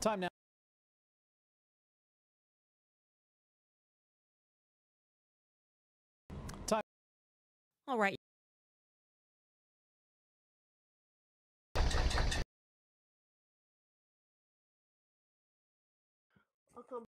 Time now. Time. All right. I'll come.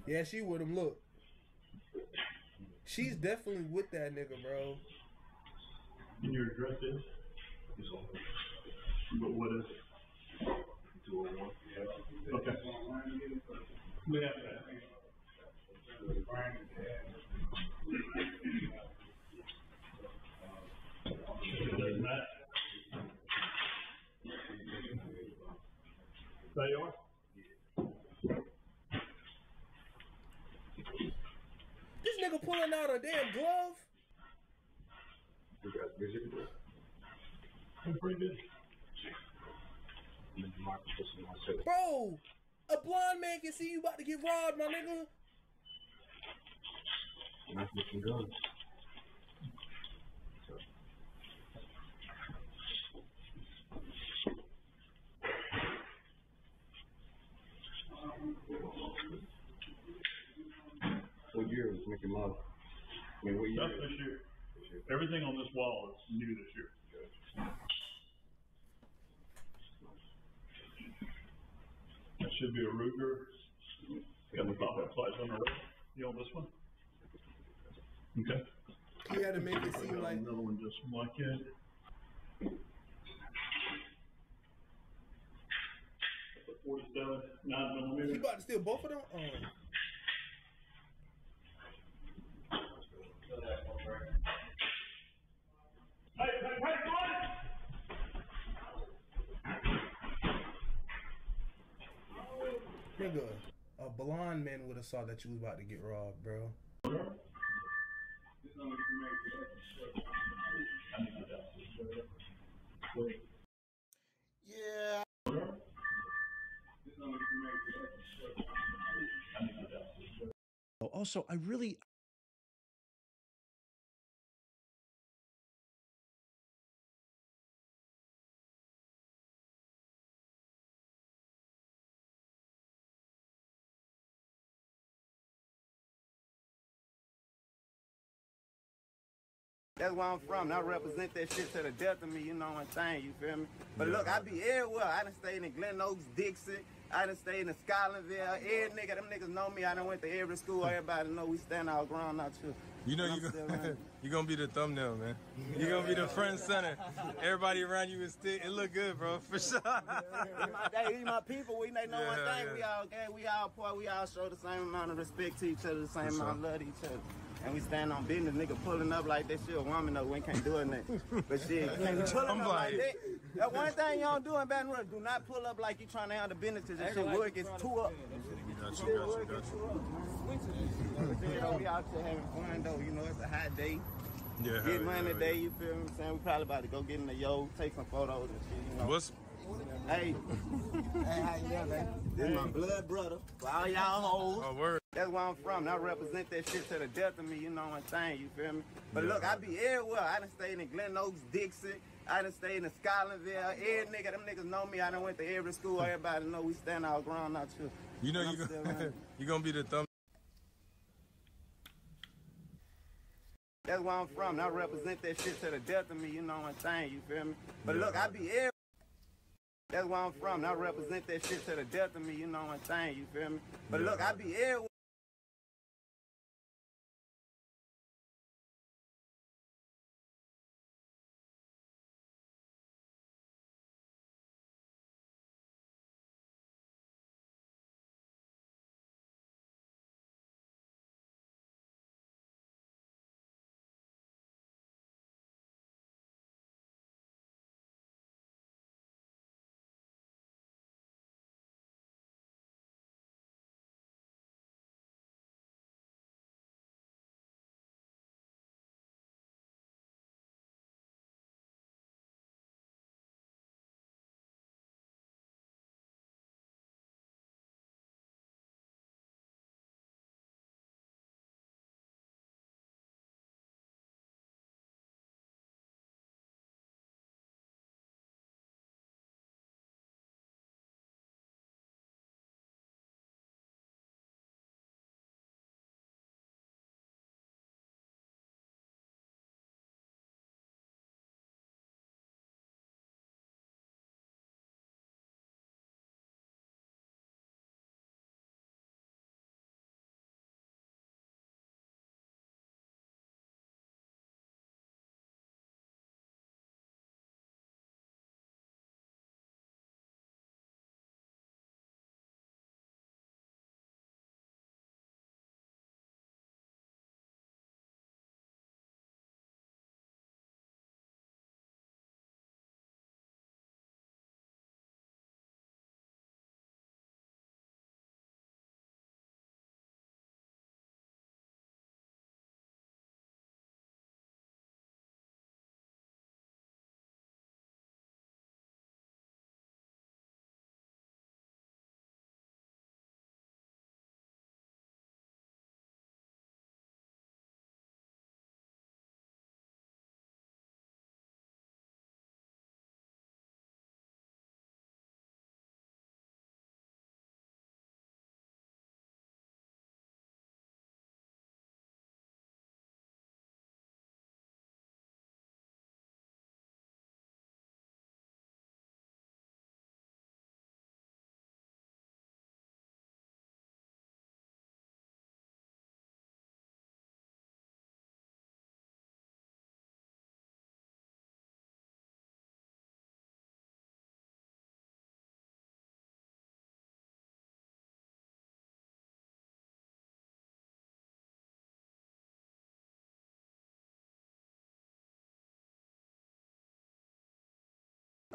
Yeah, she with him. Look, she's definitely with that nigga, bro. And your address is? But what is it? 201. Yeah. Okay. We have that. Does that? There you are. This nigga pulling out a damn glove. You guys busy today? I'm pretty good. Bro, a blind man can see you about to get robbed, my nigga. Nice looking guns. What year was Mickey Mouse? I mean, what year? That's this year. Everything on this wall is new this year. That should be a Ruger. Got the top of flights on the road. You on this one? Okay. You had to make it seem like another one just like it. That's a 47 9mm. he about to steal both of them. Hey, boy! Nigga, a blonde man would have saw that you was about to get robbed, bro. Yeah. Also, I really. That's where I'm from. I represent that shit to the death of me, you know what I'm saying, you feel me? But look, I be everywhere. I done stayed in Glen Oaks, Dixie. I done stayed in Scotlandville. Every nigga, them niggas know me. I done went to every school. Everybody know we stand out grown out here. You know you gonna be the thumbnail, man. You gonna be the front and center. Everybody around you is still, it look good, bro, for sure. They my people. We they know one thing. We all gang. We all poor. We all show the same amount of respect to each other, the same amount of love to each other. And we stand on business, nigga pulling up like that shit. A woman though, we can't do it nothing. But shit, can't be pulling up like that. That one thing you don't do in Baton Rouge, do not pull up like you trying to handle business because that shit wood gets too up. Got you. We out here having fun though, you know, it's a hot day. Yeah. Get money today, you feel me? I'm saying we probably about to go get in the yo, take some photos and shit, you know. What's Hey, how you doing, man? This is my blood brother. For all y'all hoes. oh, word? That's where I'm from. I represent that shit to the death of me, you know what I'm saying, you feel me? But look, I be everywhere. I done stayed in Glen Oaks, Dixie. I done stayed in Scotlandville. Every nigga, them niggas know me. I done went to every school. Everybody know we stand out grown out here. You know you gonna be the thumbnail. That's where I'm from. I represent that shit to the death of me, you know what I'm saying, you feel me? But look, I be everywhere. That's where I'm from. I represent that shit to the death of me, you know what I'm saying, you feel me? But look, I be everywhere.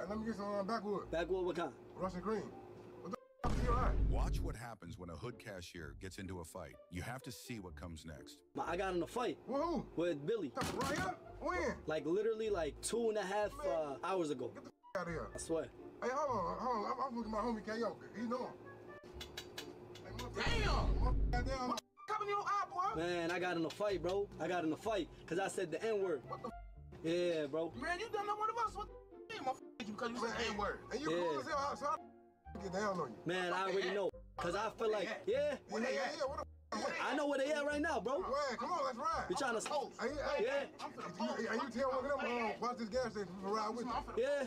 Hey, let me get some backwood. Backwood, what kind? Russian cream. What the f*** is your eye? Watch what happens when a hood cashier gets into a fight. You have to see what comes next. I got in a fight. With who? With Billy. Right here? When? Like literally like 2.5 hours ago. Get the f*** out of here. I swear. Hey, hold on. I'm looking at my homie KO. He know him. Hey, Damn! Coming in your eye, boy! Man, I got in a fight, bro. I got in a fight because I said the N-word. What the f***? Yeah, bro. Man, you done know one of us. What the f***? You because you said the N-word. And you cool as hell, so I get down on you. Man, I already know. Because I feel like, yeah. What the f***? I know where they at right now, bro. Where? Come on, let's ride. You trying to... Yeah. You tell one of them, watch this gas station for ride with you. Yeah. Yeah,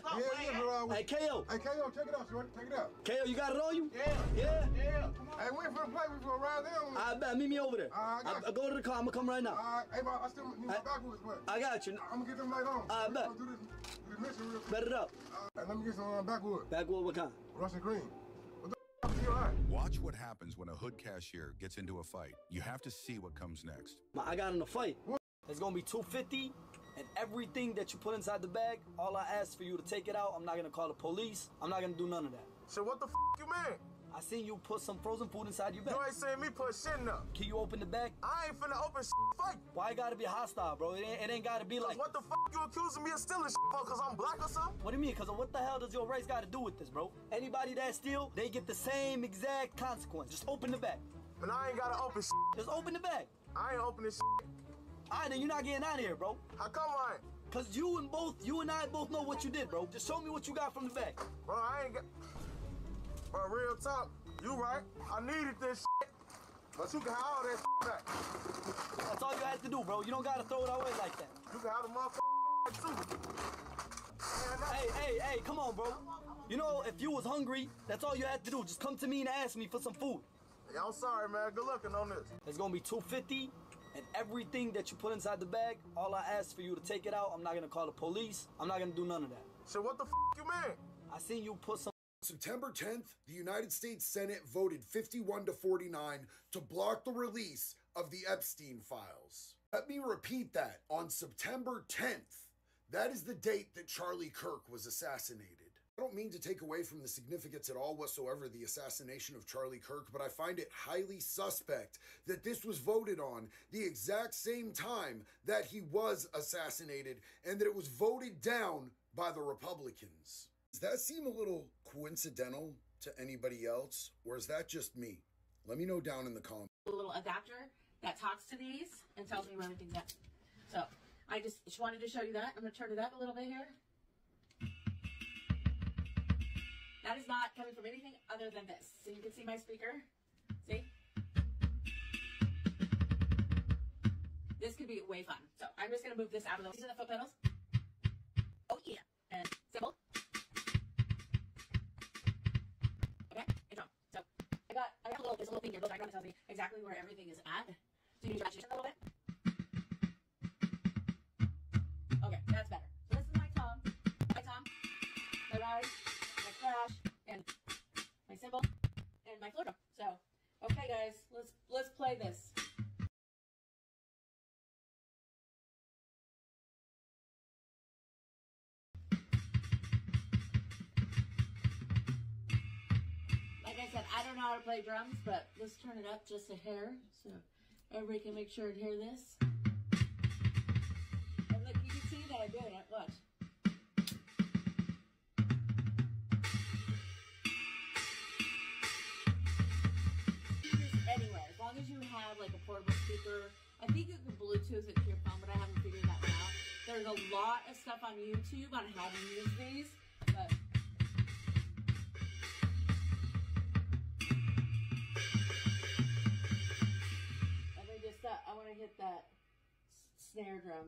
for ride with you. Hey, KO. Hey, KO, check it out, shorty. Check it out. KO, you got it on you? Yeah. Yeah? Yeah. Hey, we ain't finna play, we finna ride down. I bet. Meet me over there. I go to the car. I'm going to come right now. Alright, hey, I still need my backwoods, but I got you. I'm gonna get them later on. I bet. I'm gonna do this mission real quick. Bet it up. Hey, let me get some backwood. Backwood, what kind? Russian cream. What the f*** is your eye? Watch what happens when a hood cashier gets into a fight. You have to see what comes next. I got in a fight. What? It's gonna be $250, and everything that you put inside the bag, all I ask for you to take it out. I'm not gonna call the police. I'm not gonna do none of that. So what the f*** you mean? I seen you put some frozen food inside your bag. You ain't seen me put shit in there. Can you open the bag? I ain't finna open shit fight. Why it gotta be hostile, bro? It ain't gotta be like... What the f*** you accusing me of stealing shit for? Cause I'm black or something? What do you mean? Cause what the hell does your race gotta do with this, bro? Anybody that steal, they get the same exact consequence. Just open the bag. And I ain't gotta open shit. Just open the bag. I ain't opening shit. Alright, then you're not getting out of here, bro. How come I ain't? Cause you and I both know what you did, bro. Just show me what you got from the bag. Bro, I ain't got... Bro, real talk. You right. I needed this shit. But you can have all that shit back. That's all you had to do, bro. You don't gotta throw it away like that. You can have the motherfucker too. Hey, come on, bro. You know, if you was hungry, that's all you had to do. Just come to me and ask me for some food. Yeah, I'm sorry, man. Good looking on this. It's gonna be $250, and everything that you put inside the bag, all I ask for you to take it out. I'm not gonna call the police. I'm not gonna do none of that. So what the f*** you mean? I seen you put some... September 10th, the United States Senate voted 51-49 to block the release of the Epstein files. Let me repeat that. On September 10th, that is the date that Charlie Kirk was assassinated. I don't mean to take away from the significance at all whatsoever the assassination of Charlie Kirk, but I find it highly suspect that this was voted on the exact same time that he was assassinated and that it was voted down by the Republicans. Does that seem a little coincidental to anybody else, or is that just me? Let me know down in the comments. A little adapter that talks to these and tells me where everything's at. So I just wanted to show you that. I'm going to turn it up a little bit here. That is not coming from anything other than this. So you can see my speaker. See? This could be way fun. So I'm just going to move this out of those. These are the foot pedals. Oh yeah. And simple. Okay, it's on. So I got there's a little thing here. The diagram that tells me exactly where everything is at. So you need to imagination a little bit. Okay, that's better. So this is my tom, my rise, my crash, and my cymbal, and my floor drum. So, okay guys, let's play this. Like I said, I don't know how to play drums, but let's turn it up just a hair so everybody can make sure and hear this. And look, you can see that I'm doing it. Watch. Anywhere, as long as you have like a portable speaker. I think you can Bluetooth it to your phone, but I haven't figured that one out. There's a lot of stuff on YouTube on how to use these, but I want to hit that snare drum.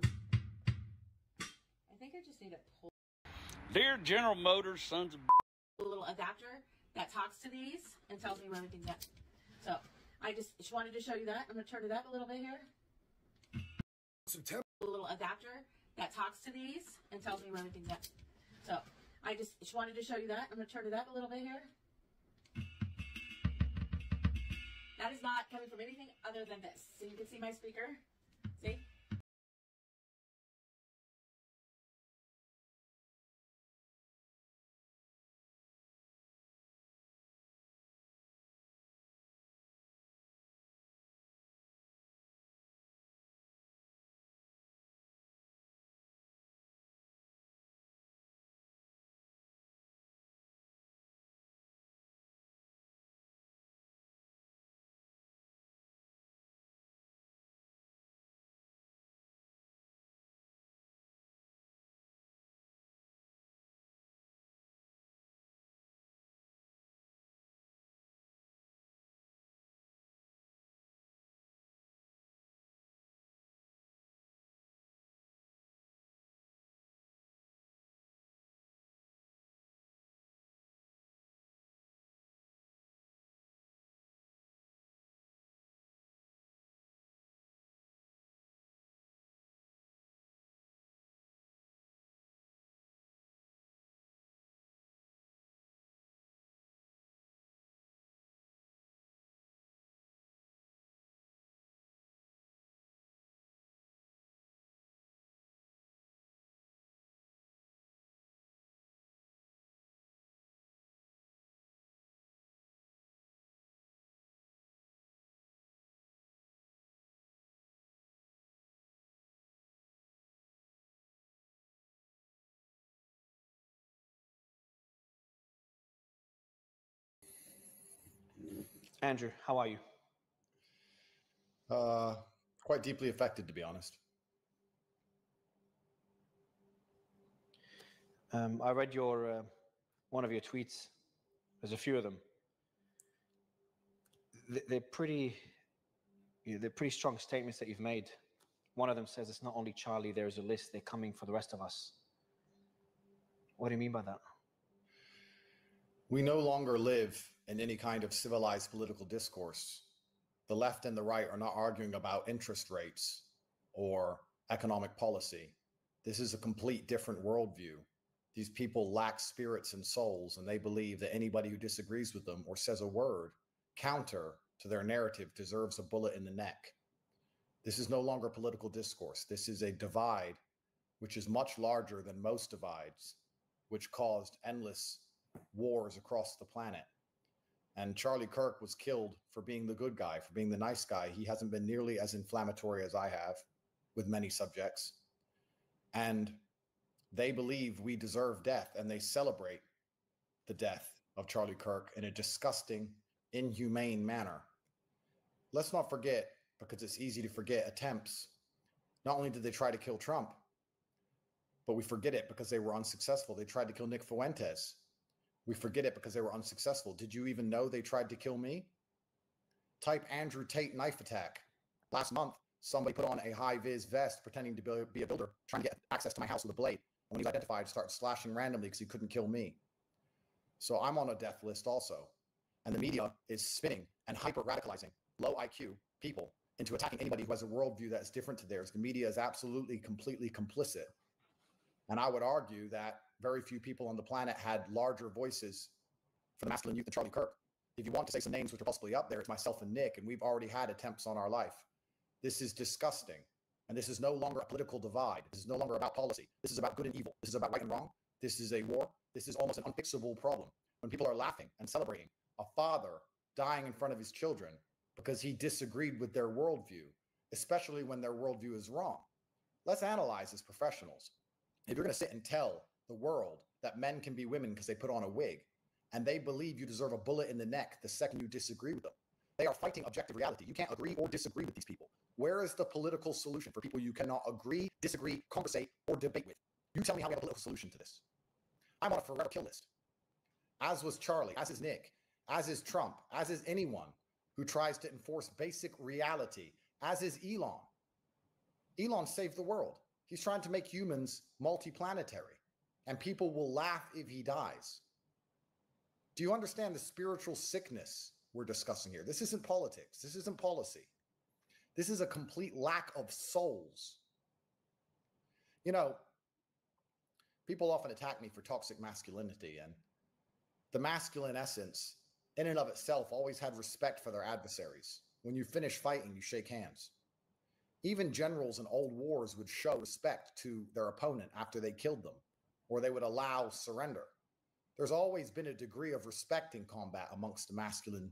I think I just need to pull. Dear General Motors, sons of a little adapter that talks to these and tells me where everything's at. So I just wanted to show you that. I'm going to turn it up a little bit here. September. A little adapter that talks to these and tells me where everything's at. So I just wanted to show you that. I'm going to turn it up a little bit here. That is not coming from anything other than this. So you can see my speaker. See? Andrew, how are you? Quite deeply affected, to be honest. I read your one of your tweets. There's a few of them. They're pretty strong statements that you've made. One of them says it's not only Charlie, there's a list, they're coming for the rest of us. What do you mean by that? We no longer live in any kind of civilized political discourse. The left and the right are not arguing about interest rates or economic policy. This is a complete different worldview. These people lack spirits and souls, and they believe that anybody who disagrees with them or says a word counter to their narrative deserves a bullet in the neck. This is no longer political discourse. This is a divide which is much larger than most divides, which caused endless wars across the planet. And Charlie Kirk was killed for being the good guy, for being the nice guy. He hasn't been nearly as inflammatory as I have with many subjects. And they believe we deserve death, and they celebrate the death of Charlie Kirk in a disgusting, inhumane manner. Let's not forget, because it's easy to forget, attempts. Not only did they try to kill Trump, but we forget it because they were unsuccessful. They tried to kill Nick Fuentes. We forget it because they were unsuccessful. Did you even know they tried to kill me? Type Andrew Tate knife attack. Last month, somebody put on a high-vis vest pretending to be a builder, trying to get access to my house with a blade. When he's identified, started slashing randomly because he couldn't kill me. So I'm on a death list also. And the media is spinning and hyper-radicalizing low IQ people into attacking anybody who has a worldview that is different to theirs. The media is absolutely, completely complicit. And I would argue that very few people on the planet had larger voices for the masculine youth than Charlie Kirk. If you want to say some names which are possibly up there, it's myself and Nick, and we've already had attempts on our life. This is disgusting. And this is no longer a political divide. This is no longer about policy. This is about good and evil. This is about right and wrong. This is a war. This is almost an unfixable problem. When people are laughing and celebrating a father dying in front of his children because he disagreed with their worldview, especially when their worldview is wrong. Let's analyze as professionals. If you're going to sit and tell the world that men can be women because they put on a wig, and they believe you deserve a bullet in the neck the second you disagree with them, they are fighting objective reality. You can't agree or disagree with these people. Where is the political solution for people you cannot agree, disagree, conversate, or debate with? You tell me how we have a political solution to this. I'm on a forever kill list. As was Charlie, as is Nick, as is Trump, as is anyone who tries to enforce basic reality, as is Elon. Elon saved the world. He's trying to make humans multiplanetary, and people will laugh if he dies. Do you understand the spiritual sickness we're discussing here? This isn't politics. This isn't policy. This is a complete lack of souls. You know, people often attack me for toxic masculinity, and the masculine essence in and of itself always had respect for their adversaries. When you finish fighting, you shake hands. Even generals in old wars would show respect to their opponent after they killed them, or they would allow surrender. There's always been a degree of respect in combat amongst the masculine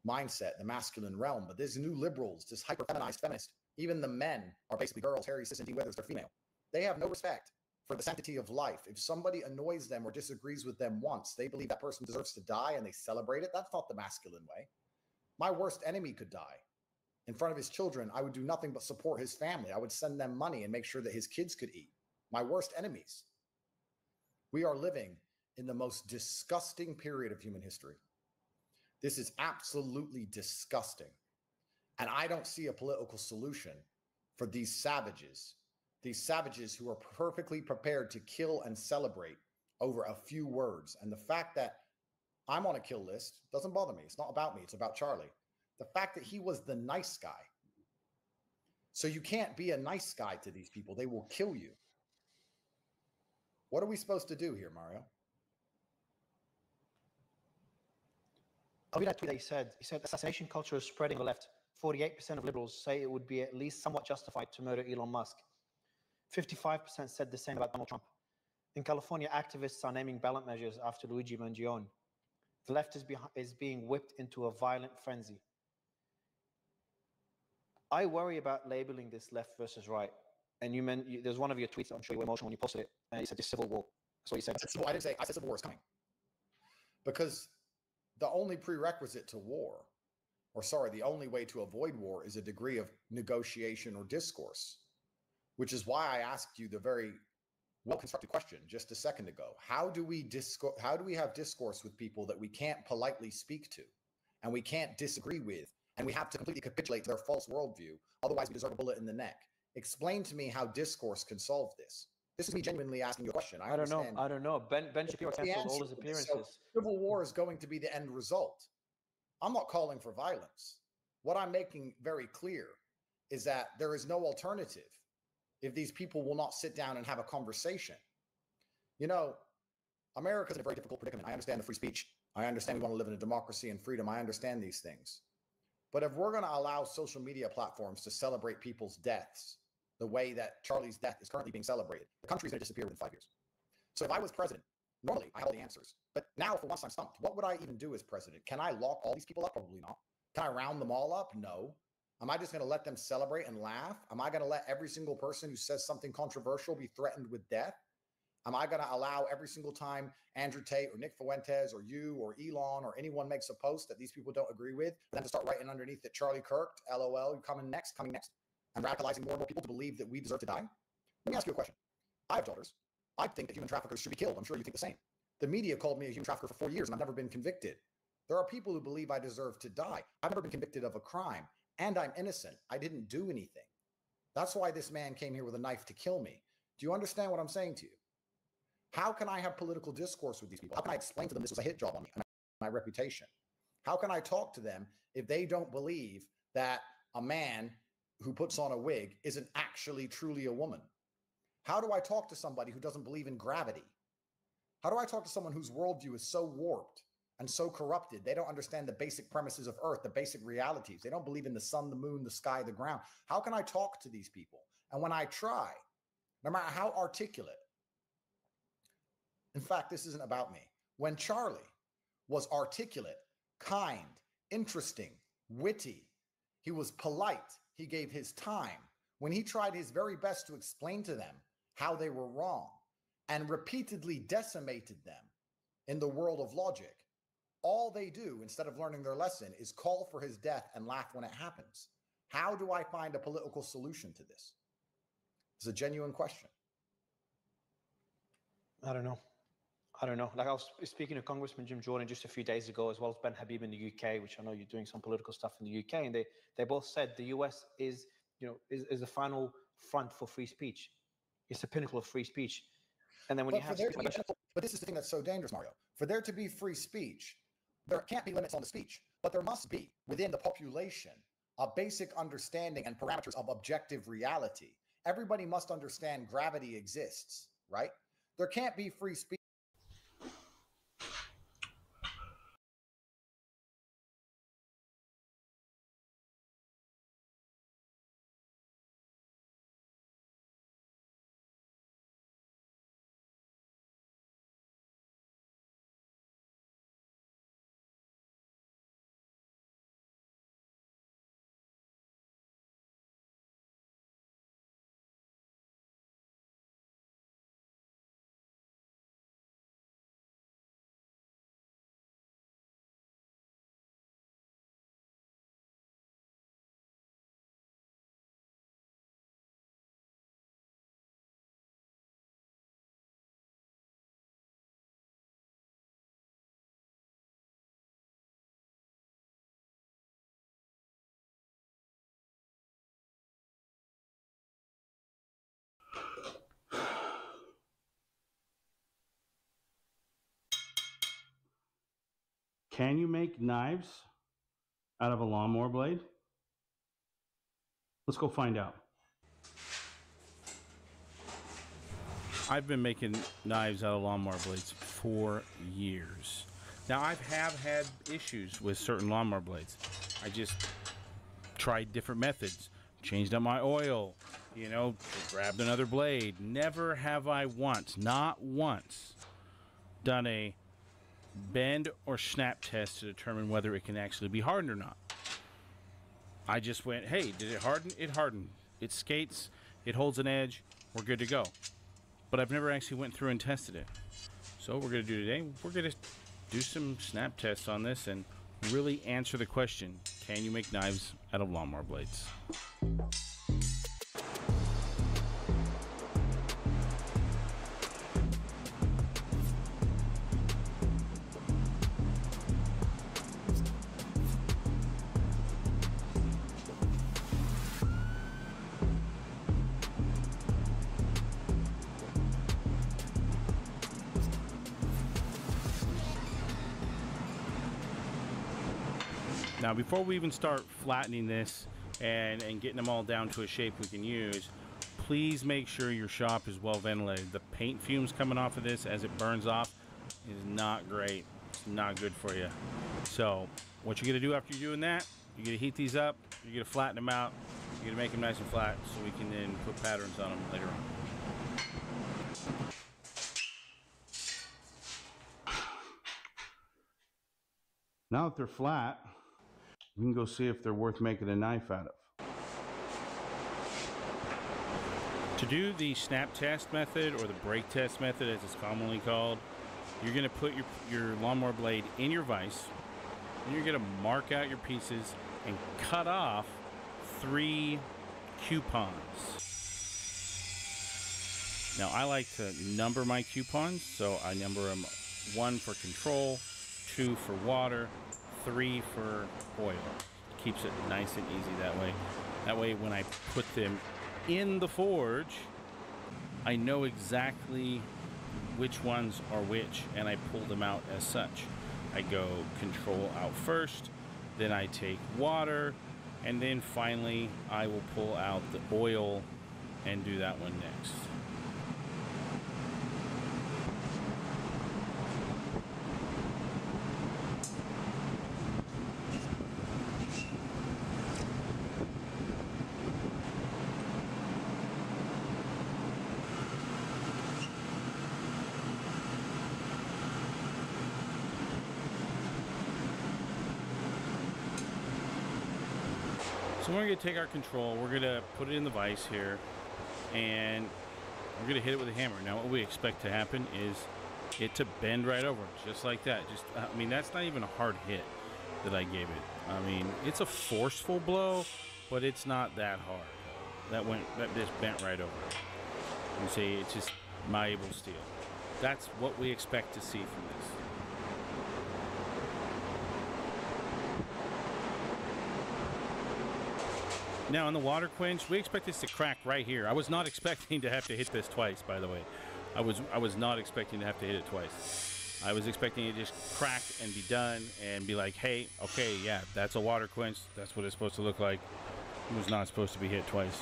mindset, the masculine realm. But there's new liberals, this hyper-feminized feminist. Even the men are basically girls, Harry, Cis, and D. Withers, they're female. They have no respect for the sanctity of life. If somebody annoys them or disagrees with them once, they believe that person deserves to die and they celebrate it. That's not the masculine way. My worst enemy could die. In front of his children, I would do nothing but support his family. I would send them money and make sure that his kids could eat. My worst enemies. We are living in the most disgusting period of human history. This is absolutely disgusting. And I don't see a political solution for these savages who are perfectly prepared to kill and celebrate over a few words. And the fact that I'm on a kill list doesn't bother me. It's not about me. It's about Charlie. The fact that he was the nice guy. So you can't be a nice guy to these people. They will kill you. What are we supposed to do here, Mario? I'll read that tweet that he said assassination culture is spreading on the left. 48% of liberals say it would be at least somewhat justified to murder Elon Musk. 55% said the same about Donald Trump. In California, activists are naming ballot measures after Luigi Mangione. The left is being whipped into a violent frenzy. I worry about labeling this left versus right. And there's one of your tweets, I'm sure you were emotional when you posted it, and you said this civil war. That's what you said. I didn't say, I said civil war is coming. Because the only prerequisite to war, or sorry, the only way to avoid war is a degree of negotiation or discourse, which is why I asked you the very well-constructed question just a second ago. How do we have discourse with people that we can't politely speak to and we can't disagree with, and we have to completely capitulate to their false worldview, otherwise we deserve a bullet in the neck? Explain to me how discourse can solve this. This is me genuinely asking you a question. I don't know. Ben Shapiro canceled all his appearances. So civil war is going to be the end result. I'm not calling for violence. What I'm making very clear is that there is no alternative if these people will not sit down and have a conversation. You know, America's in a very difficult predicament. I understand the free speech. I understand we want to live in a democracy and freedom. I understand these things. But if we're going to allow social media platforms to celebrate people's deaths the way that Charlie's death is currently being celebrated, the country's going to disappear within 5 years. So if I was president, normally I had all the answers. But now, for once, I'm stumped. What would I even do as president? Can I lock all these people up? Probably not. Can I round them all up? No. Am I just going to let them celebrate and laugh? Am I going to let every single person who says something controversial be threatened with death? Am I going to allow every single time Andrew Tate or Nick Fuentes or you or Elon or anyone makes a post that these people don't agree with, then to start writing underneath that Charlie Kirk, LOL, coming next, and radicalizing more and more people to believe that we deserve to die? Let me ask you a question. I have daughters. I think that human traffickers should be killed. I'm sure you think the same. The media called me a human trafficker for 4 years and I've never been convicted. There are people who believe I deserve to die. I've never been convicted of a crime and I'm innocent. I didn't do anything. That's why this man came here with a knife to kill me. Do you understand what I'm saying to you? How can I have political discourse with these people? How can I explain to them this was a hit job on me and my reputation? How can I talk to them if they don't believe that a man who puts on a wig isn't actually truly a woman? How do I talk to somebody who doesn't believe in gravity? How do I talk to someone whose worldview is so warped and so corrupted? They don't understand the basic premises of Earth, the basic realities. They don't believe in the sun, the moon, the sky, the ground. How can I talk to these people? And when I try, no matter how articulate, in fact, this isn't about me. When Charlie was articulate, kind, interesting, witty, he was polite, he gave his time. When he tried his very best to explain to them how they were wrong and repeatedly decimated them in the world of logic, all they do instead of learning their lesson is call for his death and laugh when it happens. How do I find a political solution to this? It's a genuine question. I don't know. Like I was speaking to Congressman Jim Jordan just a few days ago, as well as Ben Habib in the UK, which I know you're doing some political stuff in the UK, and they both said the US is the final front for free speech. It's the pinnacle of free speech. And then when you have but this is the thing that's so dangerous, Mario. For there to be free speech, there can't be limits on the speech, but there must be within the population a basic understanding and parameters of objective reality. Everybody must understand gravity exists, right? There can't be free speech. Can you make knives out of a lawnmower blade? Let's go find out. I've been making knives out of lawnmower blades for years. Now, I have had issues with certain lawnmower blades. I just tried different methods, changed up my oil, grabbed another blade. Never have I once, not once, done a bend or snap test to determine whether it can actually be hardened or not. I just went, hey, did it harden? It hardened. It skates, it holds an edge, we're good to go. But I've never actually went through and tested it. So what we're going to do today, we're going to do some snap tests on this and really answer the question, can you make knives out of lawnmower blades? Now, before we even start flattening this and getting them all down to a shape we can use, please make sure your shop is well ventilated. The paint fumes coming off of this as it burns off is not great. It's not good for you. So what you're gonna do after you're doing that, you're gonna heat these up, you're gonna flatten them out, you're gonna make them nice and flat so we can then put patterns on them later on. Now that they're flat, we can go see if they're worth making a knife out of. To do the snap test method, or the break test method as it's commonly called, you're going to put your lawnmower blade in your vise, and you're going to mark out your pieces and cut off 3 coupons. Now, I like to number my coupons, so I number them 1 for control, 2 for water, 3 for oil. Keeps it nice and easy that way. That way when I put them in the forge, I know exactly which ones are which, and I pull them out as such. I go control out first, then I take water, and then finally I will pull out the oil and do that one next. So we're going to take our control, we're going to put it in the vise here, and we're going to hit it with a hammer. Now what we expect to happen is it to bend right over, just like that. I mean, that's not even a hard hit that I gave it. I mean, it's a forceful blow, but it's not that hard. That just bent right over. You see, it's just malleable steel. That's what we expect to see from this. Now on the water quench, we expect this to crack right here. I was not expecting to have to hit this twice, by the way. I was not expecting to have to hit it twice. I was expecting it to just crack and be done and be like, hey, okay, yeah, that's a water quench. That's what it's supposed to look like. It was not supposed to be hit twice.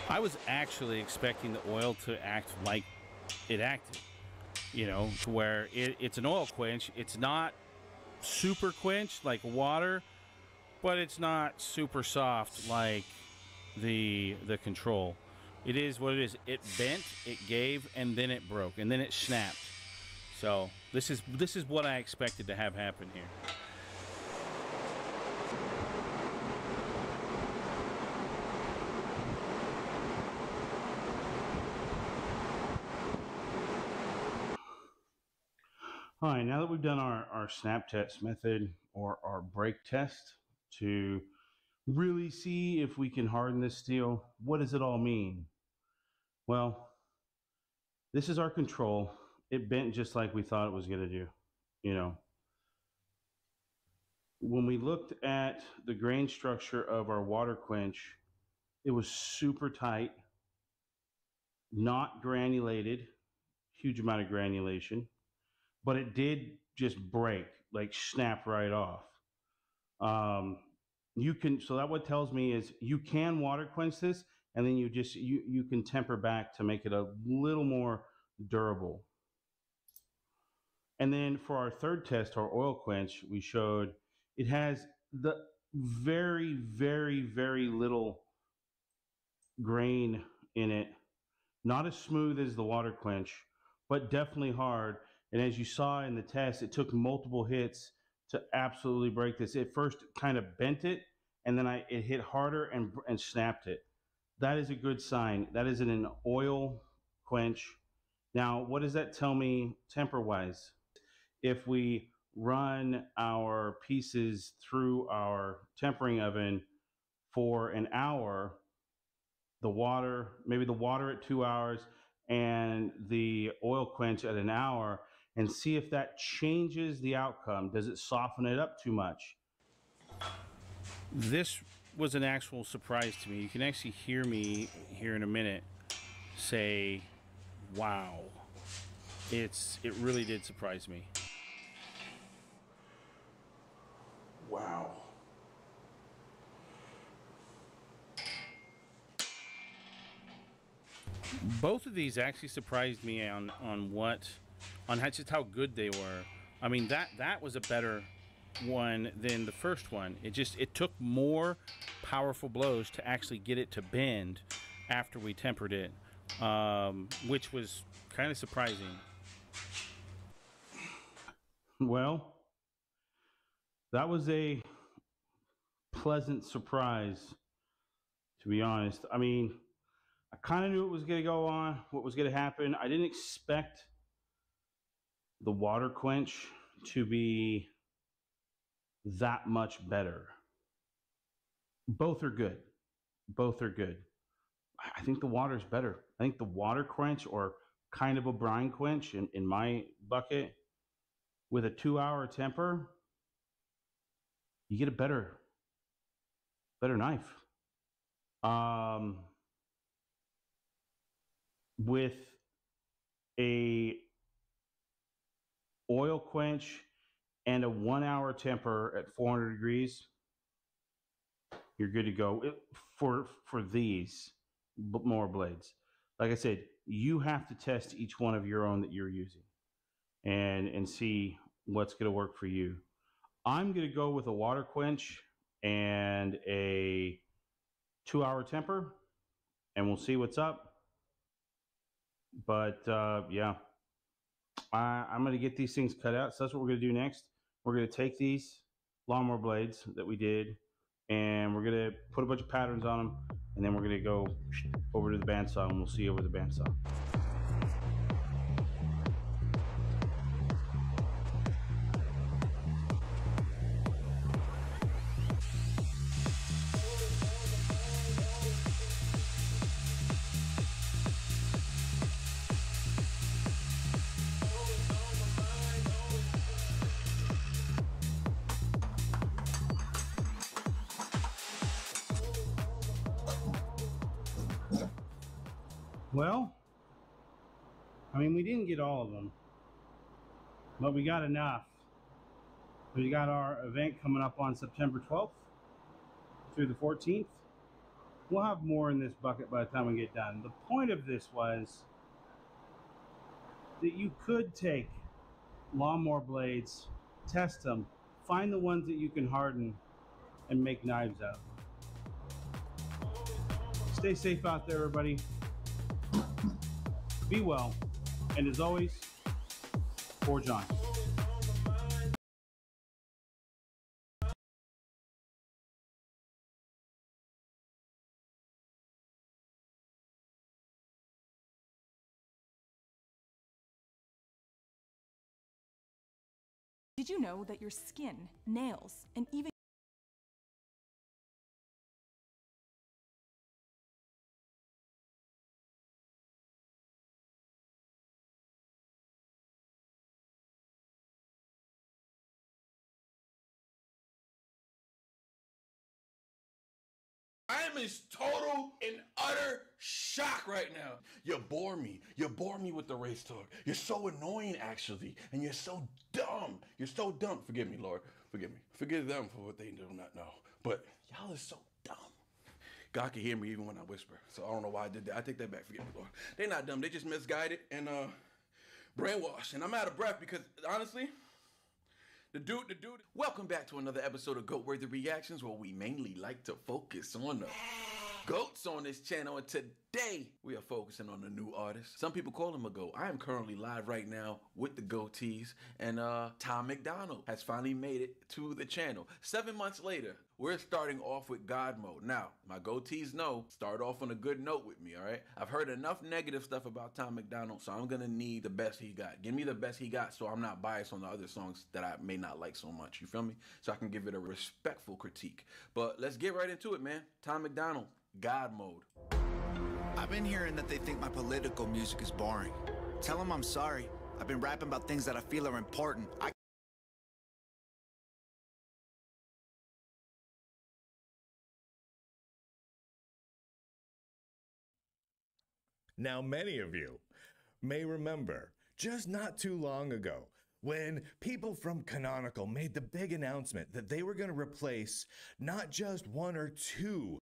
I was actually expecting the oil to act like it acted, you know, to where it's an oil quench. It's not super quench like water, but it's not super soft like the control. It is what it is. It bent, it gave, and then it broke, and then it snapped. So this is what I expected to have happen here. All right, now that we've done our snap test method, or our break test, to really see if we can harden this steel, what does it all mean? Well, this is our control. It bent just like we thought it was going to do, you know. When we looked at the grain structure of our water quench, it was super tight, not granulated, huge amount of granulation. But it did just break, like snap right off. So that what tells me is you can water quench this, and then you can temper back to make it a little more durable. And then for our third test, our oil quench, we showed it has the very, very, very little grain in it. Not as smooth as the water quench, but definitely hard. And as you saw in the test, it took multiple hits to absolutely break this. It first kind of bent it, and then it hit harder and snapped it. That is a good sign. That is an oil quench. Now, what does that tell me temper-wise? If we run our pieces through our tempering oven for an hour, maybe the water at 2 hours and the oil quench at an hour, and see if that changes the outcome. Does it soften it up too much? This was an actual surprise to me. You can actually hear me here in a minute say, wow. It really did surprise me. Wow. Both of these actually surprised me on just how good they were. I mean, that was a better one than the first one. It took more powerful blows to actually get it to bend after we tempered it, which was kind of surprising. Well, that was a pleasant surprise, to be honest. I mean, I kind of knew what was going to go on, what was going to happen. I didn't expect the water quench to be that much better. Both are good. Both are good. I think the water's better. I think the water quench, or kind of a brine quench in my bucket, with a 2-hour temper, you get a better knife. With a oil quench and a 1-hour temper at 400 degrees, you're good to go for these more blades. Like I said, you have to test each one of your own that you're using and see what's going to work for you. I'm going to go with a water quench and a 2-hour temper, and we'll see what's up. But yeah, I'm going to get these things cut out. So that's what we're going to do next. We're going to take these lawnmower blades that we did, and we're going to put a bunch of patterns on them, and then we're going to go over to the bandsaw, and we'll see you over the bandsaw. Well, I mean, we didn't get all of them, but we got enough. We got our event coming up on September 12th through the 14th. We'll have more in this bucket by the time we get done. The point of this was that you could take lawnmower blades, test them, find the ones that you can harden, and make knives out of. Stay safe out there, everybody. Be well, and as always, for John. Did you know that your skin, nails, and even I am in total and utter shock right now. You bore me. You bore me with the race talk. You're so annoying, actually. And you're so dumb. You're so dumb. Forgive me, Lord. Forgive me. Forgive them for what they do not know. But y'all are so dumb. God can hear me even when I whisper. So I don't know why I did that. I take that back. Forgive me, Lord. They're not dumb. They just misguided and brainwashed. And I'm out of breath because, honestly, the dude. Welcome back to another episode of Goat Worthy Reactions, where we mainly like to focus on the goats on this channel, and today we are focusing on a new artist. Some people call him a goat. I am currently live right now with the goatees, and Tom McDonald has finally made it to the channel. 7 months later, we're starting off with God mode. Now, my goatees know, start off on a good note with me, all right? I've heard enough negative stuff about Tom McDonald, so I'm gonna need the best he got. Give me the best he got so I'm not biased on the other songs that I may not like so much, you feel me? So I can give it a respectful critique. But let's get right into it, man. Tom McDonald, God mode. I've been hearing that they think my political music is boring. Tell them I'm sorry. I've been rapping about things that I feel are important. Now, many of you may remember just not too long ago when people from Canonical made the big announcement that they were going to replace not just one or two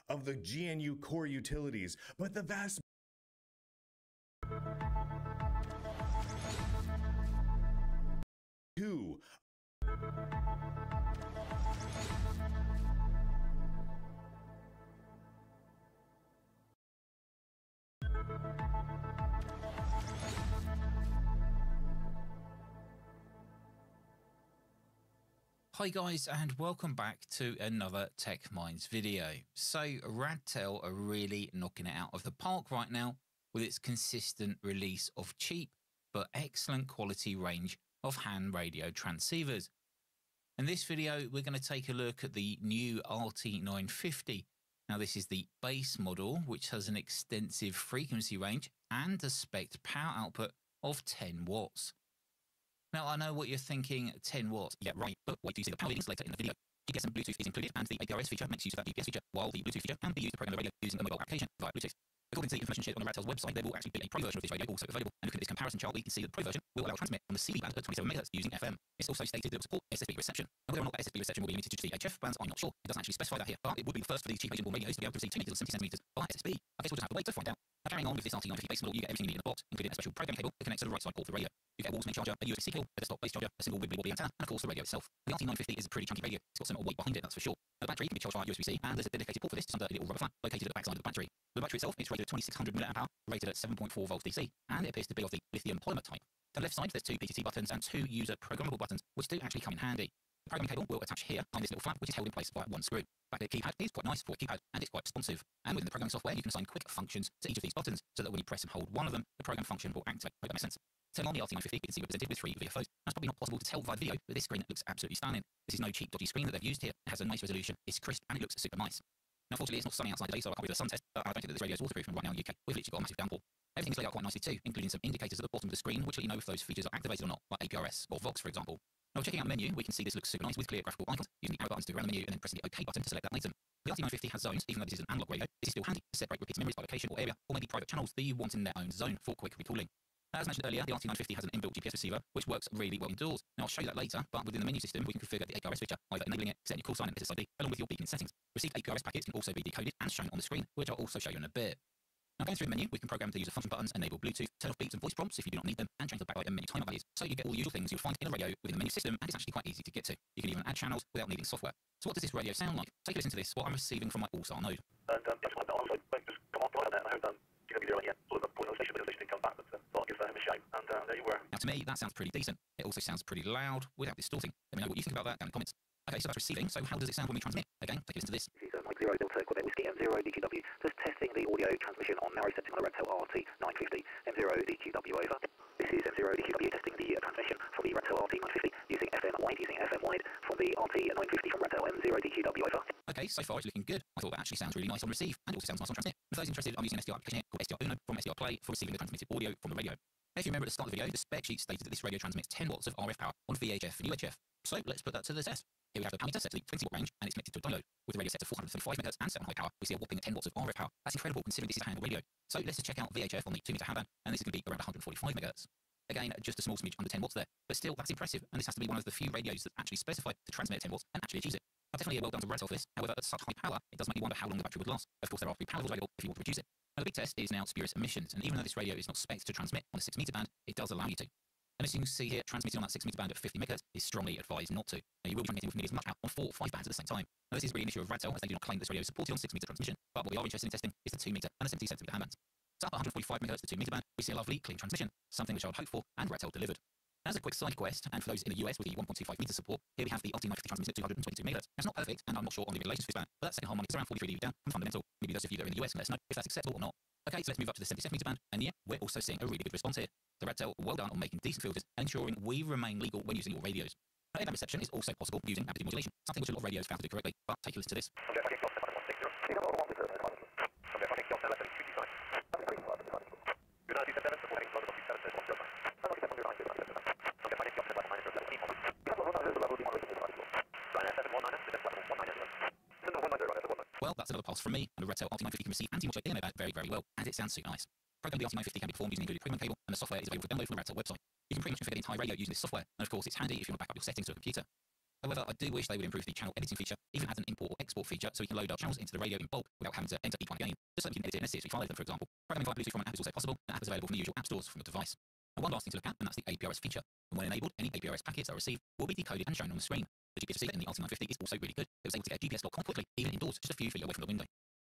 of the GNU core utilities, but the vast two. Hi guys, and welcome back to another Tech Minds video. So Radtel are really knocking it out of the park right now with its consistent release of cheap but excellent quality range of hand radio transceivers. In this video we're going to take a look at the new RT950. Now this is the base model, which has an extensive frequency range and a spec'd power output of 10 watts. Now, I know what you're thinking, 10 watts. Yeah, right, but wait till you see the power readings later in the video. GPS and Bluetooth is included, and the APRS feature makes use of that GPS feature, while the Bluetooth feature can be used to program the radio using a mobile application via Bluetooth. According to the information shared on the Radtel's website, there will actually be a Pro version of this radio also available, and looking at this comparison chart, we can see that the Pro version will allow transmit on the CB band at 27 MHz using FM. It's also stated that it will support SSB reception. Now, whether or not SSB reception will be limited to VHF bands, I'm not sure. It doesn't actually specify that here, but it would be the first for these cheap Asian-born radios to be able to receive 2 meters and 70 centimeters by SSB. I guess we'll just have to wait to find out. Now, carrying on with this RT950 base model, you get everything you need in the box, including a special programming cable that connects to the right side port for the radio. You get a wall-to-main charger, a USB-C cable, a desktop base charger, a single wibbly-wobbly antenna, and of course the radio itself. The RT950 is a pretty chunky radio. It's got some weight behind it, that's for sure. Now, the battery can be charged via USB-C, and there's a dedicated port for this just under a little rubber flap located at the backside of the battery. The battery itself is rated at 2600 mAh, rated at 7.4 volts DC, and it appears to be of the lithium polymer type. On the left side, there's 2 PTT buttons and 2 user programmable buttons, which do actually come in handy. The programming cable will attach here on this little flap, which is held in place by one screw. Back the keypad is quite nice for a keypad, and it's quite responsive. And within the programming software, you can assign quick functions to each of these buttons, so that when you press and hold one of them, the program function will activate. Hope that makes sense. Turn on the RT950, you can see represented with 3 VFOs. That's probably not possible to tell via video, but this screen looks absolutely stunning. This is no cheap, dodgy screen that they've used here. It has a nice resolution, it's crisp, and it looks super nice. Now, fortunately, it's not sunny outside today, so I can't do the sun test, but I don't think that this radio is waterproof, and right now in the UK, we've literally got a massive downpour. Everything's laid out quite nicely too, including some indicators at the bottom of the screen, which let you know if those features are activated or not, like APRS or Vox, for example. Now, checking out the menu, we can see this looks super nice with clear graphical icons, using the arrow buttons to go around the menu and then pressing the OK button to select that item. The RT950 has zones, even though this is an analog radio. This is still handy to separate repeated memories by location or area, or maybe private channels that you want in their own zone for quick recalling. As mentioned earlier, the RT950 has an inbuilt GPS receiver, which works really well indoors. Now, I'll show you that later, but within the menu system, we can configure the APRS feature, either enabling it, setting your call sign and SSID, along with your beacon settings. Received APRS packets can also be decoded and shown on the screen, which I'll also show you in a bit. Now, going through the menu, we can program the user function buttons, enable Bluetooth, turn off beeps and voice prompts if you do not need them, and change the backlight and menu timer values. So you get all the usual things you'll find in a radio within the menu system, and it's actually quite easy to get to. You can even add channels without needing software. So what does this radio sound like? Take a listen to this, what I'm receiving from my All-Star node. And just wanted to also just come on right there, and I heard GW0 again, sort of a point of station, but the station didn't come back, but thought I'd give them a shout, and there you were. Now, to me, that sounds pretty decent. It also sounds pretty loud without distorting. Let me know what you think about that down in the comments. Okay, so that's receiving, so how does it sound when we transmit? Again, take a listen to this. Mike 0 Delta, Quebec Whiskey, and 0 DQW, just testing the audio Okay, so far it's looking good. I thought that actually sounds really nice on receive, and also sounds nice on transmit. And for those interested, I'm using an SDR application here called SDR Uno from SDR Play for receiving the transmitted audio from the radio. If you remember at the start of the video, the spec sheet stated that this radio transmits 10 watts of RF power on VHF and UHF. So let's put that to the test. Here we have the power meter set to the 20 watt range, and it's connected to a diode. With the radio set to 435 MHz and set on high power, we see a whopping 10 watts of RF power. That's incredible considering this is a handheld radio. So let's just check out VHF on the 2 meter handband, and this is going to be around 145 MHz. Again, just a small smidge under 10 watts there, but still that's impressive, and this has to be one of the few radios that actually specify to transmit at 10 watts and actually achieve it. Now, definitely well done to Red Office. However, at such high power, it does make you wonder how long the battery would last. Of course, there are 3 power levels available if you want to reduce it. Now, the big test is now spurious emissions, and even though this radio is not spec'd to transmit on a 6 meter band, it does allow you to. And as you can see here, transmitting on that 6 meter band at 50 MHz is strongly advised not to. Now, you will be transmitting with nearly as much out on 4 or 5 bands at the same time. Now, this is really an issue of Radtel, as they do not claim this radio is supported on 6 meter transmission, but what we are interested in testing is the 2 meter and the 70 centimeter handbands. So up at 145 MHz, the 2 meter band, we see a lovely clean transmission, something which I would hope for, and Radtel delivered. As a quick side quest, and for those in the US with the 1.25 meter support, here we have the RT950 transmitter at 222 MHz. That's not perfect, and I'm not sure on the relations to this band, but that second harmonic is around 43 dB down from fundamental. Maybe those of you that are in the US can let us know if that's acceptable or not. Okay, so let's move up to the 77 meter band, and yeah, we're also seeing a really good response here. The Radtel, well done on making decent filters and ensuring we remain legal when using your radios. Now, that reception is also possible using ambient modulation, something which a lot of radios fail to do correctly, but take a listen to this. Well, that's another pulse from me, and the Radtel RT950 can receive anti-modulate ear very, very well, and it sounds so nice. Programming the RT950 can be performed using the included premium cable, and the software is available for download from the Radtel website. You can pretty much configure the entire radio using this software, and of course it's handy if you want to back up your settings to a computer. However, I do wish they would improve the channel editing feature, even add an import or export feature so we can load our channels into the radio in bulk without having to enter each one again, just so we can edit it in a CSV file later, for example. Programming via Bluetooth from an app is also possible, and the app is available from the usual app stores from your device. Now, one last thing to look at, and that's the APRS feature. And when enabled, any APRS packets that are received will be decoded and shown on the screen. The GPS receiver in the RT950 is also really good. It was able to get a GPS lock quickly, even indoors, just a few feet away from the window.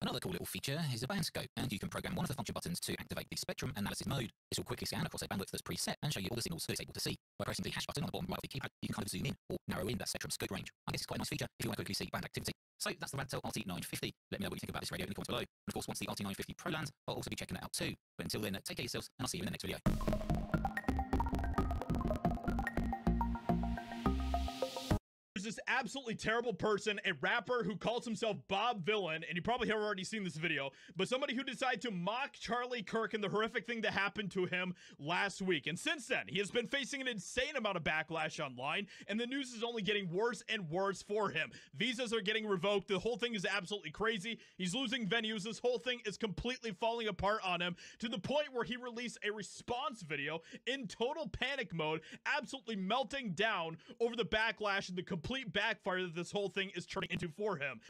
Another cool little feature is a band scope, and you can program one of the function buttons to activate the spectrum analysis mode. This will quickly scan across a bandwidth that's preset and show you all the signals it's able to see. By pressing the hash button on the bottom right of the keypad, you can kind of zoom in or narrow in that spectrum scope range. I guess it's quite a nice feature if you want to quickly see band activity. So that's the Radtel RT950. Let me know what you think about this radio in the comments below. And of course, once the RT950 Pro lands, I'll also be checking it out too. But until then, take care of yourselves, and I'll see you in the next video. There's this absolutely terrible person, a rapper who calls himself Bob Villain, and you probably have already seen this video, but somebody who decided to mock Charlie Kirk and the horrific thing that happened to him last week. And since then, he has been facing an insane amount of backlash online, and the news is only getting worse and worse for him. Visas are getting revoked. The whole thing is absolutely crazy. He's losing venues. This whole thing is completely falling apart on him to the point where he released a response video in total panic mode, absolutely melting down over the backlash and the complete backfire that this whole thing is turning into for him.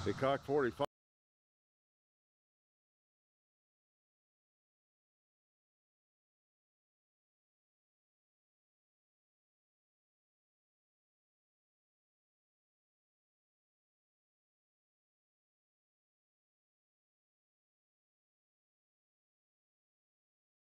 They cocked 45.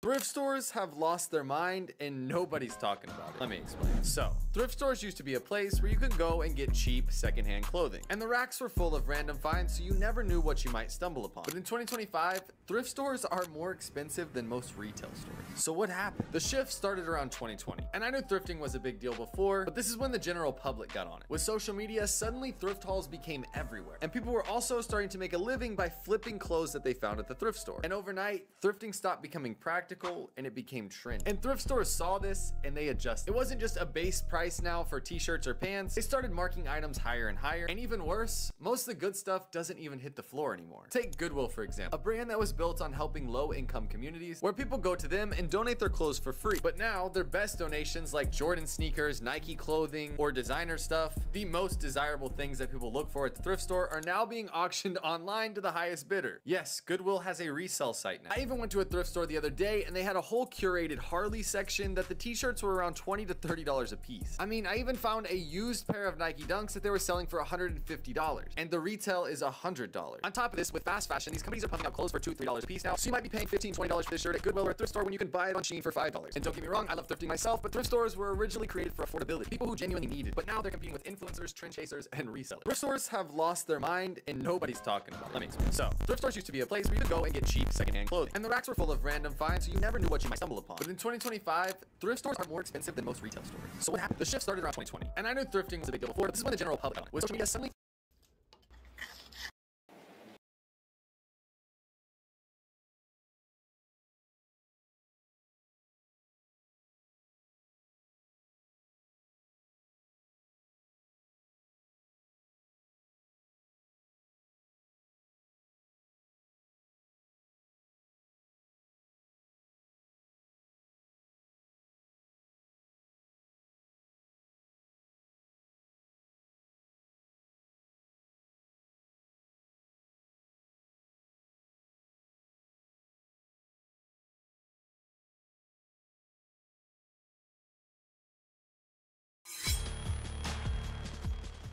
Thrift stores have lost their mind and nobody's talking about it. Let me explain. So, thrift stores used to be a place where you could go and get cheap secondhand clothing. And the racks were full of random finds, so you never knew what you might stumble upon. But in 2025, thrift stores are more expensive than most retail stores. So what happened? The shift started around 2020. And I knew thrifting was a big deal before, but this is when the general public got on it. With social media, suddenly thrift hauls became everywhere. And people were also starting to make a living by flipping clothes that they found at the thrift store. And overnight, thrifting stopped becoming practical and it became trendy. And thrift stores saw this and they adjusted. It wasn't just a base price now for t-shirts or pants. They started marking items higher and higher. And even worse, most of the good stuff doesn't even hit the floor anymore. Take Goodwill, for example, a brand that was built on helping low-income communities where people go to them and donate their clothes for free. But now their best donations like Jordan sneakers, Nike clothing, or designer stuff, the most desirable things that people look for at the thrift store, are now being auctioned online to the highest bidder. Yes, Goodwill has a resale site now. I even went to a thrift store the other day and they had a whole curated Harley section that the t-shirts were around $20 to $30 a piece. I mean, I even found a used pair of Nike Dunks that they were selling for $150, and the retail is $100. On top of this, with fast fashion, these companies are pumping out clothes for $2, $3 a piece now, so you might be paying $15, $20 for this shirt at Goodwill or a thrift store when you can buy it on Shein for $5. And don't get me wrong, I love thrifting myself, but thrift stores were originally created for affordability, people who genuinely need it. But now they're competing with influencers, trend chasers, and resellers. Thrift stores have lost their mind, and nobody's talking about it. Let me explain. So, thrift stores used to be a place where you could go and get cheap secondhand clothing, and the racks were full of random finds, so you never knew what you might stumble upon. But in 2025, thrift stores are more expensive than most retail stores. So what happened? The shift started around 2020. And I knew thrifting was a big deal before, but this is when the general public got on it. With social media suddenly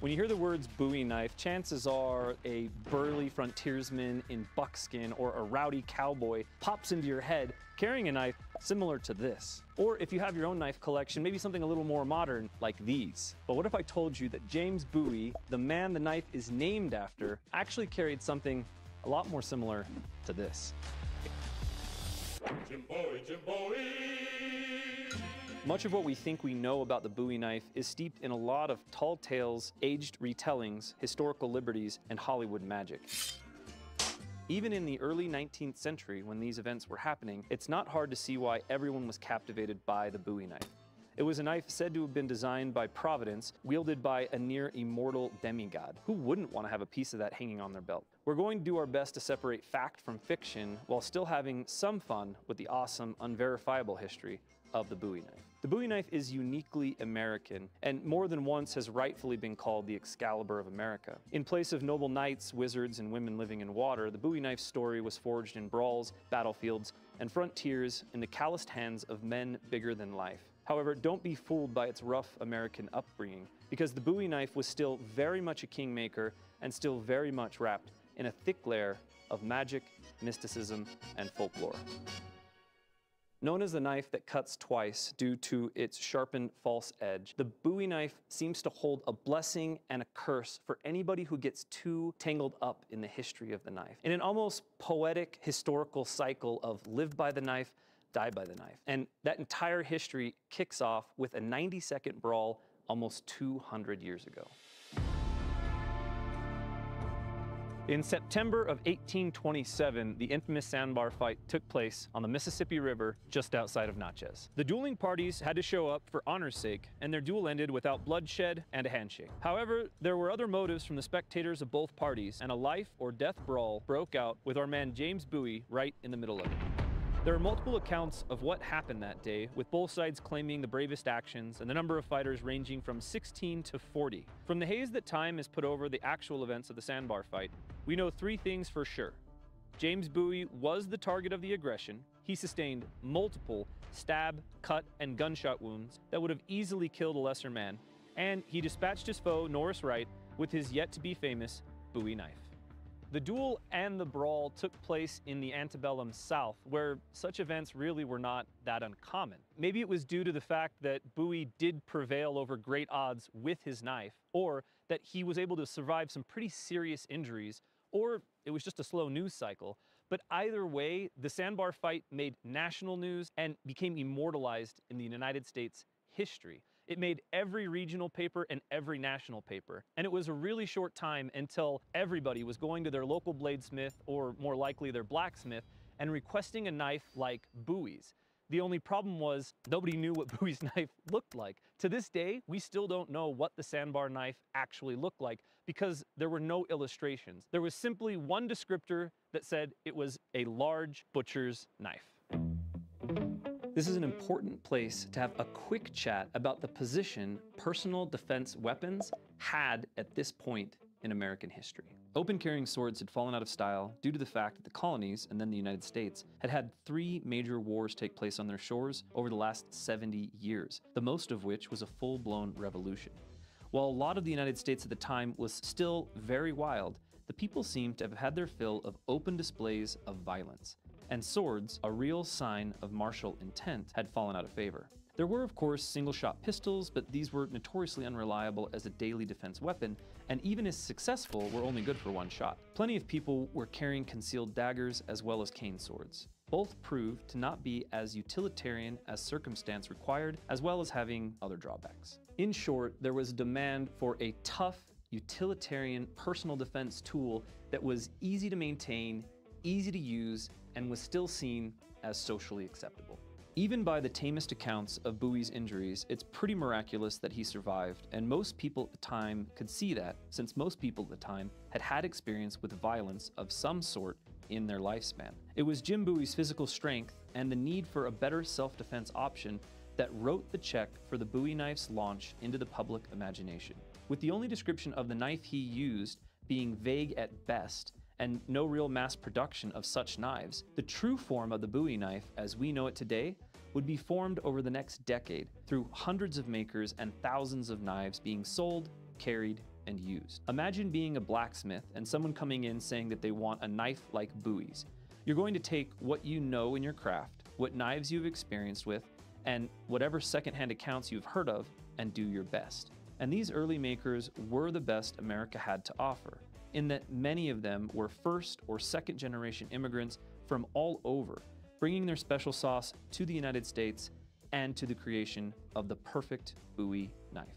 When you hear the words Bowie knife, chances are a burly frontiersman in buckskin or a rowdy cowboy pops into your head carrying a knife similar to this. Or if you have your own knife collection, maybe something a little more modern like these. But what if I told you that James Bowie, the man the knife is named after, actually carried something a lot more similar to this? Jim Bowie, Jim Bowie. Much of what we think we know about the Bowie knife is steeped in a lot of tall tales, aged retellings, historical liberties, and Hollywood magic. Even in the early 19th century, when these events were happening, it's not hard to see why everyone was captivated by the Bowie knife. It was a knife said to have been designed by Providence, wielded by a near immortal demigod. Who wouldn't want to have a piece of that hanging on their belt? We're going to do our best to separate fact from fiction while still having some fun with the awesome, unverifiable history of the Bowie knife. The Bowie knife is uniquely American, and more than once has rightfully been called the Excalibur of America. In place of noble knights, wizards, and women living in water, the Bowie knife's story was forged in brawls, battlefields, and frontiers in the calloused hands of men bigger than life. However, don't be fooled by its rough American upbringing, because the Bowie knife was still very much a kingmaker and still very much wrapped in a thick layer of magic, mysticism, and folklore. Known as the knife that cuts twice due to its sharpened false edge, the Bowie knife seems to hold a blessing and a curse for anybody who gets too tangled up in the history of the knife. In an almost poetic historical cycle of live by the knife, die by the knife. And that entire history kicks off with a 90-second brawl almost 200 years ago. In September of 1827, the infamous sandbar fight took place on the Mississippi River just outside of Natchez. The dueling parties had to show up for honor's sake, and their duel ended without bloodshed and a handshake. However, there were other motives from the spectators of both parties, and a life or death brawl broke out with our man James Bowie right in the middle of it. There are multiple accounts of what happened that day, with both sides claiming the bravest actions and the number of fighters ranging from 16 to 40. From the haze that time has put over the actual events of the sandbar fight, we know 3 things for sure. James Bowie was the target of the aggression. He sustained multiple stab, cut, and gunshot wounds that would have easily killed a lesser man, and he dispatched his foe, Norris Wright, with his yet-to-be-famous Bowie knife. The duel and the brawl took place in the antebellum South, where such events really were not that uncommon. Maybe it was due to the fact that Bowie did prevail over great odds with his knife, or that he was able to survive some pretty serious injuries, or it was just a slow news cycle. But either way, the sandbar fight made national news and became immortalized in the United States history. It made every regional paper and every national paper. And it was a really short time until everybody was going to their local bladesmith, or more likely their blacksmith, and requesting a knife like Bowie's. The only problem was nobody knew what Bowie's knife looked like. To this day, we still don't know what the sandbar knife actually looked like because there were no illustrations. There was simply one descriptor that said it was a large butcher's knife. This is an important place to have a quick chat about the position personal defense weapons had at this point in American history. Open-carrying swords had fallen out of style due to the fact that the colonies, and then the United States, had had 3 major wars take place on their shores over the last 70 years, the most of which was a full-blown revolution. While a lot of the United States at the time was still very wild, the people seemed to have had their fill of open displays of violence. And swords, a real sign of martial intent, had fallen out of favor. There were, of course, single-shot pistols, but these were notoriously unreliable as a daily defense weapon, and even if successful, were only good for 1 shot. Plenty of people were carrying concealed daggers as well as cane swords. Both proved to not be as utilitarian as circumstance required, as well as having other drawbacks. In short, there was a demand for a tough, utilitarian personal defense tool that was easy to maintain, easy to use, and was still seen as socially acceptable. Even by the tamest accounts of Bowie's injuries, it's pretty miraculous that he survived, and most people at the time could see that, since most people at the time had had experience with violence of some sort in their lifespan. It was Jim Bowie's physical strength and the need for a better self-defense option that wrote the check for the Bowie knife's launch into the public imagination. With the only description of the knife he used being vague at best, and no real mass production of such knives, the true form of the Bowie knife, as we know it today, would be formed over the next decade through hundreds of makers and thousands of knives being sold, carried, and used. Imagine being a blacksmith and someone coming in saying that they want a knife like Bowie's. You're going to take what you know in your craft, what knives you've experienced with, and whatever secondhand accounts you've heard of, and do your best. And these early makers were the best America had to offer, in that many of them were first or second generation immigrants from all over, bringing their special sauce to the United States and to the creation of the perfect Bowie knife.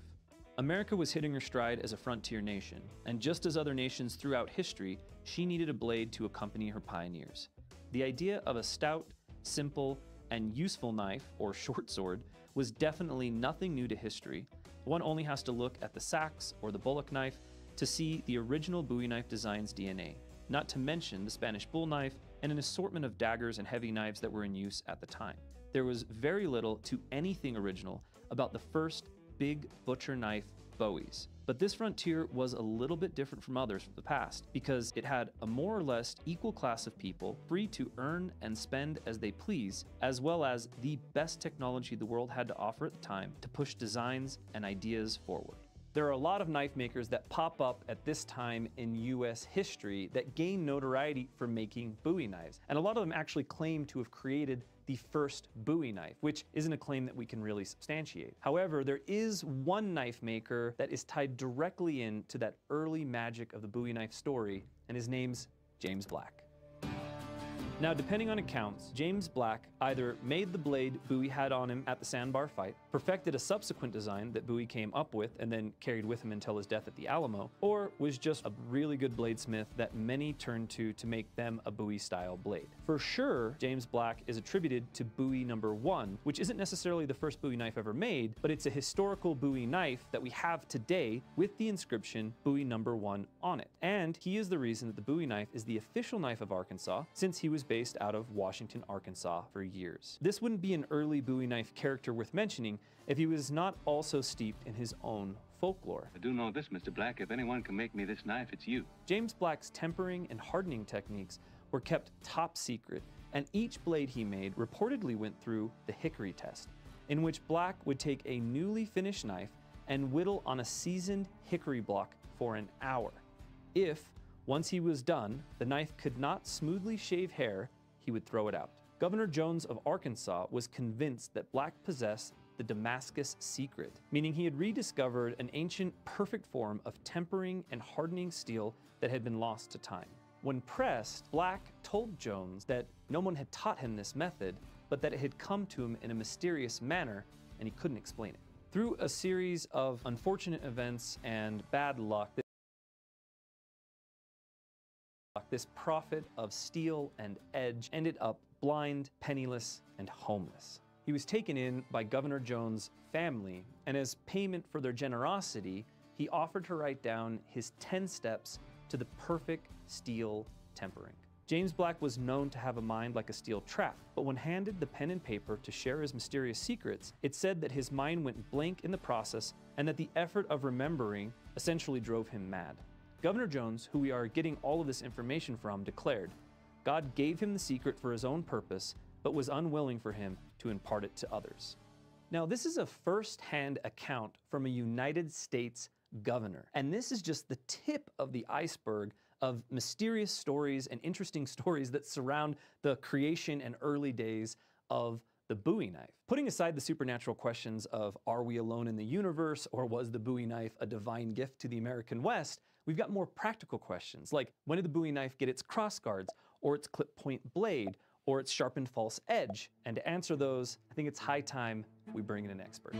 America was hitting her stride as a frontier nation, and just as other nations throughout history, she needed a blade to accompany her pioneers. The idea of a stout, simple, and useful knife, or short sword, was definitely nothing new to history. One only has to look at the Saxe or the Bullock knife to see the original Bowie knife design's DNA, not to mention the Spanish bull knife and an assortment of daggers and heavy knives that were in use at the time. There was very little to anything original about the first big butcher knife, Bowie's. But this frontier was a little bit different from others from the past because it had a more or less equal class of people free to earn and spend as they please, as well as the best technology the world had to offer at the time to push designs and ideas forward. There are a lot of knife makers that pop up at this time in US history that gain notoriety for making Bowie knives. And a lot of them actually claim to have created the first Bowie knife, which isn't a claim that we can really substantiate. However, there is one knife maker that is tied directly into that early magic of the Bowie knife story, and his name's James Black. Now, depending on accounts, James Black either made the blade Bowie had on him at the sandbar fight, perfected a subsequent design that Bowie came up with and then carried with him until his death at the Alamo, or was just a really good bladesmith that many turned to make them a Bowie-style blade. For sure, James Black is attributed to Bowie #1, which isn't necessarily the first Bowie knife ever made, but it's a historical Bowie knife that we have today with the inscription Bowie #1 on it. And he is the reason that the Bowie knife is the official knife of Arkansas, since he was was based out of Washington, Arkansas for years. This wouldn't be an early Bowie knife character worth mentioning if he was not also steeped in his own folklore. I do know this, Mr. Black. If anyone can make me this knife, it's you. James Black's tempering and hardening techniques were kept top secret, and each blade he made reportedly went through the hickory test, in which Black would take a newly finished knife and whittle on a seasoned hickory block for an hour. If, once he was done, the knife could not smoothly shave hair, he would throw it out. Governor Jones of Arkansas was convinced that Black possessed the Damascus secret, meaning he had rediscovered an ancient perfect form of tempering and hardening steel that had been lost to time. When pressed, Black told Jones that no one had taught him this method, but that it had come to him in a mysterious manner and he couldn't explain it. Through a series of unfortunate events and bad luck, this prophet of steel and edge ended up blind, penniless, and homeless. He was taken in by Governor Jones' family, and as payment for their generosity, he offered to write down his 10 steps to the perfect steel tempering. James Black was known to have a mind like a steel trap, but when handed the pen and paper to share his mysterious secrets, it said that his mind went blank in the process and that the effort of remembering essentially drove him mad. Governor Jones, who we are getting all of this information from, declared, God gave him the secret for his own purpose, but was unwilling for him to impart it to others. Now, this is a first-hand account from a United States governor, and this is just the tip of the iceberg of mysterious stories and interesting stories that surround the creation and early days of the Bowie knife. Putting aside the supernatural questions of are we alone in the universe, or was the Bowie knife a divine gift to the American West, we've got more practical questions like when did the Bowie knife get its cross guards, or its clip point blade, or its sharpened false edge? And to answer those, I think it's high time we bring in an expert.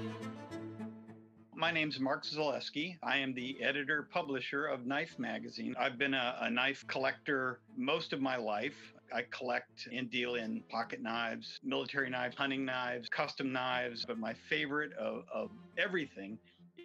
My name's Mark Zaleski. I am the editor-publisher of Knife Magazine. I've been a knife collector most of my life. I collect and deal in pocket knives, military knives, hunting knives, custom knives, but my favorite of everything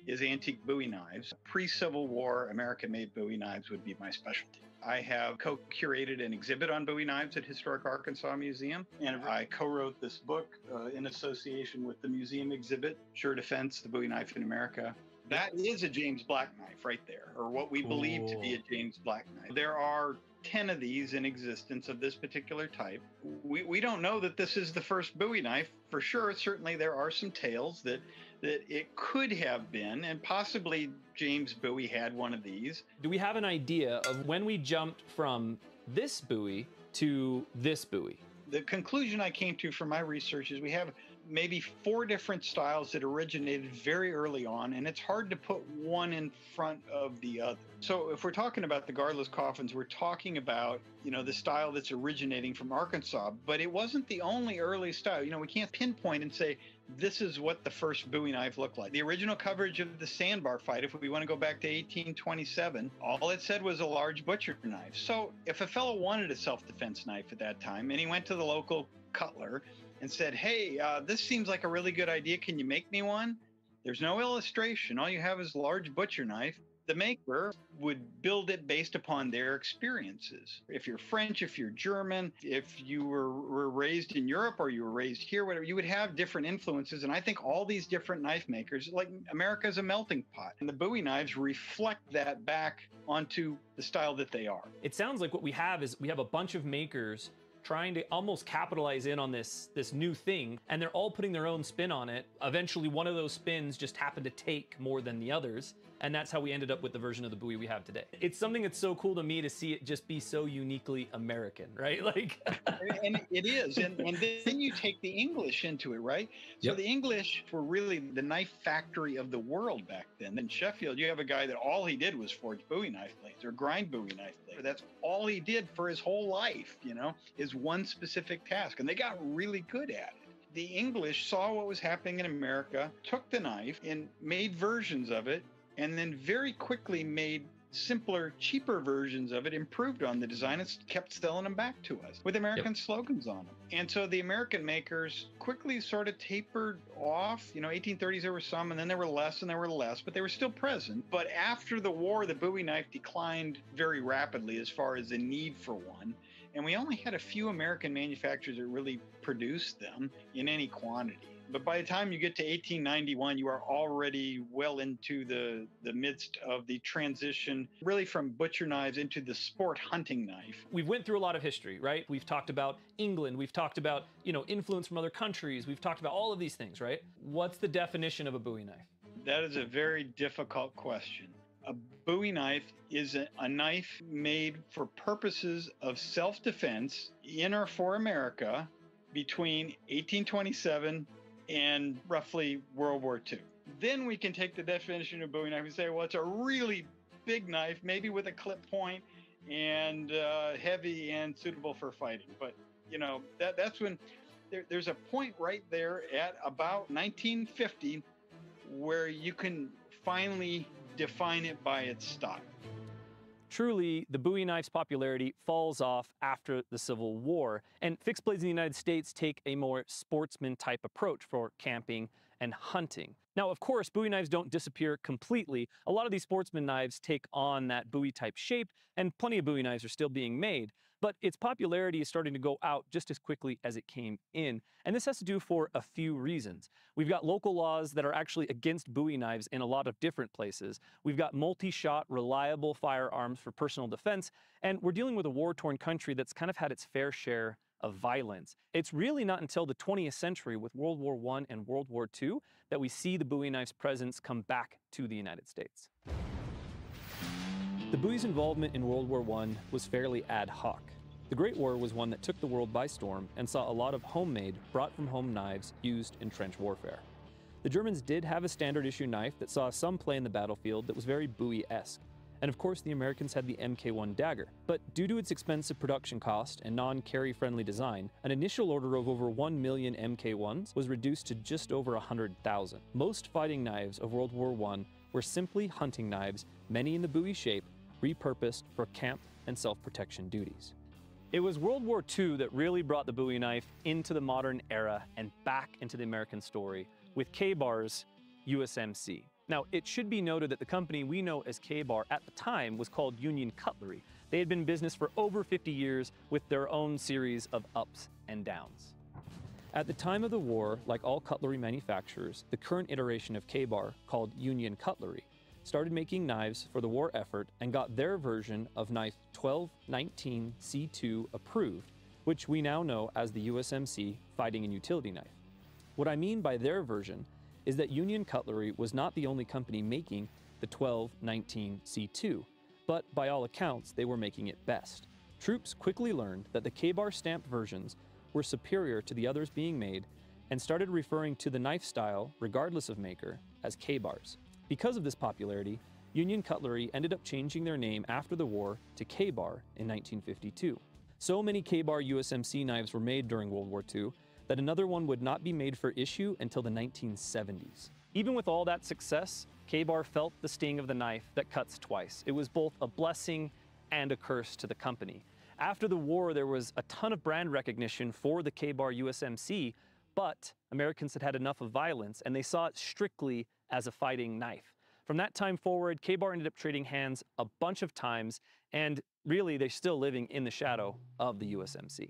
is antique Bowie knives. Pre-Civil War American-made Bowie knives would be my specialty. I have co-curated an exhibit on Bowie knives at Historic Arkansas Museum, and I co-wrote this book in association with the museum exhibit, Sure Defense, the Bowie Knife in America. That is a James Black knife right there, or what we believe to be a James Black knife. There are 10 of these in existence of this particular type. We don't know that this is the first Bowie knife for sure. Certainly there are some tales that it could have been, and possibly James Bowie had one of these. Do we have an idea of when we jumped from this Bowie to this Bowie? The conclusion I came to from my research is we have maybe 4 different styles that originated very early on, and it's hard to put one in front of the other. So if we're talking about the guardless coffins, we're talking about, the style that's originating from Arkansas, but it wasn't the only early style. We can't pinpoint and say, this is what the first Bowie knife looked like. The original coverage of the sandbar fight, if we want to go back to 1827, all it said was a large butcher knife. So if a fellow wanted a self-defense knife at that time, and he went to the local cutler and said, hey, this seems like a really good idea. Can you make me one? There's no illustration. All you have is a large butcher knife. The maker would build it based upon their experiences. If you're French, if you're German, if you were raised in Europe or you were raised here, whatever, you would have different influences. And I think all these different knife makers, like America is a melting pot, and the Bowie knives reflect that back onto the style that they are. It sounds like what we have is we have a bunch of makers trying to almost capitalize in on this new thing, and they're all putting their own spin on it. Eventually, one of those spins just happened to take more than the others, and that's how we ended up with the version of the Bowie we have today. It's something that's so cool to me to see it just be so uniquely American, right? Like, and it is, and then you take the English into it, right? So the English were really the knife factory of the world back then. In Sheffield, you have a guy that all he did was forge Bowie knife blades or grind Bowie knife blades. That's all he did for his whole life, is one specific task, and they got really good at it. The English saw what was happening in America, took the knife and made versions of it, and then very quickly made simpler, cheaper versions of it, improved on the design, and kept selling them back to us with American slogans on them. And so the American makers quickly sort of tapered off. 1830s there were some, and then there were less and there were less, but they were still present. But after the war, the Bowie knife declined very rapidly as far as the need for one. and we only had a few American manufacturers that really produced them in any quantity. But by the time you get to 1891, you are already well into the midst of the transition, really from butcher knives into the sport hunting knife. We've went through a lot of history, right? We've talked about England, we've talked about, influence from other countries, we've talked about all of these things, right? What's the definition of a Bowie knife? That is a very difficult question. A Bowie knife is a knife made for purposes of self-defense in or for America between 1827 and roughly World War II. Then we can take the definition of Bowie knife and say, well, it's a really big knife, maybe with a clip point and heavy and suitable for fighting. But, that's when there's a point right there at about 1950 where you can finally define it by its style. Truly, the Bowie knife's popularity falls off after the Civil War, and fixed blades in the United States take a more sportsman-type approach for camping and hunting. Now, of course, Bowie knives don't disappear completely. A lot of these sportsman knives take on that Bowie-type shape, and plenty of Bowie knives are still being made. But its popularity is starting to go out just as quickly as it came in. And this has to do for a few reasons. We've got local laws that are actually against Bowie knives in a lot of different places. We've got multi-shot, reliable firearms for personal defense. And we're dealing with a war-torn country that's kind of had its fair share of violence. It's really not until the 20th century with World War I and World War II that we see the Bowie knife's presence come back to the United States. The Bowie's involvement in World War I was fairly ad hoc. The Great War was one that took the world by storm and saw a lot of homemade, brought-from-home knives used in trench warfare. The Germans did have a standard issue knife that saw some play in the battlefield that was very Bowie-esque. And of course the Americans had the Mk1 dagger. But due to its expensive production cost and non-carry friendly design, an initial order of over 1 million Mk1s was reduced to just over 100,000. Most fighting knives of World War I were simply hunting knives, many in the Bowie shape, repurposed for camp and self-protection duties. It was World War II that really brought the Bowie knife into the modern era and back into the American story with Ka-Bar's USMC. Now, it should be noted that the company we know as Ka-Bar at the time was called Union Cutlery. They had been in business for over 50 years with their own series of ups and downs. At the time of the war, like all cutlery manufacturers, the current iteration of Ka-Bar, called Union Cutlery, started making knives for the war effort and got their version of knife 1219C2 approved, which we now know as the USMC fighting and utility knife. What I mean by their version is that Union Cutlery was not the only company making the 1219C2, but by all accounts, they were making it best. Troops quickly learned that the Ka-Bar stamped versions were superior to the others being made and started referring to the knife style, regardless of maker, as Ka-Bars. Because of this popularity, Union Cutlery ended up changing their name after the war to Ka-Bar in 1952. So many Ka-Bar USMC knives were made during World War II that another one would not be made for issue until the 1970s. Even with all that success, Ka-Bar felt the sting of the knife that cuts twice. It was both a blessing and a curse to the company. After the war, there was a ton of brand recognition for the Ka-Bar USMC, but Americans had had enough of violence and they saw it strictly as a fighting knife. From that time forward, Ka-Bar ended up trading hands a bunch of times, and really they're still living in the shadow of the USMC.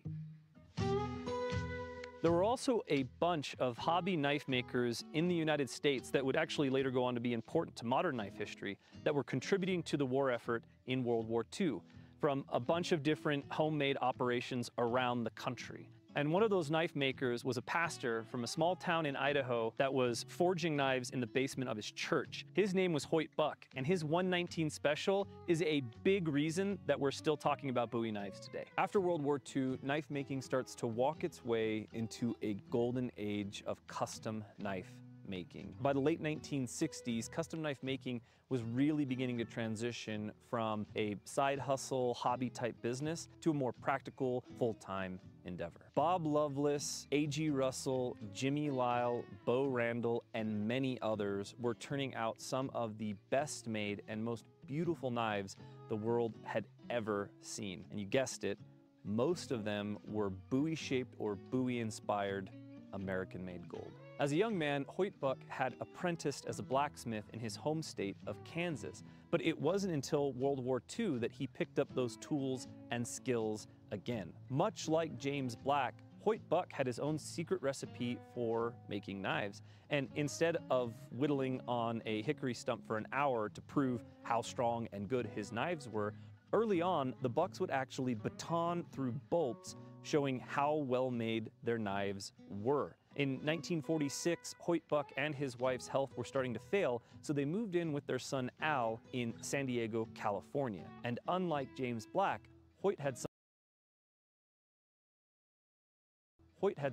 There were also a bunch of hobby knife makers in the United States that would actually later go on to be important to modern knife history that were contributing to the war effort in World War II from a bunch of different homemade operations around the country. And one of those knife makers was a pastor from a small town in Idaho that was forging knives in the basement of his church. His name was Hoyt Buck, and his 119 Special is a big reason that we're still talking about Bowie knives today. After World War II, knife making starts to walk its way into a golden age of custom knife making. By the late 1960s, custom knife making was really beginning to transition from a side hustle, hobby type business to a more practical, full-time endeavor. Bob Loveless, A.G. Russell, Jimmy Lyle, Bo Randall, and many others were turning out some of the best made and most beautiful knives the world had ever seen. And you guessed it, most of them were Bowie shaped or Bowie inspired American made gold. As a young man, Hoyt Buck had apprenticed as a blacksmith in his home state of Kansas, but it wasn't until World War II that he picked up those tools and skills again. Much like James Black, Hoyt Buck had his own secret recipe for making knives, and instead of whittling on a hickory stump for an hour to prove how strong and good his knives were, early on, the Bucks would actually baton through bolts, showing how well made their knives were. In 1946, Hoyt Buck and his wife's health were starting to fail, so they moved in with their son Al in San Diego, California. And unlike James Black, Hoyt had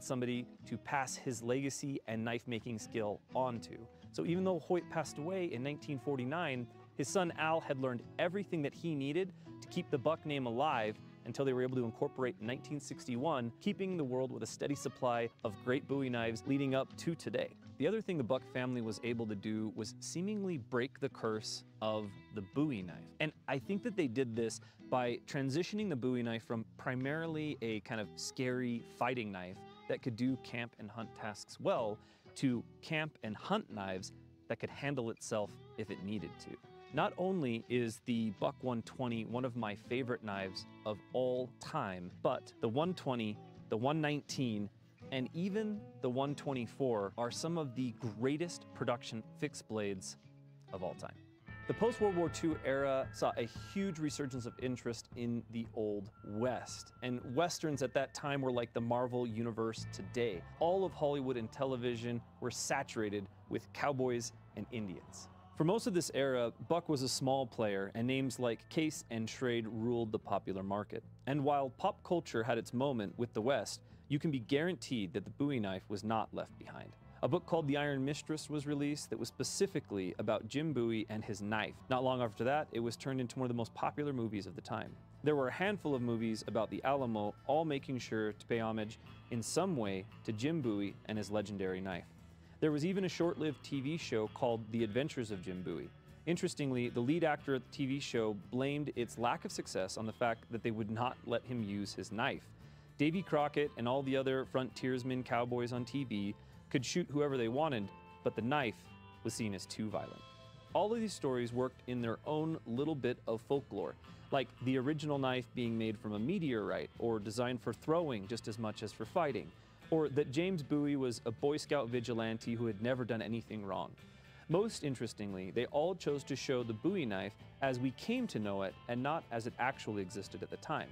somebody to pass his legacy and knife-making skill onto. So even though Hoyt passed away in 1949, his son Al had learned everything that he needed to keep the Buck name alive until they were able to incorporate 1961, keeping the world with a steady supply of great Bowie knives leading up to today. The other thing the Buck family was able to do was seemingly break the curse of the Bowie knife. And I think that they did this by transitioning the Bowie knife from primarily a kind of scary fighting knife that could do camp and hunt tasks well to camp and hunt knives that could handle itself if it needed to. Not only is the Buck 120 one of my favorite knives of all time, but the 120, the 119, and even the 124 are some of the greatest production fixed blades of all time. The post-World War II era saw a huge resurgence of interest in the Old West, and Westerns at that time were like the Marvel universe today. All of Hollywood and television were saturated with cowboys and Indians. For most of this era, Buck was a small player, and names like Case and Schrade ruled the popular market. And while pop culture had its moment with the West, you can be guaranteed that the Bowie knife was not left behind. A book called The Iron Mistress was released that was specifically about Jim Bowie and his knife. Not long after that, it was turned into one of the most popular movies of the time. There were a handful of movies about the Alamo, all making sure to pay homage in some way to Jim Bowie and his legendary knife. There was even a short-lived TV show called The Adventures of Jim Bowie. Interestingly, the lead actor at the TV show blamed its lack of success on the fact that they would not let him use his knife. Davy Crockett and all the other frontiersmen cowboys on TV could shoot whoever they wanted, but the knife was seen as too violent. All of these stories worked in their own little bit of folklore, like the original knife being made from a meteorite or designed for throwing just as much as for fighting, or that James Bowie was a Boy Scout vigilante who had never done anything wrong. Most interestingly, they all chose to show the Bowie knife as we came to know it and not as it actually existed at the time.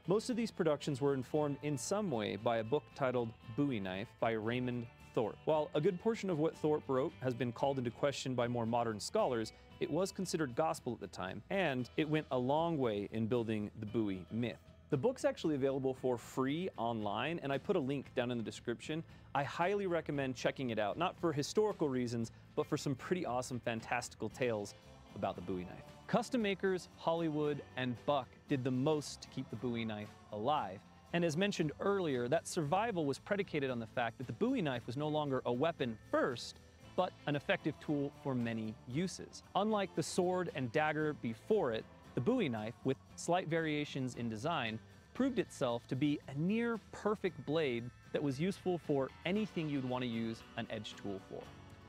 Most of these productions were informed in some way by a book titled Bowie Knife by Raymond Thorpe. While a good portion of what Thorpe wrote has been called into question by more modern scholars, it was considered gospel at the time, and it went a long way in building the Bowie myth. The book's actually available for free online, and I put a link down in the description. I highly recommend checking it out, not for historical reasons, but for some pretty awesome, fantastical tales about the Bowie knife. Custom makers, Hollywood, and Buck did the most to keep the Bowie knife alive. And as mentioned earlier, that survival was predicated on the fact that the Bowie knife was no longer a weapon first, but an effective tool for many uses. Unlike the sword and dagger before it, the Bowie knife, with slight variations in design, proved itself to be a near perfect blade that was useful for anything you'd want to use an edge tool for.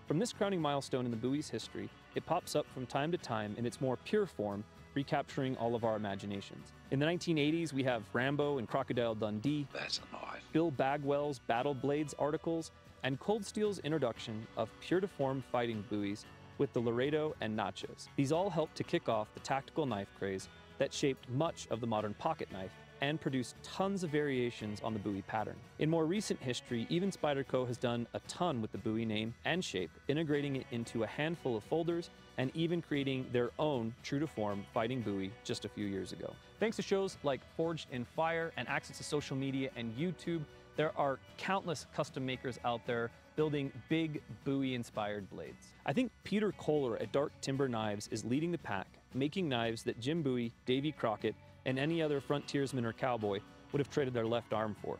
From this crowning milestone in the Bowie's history, it pops up from time to time in its more pure form, recapturing all of our imaginations. In the 1980s, we have Rambo and Crocodile Dundee, That's a knife. Bill Bagwell's Battle Blades articles, and Cold Steel's introduction of pure-to-form fighting buoys with the Laredo and Nachos. These all helped to kick off the tactical knife craze that shaped much of the modern pocket knife and produced tons of variations on the Bowie pattern. In more recent history, even Spyderco has done a ton with the Bowie name and shape, integrating it into a handful of folders and even creating their own true-to-form fighting Bowie just a few years ago. Thanks to shows like Forged in Fire and access to social media and YouTube, there are countless custom makers out there building big Bowie-inspired blades. I think Peter Kohler at Dark Timber Knives is leading the pack, making knives that Jim Bowie, Davy Crockett, and any other frontiersman or cowboy would have traded their left arm for.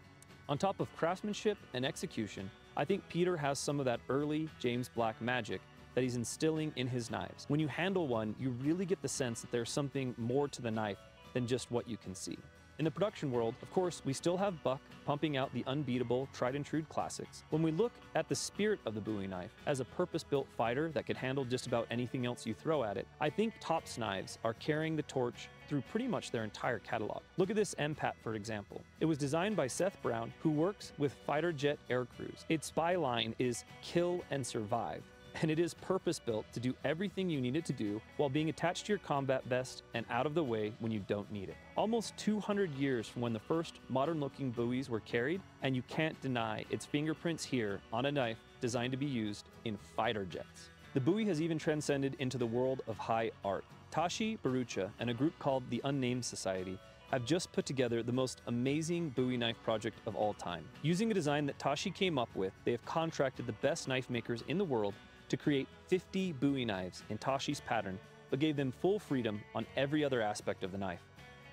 On top of craftsmanship and execution, I think Peter has some of that early James Black magic that he's instilling in his knives. When you handle one, you really get the sense that there's something more to the knife than just what you can see. In the production world, of course, we still have Buck pumping out the unbeatable, tried-and-true classics. When we look at the spirit of the Bowie knife as a purpose-built fighter that could handle just about anything else you throw at it, I think Top's knives are carrying the torch through pretty much their entire catalog. Look at this MPAT, for example. It was designed by Seth Brown, who works with fighter jet aircrews. Its byline is "Kill and Survive," and it is purpose-built to do everything you need it to do while being attached to your combat vest and out of the way when you don't need it. Almost 200 years from when the first modern-looking Bowies were carried, and you can't deny its fingerprints here on a knife designed to be used in fighter jets. The Bowie has even transcended into the world of high art. Tashi Barucha and a group called the Unnamed Society have just put together the most amazing Bowie knife project of all time. Using a design that Tashi came up with, they have contracted the best knife makers in the world to create 50 Bowie knives in Tashi's pattern, but gave them full freedom on every other aspect of the knife.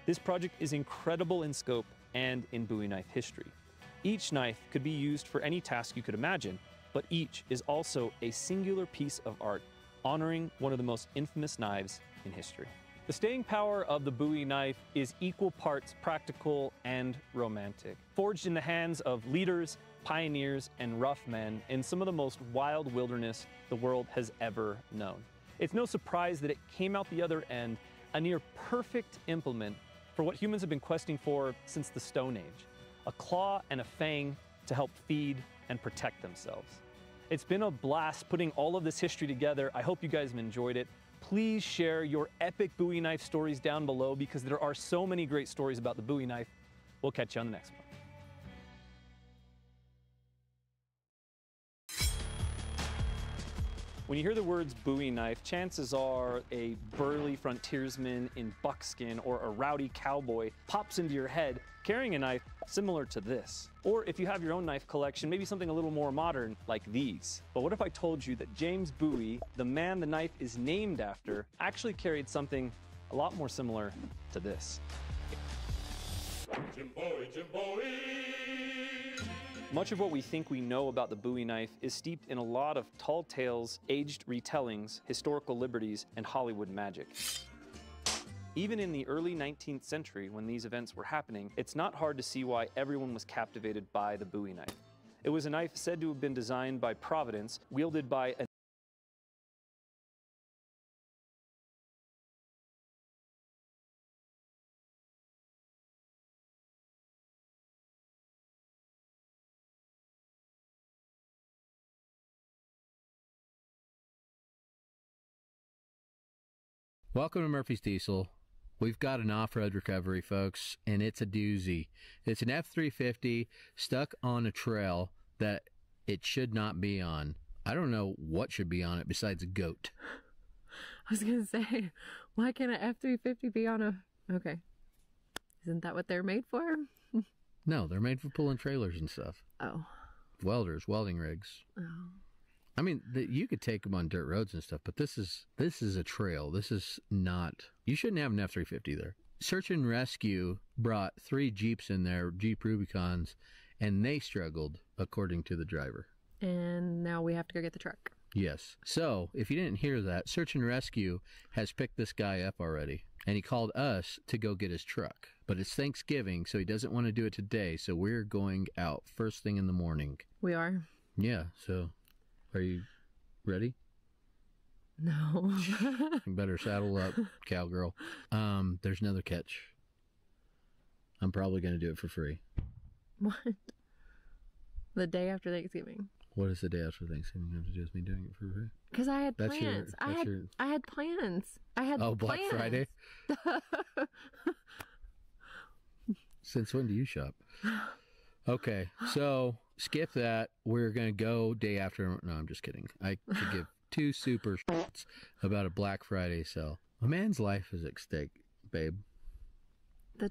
This project is incredible in scope and in Bowie knife history. Each knife could be used for any task you could imagine, but each is also a singular piece of art, honoring one of the most infamous knives in history. The staying power of the Bowie knife is equal parts practical and romantic. Forged in the hands of leaders, pioneers, and rough men in some of the most wild wilderness the world has ever known. It's no surprise that it came out the other end a near perfect implement for what humans have been questing for since the Stone Age: a claw and a fang to help feed and protect themselves. It's been a blast putting all of this history together. I hope you guys have enjoyed it. Please share your epic Bowie knife stories down below, because there are so many great stories about the Bowie knife. We'll catch you on the next one. When you hear the words Bowie knife, chances are a burly frontiersman in buckskin or a rowdy cowboy pops into your head carrying a knife similar to this. Or if you have your own knife collection, maybe something a little more modern like these. But what if I told you that James Bowie, the man the knife is named after, actually carried something a lot more similar to this? Jim Bowie, Jim Bowie. Much of what we think we know about the Bowie knife is steeped in a lot of tall tales, aged retellings, historical liberties, and Hollywood magic. Even in the early 19th century, when these events were happening, it's not hard to see why everyone was captivated by the Bowie knife. It was a knife said to have been designed by Providence, wielded by a Welcome to Murphy's Diesel. We've got an off-road recovery, folks, and it's a doozy. It's an F-350 stuck on a trail that it should not be on. I don't know what should be on it besides a goat. I was going to say, why can't an F-350 be on a... Okay. Isn't that what they're made for? No, they're made for pulling trailers and stuff. Oh. Welders, welding rigs. Oh. I mean, you could take them on dirt roads and stuff, but this is a trail. This is not... You shouldn't have an F-350 there. Search and Rescue brought 3 Jeeps in there, Jeep Rubicons, and they struggled, according to the driver. And now we have to go get the truck. Yes. So, if you didn't hear that, Search and Rescue has picked this guy up already, and he called us to go get his truck. But it's Thanksgiving, so he doesn't want to do it today, so we're going out first thing in the morning. We are? Yeah, so... Are you ready? No. You better saddle up, cowgirl. There's another catch. I'm probably going to do it for free. What? The day after Thanksgiving. What does the day after Thanksgiving have to do with me doing it for free? Because I had plans. I had plans. I had Oh, Black Friday? Since when do you shop? Okay, so skip that. We're going to go day after. No, I'm just kidding. I could give 2 super shits about a Black Friday sale. A man's life is at stake, babe. The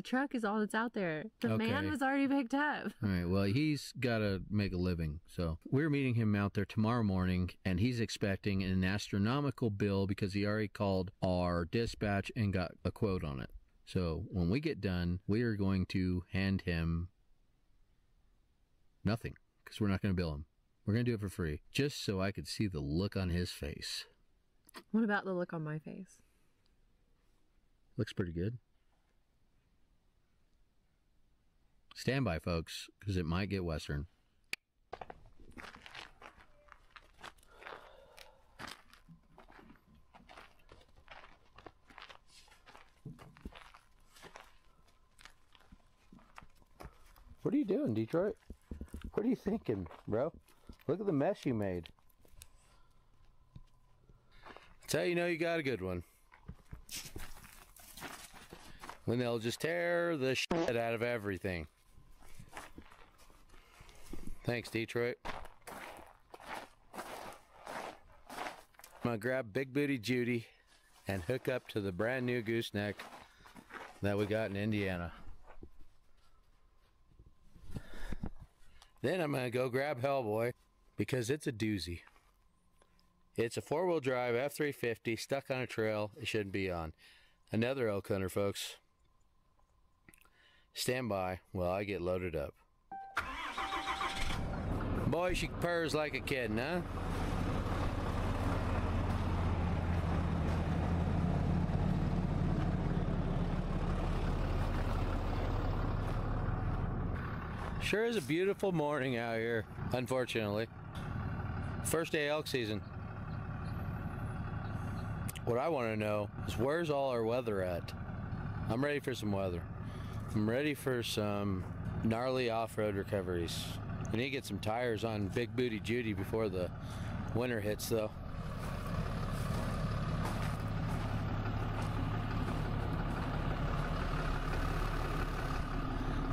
truck is all that's out there. The Okay. man was already picked up. All right, well, he's got to make a living. So we're meeting him out there tomorrow morning, and he's expecting an astronomical bill because he already called our dispatch and got a quote on it. So when we get done, we are going to hand him nothing, because we're not going to bill him. We're going to do it for free, just so I could see the look on his face. What about the look on my face? Looks pretty good. Stand by, folks, because it might get Western. What are you doing, Detroit? What are you thinking, bro? Look at the mess you made. That's how you know you got a good one. When they'll just tear the shit out of everything. Thanks, Detroit. I'm gonna grab Big Booty Judy and hook up to the brand new gooseneck that we got in Indiana. Then I'm gonna go grab Hellboy because it's a doozy. It's a 4-wheel drive F350 stuck on a trail it shouldn't be on. Another elk hunter, folks. Stand by while I get loaded up. Boy, she purrs like a kitten, huh? Sure is a beautiful morning out here, unfortunately. First day elk season. What I want to know is where's all our weather at? I'm ready for some weather. I'm ready for some gnarly off-road recoveries. We need to get some tires on Big Booty Judy before the winter hits, though.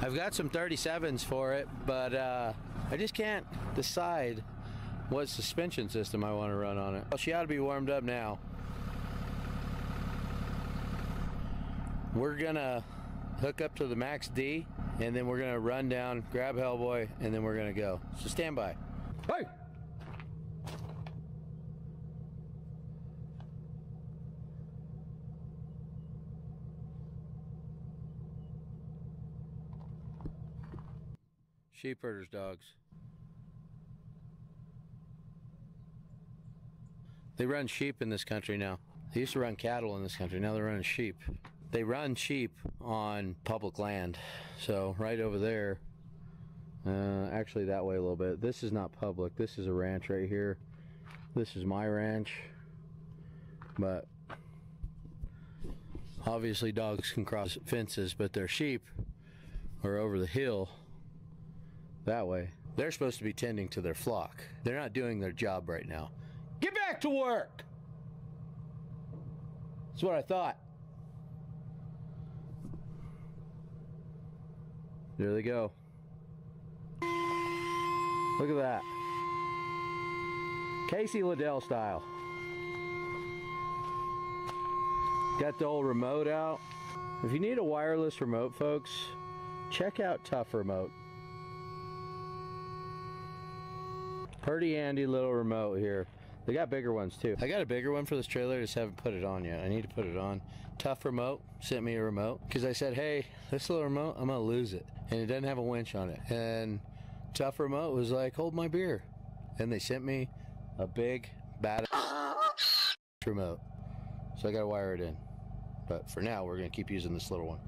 I've got some 37s for it, but I just can't decide what suspension system I want to run on it. Well, she ought to be warmed up now. We're gonna hook up to the Max D, and then we're gonna run down, grab Hellboy, and then we're gonna go. So stand by. Hey! Sheep herders' dogs. They run sheep in this country now. They used to run cattle in this country. Now they're running sheep. They run sheep on public land. So right over there, actually that way a little bit. This is not public. This is a ranch right here. This is my ranch. But obviously dogs can cross fences, but their sheep are over the hill that way. They're supposed to be tending to their flock. They're not doing their job right now. Get back to work! That's what I thought. There they go. Look at that. Casey Liddell style. Got the old remote out. If you need a wireless remote, folks, check out Tough Remote. Pretty handy little remote here. They got bigger ones too. I got a bigger one for this trailer, just haven't put it on yet. I need to put it on. Tough Remote sent me a remote because I said, hey, this little remote, I'm gonna lose it. And it doesn't have a winch on it. And Tough Remote was like, hold my beer. And they sent me a big, bad remote. So I gotta wire it in. But for now, we're gonna keep using this little one.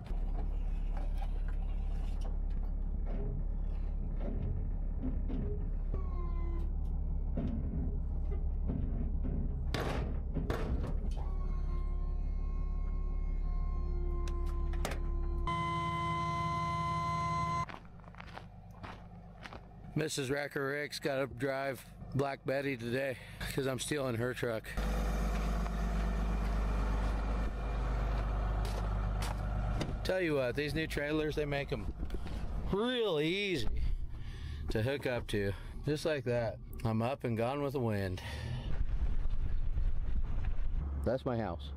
Mrs. Racker Rick's got to drive Black Betty today because I'm stealing her truck. Tell you what, these new trailers, they make them really easy to hook up to. Just like that. I'm up and gone with the wind. That's my house.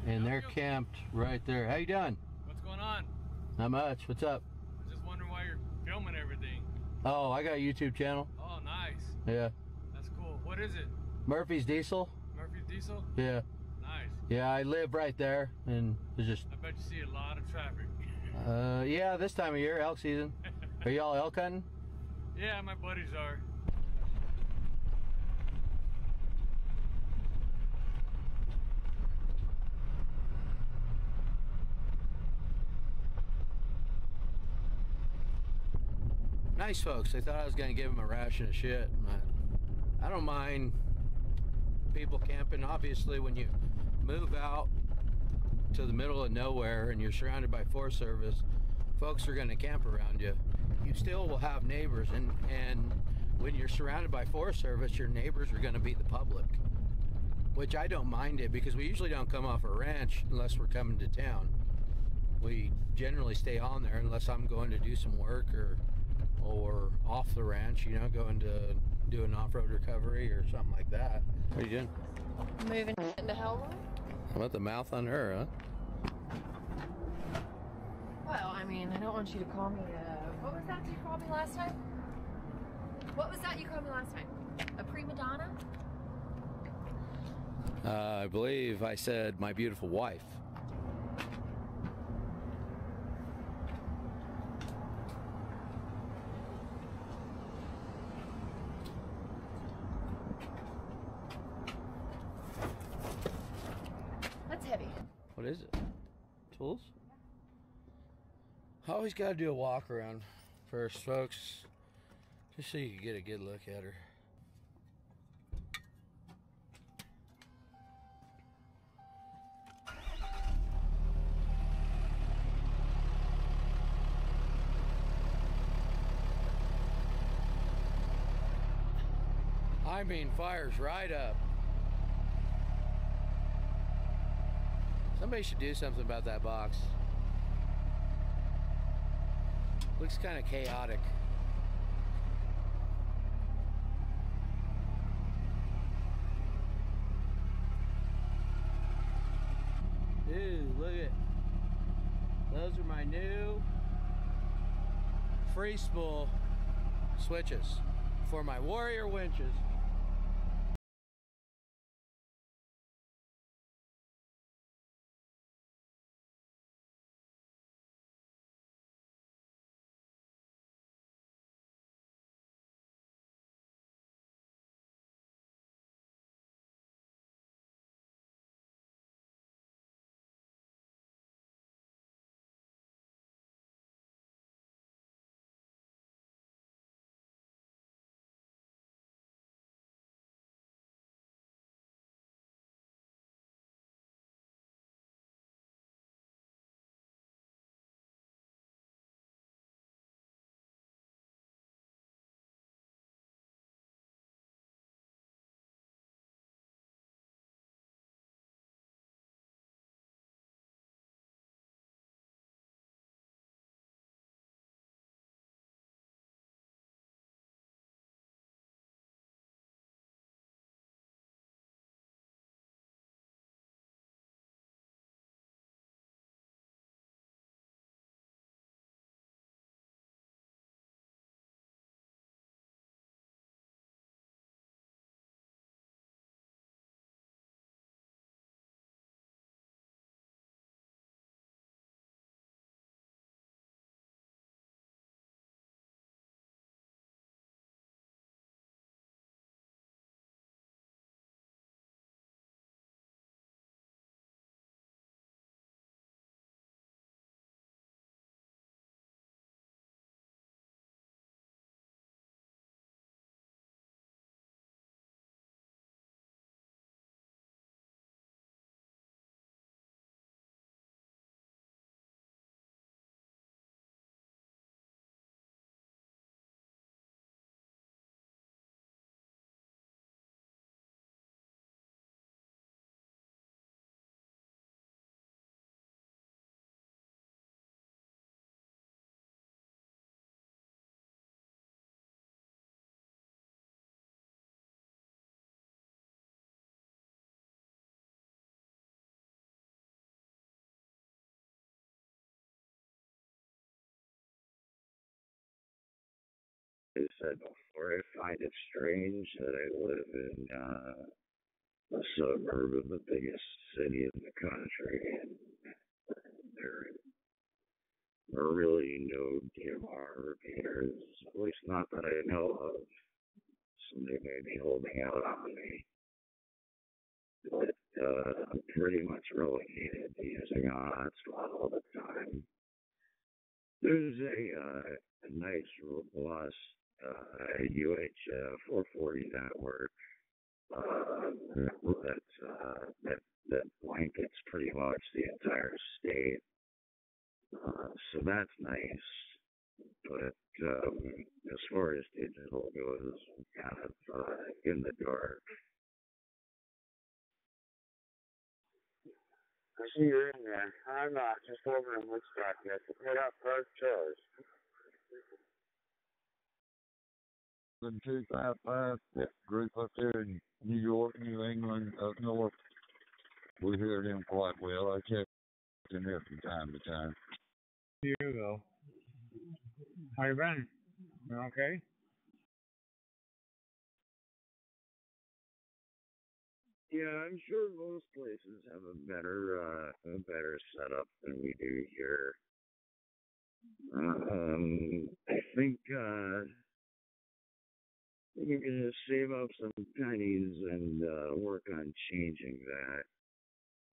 And they're camped right there. How you doing? What's going on? Not much. What's up? Just wondering why you're filming everything. Oh, I got a YouTube channel. Oh, nice. Yeah. That's cool. What is it? Murphy's Diesel. Murphy's Diesel? Yeah. Nice. Yeah, I live right there, and there's just. I bet you see a lot of traffic. Yeah, this time of year, elk season. Are y'all elk hunting? Yeah, my buddies are. Nice folks. They thought I was going to give them a ration of shit. I don't mind people camping. Obviously, when you move out to the middle of nowhere and you're surrounded by Forest Service, folks are going to camp around you. You still will have neighbors, and when you're surrounded by Forest Service, your neighbors are going to be the public, which I don't mind it, because we usually don't come off a ranch unless we're coming to town. We generally stay on there unless I'm going to do some work or off the ranch, you know, going to do an off-road recovery or something like that. What are you doing? Moving into hell. How about the mouth on her, huh? Well, I mean, I don't want you to call me, what was that you called me last time? What was that you called me last time? A prima donna? I believe I said my beautiful wife. That's heavy. What is it? Tools? Always got to do a walk around first, folks, just so you can get a good look at her. I mean, fires right up. Somebody should do something about that box. Looks kind of chaotic. Dude, look at, those are my new free spool switches for my Warrior winches. I said before, I find it strange that I live in a suburb of the biggest city in the country, and there are really no DMR repeaters, at least not that I know of. Somebody may be holding out on me, but I'm pretty much relegated to using ONTOP all the time. There's a nice, robust UHF 440 network that blankets pretty much the entire state. So that's nice. But as far as digital goes, kind of in the dark. I see you're in there. I'm not. Just over in Woodstock yet. So put up first chairs. 255, that group up there in New York, New England, up north. We hear them quite well. I check in there from time to time. You go. How you been? You okay? Yeah, I'm sure most places have a better setup than we do here. I think we're gonna save up some pennies and work on changing that,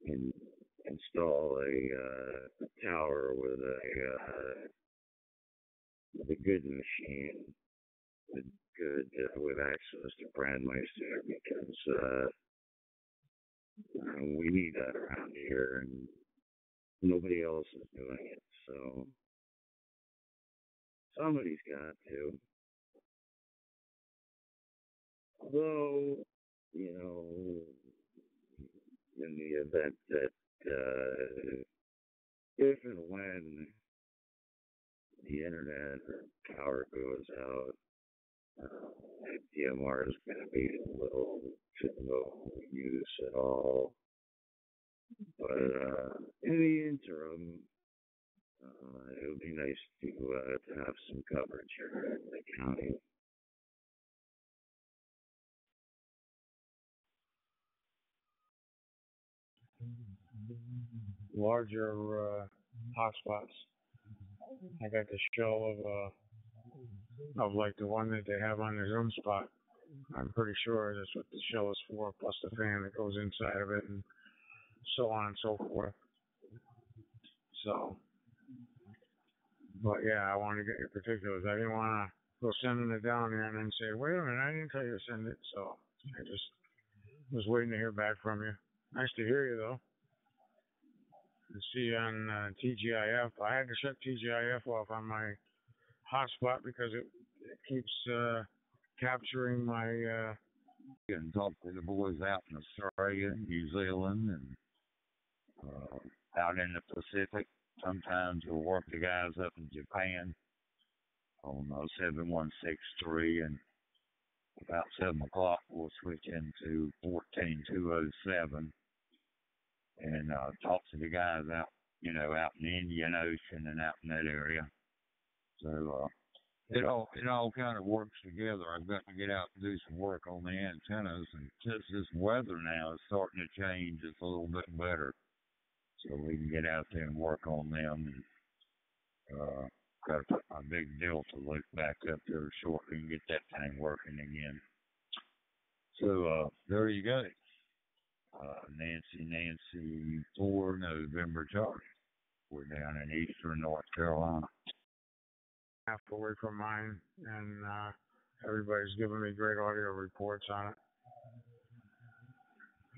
and install a tower with a good machine, with access to Brandmeister, because we need that around here, and nobody else is doing it. So somebody's got to. Although, in the event that if and when the internet or power goes out, DMR is going to be little to no use at all. But in the interim, it would be nice to have some coverage here in the county. Larger hotspots. I got the show of like the one that they have on the Zoom spot. I'm pretty sure that's what the show is for, plus the fan that goes inside of it, and so on and so forth. So, but yeah, I wanted to get your particulars. I didn't want to go sending it down there and then say, wait a minute, I didn't tell you to send it. So I just was waiting to hear back from you. Nice to hear you, though. To see you on TGIF. I had to shut TGIF off on my hotspot because it keeps capturing my. And talk to the boys out in Australia, New Zealand, and out in the Pacific. Sometimes we'll work the guys up in Japan on 7163, and about 7 o'clock we'll switch into 14207 and talk to the guys out, out in the Indian Ocean and out in that area. So it all kind of works together. I've got to get out and do some work on the antennas, and since this weather now is starting to change, it's a little bit better. So we can get out there and work on them. And got to put my big Delta loop back up there shortly and get that thing working again. So there you go. Nancy 4 November Charlie. We're down in eastern North Carolina. Half away from mine, and everybody's giving me great audio reports on it.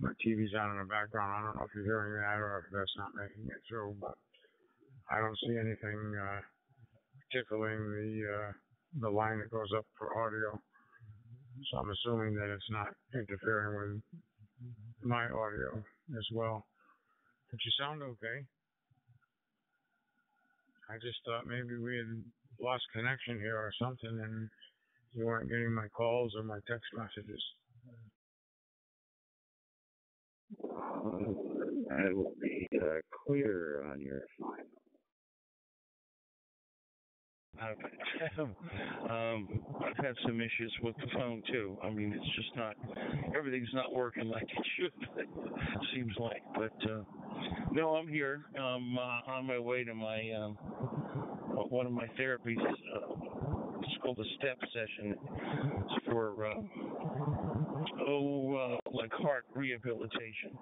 My TV's on in the background. I don't know if you're hearing that or if that's not making it through, but I don't see anything tickling the line that goes up for audio. So I'm assuming that it's not interfering with my audio as well. But you sound okay. I just thought maybe we had lost connection here or something, and you weren't getting my calls or my text messages. I will be clear on your final. I've had some issues with the phone too. I mean, it's just not, everything's not working like it should, it seems like. But no, I'm here. I'm on my way to my one of my therapies. It's called a step session. It's for like heart rehabilitation.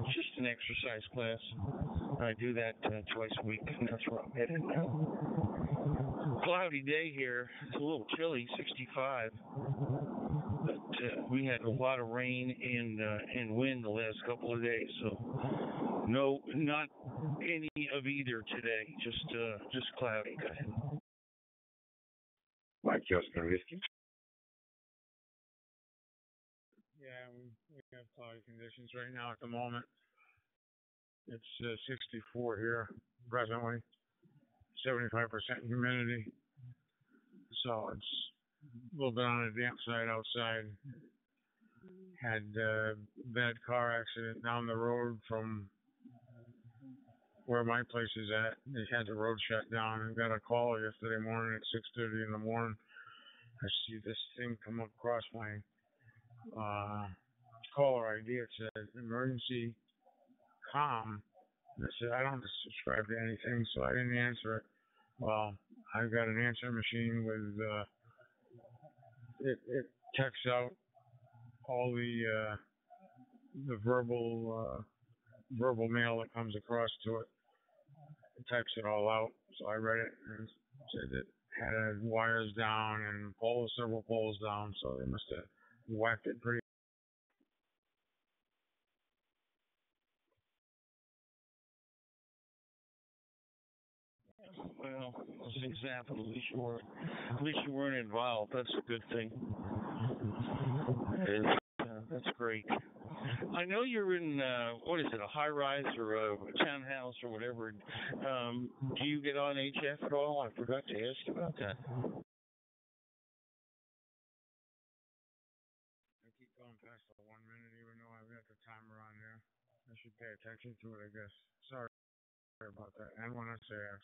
It's just an exercise class. I do that twice a week, and that's where I'm headed now. Cloudy day here. It's a little chilly, 65. But we had a lot of rain and wind the last couple of days, so no, not any of either today. Just cloudy. Like just whiskey? Yeah, we have cloudy conditions right now at the moment. It's 64 here presently, 75% humidity. So it's a little bit on the damp side outside. Had a bad car accident down the road from where my place is at. They had the road shut down and got a call yesterday morning at 6:30 in the morning. I see this thing come across my caller ID. It said emergency comm. I said, I don't subscribe to anything, so I didn't answer it. Well, I've got an answer machine with, it texts out all the verbal mail that comes across to it. It types it all out. So I read it and said it had wires down and several poles down, so they must have whacked it pretty. Well, as an example, at least you weren't involved. That's a good thing. That's great. I know you're in what is it, a high rise or a townhouse or whatever. Do you get on HF at all? I forgot to ask you about that. I keep going past the 1 minute, even though I've got the timer on there. I should pay attention to it, I guess. Sorry about that. And when I say X.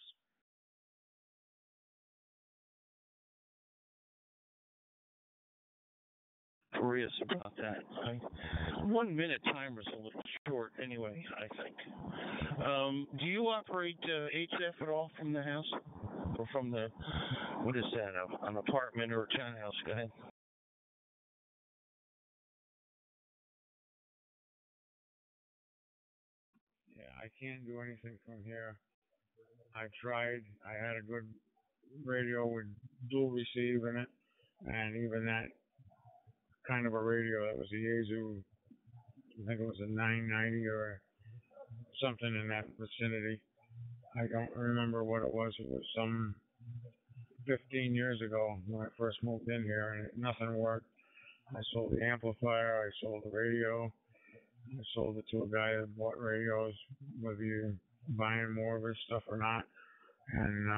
Curious about that. 1 minute timer's a little short anyway, I think. Do you operate HF at all from the house? Or from the, what is that, an apartment or a townhouse? Go ahead. Yeah, I can't do anything from here. I tried. I had a good radio with dual receive in it, and even that kind of a radio, that was a Yaesu, I think it was a 990 or something in that vicinity. I don't remember what it was. It was some 15 years ago when I first moved in here, and nothing worked. I sold the amplifier, I sold the radio, I sold it to a guy that bought radios, whether you're buying more of his stuff or not, and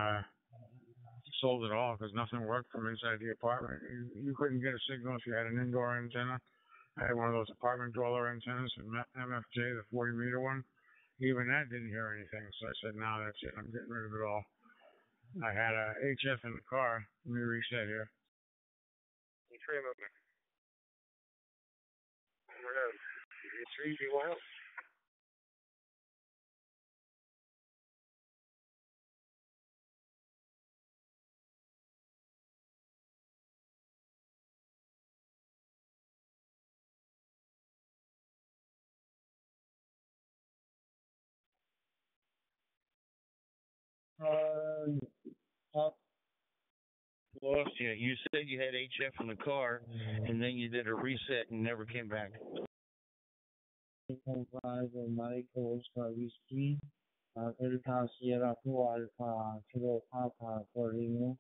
sold it all because nothing worked from inside the apartment. You couldn't get a signal if you had an indoor antenna. I had one of those apartment dweller antennas from MFJ, the 40-meter one. Even that didn't hear anything, so I said, no, that's it. I'm getting rid of it all. I had a HF in the car. Let me reset here. Lost you. You said you had HF in the car, and then you did a reset and never came back. 5 Michael Oscar Whiskey, Delta Sierra 2 Alpha Kilo Papa for Reno.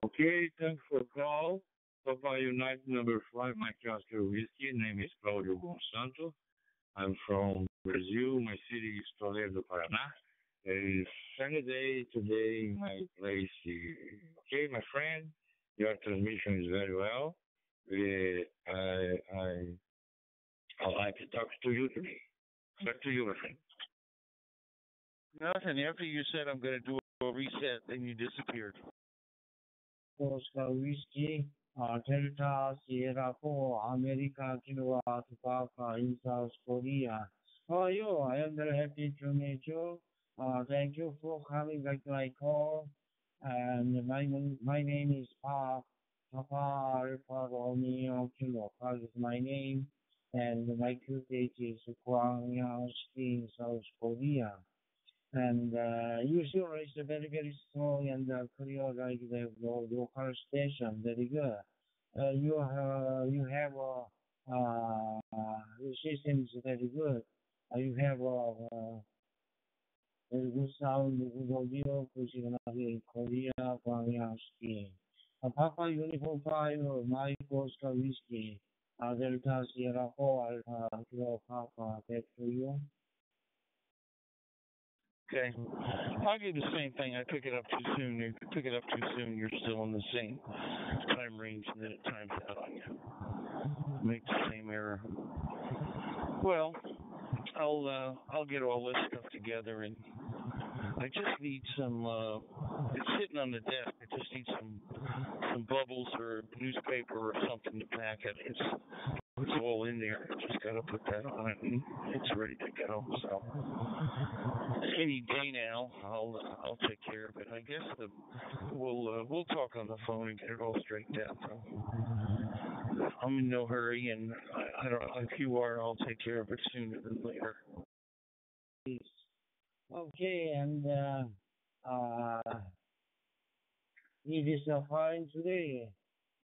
Okay, thanks for the call. Papa United number 5, Mike Oscar Whiskey. Name is Claudio Monsanto. I'm from Brazil. My city is Toledo, Paraná. It's sunny day today in my place. Okay, my friend, your transmission is very well. I'd like to talk to you today. Back to you, my friend. Nothing. After you said I'm going to do a reset, then you disappeared. Oscar Whiskey, Delta Sierra 4 America Kilo Papa in South Korea. How are you? I am very happy to meet you. Thank you for coming back to my call. And my name is Papa Alpha Romeo Kilo. Carl is my name, and my crew date is Gwangyang City, South Korea. And you sure it's very, very strong and clear like the local station, very good. You have the system is very good. You have very good sound, good audio, position here in Korea, Gwangyang City. Papa Uniform 5, Mike Oscar Whiskey, Delta Sierra 4, Alpha Kilo Papa, back to you. Okay. I'll give the same thing. I pick it up too soon. If you pick it up too soon, you're still in the same time range, and then it times out on you. Makes the same error. Well, I'll get all this stuff together, and I just need some. It's sitting on the desk. I just need some bubbles or newspaper or something to pack it. It's all in there. Just gotta put that on it, and it's ready to go. So any day now, I'll take care of it. I guess we'll talk on the phone and get it all straightened out. So I'm in no hurry, and I don't. If you are, I'll take care of it sooner than later. Okay, and it is fine today,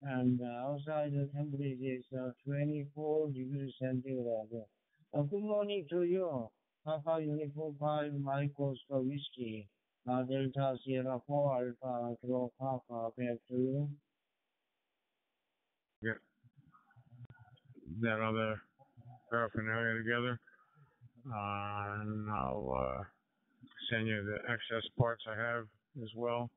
and outside the temperature is 24 degrees centigrade. Good morning to you. Papa Uniform 5, Mike Oscar Whiskey, Delta Sierra 4, Alpha Kilo Papa, back to you. Get that other paraphernalia together, and I'll send you the excess parts I have as well.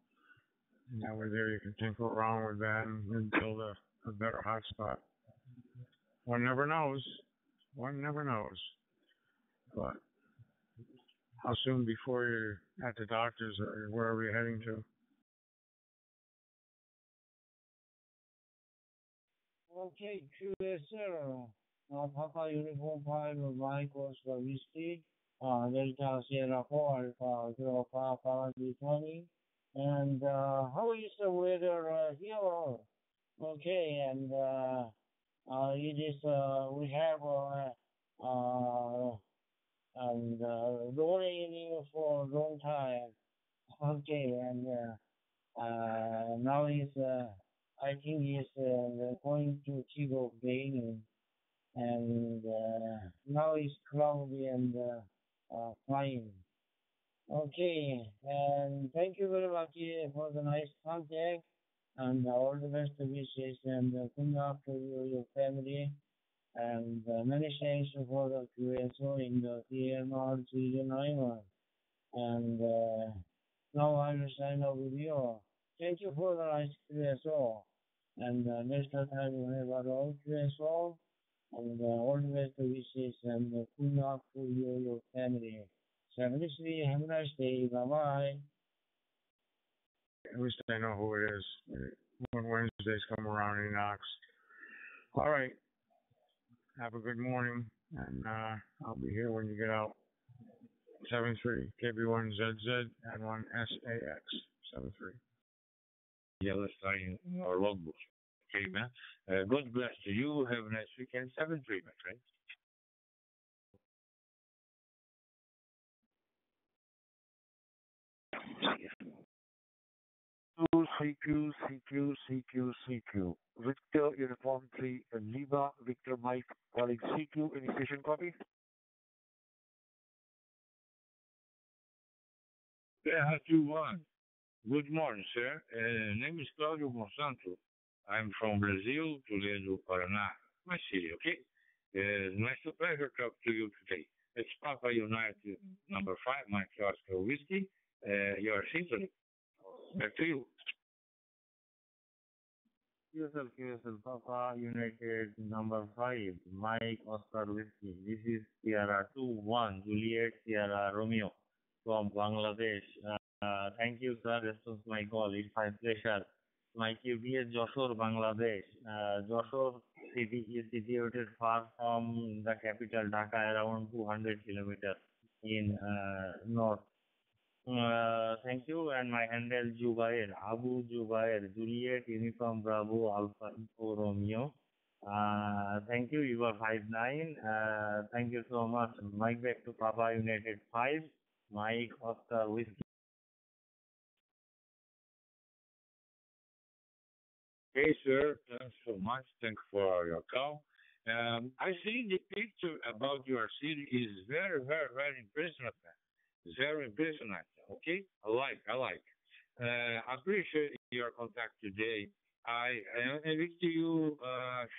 And that way there you can tinker around with that and build a better hotspot. One never knows. One never knows. But how soon before you're at the doctor's or wherever you're heading to? Okay, QSR. Papa Uniform 5, Mike Oscar Whiskey, Delta Sierra 4, Alpha Kilo Papa, 20. And how is the weather here? Okay, and it is, we have and raining for a long time. Okay, and now it's, I think it's going to keep on raining. And now it's cloudy and fine. Okay, and thank you very much for the nice contact, and all the best wishes, and good luck to you, your family, and many thanks for the QSO in the DMR Region Island. And now I will sign off with you. Thank you for the nice QSO, and next time we have our own QSO, and all the best wishes, and good luck to you, your family. 73, have a nice day. Bye-bye. At least I know who it is when Wednesdays come around and he knocks. All right. Have a good morning, and I'll be here when you get out. 73, KB1ZZ and 1SAX. 73. YAVAPAI in our logbook. Okay, man. God bless you. Have a nice weekend. 73, my friend. CQ. Victor Uniform 3 and Lima Victor Mike calling CQ. Initiation copy? Yeah, 2-1. Good morning, sir. Name is Claudio Monsanto. I'm from Brazil, Toledo, Paraná, my city, okay? Nice to pleasure talk to you today. It's Papa United number 5, Mike Oscar Whiskey. Your season. Back to you. QSL Papa United number 5, Mike Oscar Whiskey. This is Sierra 2-1, Juliet Sierra Romeo from Bangladesh. Thank you, sir. This was my call. It's my pleasure. My QB is Jashore, Bangladesh. Jashore city is situated far from the capital Dhaka, around 200 kilometers in north. Thank you. And my handle Jubair, Abu Jubair, Juliet, Uniform Bravo, Alpha Echo Romeo. Thank you. You are 5'9". Thank you so much. Mike back to Papa United 5. Mike Oscar Whiskey. Hey, sir. Thanks so much. Thanks for your call. I see the picture about your city is very, very, very impressive. It's very impressive. Okay? I like. I appreciate your contact today. I invite you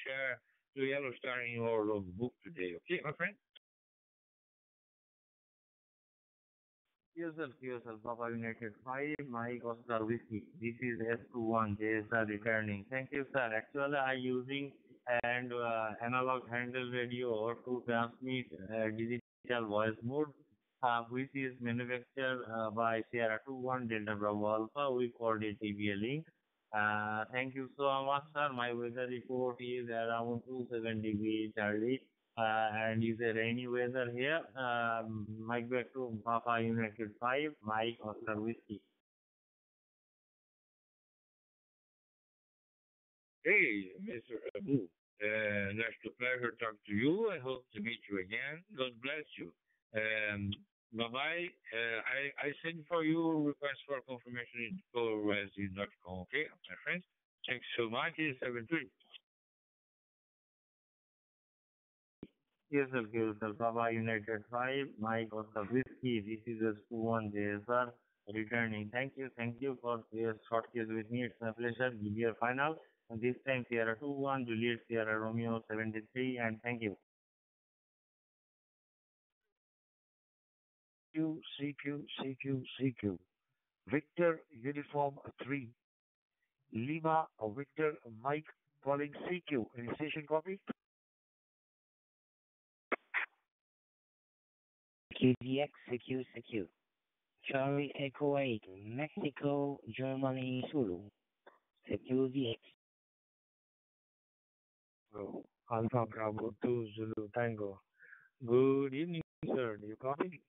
share the Yellow Star in your book today. Okay, my friend? Yourself, Papa United 5, Mike Oscar Whiskey. This is S21 JSR returning. Thank you, sir. Actually, I using and analog handle radio to transmit digital voice mode, which is manufactured by Sierra 21 Delta Bravo Alpha. We called it TBA link. Thank you so much, sir. My weather report is around 27 degrees Charlie. And is there any weather here? Mike back to Papa United 5, Mike Oscar Whiskey. Hey, Mr. Abu. Nice to pleasure talk to you. I hope to meet you again. God bless you. Bye-bye. I send for you request for confirmation for resident.com. Okay, my friends? Thanks so much. It's 73. Yes, sir. Papa United 5, Mike Oscar Whiskey. This is S21 JSR returning. Thank you for your short case with me. It's my pleasure. Give your final. And this time Sierra 21, Juliet Sierra Romeo 73, and thank you. CQ. Victor Uniform 3. Lima Victor Mike calling CQ. Initiation copy? QDX CQ. Charlie Echo 8, Mexico, Germany, Zulu. CQDX. Alpha Bravo 2 Zulu Tango. Good evening, sir. Do you copy?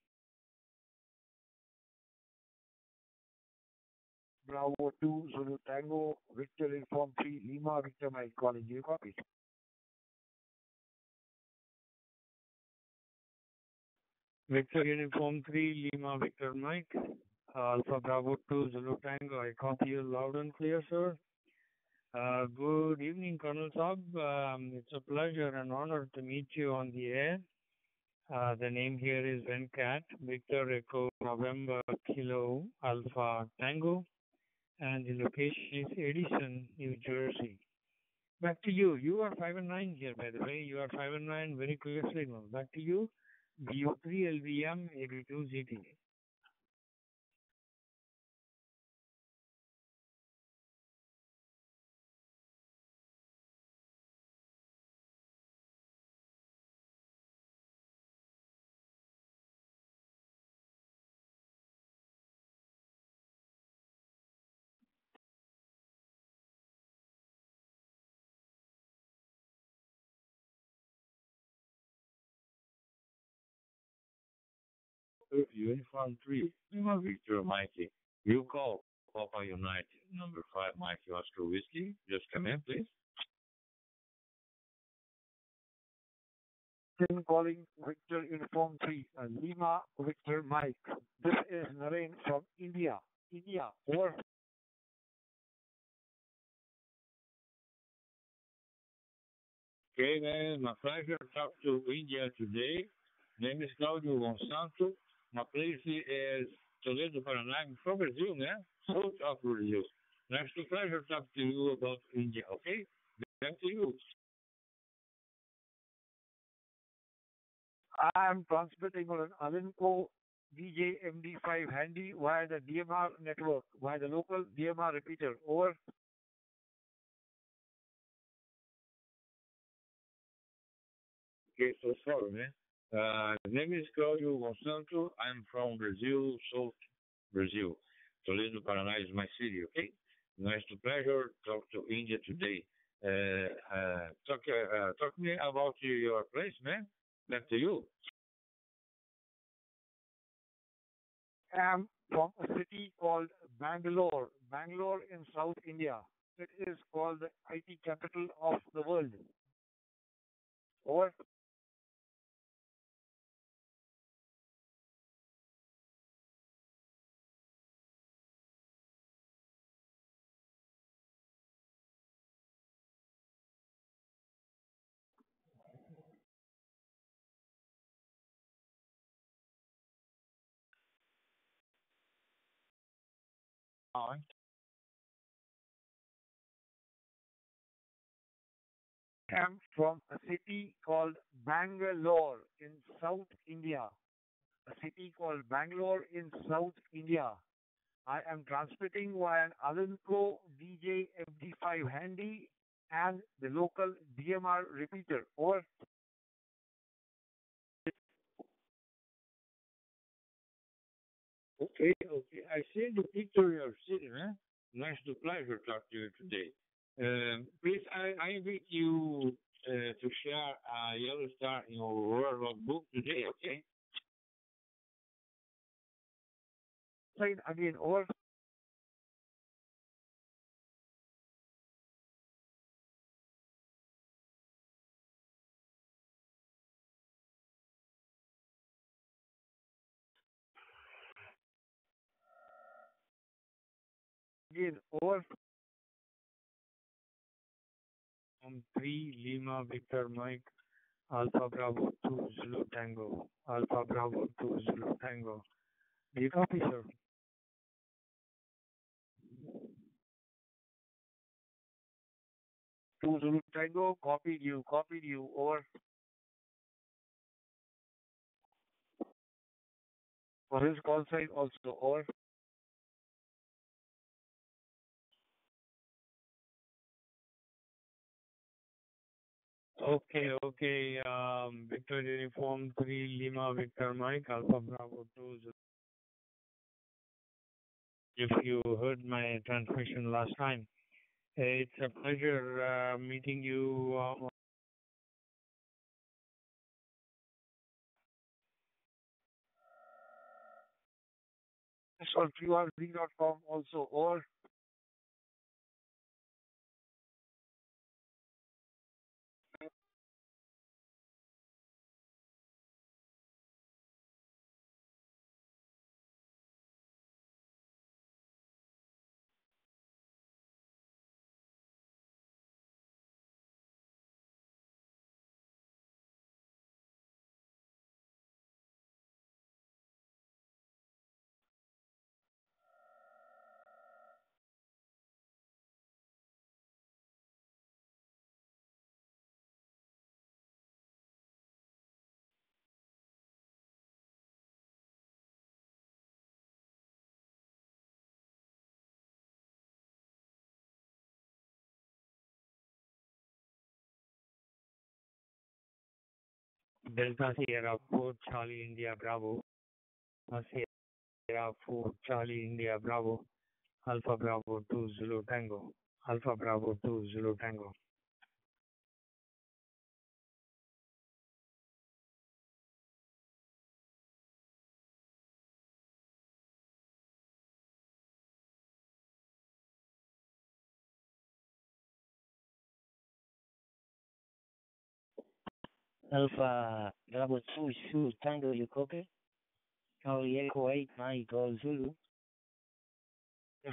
Bravo 2 Zulu Tango, Victor Uniform 3 Lima, Victor Mike calling. Do you copy? Victor Uniform 3, Lima Victor Mike, Alpha Bravo 2 Zulu Tango. I copy you loud and clear, sir. Good evening, Colonel Saab. It's a pleasure and honor to meet you on the air. The name here is Venkat, Victor Echo November Kilo Alpha Tango, and the location is Edison, New Jersey. Back to you. You are 5'9" here, by the way. You are 5'9", very clear signal. Back to you. BO3 LVM 82 GT. Uniform 3, Lima Victor Mikey. You call Papa United, number 5 Mikey Oscar Whiskey. Just come in, please. Team calling Victor Uniform 3, Lima Victor Mike. This is Naren from India. Over. Okay, man, my pleasure to talk to India today. Name is Claudio Monsanto. My place is Toledo, Paraná. I'm from Brazil, man. So talk to you. Next pleasure to talk to you about India, okay? Back to you. I am transmitting on an Alinco DJ MD5 handy via the DMR network, via the local DMR repeater. Over. Okay, so sorry, man. Name is Claudio Monsanto. I'm from Brazil, South Brazil. Toledo, Paraná is my city, okay? Nice to pleasure talk to India today. Talk to me about your place, man. Back to you. from a city called Bangalore, Bangalore in South India. It is called the IT capital of the world. Over. I am from a city called Bangalore in South India. A city called Bangalore in South India. I am transmitting via an Alanco VJ MD5 handy and the local DMR repeater. Over. Okay, okay. I see the picture you're sitting, eh? Nice to pleasure talk to you today. Please, I invite you to share Yellow Star in your world book today, okay? Say it again, over. Again, over. 3 Lima Victor Mike Alpha Bravo 2 Zulu Tango Alpha Bravo 2 Zulu Tango. Do you copy, sir? 2 Zulu Tango, copied you, over. For his call sign also, over. Okay, okay. Victor Uniform 3 Lima Victor Mike Alpha Bravo 2 Zulu. If you heard my transmission last time, it's a pleasure meeting you. On freewild.com also, or Delta Sierra 4 Charlie India Bravo. Sierra 4 Charlie India Bravo. Alpha Bravo 2 Zulu Tango. Alpha Bravo 2 Zulu Tango. Alpha Bravo 2 Zulu Tango, you copy? Charlie Echo 8 Mike Golf Zulu.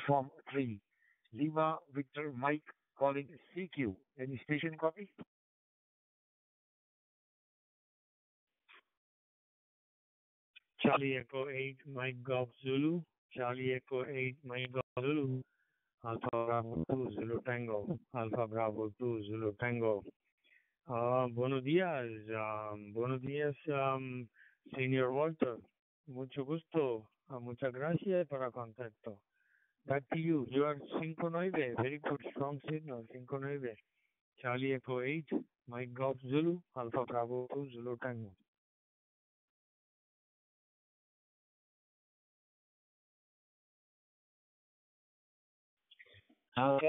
Form 3 Lima Victor Mike calling CQ. Any station copy? Charlie Echo 8 Mike Golf Zulu. Charlie Echo 8 Mike Golf Zulu. Alpha Bravo 2 Zulu Tango. Alpha Bravo 2 Zulu Tango. Buenos días, señor Walter. Mucho gusto. Muchas gracias por el contacto. Back to you. You are 5-9. Very good, strong signal. 5-9. Charlie Echo 8, Mike Golf Zulu, Alpha Bravo 2 Zulu Tango. Ok,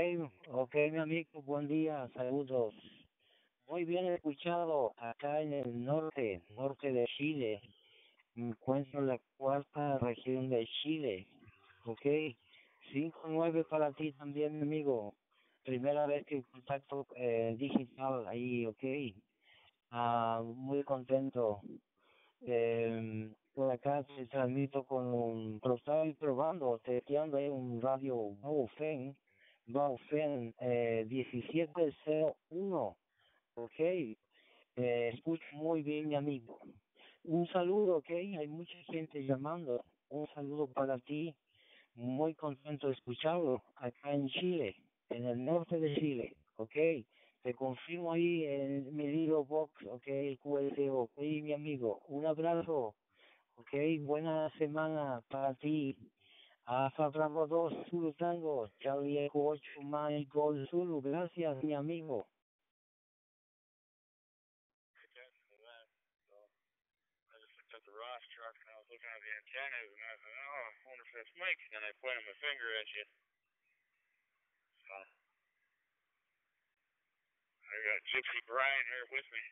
ok, mi amigo, buen día, saludos. Muy bien escuchado acá en el norte de Chile. Me encuentro en la cuarta región de Chile, ok. 5-9 para ti también, amigo. Primera vez que contacto digital ahí, ok. Muy contento. Por acá te transmito con pero estaba probando, testeando ahí un radio Baofeng 1701, ok. Escucho muy bien, mi amigo. Un saludo, ok. Hay mucha gente llamando. Un saludo para ti. Muy contento de escucharlo acá en Chile, en el norte de Chile, ok. Te confirmo ahí en mi little box, ok, el QSO, ok, mi amigo. Un abrazo, ok. Buena semana para ti. Alfa Bravo 2, Zulu Tango, Charlie Echo 8, Mike Gold Zulu. Gracias, mi amigo. At the Ross truck and I was looking at the antennas and I said, oh, I wonder if that's Mike. And I pointed my finger at you. So I got Gypsy Brian here with me.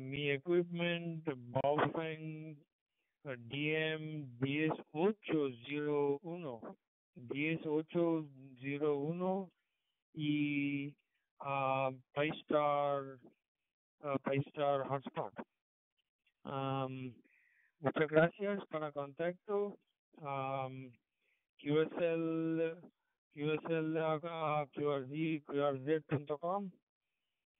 Mi equipment, Baofeng DM 10801 y Paystar Hotspot. Muchas gracias para contacto. QRZ.com.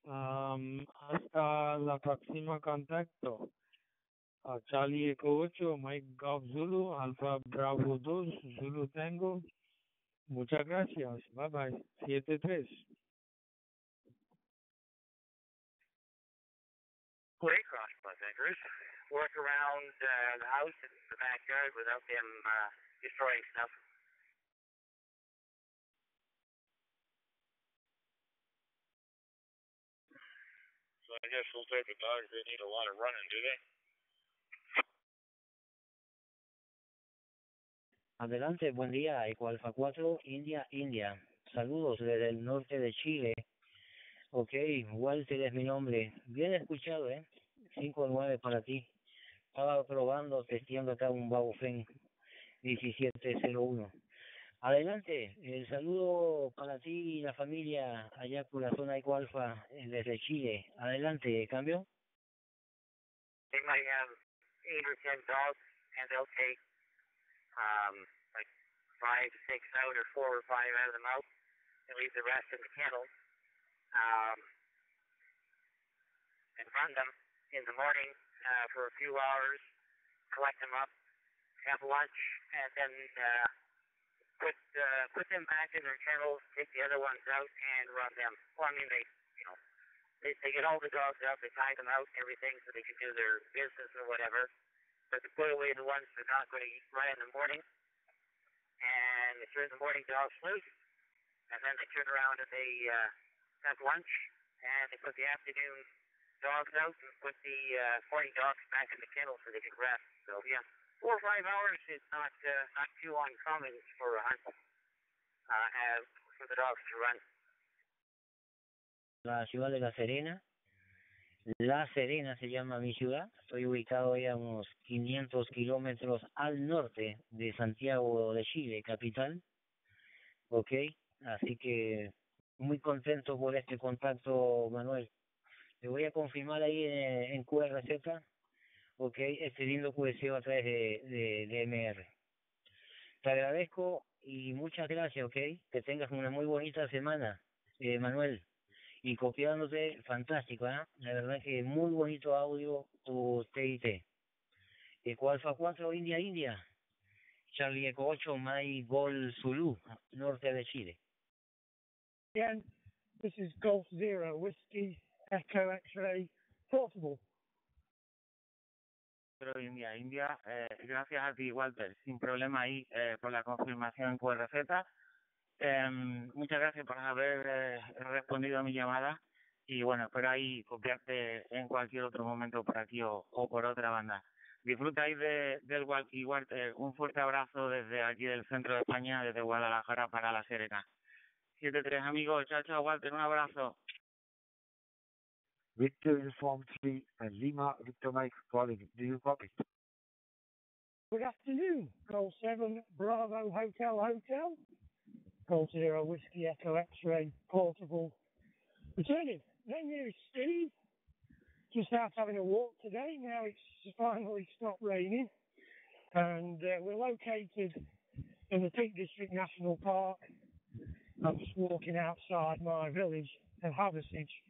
Hasta la próxima contacto. Charlie Echo 8, Mike Golf Zulu, Alfa Bravo 2, Zulu Tango. Muchas gracias. Bye bye. 73. Play cross my fingers. Work around the house and the backyard without them destroying stuff. So I guess we'll take the dogs. They need a lot of running, do they? Adelante, buen día, Eco Alfa 4, India. Saludos desde el norte de Chile. Ok, Walter es mi nombre. Bien escuchado, 5-9 para ti. Estaba probando, testeando acá un Baofeng 1701. Adelante, el saludo para ti y la familia allá por la zona Eco Alfa desde Chile. Adelante, ¿cambio? They might have 8 or 10 dogs, and they'll take like 5 to 6 out, or 4 or 5 out of the mouth, and leave the rest in the kennels, and run them in the morning for a few hours, collect them up, have lunch, and then put them back in their kennels, take the other ones out, and run them. Well, I mean, they get all the dogs out, they tie them out, everything, so they can do their business or whatever. But they put away the ones that are not going to run in the morning, and they turn the morning dogs loose, and then they turn around and they have lunch, and they put the afternoon dogs out and put the morning dogs back in the kennel so they can rest. So yeah, 4 or 5 hours is not too uncommon for a hunt, for the dogs to run. La ciudad de La Serena. La Serena se llama mi ciudad. Estoy ubicado ahí a unos 500 kilómetros al norte de Santiago de Chile, capital. Ok, así que muy contento por este contacto, Manuel. Te voy a confirmar ahí en QRZ, ok, este lindo QSO a través de MR. Te agradezco y muchas gracias, ok. Que tengas una muy bonita semana, Manuel. Y copiándote, fantástico, ¿eh? La verdad que muy bonito audio tu TIT. Eco Alfa 4, India. Charlie Eco 8, Mike Gold Zulu, norte de Chile. Again, this is Golf Zero, Whiskey, Echo X-Ray, Portable. Pero India, gracias a ti, Walter, sin problema ahí por la confirmación QRZ. Muchas gracias por haber respondido a mi llamada y bueno, espero ahí copiarte en cualquier otro momento por aquí o por otra banda. Disfruta ahí del walkie, Walter. Un fuerte abrazo desde aquí del centro de España, desde Guadalajara para La Serena. 7-3 amigos, chao, Walter, un abrazo. Victor Uniform 3 and Lima Victor Mike calling. Do you copy? Good afternoon. Call 7 Bravo Hotel Hotel. Call 0 Whiskey Echo X-Ray Portable. Returning. Name here is Steve. Just out having a walk today. Now it's finally stopped raining. And we're located in the Peak District National Park. I'm just walking outside my village of Haversige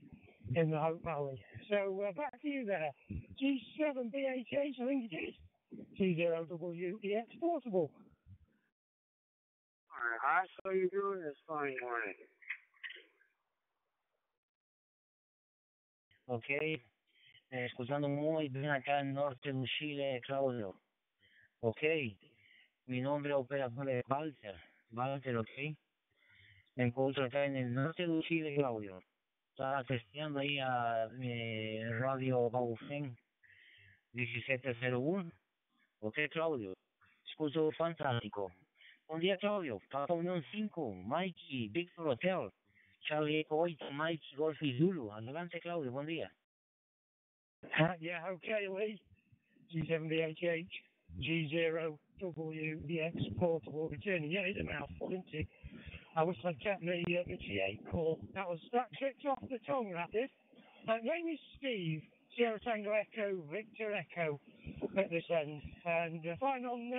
in the Hope Valley. So back to you there. G7BHH, I think it is. G0WEX Portable. Alright, how so you doing this fine morning? Ok, escuchando muy bien acá en norte de Chile, Claudio. Ok, mi nombre es operador Walter, ok. Me encuentro acá en el norte de Chile, Claudio. Estaba testeando ahí a Radio Baufen 1701. Ok, Claudio. Escucho fantástico. Buen día, Claudio. Papa Unión 5, Mikey, Victor Hotel, Charlie Echo 8, Mike, Golf y Zulu. Adelante, Claudio. Buen día. Yeah, okay, Lee. G7BHH, G0WEX Portable Returning. Yeah, it's a mouthful, isn't it? I wish I'd kept the G8 call. That tripped off the tongue, that did. Name is Steve, Sierra Tango Echo, Victor Echo at this end. And flying on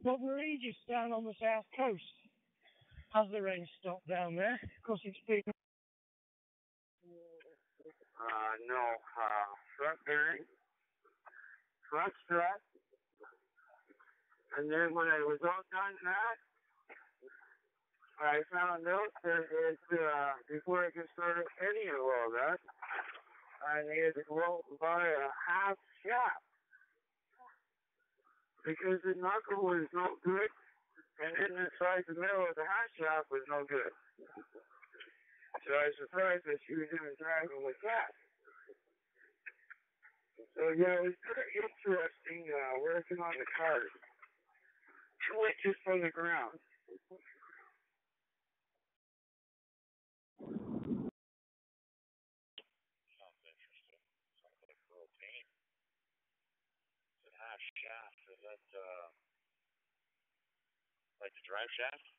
Northern Regis down on the south coast. Has the rain stopped down there? Of course, it's been... No, front bearing, front strut, and then when I was all done that, I found out that before I could start any of all that, I needed to go buy a half shaft, because the knuckle was no good, and then inside the middle of the half shaft was no good. So I was surprised that she was even driving with that. So yeah, it was very interesting working on the cars. 2 inches from the ground. Sounds interesting. Sounds like propane. It's a half shaft. Is that like the drive shaft?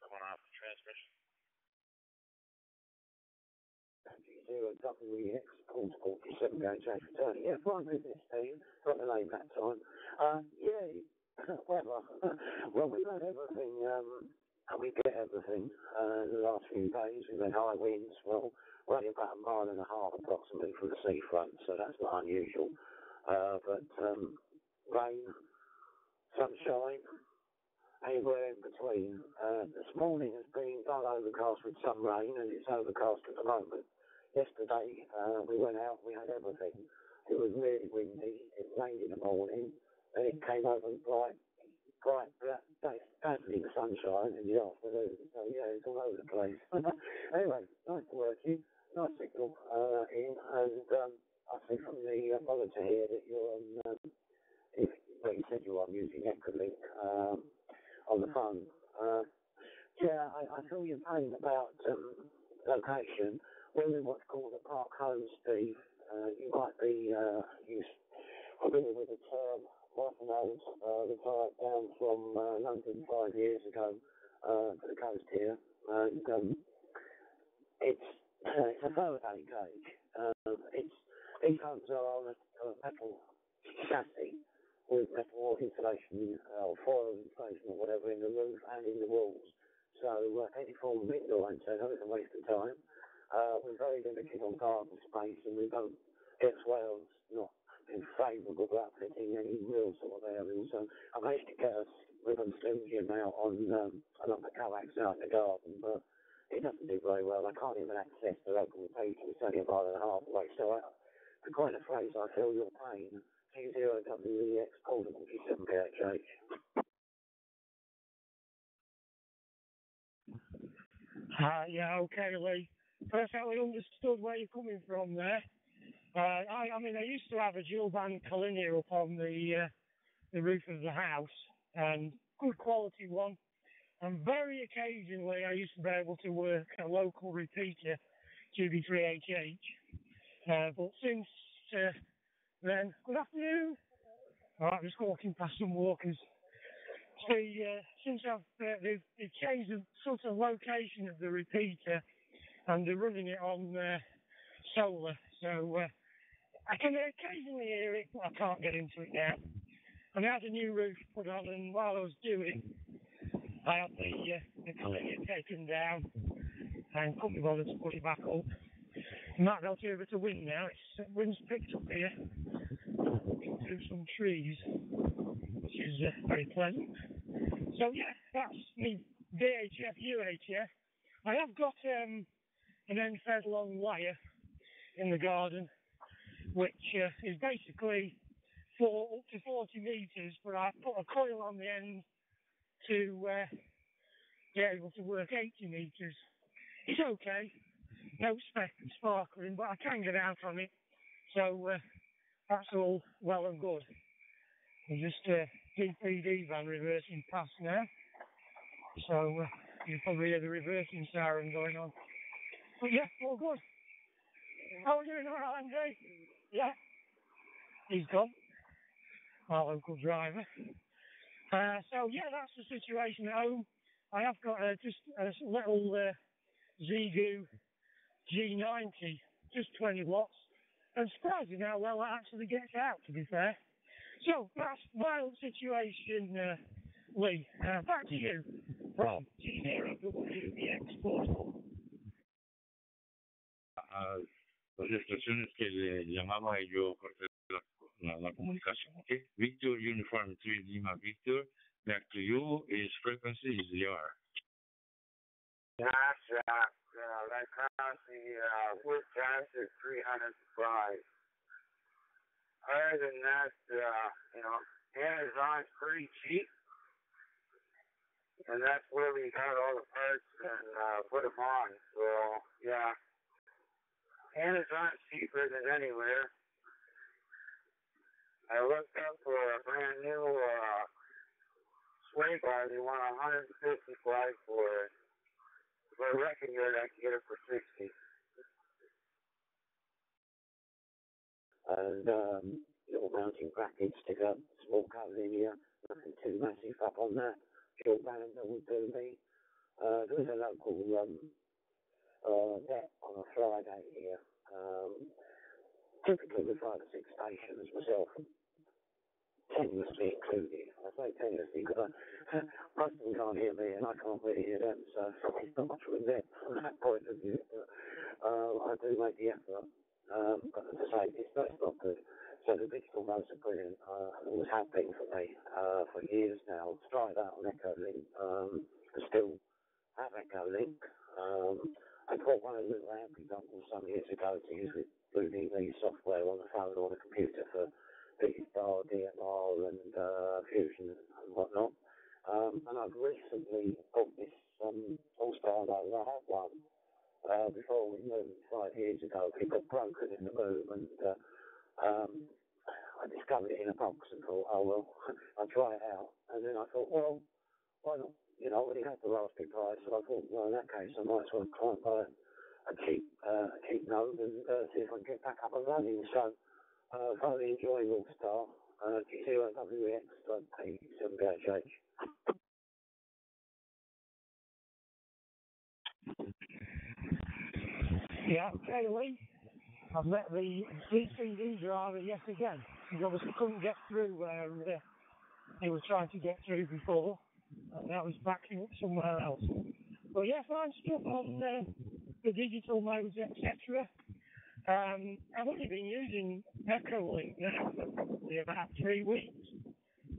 Coming off the transmission? WEX Portable 7BHH Returning. Yeah, fine with this team. Got the name that time. Well, we've had everything, we get everything the last few days. We've had high winds, well, only about 1.5 miles approximately from the seafront, so that's not unusual. But rain, sunshine, anywhere in between. This morning has been dull overcast with some rain, and it's overcast at the moment. Yesterday, we went out, we had everything. It was really windy, it rained in the morning, and it came over bright, dazzling sunshine in the afternoon. So yeah, it's all over the place. Anyway, nice working, nice signal in, and I think from the monitor here that you're on, well, you said you are using Echolink on the phone. Yeah, I feel your pain about location. We're in what's called a park home, Steve. You might be familiar with the term. My nose retired down from London 5 years ago to the coast here. And it's a Faraday cage. These homes are on a metal chassis with metal insulation or foil insulation or whatever in the roof and in the walls. So any form of indoor antenna is a waste of time. We're very limited on garden space, and we don't get swales not in favourable about fitting any real sort of areas. So I managed to get us with a slim out on along the coax out in the garden, but it doesn't do very well. I can't even access the local paper. It's only a mile and a half away. So I'm quite afraid I feel your pain. G0WEX Portable 7BHH. Yeah, okay, Lee. Perfectly understood where you're coming from there. I mean, I used to have a dual band collinear up on the roof of the house, and good quality one. And very occasionally, I used to be able to work a local repeater 2B3HH. But since then, good afternoon. I'm just walking past some walkers. Since they've changed the sort of location of the repeater and they're running it on solar, so I can occasionally hear it, but I can't get into it now. And I had a new roof put on, and while I was doing, I had the collision taken down and couldn't be bothered to put it back up. You might be able to hear a bit of wind now. Wind's picked up here through some trees, which is very pleasant. So yeah, that's me, VHF, UHF. I have got an end-fed long wire in the garden, which is basically up to 40 metres, but I put a coil on the end to be able to work 80 metres. It's okay, no sparkling, but I can get out on it, so that's all well and good. There's just a DPD van reversing past now, so you probably hear the reversing siren going on. But yeah, all good. How are you doing, all right, Andy? Yeah, he's gone, our local driver. So yeah, that's the situation at home. I have got just a little Zigu G90, just 20 watts, and surprising how well that actually gets out, to be fair. So that's my own situation, Lee. Back to you from CHINO export. Las estaciones que le llamaba yo la comunicación, okay? Victor Uniform 3 Lima Victor, back to you, his frequency is ZR. That's that frequency, with gas is 305. Other than that, Amazon's pretty cheap. And that's where we got all the parts and put them on. So, yeah. Amazon's cheaper than anywhere. I looked up for a brand new sway bar. They want 150 flags for it. For a wrecking yard, I can get it for 60. And little mounting bracket, stick up, small cable in here, nothing too massive up on that. Short band that would do me. There was a local net on a Friday here. Typically with 5 or 6 stations myself, tenuously included. I say tenuously because most of them can't hear me and I can't really hear them, so it's not much with them from that point of view. But, I do make the effort, but as I say, it's not good. So the digital notes are brilliant. It always have been for me for years now. I've tried out on Echolink. I still have Echolink. I bought one of the little amp examples some years ago to use with Blue DV software on the phone or the computer for DSR, DMR and Fusion and whatnot. And I've recently bought this All-Star that I had one before we moved 5 years ago. It got broken in the move and I discovered it in a box and thought, oh well, I'll try it out. And then I thought, well, why not? You know, I already had the Raspberry Pi, so I thought, well, in that case, I might as well try and buy a cheap node and see if I can get back up and running. So, thoroughly enjoying All-Star, G0WX.87BHH. Yeah, okay, Lee. I've met the DPD driver yet again. He obviously couldn't get through where he was trying to get through before. And now he's backing up somewhere else. But yeah, fine stuff on the digital modes, etc. I've only been using Echolink now for probably about 3 weeks.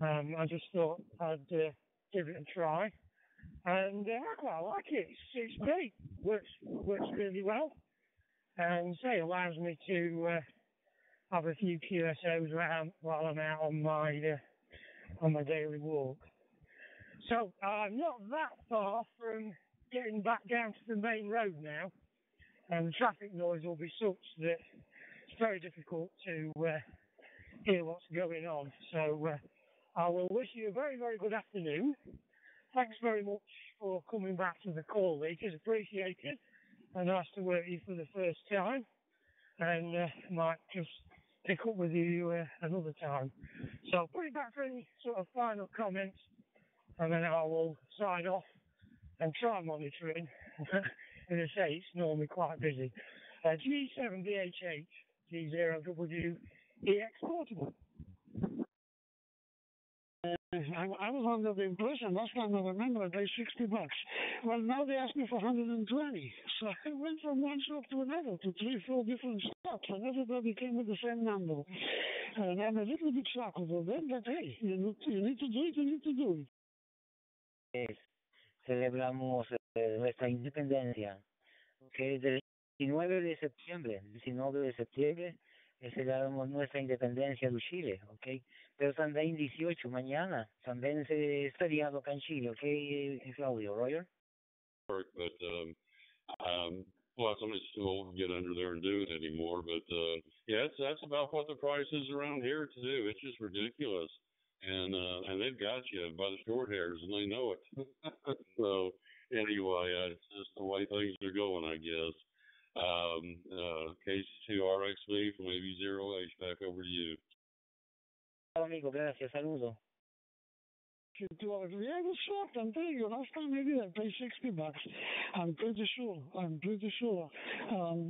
I just thought I'd give it a try. And I quite like it. It's great. Works really well. And say allows me to have a few QSOs around while I'm out on my daily walk. So I'm not that far from getting back down to the main road now, and the traffic noise will be such that it's very difficult to hear what's going on. So I will wish you a very, very good afternoon. Thanks very much for coming back to the call, Lee. It is appreciated. and nice to work you for the first time, and might just pick up with you another time. So put it back for any sort of final comments, and then I will sign off and try monitoring. As I say, it's normally quite busy. G7VHH, G0WEX portable. I was under the impression last time I remember they $60. Well, now they asked me for 120. So I went from one shop to another to 3-4 different shops, and everybody came with the same number. And I'm a little bit shocked about that, but hey, you need to do it, you need to do it. Celebramos nuestra independencia, que del 19 de septiembre, celebramos nuestra independencia de Chile, ok? Pero también 18 mañana, también es feriado acá en Chile, ok, Claudio, Roger? But well, somebody still won't get under there and do it anymore. But yeah, that's about what the price is around here to do. It's just ridiculous, and they've got you by the short hairs, and they know it. So anyway, it's just the way things are going, I guess. K2RXV from AB0H, back over to you. Amigo, gracias, saludo. Yeah, I was shocked. I'm telling you, last time maybe I paid $60. I'm pretty sure.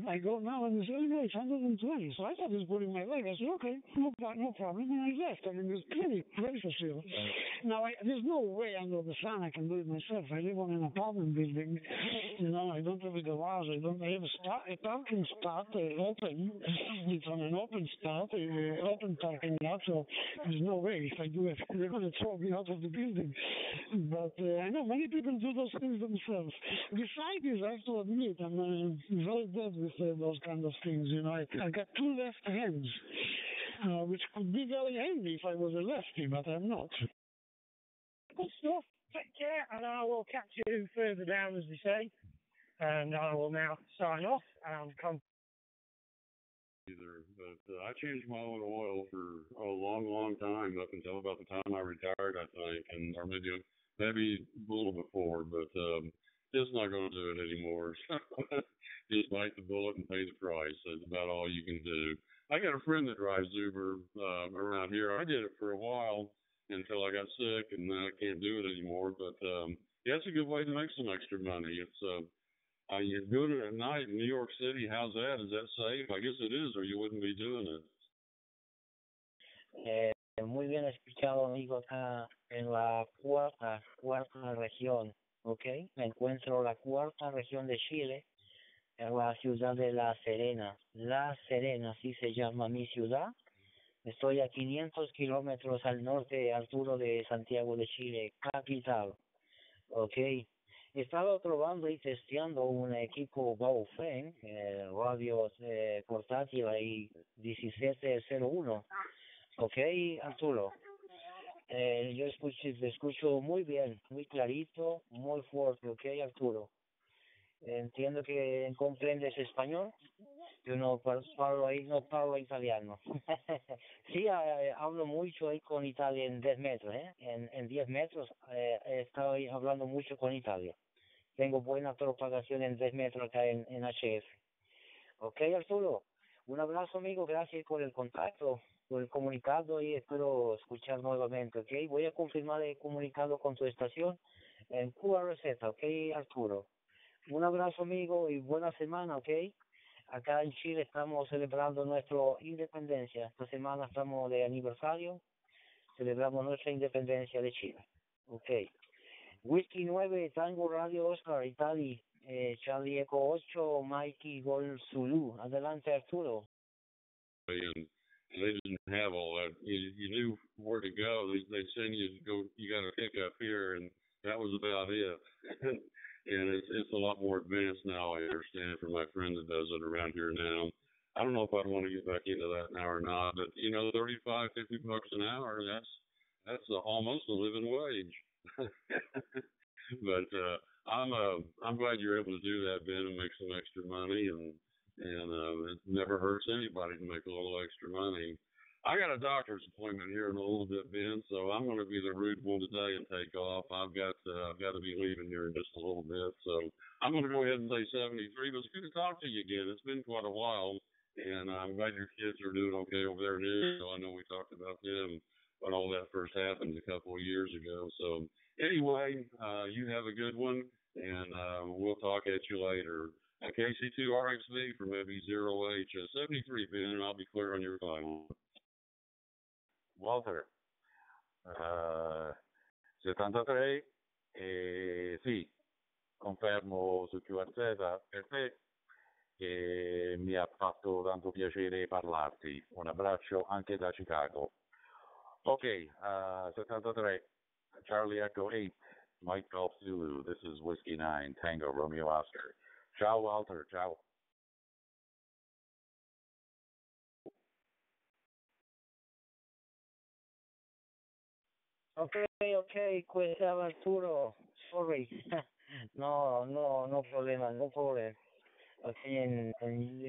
I go now and they say, no, it's 120. So I thought it was pulling my leg. I said, okay, no problem. And I left. I mean, it's pretty for sure. Now, there's no way under the sun I can do it myself. I live on an apartment building. You know, I don't have a garage. I have a parking spot open. It's on an open spot, open parking lot. So there's no way if I do it, they're going to throw me out of the building. But I know many people do those things themselves. Besides this, I have to admit, I'm very bad with those kind of things. You know, I got two left hands, which could be very handy if I was a lefty, but I'm not. Good stuff. Take care, and I will catch you further down, as they say. And I will now sign off and come. Either, but I changed my own oil for a long time, up until about the time I retired, I think, and or maybe a little before, but just not going to do it anymore. Just bite the bullet and pay the price. That's about all you can do. I got a friend that drives Uber around here. I did it for a while until I got sick, and then I can't do it anymore. But yeah, it's a good way to make some extra money. It's you're doing it at night in New York City. How's that? Is that safe? I guess it is, or you wouldn't be doing it. Muy bien escuchado, amigo, acá en la cuarta región, ¿ok? Me encuentro en la cuarta región de Chile, en la ciudad de La Serena. La Serena, así se llama mi ciudad. Estoy a 500 kilómetros al norte, Arturo, de Santiago de Chile, capital, ¿ok? Estaba probando y testeando un equipo Baofeng, radio portátil ahí 1701. Ok, Arturo. Yo te escucho muy bien, muy clarito, muy fuerte. Ok, Arturo. Entiendo que comprendes español. Yo no parlo italiano. Sí, hablo mucho ahí con Italia en 10 metros. En 10 metros estoy hablando mucho con Italia. Tengo buena propagación en 10 metros acá en HF. Ok, Arturo. Un abrazo, amigo. Gracias por el contacto, por el comunicado, y espero escuchar nuevamente. Ok, voy a confirmar el comunicado con tu estación en QRZ. Ok, Arturo. Un abrazo, amigo, y buena semana. Ok. Acá en Chile estamos celebrando nuestra independencia. Esta semana estamos de aniversario. Celebramos nuestra independencia de Chile. Ok. Whisky 9, Tango Radio Oscar, Italy, Charlie Echo 8, Mikey Gol Zulu. Adelante, Arturo. And they didn't have all that. You knew where to go. They send you to go. You got to pick up here, and that was about it. And it's a lot more advanced now. I understand from my friend that does it around here now. I don't know if I'd want to get back into that now or not, but you know, $35, $50 an hour. That's almost a living wage. But I'm glad you're able to do that, Ben, and make some extra money, and it never hurts anybody to make a little extra money. I got a doctor's appointment here in a little bit, Ben, so I'm going to be the rude one today and take off. I've got to be leaving here in just a little bit, so I'm going to go ahead and say 73. But it's good to talk to you again. It's been quite a while, and I'm glad your kids are doing okay over there now. So I know we talked about them when all that first happened a couple of years ago. So anyway, you have a good one, and we'll talk at you later. KC2RXV from MB0H73, Ben, and I'll be clear on your final. Walter, 73, sì, confermo su QRZ per te e mi ha fatto tanto piacere parlarti. Un abbraccio anche da Chicago. Ok, 73, Charlie Echo 8, Mike Golf Zulu, this is Whiskey 9, Tango Romeo Oscar. Ciao Walter, ciao. Ok, Arturo, sorry. No problema, no problem. Aquí en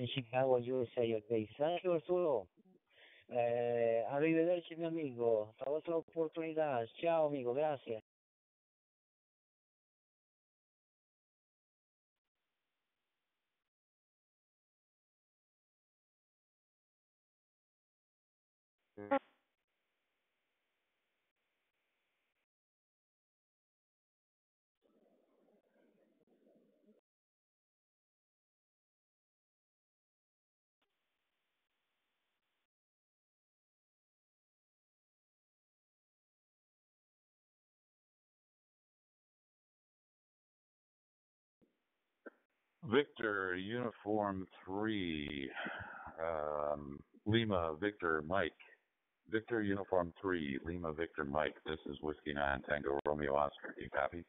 Chicago, USA, ok. Thank you, Arturo. Arrivederci, mio amigo. Hasta otra oportunidad. Ciao, amigo. Gracias. Victor Uniform 3, Lima Victor Mike. Victor Uniform 3, Lima Victor Mike. This is Whiskey 9, Tango Romeo Oscar. Do you copy?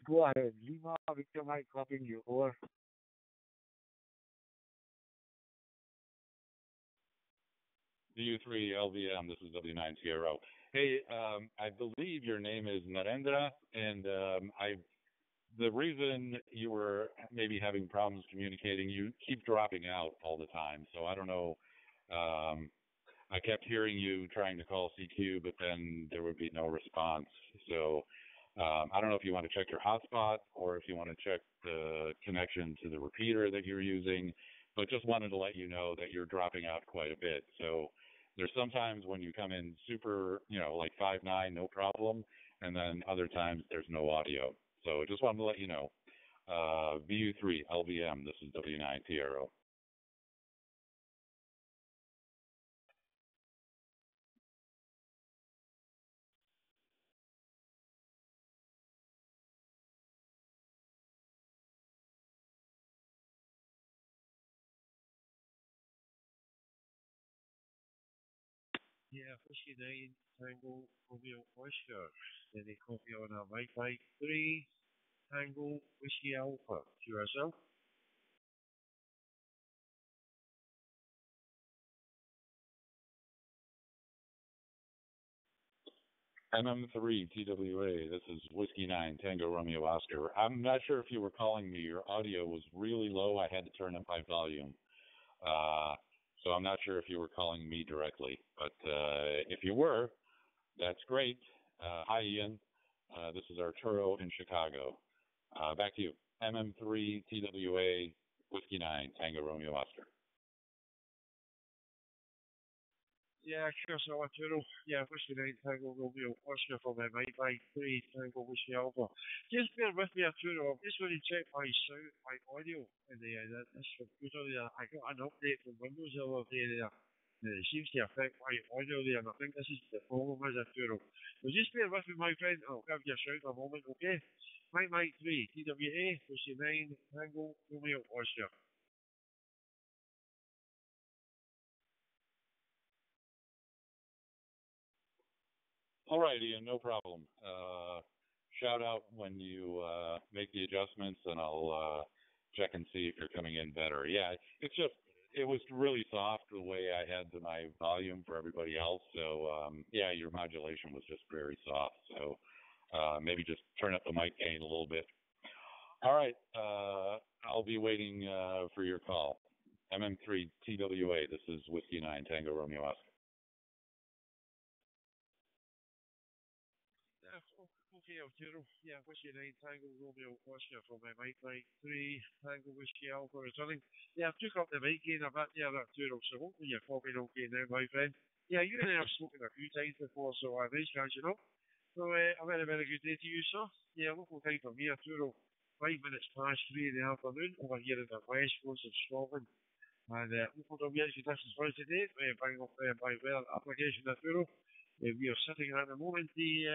Go ahead. Lima Victor Mike copying you. Over. DU3 LVM, this is W9TRO. Hey, I believe your name is Narendra, and the reason you were maybe having problems communicating, you keep dropping out all the time. So I don't know. I kept hearing you trying to call CQ, but then there would be no response. So I don't know if you want to check your hotspot or if you want to check the connection to the repeater that you're using, but just wanted to let you know that you're dropping out quite a bit. So there's sometimes when you come in super, like 5.9, no problem, and then other times there's no audio. So just wanted to let you know. VU3 LVM, this is W9TRO. Yeah, Whiskey 9, Tango Romeo Oscar. Then they copy on a YAVAPI 3, Tango Whiskey Alpha. QSL. MM3 TWA, this is Whiskey 9, Tango Romeo Oscar. I'm not sure if you were calling me. Your audio was really low. I had to turn up my volume. So I'm not sure if you were calling me directly. But if you were, that's great. Hi, Ian. This is Arturo in Chicago. Back to you. MM3 TWA, Whiskey 9, Tango Romeo Oscar. Yeah, QSL Arturo. Yeah, Whiskey 9, Tango Romeo Oscar from my YAVAPI 3, Tango Whiskey Alpha. Just bear with me, Arturo. I'm just going to check my sound, my audio. And this computer there. I got an update from Windows the other day there. It seems to affect my audio there, and I think this is the problem with Arturo. So just bear with me, my friend. I'll give you a shout in a moment, okay? YAVAPI 3, TWA, Whiskey 9, Tango Romeo Oscar. All right, Ian, no problem. Shout out when you make the adjustments, and I'll check and see if you're coming in better. Yeah, it was really soft the way I had my volume for everybody else. So, yeah, your modulation was just very soft. So maybe just turn up the mic gain a little bit. All right, I'll be waiting for your call. MM3 TWA, this is Whiskey 9 Tango Romeo Oscar. Okay, Arturo. Yeah, Whiskey 9 Tango Romeo Oscar from my Mike 3 Tango Whiskey Alpha returning. Yeah, I've took up the mic again a bit there, Arturo, so hopefully you're copying okay now, my friend. Yeah, you and I have spoken a few times before, so nice chance, you know. So, a very, very good day to you, sir. Yeah, local time for me, Arturo. 5 minutes past 3 in the afternoon over here in the west coast of Scotland. And local WH conditions for today, bang up by weather application, Arturo. We are sitting at the moment the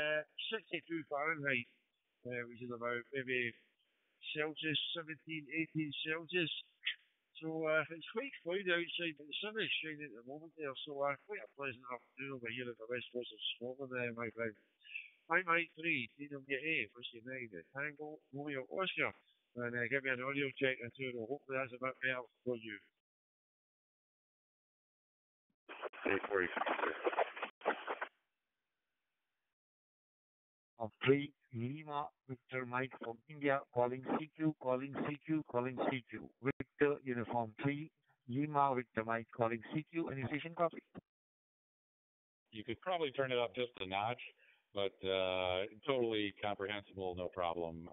62 Fahrenheit, which is about maybe Celsius, 17, 18 Celsius. So it's quite cloudy outside, but the sun is shining at the moment there, so quite a pleasant afternoon over here at the west coast of Scotland, my friend. I'm Mike 3, TWA, Whiskey 9, Tango, Romeo, Oscar, and give me an audio check and hopefully that's a bit better for you. 3 Lima Victor Mike from India calling CQ, calling CQ, calling CQ. Victor Uniform 3 Lima Victor Mike calling CQ. Any station copy? You could probably turn it up just a notch, but totally comprehensible, no problem.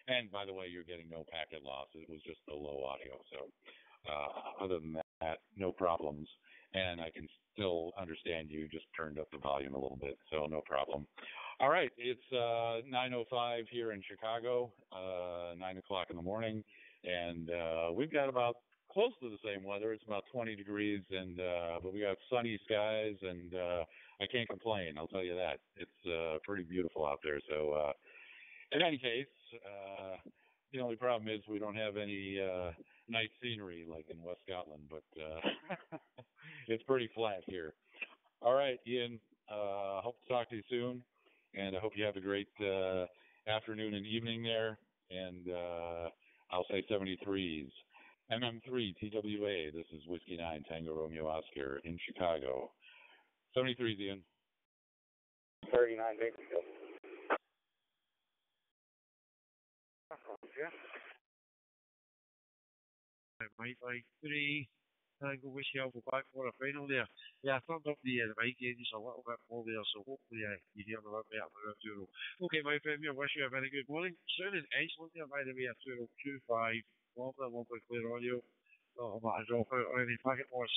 And by the way, you're getting no packet loss. It was just the low audio. So other than that, no problems. And I can still understand you, just turned up the volume a little bit, so no problem. All right, it's 9:05 here in Chicago, 9 o'clock in the morning, and we've got about close to the same weather. It's about 20 degrees, and but we got sunny skies, and I can't complain, I'll tell you that. It's pretty beautiful out there. So in any case, the only problem is we don't have any night scenery like in West Scotland, but it's pretty flat here. All right, Ian, hope to talk to you soon. And I hope you have a great afternoon and evening there. And I'll say 73s. MM3 TWA, this is Whiskey 9 Tango Romeo Oscar in Chicago. 73s, Ian. 39 Bakersfield. Mike 3 Tango Whiskey Alpha back for a final there. Yeah, I turned up the mic end just a little bit more there, so hopefully you hear me a bit better now, Arturo. Okay, my friend, I wish you a very good morning. Sounding excellent there, by the way, Arturo. 2-5, lovely clear audio. Not a matter of drop out or any packet loss.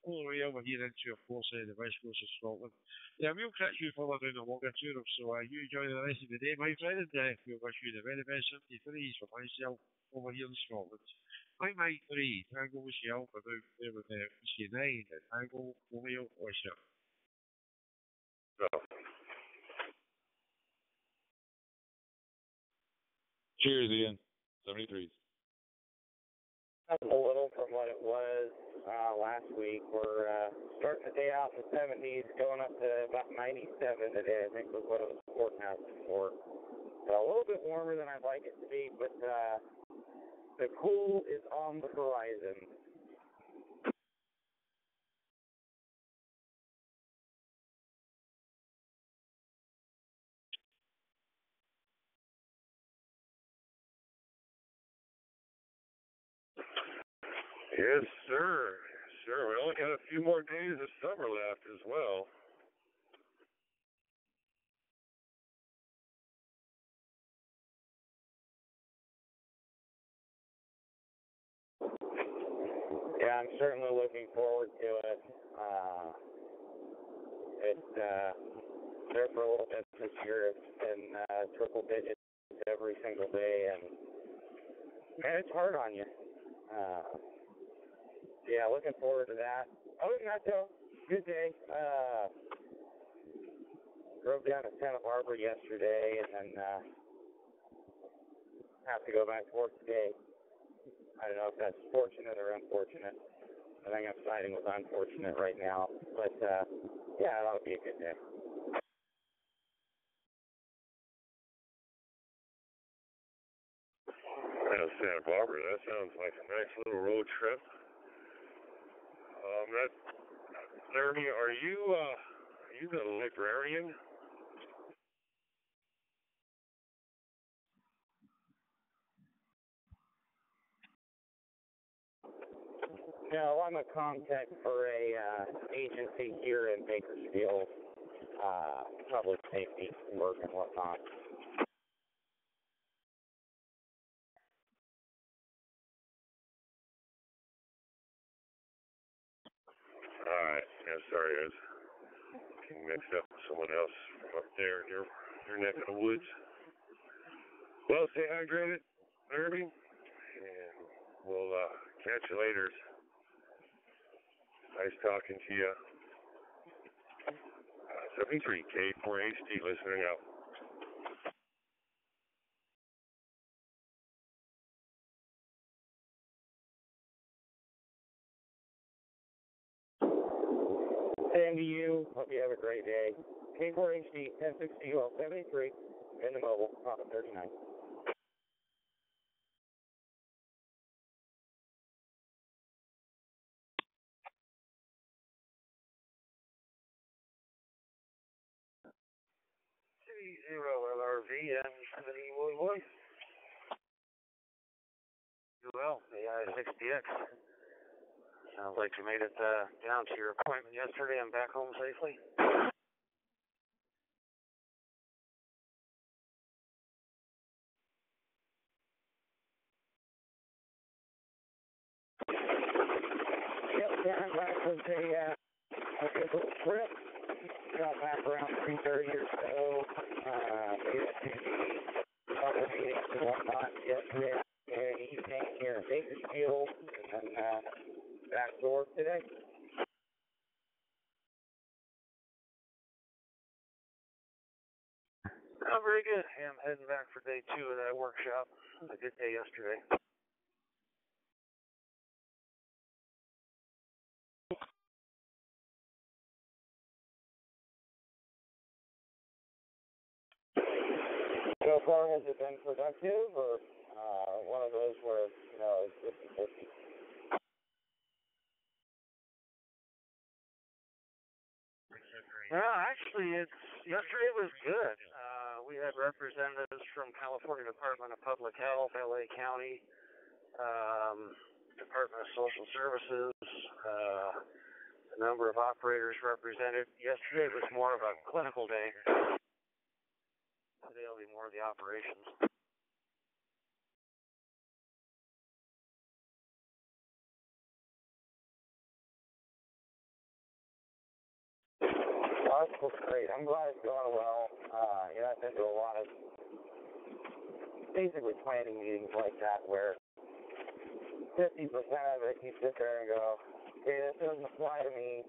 All the way over here into, of course, the west coast of Scotland. Yeah, we'll catch you further down the walk, Arturo, so you enjoy the rest of the day, my friend, and we'll wish you the very best 73s for myself over here in Scotland. I'm Mike 3, Tango Whiskey Alpha, out there with Whiskey 9, Tango Romeo Oscar. Cheers, Ian. 73s. Up a little from what it was last week. We're starting the day out in the 70s, going up to about 97 today, I think was what it was forecasted for. So a little bit warmer than I'd like it to be, but the cool is on the horizon. Yes, sir. Sure. We only got a few more days of summer left as well. Yeah, I'm certainly looking forward to it. It's there for a little bit this year. It's been triple digits every single day, and man, it's hard on you. Yeah, looking forward to that. Other than that, though, good day. Drove down to Santa Barbara yesterday, and then have to go back to work today. I don't know if that's fortunate or unfortunate. I think I'm siding with unfortunate right now, but yeah, that'll be a good day. Santa Barbara, that sounds like a nice little road trip. Jeremy, are you the librarian? No, I'm a contact for a agency here in Bakersfield, public safety work and whatnot. Alright, yeah, sorry guys. Getting mixed up with someone else from up there in your neck of the woods. Well, stay hydrated, Irving, and we'll catch you later. Nice talking to you. 73K4HD listening out. Same to you. Hope you have a great day. K4HD 1060 well 73 in the mobile, Papa 39. Zero LRV and 71. Well, the I-60X. Sounds like you made it down to your appointment yesterday and back home safely. Yep, I'm back with a little trip. Got back around 3:30 or so. Couple meetings and whatnot yesterday evening here in Bakersfield, and back to work today. Oh, very good. Yeah, I'm heading back for day 2 of that workshop. It was a good day yesterday. So far, has it been productive, or one of those where, it's 50-50? No, actually, yesterday was good. We had representatives from California Department of Public Health, LA County, Department of Social Services, a number of operators represented. Yesterday was more of a clinical day. Today will be more of the operations. That's great. I'm glad it's going well. I've been to a lot of basically planning meetings like that where 50% of it you sit there and go, okay, this doesn't apply to me.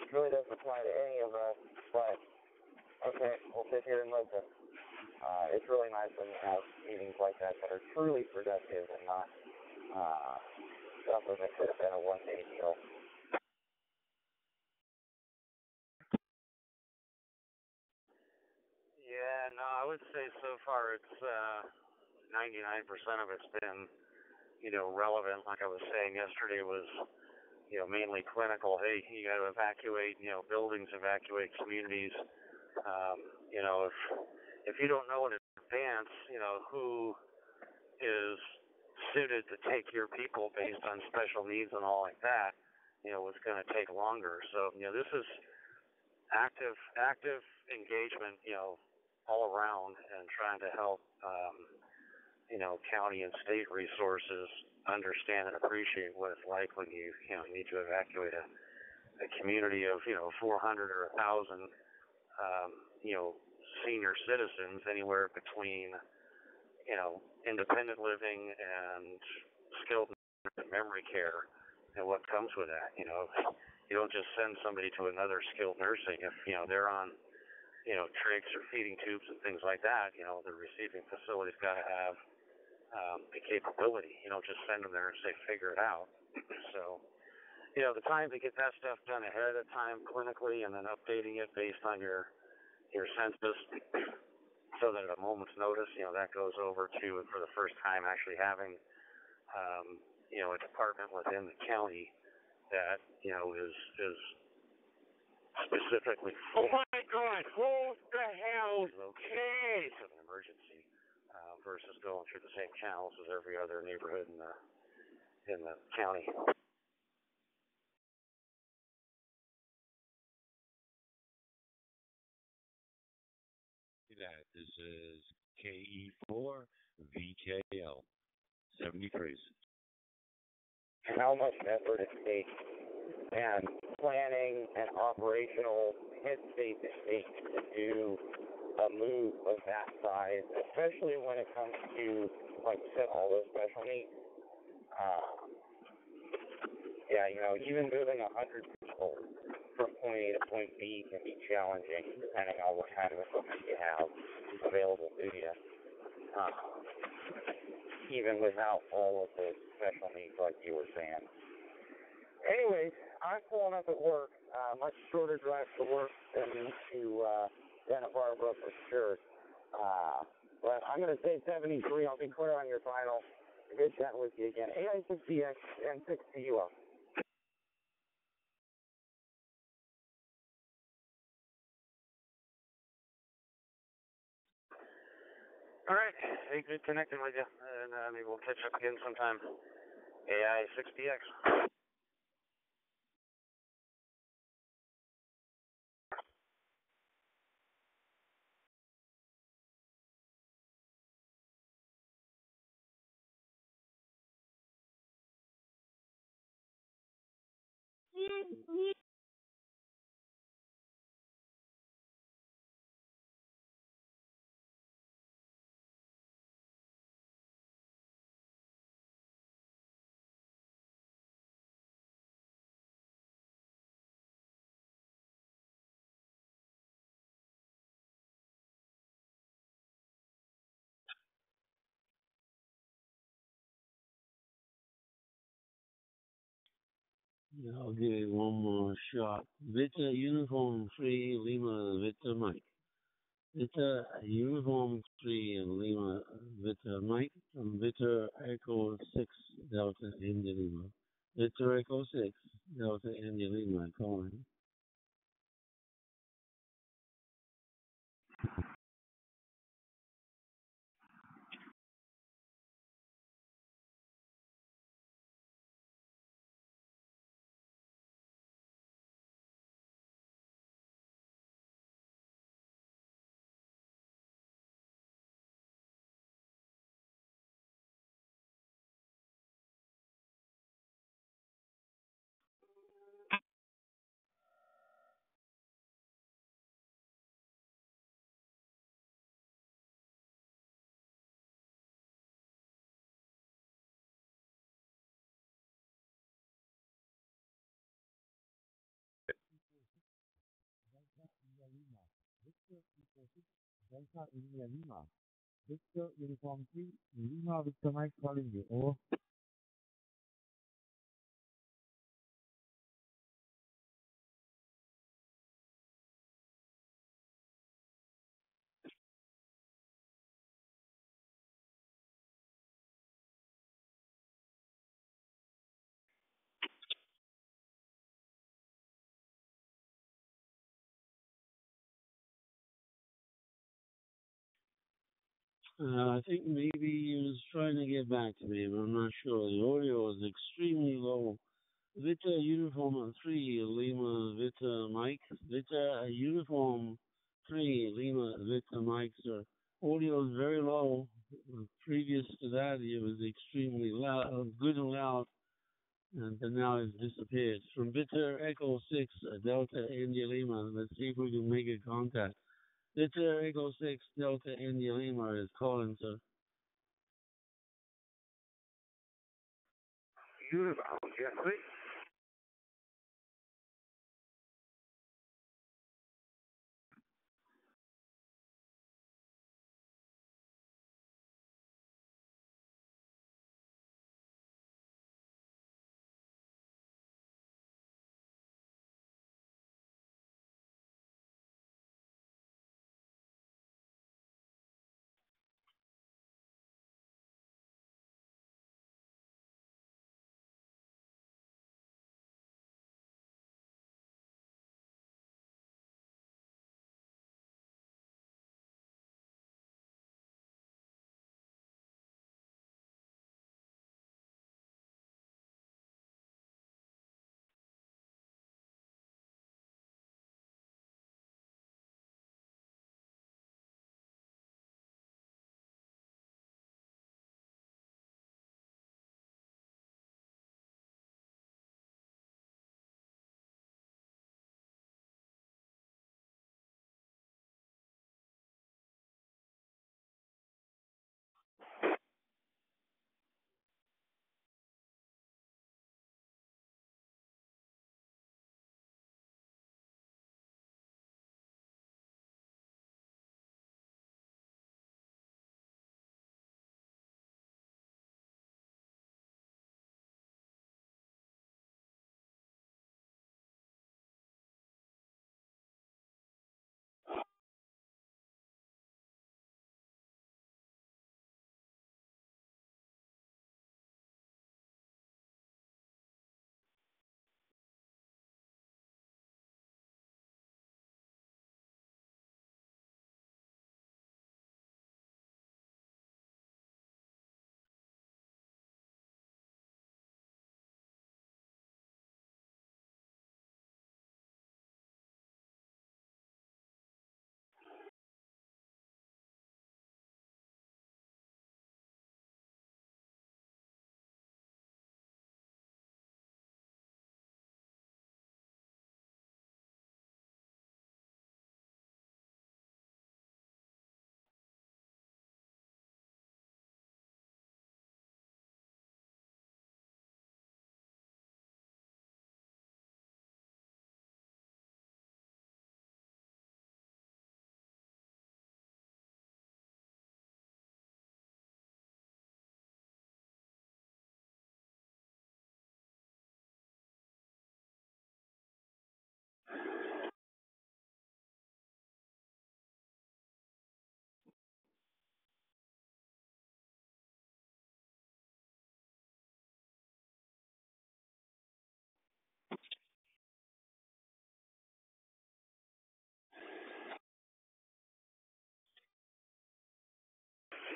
It really doesn't apply to any of us, but okay, we'll sit here and listen. It's really nice when you have meetings like that that are truly productive and not something that could have been a one-day deal. Yeah, no, I would say so far it's 99% of it's been, relevant. Like I was saying yesterday was, mainly clinical. Hey, you got to evacuate, buildings, evacuate communities. If you don't know in advance, who is suited to take your people based on special needs and all like that, it's going to take longer. So, this is active engagement, all around and trying to help, county and state resources understand and appreciate what it's like when you need to evacuate a community of, 400 or 1,000, senior citizens, anywhere between, independent living and skilled memory care and what comes with that. You don't just send somebody to another skilled nursing if, they're on, trachs or feeding tubes and things like that. The receiving facility's got to have the capability. You don't just send them there and say, figure it out. So, the time to get that stuff done ahead of time clinically and then updating it based on your census so that at a moment's notice, that goes over to, for the first time, actually having, a department within the county that, is specifically oh my God, what the hell? Okay, of an emergency versus going through the same channels as every other neighborhood in the county. that. This is KE4VKL 73s. How much effort it takes and planning and operational headspace it takes to do a move of that size, especially when it comes to, like you said, all those special needs. Yeah, you know, even moving 100 people from point A to point B can be challenging depending on what kind of equipment you have available to you. Even without all of the special needs like you were saying. Anyways, I'm pulling up at work. Much shorter drive to work than to Santa Barbara for sure. But I'm going to say 73. I'll be clear on your final. Good chatting with you again. AI6DX and 6CUL. All right. Hey, good connecting with you. And maybe we'll catch up again sometime. AI6DX. Yeah, I'll give it one more shot. Vita Uniform 3 Lima Vita Mike. Vita Uniform 3 Lima Vita Mike from Vita Echo 6 Delta India Lima. Vita Echo 6 Delta India Lima calling. Delta India Lima. Victor Uniform 3, Lima Victor Mike calling you. Over. I think maybe he was trying to get back to me, but I'm not sure. The audio is extremely low. Vita Uniform 3 Lima Vita Mike. Vita Uniform 3 Lima Vita Mike, sir. Audio is very low. Previous to that, it was extremely loud, good and loud, and now it's disappeared. From Vita Echo 6 Delta India Lima, let's see if we can make a contact. Vita Echo 6 Delta India Lima is calling, sir. Uniform, yes, please.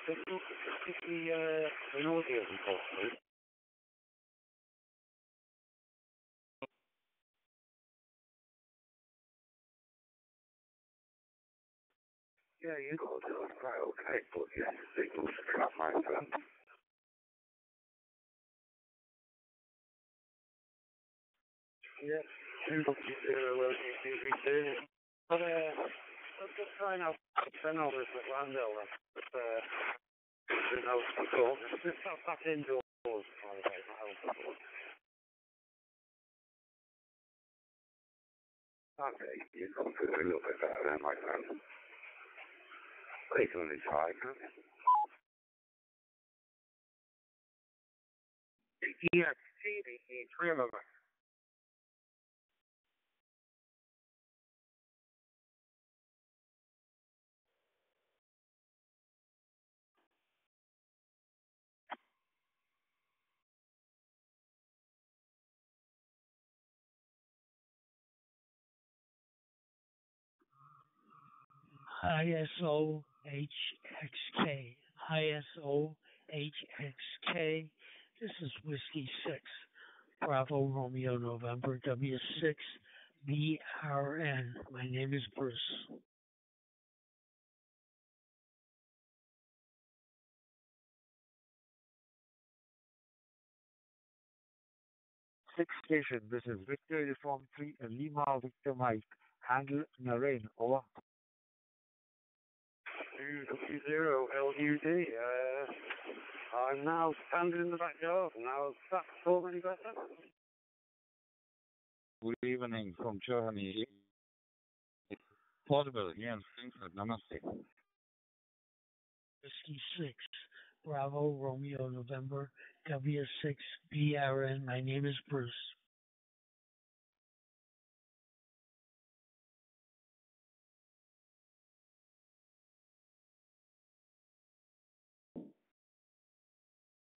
Yeah, you go to it quite okay, but yeah, signals drop my friend. Yeah, you don't get there well, you do. But, let's just try now. Turn over to Randall. You know, so just stop back indoors. Okay, you come through a little bit better than my friend. They can only try, can't they? Yeah, see, three of them. ISO HXK. ISO HXK. This is Whiskey 6. Bravo Romeo November W6 BRN. My name is Bruce. Six station. This is Victor Uniform 3 Lima Victor Mike. Handle Narain. Over. 220 LUD. I'm now standing in the backyard. Now is that so many better? Good evening from Germany. Portable here in Frankfurt. Namaste. Whiskey 6. Bravo Romeo November W6 BRN. My name is Bruce.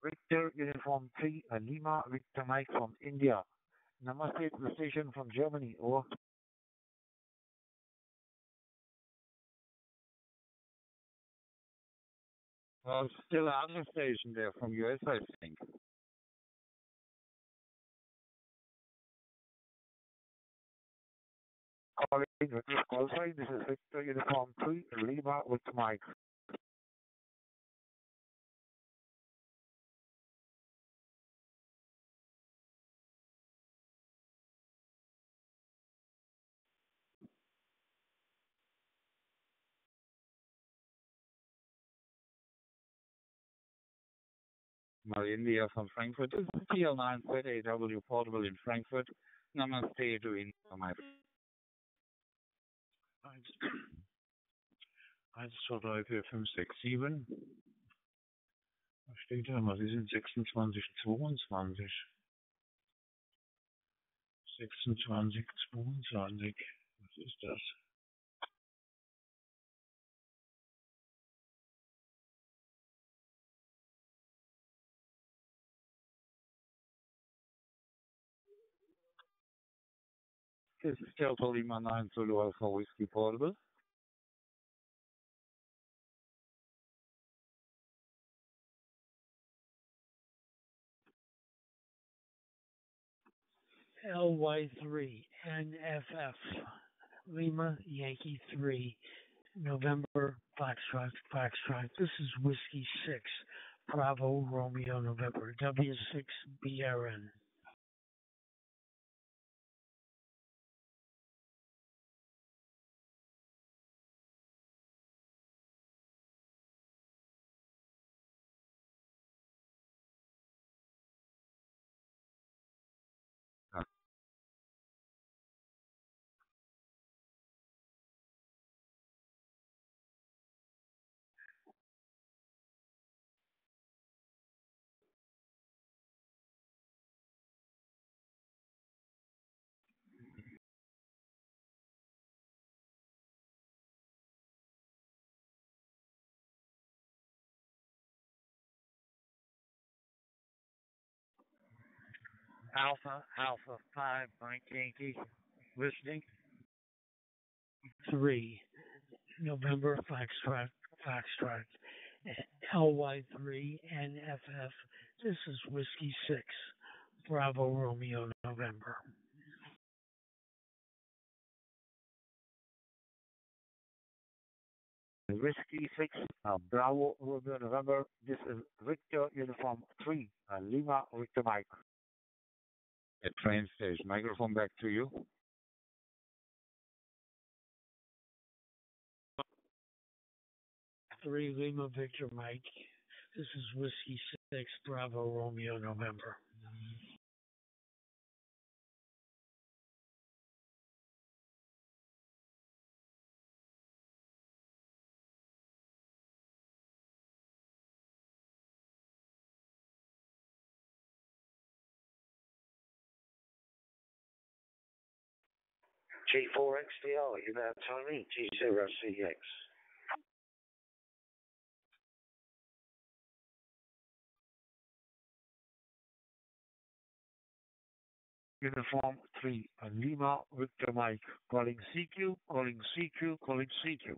Victor Uniform 3 Lima Victor Mike from India. Namaste, the station from Germany. Over. Well, still another station there from US, I think. Calling qualified. This is Victor Uniform 3 Lima with Mike. India from Frankfurt. This is TL938W Portable in Frankfurt. Namaste to India, my friend. 1, 2, 3, 4, 5, 6, 7. Was steht da? Was ist denn 26, 22? 26, 22. Was ist das? This is Delta Lima 9 Zulu Alpha Whiskey Portable. LY3 NFF Lima Yankee 3 November Foxtrot Foxtrot. This is Whiskey 6 Bravo Romeo November W6 BRN. Alpha 5 Mike Yankee. Listening. 3 November Foxtrot Foxtrot. LY3 NFF. This is Whiskey 6, Bravo Romeo November. Whiskey 6, Bravo Romeo November. This is Victor Uniform 3, Lima Victor Mike. At train station, microphone back to you. 3 Lima Victor Mike. This is Whiskey 6, Bravo Romeo November. G4XDR, you know, Tony, G0CX. Uniform 3, Lima Victor Mike. Calling CQ, calling CQ, calling CQ.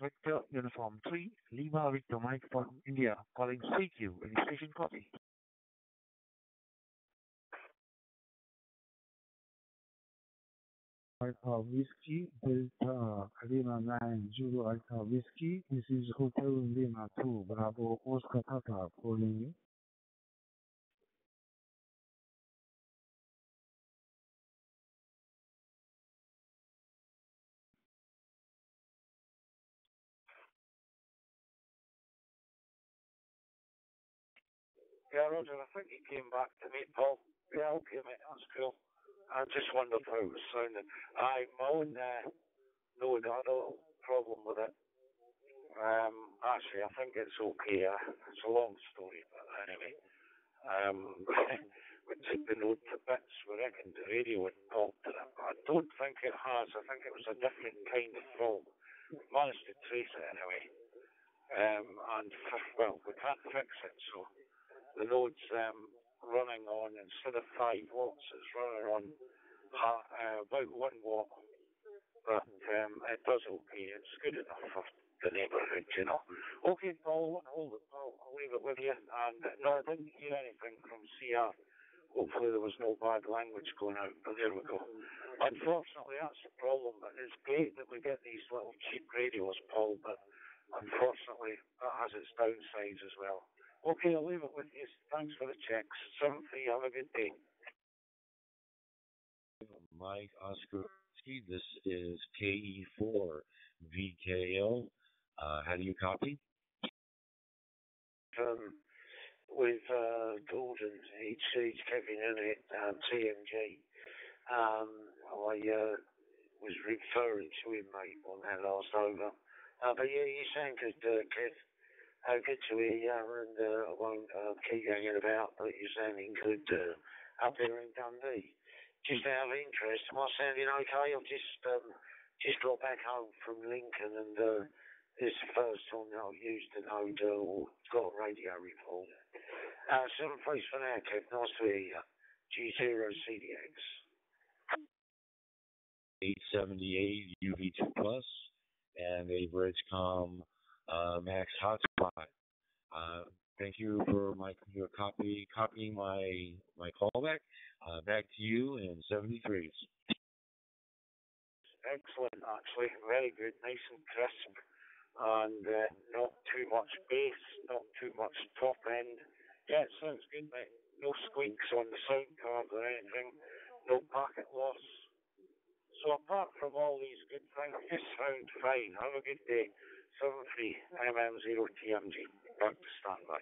Victor Uniform 3, Lima Victor Mike from India. Calling CQ. Any station copy? Alpha Whiskey, Delta Lima 9, Zulu Alpha Whiskey. This is Hotel Lima 2, Bravo Oscar Papa calling you. Yeah, Roger, I think he came back to meet Paul. Yeah, okay, mate, that's cool. I just wondered how it was sounding. My own, no, not a problem with it. Actually, I think it's okay. It's a long story, but anyway. We took the note to bits. We reckoned the radio had popped it. I don't think it has. I think it was a different kind of fault. Managed to trace it anyway. Well, we can't fix it, so the node's running on, instead of 5 watts, it's running on about 1 watt. But it does okay. It's good enough for the neighbourhood, you know. Okay, Paul, hold it, Paul. I'll leave it with you. And no, I didn't hear anything from CR. Hopefully there was no bad language going out, but there we go. Unfortunately, that's the problem. But it's great that we get these little cheap radios, Paul, but unfortunately that has its downsides as well. Okay, I'll leave it with you. Thanks for the checks. 7-3, have a good day. Mike Oscar, this is KE4 VKL. How do you copy? With Gordon, HC, Kevin in it, TMG. I was referring to him, mate, on that last over. But yeah, you sound good, Kev. Good to hear you, and I won't keep hanging about, but you're sounding good up there in Dundee. Just out of interest, am I sounding okay? I've just got back home from Lincoln, and this is the first time that I've used the node or got a radio report. 7 3 for now, Kev. Nice to hear you. G0CDX. 878 UV2 Plus and a Bridgecom Max hotspot. Thank you for your copying my callback. Back to you in 73s. Excellent, actually. Very good. Nice and crisp. And not too much bass, not too much top end. Yeah, it sounds good, mate. No squeaks on the sound card or anything. No packet loss. So apart from all these good things, you sound fine. Have a good day. 7-3, MM0TMG. Back to standby.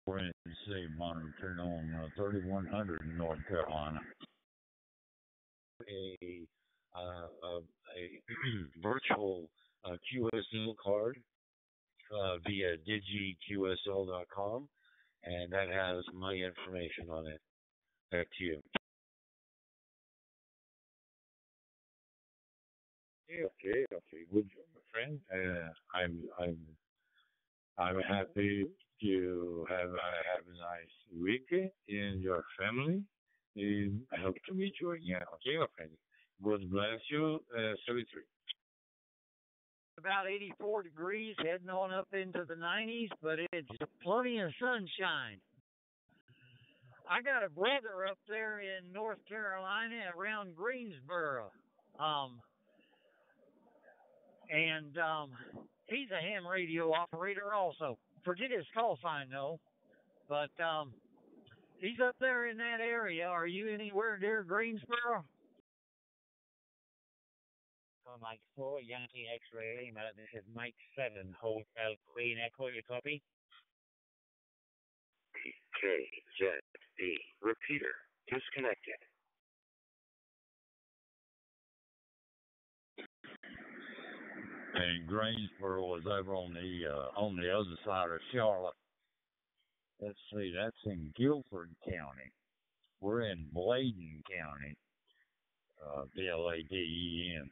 We're in say monitor on 3100 in North Carolina. A virtual QSL card via digiqsl.com, and that has my information on it. Back to you. Okay. Good, my friend. I'm happy you have a nice week in your family, I hope to meet you again. Okay. God bless you. 33. About 84 degrees, heading on up into the 90s, but it's plenty of sunshine. I got a brother up there in North Carolina around Greensboro. He's a ham radio operator also. Forget his call sign though. But he's up there in that area. Are you anywhere near Greensboro? Mike 4, Yankee X-ray, this is Mike 7, Hotel Queen Echo, you copy? KJB. Repeater. Disconnected. And Greensboro is over on the other side of Charlotte. Let's see, that's in Guilford County. We're in Bladen County, Bladen,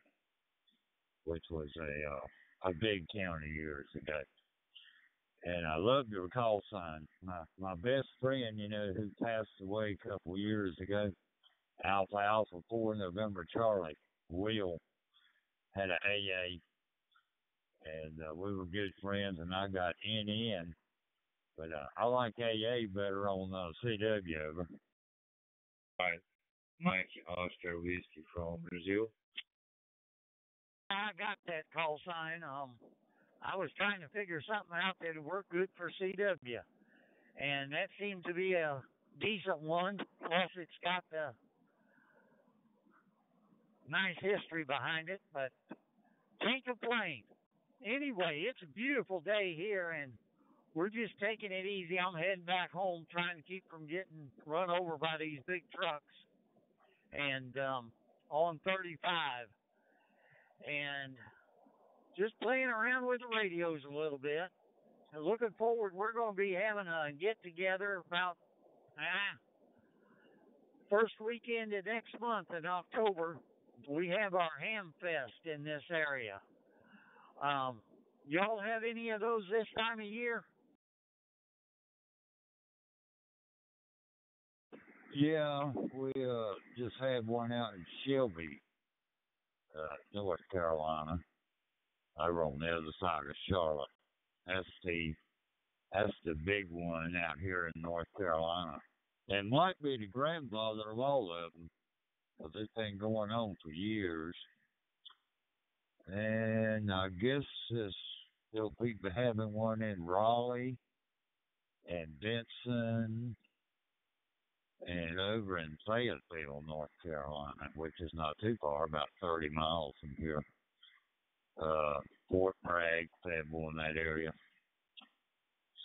which was a big county years ago. And I love your call sign. My best friend, who passed away a couple years ago, Alpha 4 November Charlie, Will, had an AA, and we were good friends, and I got NN, but I like AA better on CW. Over. Hi, Mike Oscar Whiskey from Brazil. I got that call sign. I was trying to figure something out that would work good for CW, and that seemed to be a decent one. Plus, it's got the nice history behind it, but can't complain. Anyway, it's a beautiful day here, and we're just taking it easy. I'm heading back home, trying to keep from getting run over by these big trucks, and on 35, and just playing around with the radios a little bit. And looking forward, we're going to be having a get-together about first weekend of next month in October. We have our Ham Fest in this area. Y'all have any of those this time of year? Yeah, we just had one out in Shelby, North Carolina, over on the other side of Charlotte. That's the big one out here in North Carolina. And might be the grandfather of all of them, because it's been going on for years. And I guess they'll be having one in Raleigh and Benson and over in Fayetteville, North Carolina, which is not too far, about 30 miles from here. Fort Bragg, Fayetteville, in that area.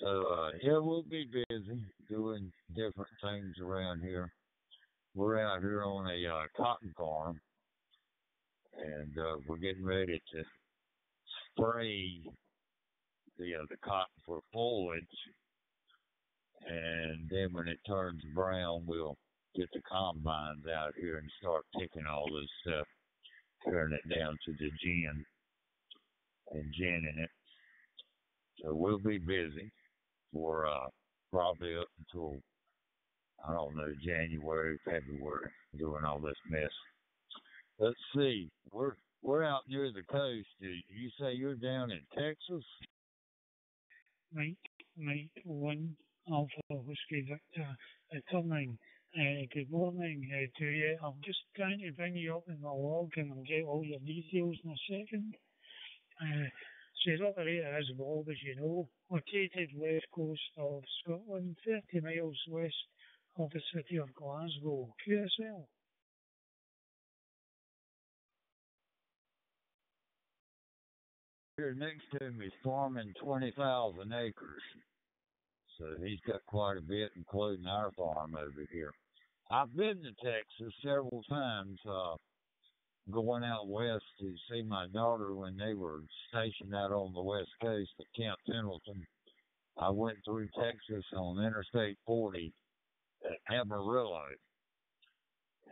So, yeah, we'll be busy doing different things around here. We're out here on a cotton farm, and we're getting ready to spray the cotton for foliage. And then when it turns brown, we'll get the combines out here and start picking all this stuff, turning it down to the gin and ginning it. So we'll be busy for probably up until, I don't know, January, February, doing all this mess. Let's see, we're out near the coast. You say you're down in Texas? Mike 1 Alpha Whiskey Victor Turning. Good morning to you. I'm just trying to bring you up in my log and I'll get all your details in a second. So the operator is Bob, as you know, located west coast of Scotland, 30 miles west of the city of Glasgow. QSL. Here next to him is farming 20,000 acres. So he's got quite a bit, including our farm over here. I've been to Texas several times, going out west to see my daughter when they were stationed out on the west coast at Camp Pendleton. I went through Texas on Interstate 40 at Amarillo,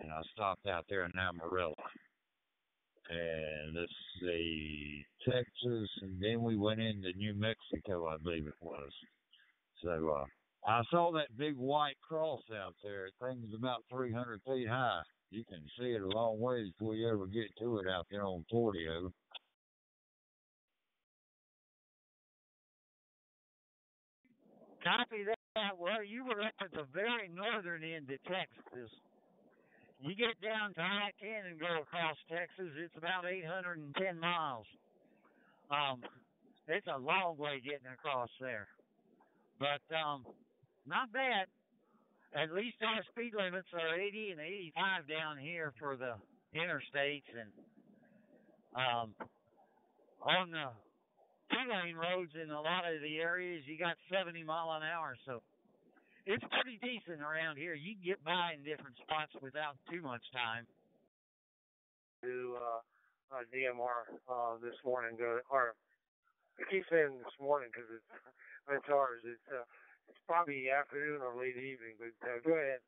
and I stopped out there in Amarillo. And let's see, Texas, and then we went into New Mexico, I believe it was. So I saw that big white cross out there. The thing's about 300 feet high. You can see it a long ways before you ever get to it out there on 40 of them. Copy that. Well, you were up at the very northern end of Texas. You get down to I-10 and go across Texas, it's about 810 miles. It's a long way getting across there. But not bad. At least our speed limits are 80 and 85 down here for the interstates, and on the two-lane roads in a lot of the areas, you got 70 mile an hour, so it's pretty decent around here. You can get by in different spots without too much time. To DMR this morning, or I keep saying this morning because it's ours. It's probably afternoon or late evening, but go ahead.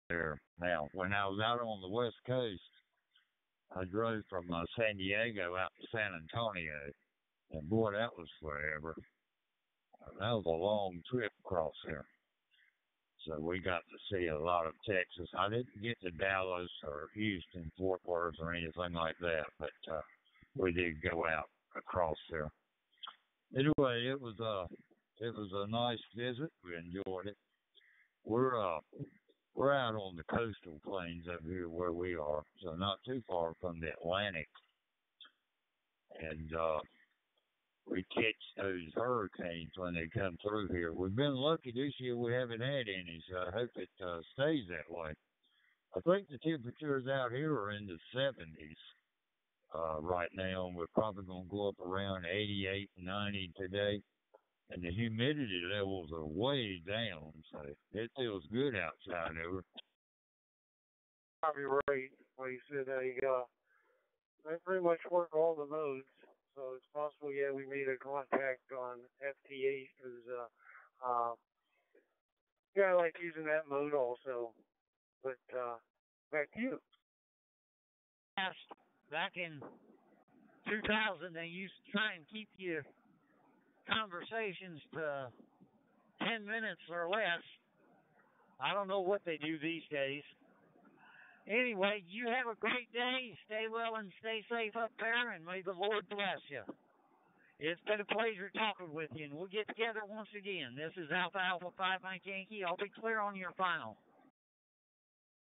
There. Now, when I was out on the West Coast, I drove from San Diego out to San Antonio, and boy, that was forever. That was a long trip across there. So we got to see a lot of Texas. I didn't get to Dallas or Houston, Fort Worth, or anything like that, but we did go out across there. Anyway, it was a nice visit. We enjoyed it. We're out on the coastal plains over here where we are, so not too far from the Atlantic. And we catch those hurricanes when they come through here. We've been lucky this year we haven't had any, so I hope it stays that way. I think the temperatures out here are in the 70s right now, and we're probably going to go up around 88, 90 today. And the humidity levels are way down, so it feels good outside over. Probably right. Like you said, I pretty much work all the modes, so it's possible, we made a contact on FT8 because, I like using that mode also. But, back to you. Back in 2000, they used to try and keep your conversations to 10 minutes or less. I don't know what they do these days. Anyway, you have a great day. Stay well and stay safe up there, and may the Lord bless you. It's been a pleasure talking with you, and we'll get together once again. This is Alpha 5 Mike Yankee. I'll be clear on your final.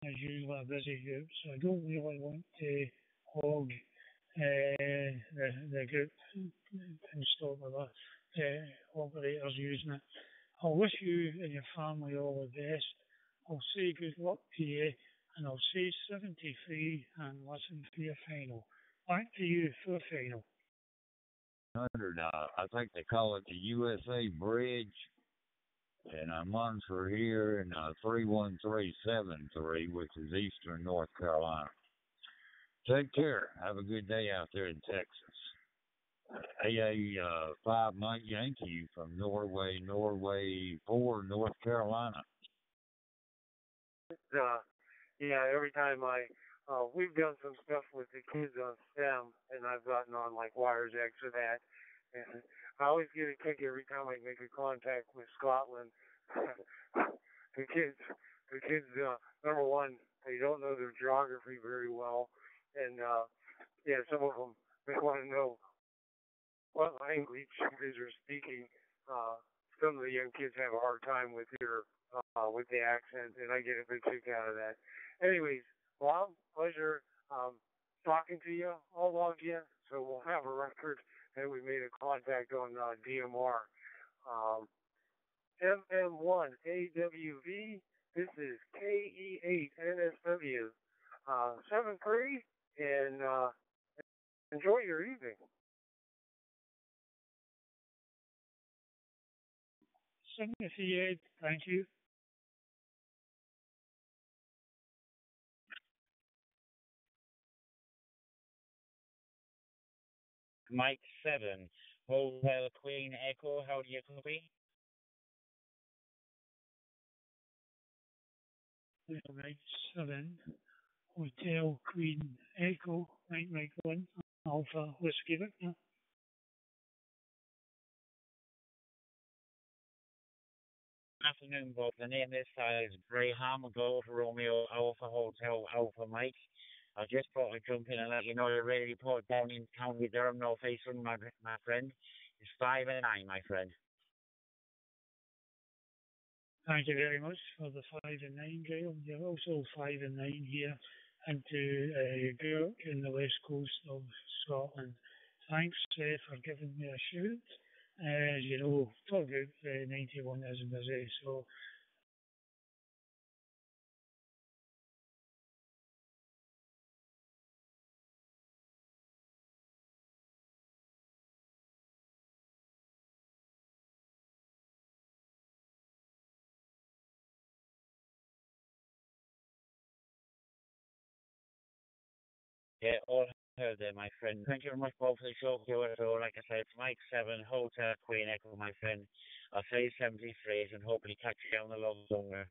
As usual, I'm busy group, so I don't really want to hog the group and stop with that. Operators using it. I'll wish you and your family all the best. I'll say good luck to you, and I'll say 73 and listen for your final. Back to you for the final. 100, I think they call it the USA Bridge, and I'm on for here in 31373, which is Eastern North Carolina. Take care. Have a good day out there in Texas. AA 5 Mike Yankee from Norway 4, North Carolina. Every time we've done some stuff with the kids on STEM, and I've gotten on like Wires X or that, and I always get a kick every time I make a contact with Scotland. the kids, number one, they don't know their geography very well, and some of them, they want to know what language they're speaking. Some of the young kids have a hard time with with the accent, and I get a big kick out of that. Anyways, pleasure talking to you. I'll log you, so we'll have a record that we made a contact on DMR. MM1AWV, this is KE8NSW 73, and enjoy your evening. 78, thank you. Mike 7, Hotel Queen Echo, how do you copy? Mike 7, Hotel Queen Echo, Mike 1, Alpha Whiskey Victor. Afternoon, Bob. The name this is Graham Golf Romeo Alpha Hotel Alpha Mike. I just thought I'd jump in and let you know you're ready to report down in County Durham, North Eastern, my friend. It's 5 and 9, my friend. Thank you very much for the 5 and 9, Gail. You're also 5 and 9 here into Gurk in the west coast of Scotland. Thanks for giving me a shout. As you know, for Group 91 isn't busy, so Yeah, all heard there, my friend. Thank you very much, Bob, for the show. So, like I said, it's Mike 7, Hotel Queen Echo, my friend. I'll say 73 and hopefully catch you down the love somewhere.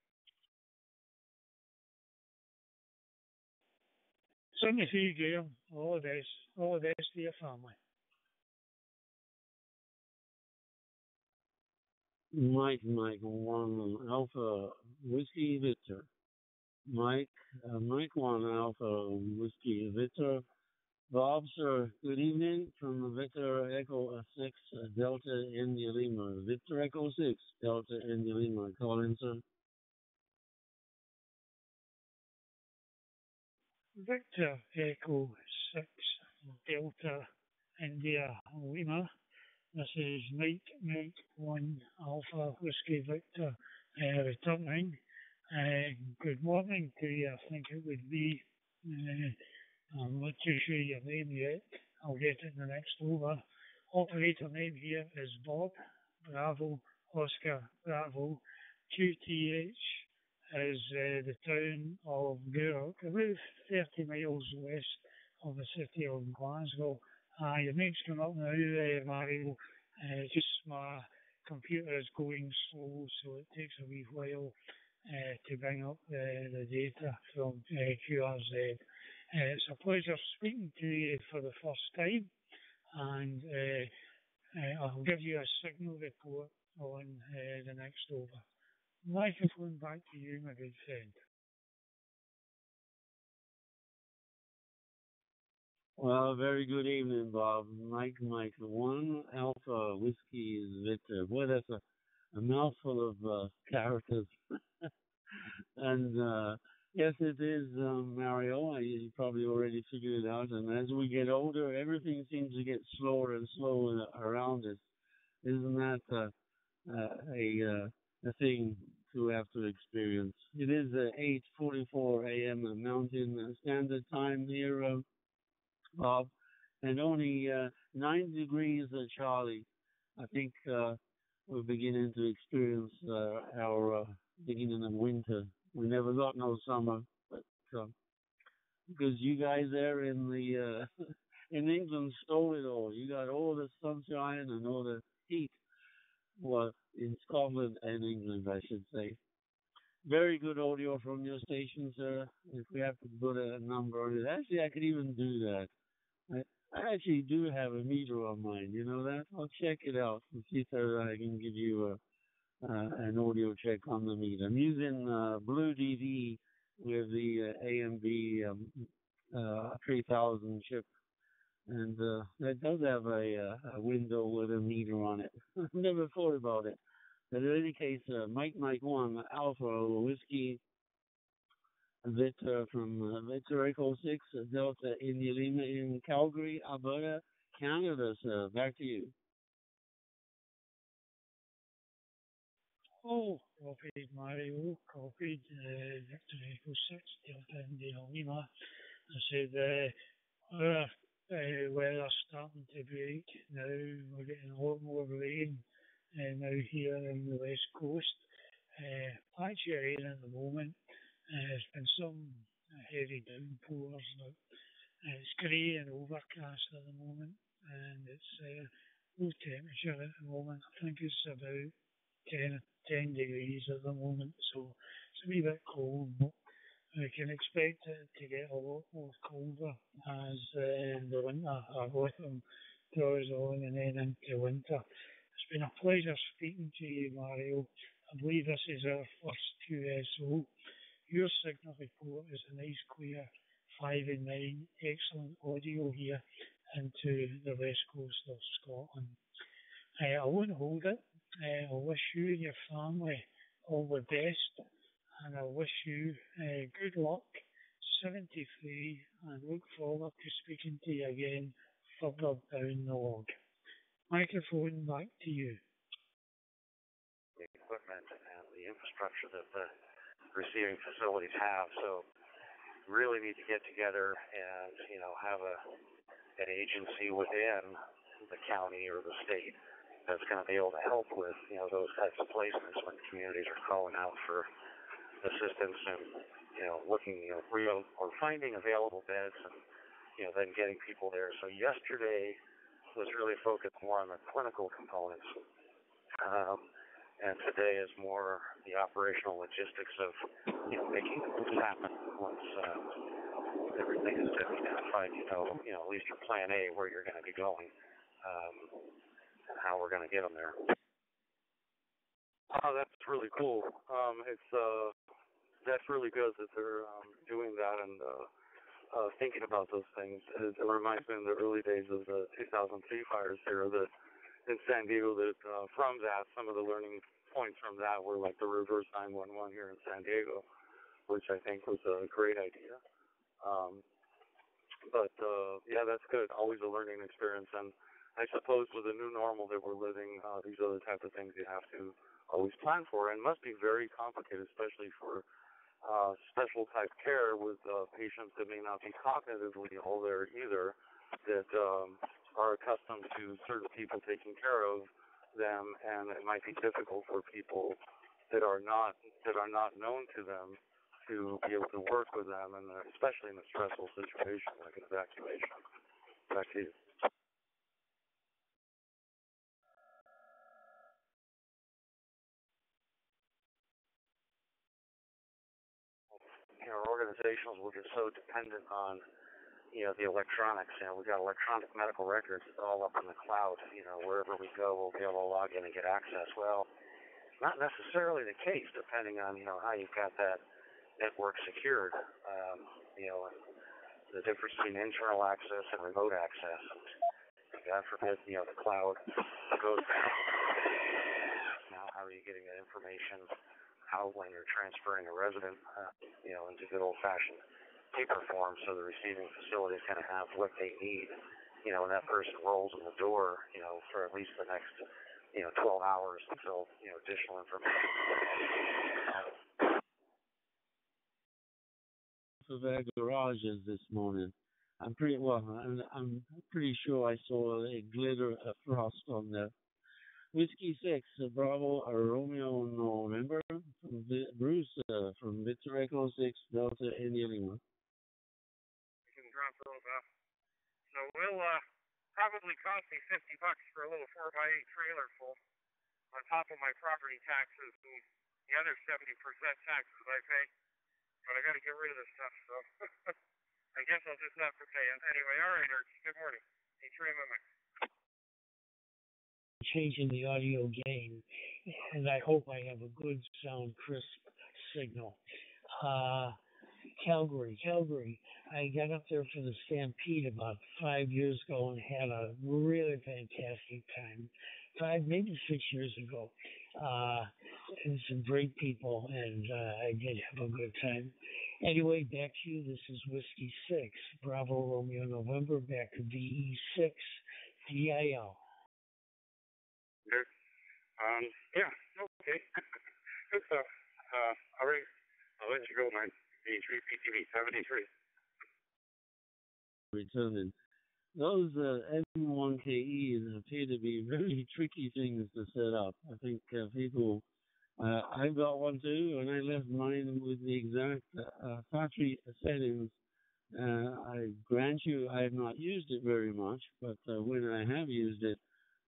73, Gail. All the best to your family. Mike 1 Alpha Whiskey Victor. Mike 1 Alpha Whiskey Victor. Bob, sir, good evening from Victor Echo 6 Delta India Lima. Victor Echo 6 Delta India Lima. Call in, sir. Victor Echo 6 Delta India Lima. This is Mike 1 Alpha Whiskey Victor returning. Good morning to you. I think it would be. I'm not too sure your name yet. I'll get it in the next over. Operator name here is Bob. Bravo, Oscar, Bravo. QTH is the town of Gurk, about 30 miles west of the city of Glasgow. Your name's come up now, Mario. Just my computer is going slow, so it takes a wee while to bring up the data from QRZ. It's a pleasure speaking to you for the first time, and I'll give you a signal report on the next over. Microphone back to you, my good friend. Well, very good evening, Bob. Mike 1 Alpha Whiskey is Victor. Boy, that's a mouthful of characters. And yes, it is, Mario. You probably already figured it out. And as we get older, everything seems to get slower and slower around us. Isn't that a thing to have to experience? It is 8:44 a.m. Mountain Standard Time here, Bob, and only 9 degrees, Charlie. I think we're beginning to experience our beginning of winter. We never got no summer, but because you guys there in the in England stole it all. You got all the sunshine and all the heat. Well, in Scotland and England, I should say. Very good audio from your station, sir. If we have to put a number on it, actually, I could even do that. I actually do have a meter on mine. You know that? I'll check it out and see if I can give you an audio check on the meter. I'm using Blue DD with the AMB 3000 chip, and that does have a window with a meter on it. Never thought about it. But in any case, Mike 1 Alpha Whiskey Victor from Victor Echo 6 Delta India Lima in Calgary, Alberta, Canada, sir. Back to you. Oh, copied Mario, copied Victor Echo 6 Delta India Lima. I said, weather's starting to break now. We're getting a lot more rain now here in the west coast. Patchy rain at the moment. There's been some heavy downpours. It's grey and overcast at the moment, and it's low temperature at the moment. I think it's about 10 degrees at the moment, so it's a wee bit cold, but we can expect it to get a lot more colder as the winter, autumn draws on and then into winter. It's been a pleasure speaking to you, Mario. I believe this is our first QSO. Your signal report is a nice clear 5 and 9, excellent audio here into the west coast of Scotland. I won't hold it. I wish you and your family all the best, and I wish you good luck, 73, and look forward to speaking to you again further down the log. Microphone back to you. The equipment and the infrastructure that the receiving facilities have, so really need to get together and, have an agency within the county or the state that's going to be able to help with, those types of placements when communities are calling out for assistance and, looking, real or finding available beds and, then getting people there. So yesterday was really focused more on the clinical components. And today is more the operational logistics of, making things happen once everything is identified, at least your plan A, where you're going to be going, and how we're going to get them there. Oh, that's really cool. That's really good that they're doing that and thinking about those things. It reminds me of the early days of the 2003 fires here in San Diego. That from that, some of the learning points from that were like the reverse 911 here in San Diego, which I think was a great idea. But that's good. Always a learning experience. And I suppose with the new normal that we're living, these are the type of things you have to always plan for, and must be very complicated, especially for special type care with patients that may not be cognitively all there either, that are accustomed to certain people taking care of them, and it might be difficult for people that are not known to them to be able to work with them, and especially in a stressful situation like an evacuation. Back to you. Organizations will get so dependent on, the electronics. We've got electronic medical records all up in the cloud. Wherever we go, we'll be able to log in and get access. Well, not necessarily the case, depending on, how you've got that network secured. The difference between internal access and remote access. God forbid, the cloud goes down. Now, how are you getting that information? How, when you're transferring a resident, into good old-fashioned paper form, so the receiving facility is going to have what they need, when that person rolls in the door, for at least the next, 12 hours until, additional information. For their garages this morning. I'm pretty sure I saw a glitter of frost on there. Whiskey 6, Bravo, Romeo, November, from Bruce, from Victor Echo 6, Delta, India Lima. We can drop a little bit. So we'll probably cost me $50 for a little 4x8 trailer full on top of my property taxes and the other 70% taxes I pay. But I got to get rid of this stuff, so I guess I'll just have to pay it. Anyway, all right, Archie, good morning. Hey, Trey, my man. Changing the audio gain, and I hope I have a good, sound, crisp signal. Calgary. I got up there for the Stampede about 5 years ago and had a really fantastic time. 5, maybe 6 years ago. And some great people, and I did have a good time. Anyway, back to you. This is Whiskey 6, Bravo, Romeo, November, back to VE6, DIL. Good. Yeah, okay. Good stuff. All right, I'll let you go, man. D3 PTV 73. Returning. Those M1KEs appear to be very tricky things to set up. I think people, I've got one too, and I left mine with the exact factory settings. I grant you I have not used it very much, but when I have used it,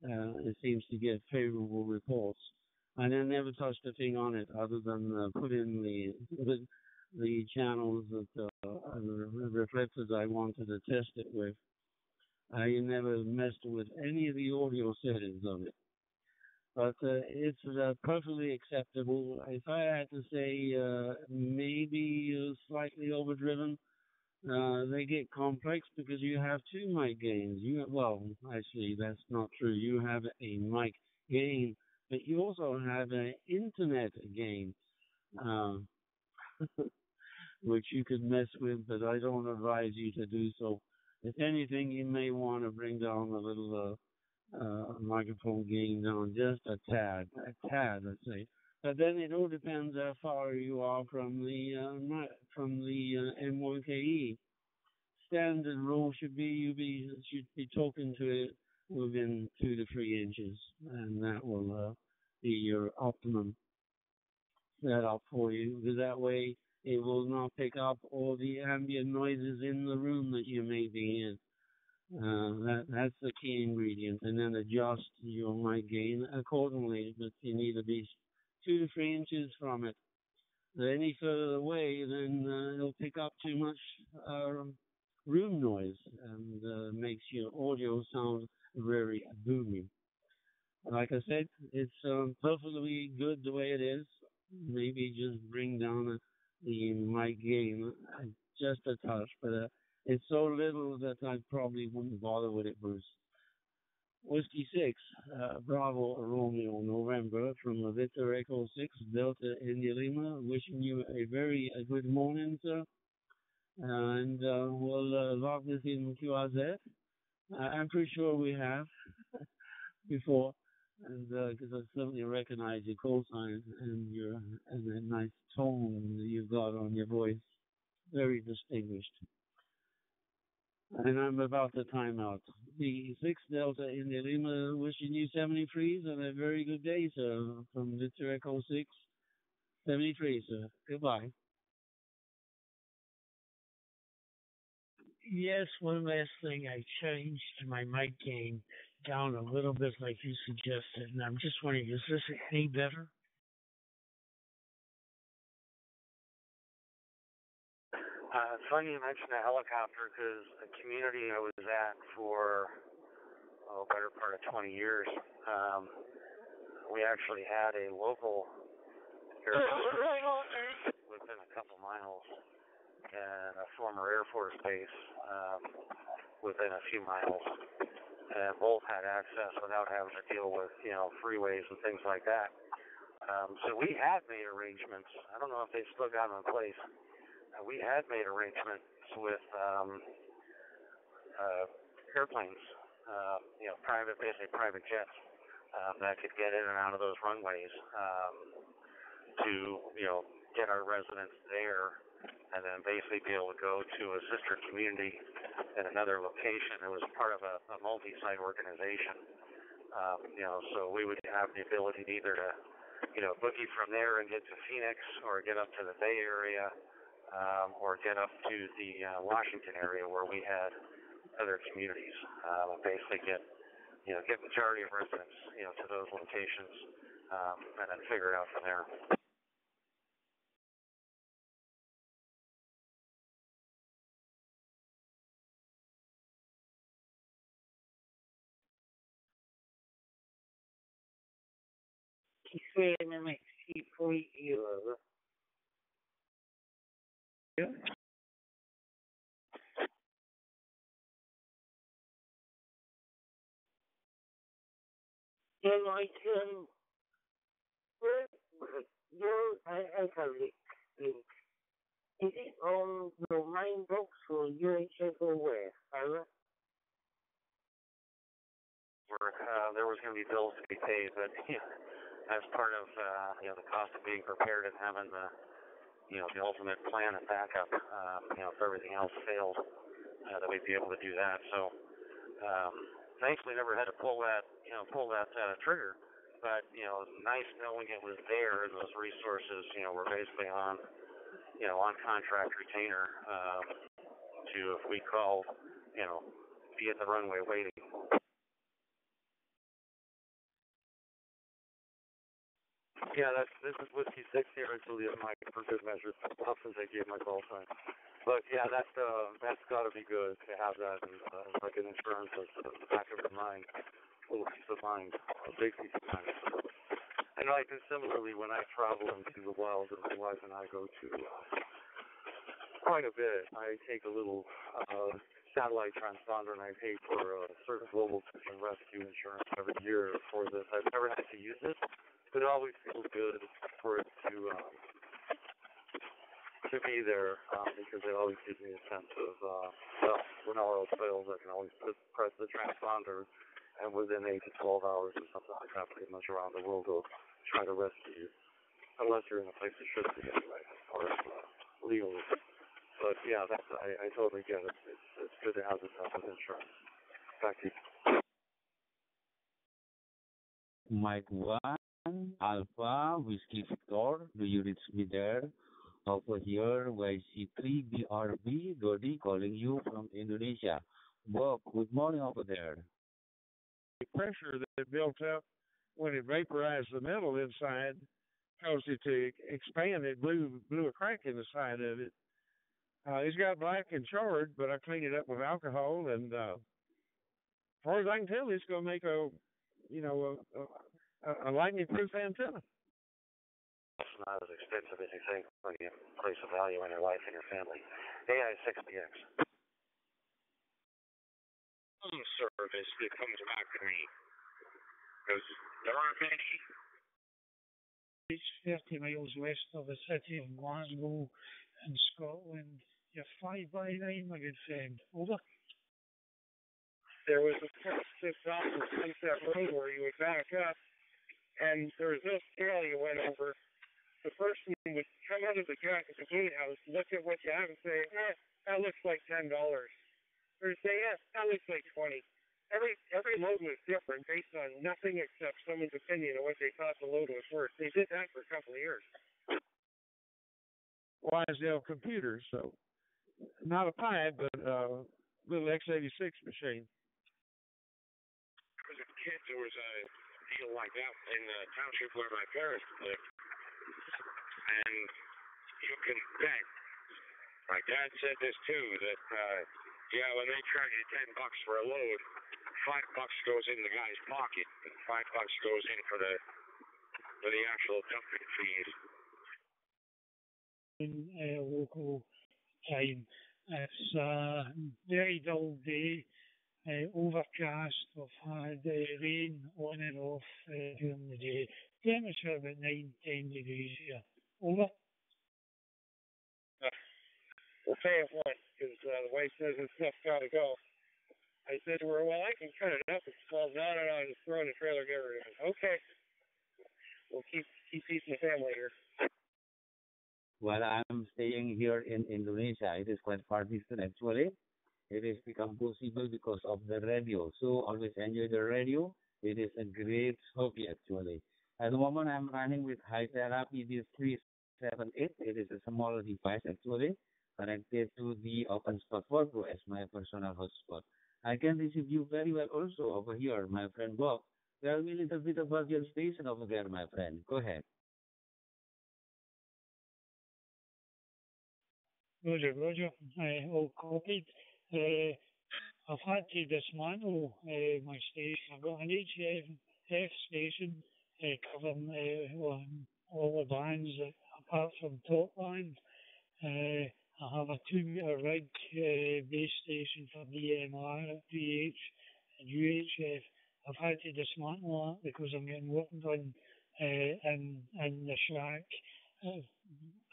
it seems to get favorable reports. And I never touched a thing on it other than put in the channels that the reflectors I wanted to test it with. I never messed with any of the audio settings of it. but it's perfectly acceptable. If I had to say, maybe slightly overdriven, they get complex because you have two mic gains. Well, actually, that's not true. You have a mic gain, but you also have an internet gain, uh, which you could mess with, but I don't advise you to do so. If anything, you may want to bring down a little microphone gain down just a tad, let's say. But then it all depends how far you are from the M1KE. Standard rule should be should be talking to it within 2 to 3 inches, and that will be your optimum setup for you. Because that way it will not pick up all the ambient noises in the room that you may be in. That's the key ingredient, and then adjust your mic gain accordingly. But you need to be 2 to 3 inches from it. Any further away, then it'll pick up too much room noise and makes your audio sound very boomy. Like I said, it's perfectly good the way it is. Maybe just bring down the mic gain just a touch, but it's so little that I probably wouldn't bother with it, Bruce. Whiskey 6, Bravo Romeo November from Victor Echo 6, Delta India Lima. Wishing you a very good morning, sir. And we'll log this in QRZ. I'm pretty sure we have before, and because I certainly recognize your call sign and that nice tone that you've got on your voice. Very distinguished. And I'm about to time out. The 6 Delta India Lima wishing you 73s and a very good day, sir. From Victor Echo 6, 73, sir. Goodbye. Yes, one last thing. I changed my mic gain down a little bit like you suggested, and I'm just wondering, is this any better? It's funny you mentioned the helicopter because the community I was at for better part of 20 years, we actually had a local airport within a couple miles and a former Air Force base within a few miles, and both had access without having to deal with freeways and things like that. So we had made arrangements. I don't know if they've still got them in place. We had made arrangements with airplanes, basically private jets that could get in and out of those runways to get our residents there, and then basically be able to go to a sister community in another location. It was part of a multi-site organization, so we would have the ability to either to boogie from there and get to Phoenix, or get up to the Bay Area, or get up to the Washington area where we had other communities, and basically get majority of residents to those locations, and then figure it out from there. Yeah. And like, I can link. Is it on your main box or UHF or where? There was going to be bills to be paid, but as part of the cost of being prepared and having the the ultimate plan and backup, if everything else failed, that we'd be able to do that. So thankfully never had to pull that trigger, but nice knowing it was there, and those resources were basically on on contract retainer to, if we called, be at the runway waiting. Yeah, this is Whiskey 6 here until the mic for good measure, since I gave my call sign. But yeah, that's got to be good to have that as like an insurance, as the back of your mind, a little peace of mind, a big peace of mind. And I do similarly when I travel into the wild, and my wife and I go to quite a bit. I take a little satellite transponder and I pay for a certain global search and rescue insurance every year for this. I've never had to use it, but it always feels good for it to be there because it always gives me a sense of, well, when all else fails, I can always press the transponder and within 8 to 12 hours or something like that, pretty much around the world, will try to rescue you. Unless you're in a place that should be anyway, or legally. But yeah, I totally get it. It's good to have this type of insurance. Back to you. Mike 1, Alpha, Whiskey Victor, do you reach me there? Over here, YC3 BRB, Dodi calling you from Indonesia. Bob, good morning over there. The pressure that built up when it vaporized the metal inside caused it to expand. It blew a crack in the side of it. It's got black and charred, but I cleaned it up with alcohol, and as far as I can tell, it's going to make a lightning-proof antenna. It's not as expensive as you think when you place a value in your life and your family. AI6BX. Home service that comes back to me. Because there aren't many. It's 30 miles west of the city of Glasgow in Scotland. You're 5 by 9, my good friend. Over. There was a first off of Sunset Road where you would back up, and there was this trail you went over. The person would come out of the gatehouse, look at what you have, and say, that looks like $10. Or say, that looks like 20. Every load was different based on nothing except someone's opinion of what they thought the load was worth. They did that for a couple of years. YSL computers, so not a Pi, but a little x86 machine. As a kid, there was a deal like that in the township where my parents lived, and you can bet. My dad said this too, that when they charge you $10 for a load, $5 goes in the guy's pocket, and $5 goes in for the actual dumping fees. In local time, it's a very dull day, overcast. We've had rain on and off during the day. Temperature about 9-10 degrees here. Over. We'll say it once, because the wife says this stuff's got to go. I said to her, well, I can cut it up. It's called, no, just throw in the trailer, get rid of it. Okay. We'll keep peace in the family here. Well, I'm staying here in Indonesia. It is quite far distant, actually. It has become possible because of the radio. So always enjoy the radio. It is a great hobby, actually. At the moment, I'm running with YAVAPI DS378. It is a small device, actually, connected to the OpenSpot 4 Pro as my personal hotspot. I can receive you very well also over here, my friend Bob. Tell me a little bit about your station over there, my friend. Go ahead. Roger. All copied. I've had to dismantle my station. I've got an HF station covering all the bands apart from top band. I have a 2-meter rig base station for DMR, VH, and UHF. I've had to dismantle that because I'm getting worked on in the shack.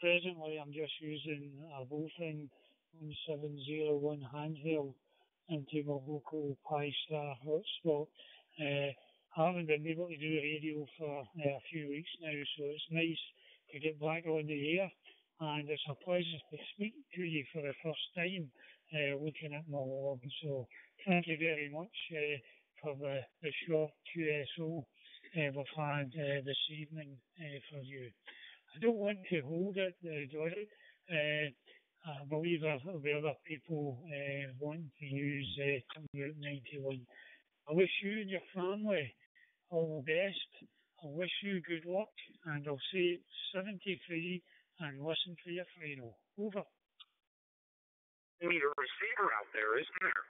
Presently, I'm just using a Wolfing 1701 handheld into my local Pi-Star hotspot. I haven't been able to do radio for a few weeks now, so it's nice to get back on the air. And it's a pleasure to speak to you for the first time, looking at my log. So thank you very much for the short QSO we've had this evening for you. I don't want to hold it, Dory. I believe there will be other people wanting to use Route 91. I wish you and your family all the best. I wish you good luck, and I'll say 73 and listen for your final. Over. You need a receiver out there, isn't there?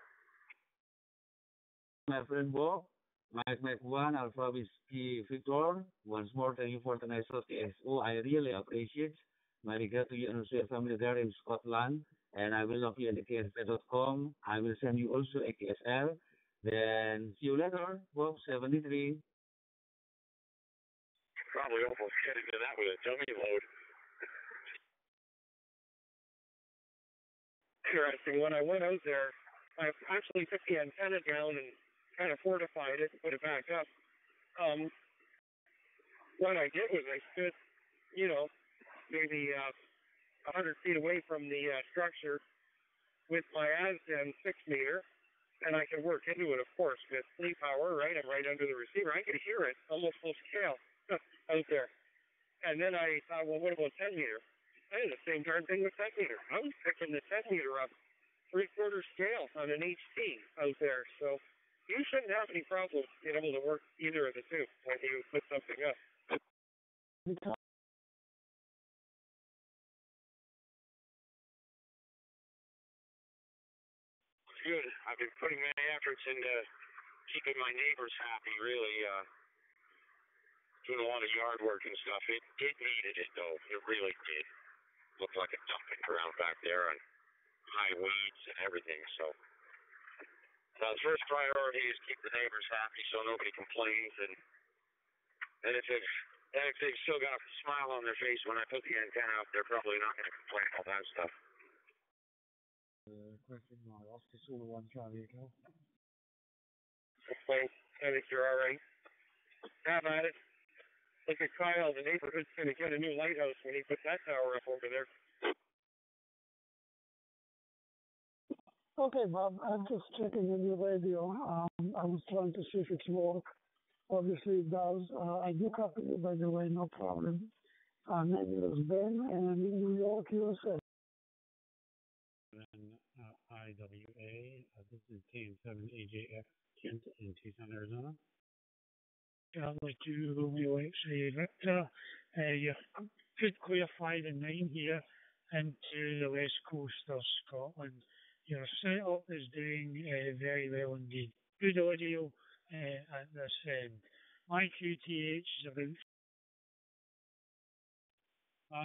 My friend Bob, Mike 1, Alpha Whiskey Victor. Once more, thank you for tonight's TSO. I really appreciate. My regard to you and your family there in Scotland. And I will log you at KSP.com. I will send you also a KSL. Then see you later. Bob 73. Probably almost get into that with a dummy load. Interesting. When I went out there, I actually took the antenna down and kind of fortified it, put it back up. What I did was I stood, maybe 100 feet away from the structure with my ASDEN 6-meter, and I could work into it, of course, with sleep power, right? I'm right under the receiver. I could hear it almost full scale out there. And then I thought, well, what about 10-meter? I did the same darn thing with 10-meter. I was picking the 10-meter up 3/4 scale on an HT out there. So you shouldn't have any problems being able to work either of the two when you put something up. Good. I've been putting many efforts into keeping my neighbors happy, really. Doing a lot of yard work and stuff. It needed it, though. It really did. Looked like a dumping ground back there and high weeds and everything. So the first priority is keep the neighbors happy so nobody complains. And if they've still got a smile on their face when I put the antenna up, they're probably not going to complain about that stuff. Question mark. Off to Sulu 1 Charlie Echo. Thanks. I think you're all right. Have at it. Look at Kyle. The neighborhood's going to get a new lighthouse when he puts that tower up over there. Okay, Bob. I'm just checking in your radio. I was trying to see if it's work. Obviously it does. I do copy you, by the way, no problem. My name is Ben, and I'm in New York, USA. IWA. This is KM7AJF Kent in Tucson, Arizona. I'd like to say that you could clarify the name here into the west coast of Scotland. Your setup is doing very well indeed. Good audio at this end. My QTH is about.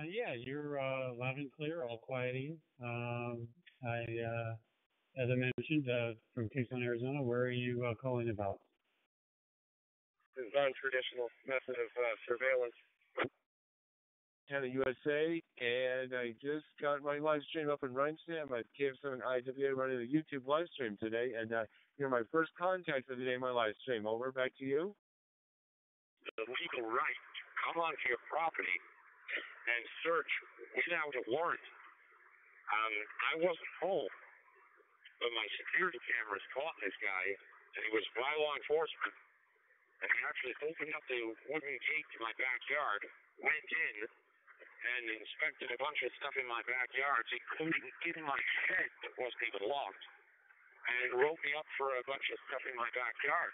Yeah, you're loud and clear, all quieting. As I mentioned, from Tucson, Arizona, where are you calling about? The non-traditional method of surveillance. Canada, USA, and I just got my live stream up and running today. I'm at KF7 IWA running a YouTube live stream today, and you're my first contact of the day in my live stream. Over, back to you. The legal right to come onto your property and search without a warrant. I wasn't home, but my security cameras caught this guy, and he was by law enforcement, and he actually opened up the wooden gate to my backyard, went in, and inspected a bunch of stuff in my backyard, including in my shed that wasn't even locked, and wrote me up for a bunch of stuff in my backyard.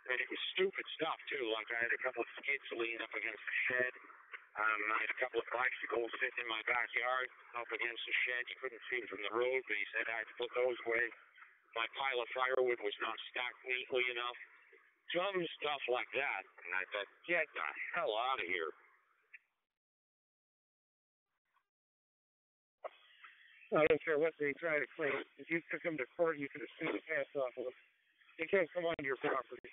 And it was stupid stuff, too, like I had a couple of skids leaning up against the shed. I had a couple of bicycles sitting in my backyard up against the shed. You couldn't see them from the road, but he said I had to put those away. My pile of firewood was not stacked neatly enough. Dumb stuff like that. And I thought, get the hell out of here. I don't care what they try to claim. If you took them to court, you could have sued the pants off of them. They can't come onto your property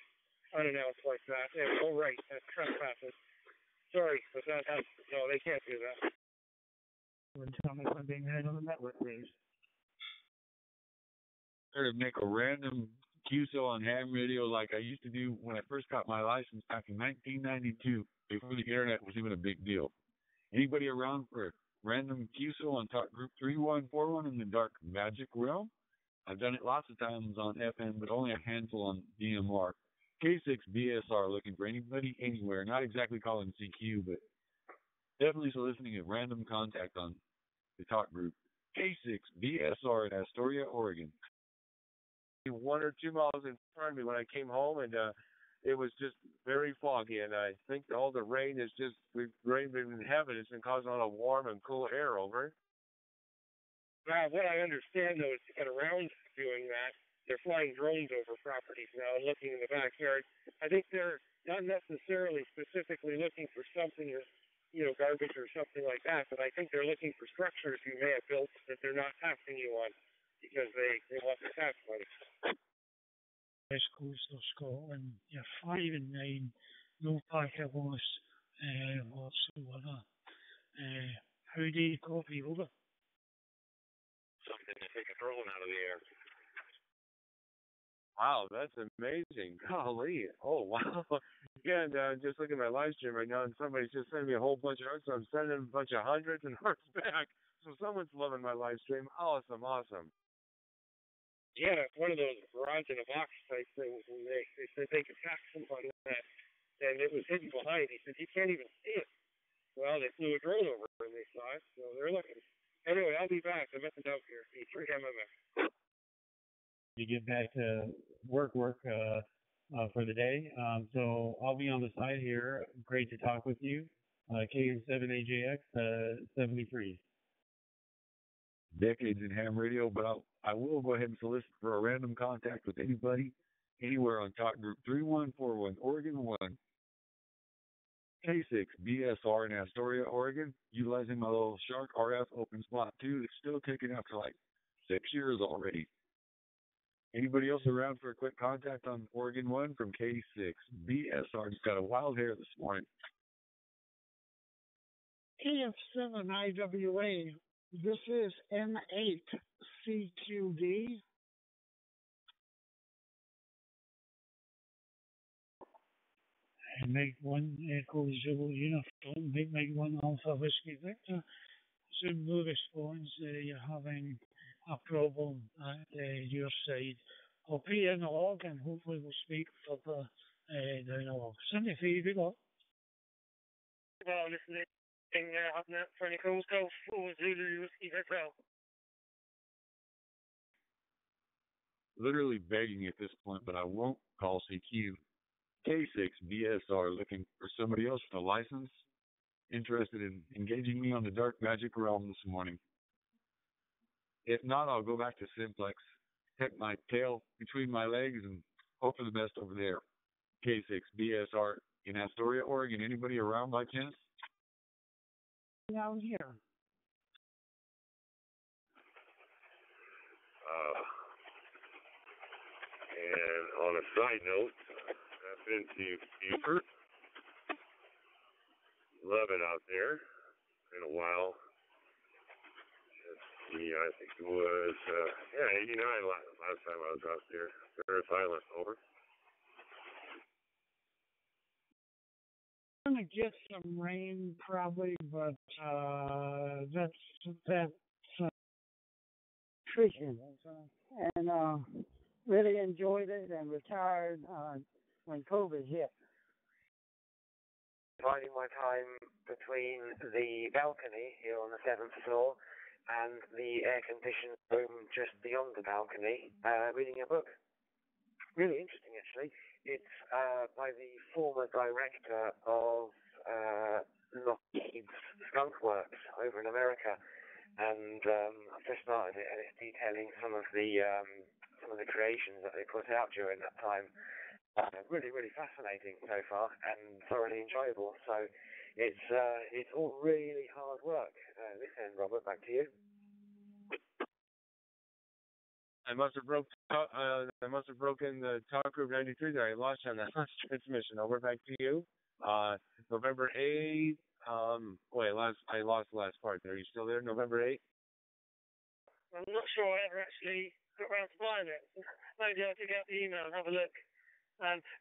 unannounced like that. They have no right. That's trespassing. Sorry, but no, they can't do that. Tell me if I'm being heard on the network, please. To make a random QSO on ham radio like I used to do when I first got my license back in 1992, before the internet was even a big deal. Anybody around for a random QSO on Talk Group 3141 in the dark magic realm? I've done it lots of times on FM, but only a handful on DMR. K6BSR, looking for anybody anywhere, not exactly calling CQ, but definitely soliciting a random contact on the Talk Group. K6BSR in Astoria, Oregon. 1 or 2 miles in front of me when I came home, and it was just very foggy, and I think all the rain is just, we've rained in heaven. It's been causing a lot of warm and cool air over. What I understand, though, is to get around doing that, they're flying drones over properties now and looking in the backyard. I think they're not necessarily specifically looking for something that's, garbage or something like that, but I think they're looking for structures you may have built that they're not taxing you on because they want the tax money. West Coast of Scotland, you're 5 and 9, no packet loss whatsoever. How do you copy over? Something to take a drone out of the air. Wow, that's amazing. Golly. Oh, wow. Yeah, and just looking at my live stream right now, and somebody's just sending me a whole bunch of hearts, so I'm sending a bunch of hundreds and hearts back. So someone's loving my live stream. Awesome, awesome. Yeah, it's one of those garage in a box type things, and they said they could tax somebody on that, and it was hidden behind. He said, you can't even see it. Well, they flew a drone over and they saw it, so they're looking. Anyway, I'll be back. I'm at the dump here. E3 MMA. You get back to work for the day. So I'll be on the side here. Great to talk with you. KM7AJX 73. Decades in ham radio, but I will go ahead and solicit for a random contact with anybody, anywhere on Talk Group 3141, Oregon 1. K6 BSR in Astoria, Oregon, utilizing my little Shark RF open spot 2 that's still kicking up for like 6 years already. Anybody else around for a quick contact on Oregon 1 from K6 BSR? Just got a wild hair this morning. KF7IWA, this is N8CQD. Make 1 Echo Zulu uniform, make 1 Alpha Whiskey Victor. Soon will response you're having a problem at your side. I'll put you in the log and hopefully we'll speak further down the log. 73, good luck. Well, listen, happening at Franny Coles Golf 4 Zulu Whiskey Victor. Literally begging at this point, but I won't call CQ. K6 BSR looking for somebody else with a license, interested in engaging me on the dark magic realm this morning. If not, I'll go back to Simplex, tuck my tail between my legs, and hope for the best over there. K6 BSR in Astoria, Oregon. Anybody around by chance? Down here. And on a side note, I've been to Beaufort. Love it out there. Been a while. I think it was 89 last time I was out there. Ferris Island, over. We're going to get some rain probably, but that's tricky. And really enjoyed it and retired when COVID hit. Dividing my time between the balcony here on the 7th floor and the air-conditioned room just beyond the balcony, reading a book. Really interesting, actually. It's by the former director of Lockheed's Skunk Works over in America, and I've just started it, and it's detailing some of the creations that they put out during that time. Really, really fascinating so far, and thoroughly enjoyable. So it's all really hard work. This end, Robert, back to you. I must have broken the Talk Group 93 there. I lost on that last transmission. Over back to you. November 8th. I lost the last part. Are you still there? November 8th? I'm not sure I ever actually got around to buying it. Maybe I'll dig out the email and have a look.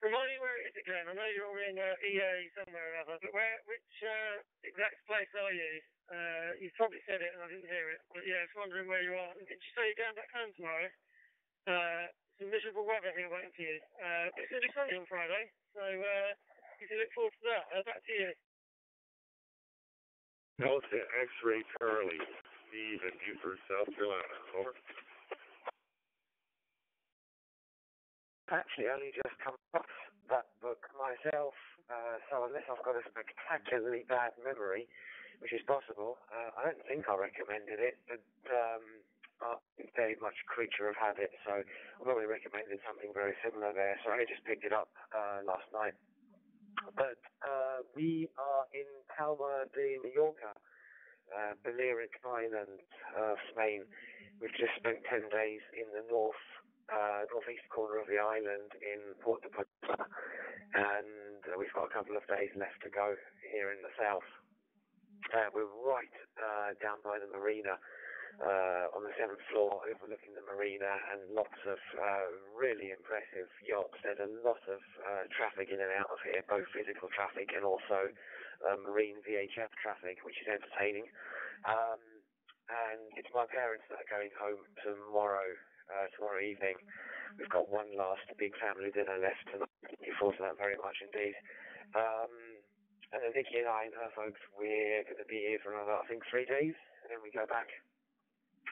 Remind me where it is again. I know you're in EA somewhere or other, but which exact place are you? You probably said it and I didn't hear it. But yeah, I was wondering where you are. Did you say you're going back home tomorrow? Some miserable weather here waiting for you. It's going to be sunny on Friday, so you can look forward to that. Back to you. Delta X-Ray Charlie, Steve in Beaufort, South Carolina. Over. Actually, only just come across that book myself, so unless I've got a spectacularly bad memory, which is possible, I don't think I recommended it, but they very much a creature of habit, so I'm not really recommending something very similar there. So I just picked it up last night. But we are in Palma de Mallorca, Balearic Island, Spain. We've just spent 10 days in the northeast corner of the island in Puerto Plata, and we've got a couple of days left to go here in the south. We're right down by the marina, on the 7th floor, overlooking the marina, and lots of really impressive yachts. There's a lot of traffic in and out of here, both physical traffic and also marine VHF traffic, which is entertaining. And it's my parents that are going home tomorrow evening. We've got one last big family dinner left tonight. Looking forward to that very much indeed. And then Vicky and I and her folks, we're going to be here for another, I think, 3 days, and then we go back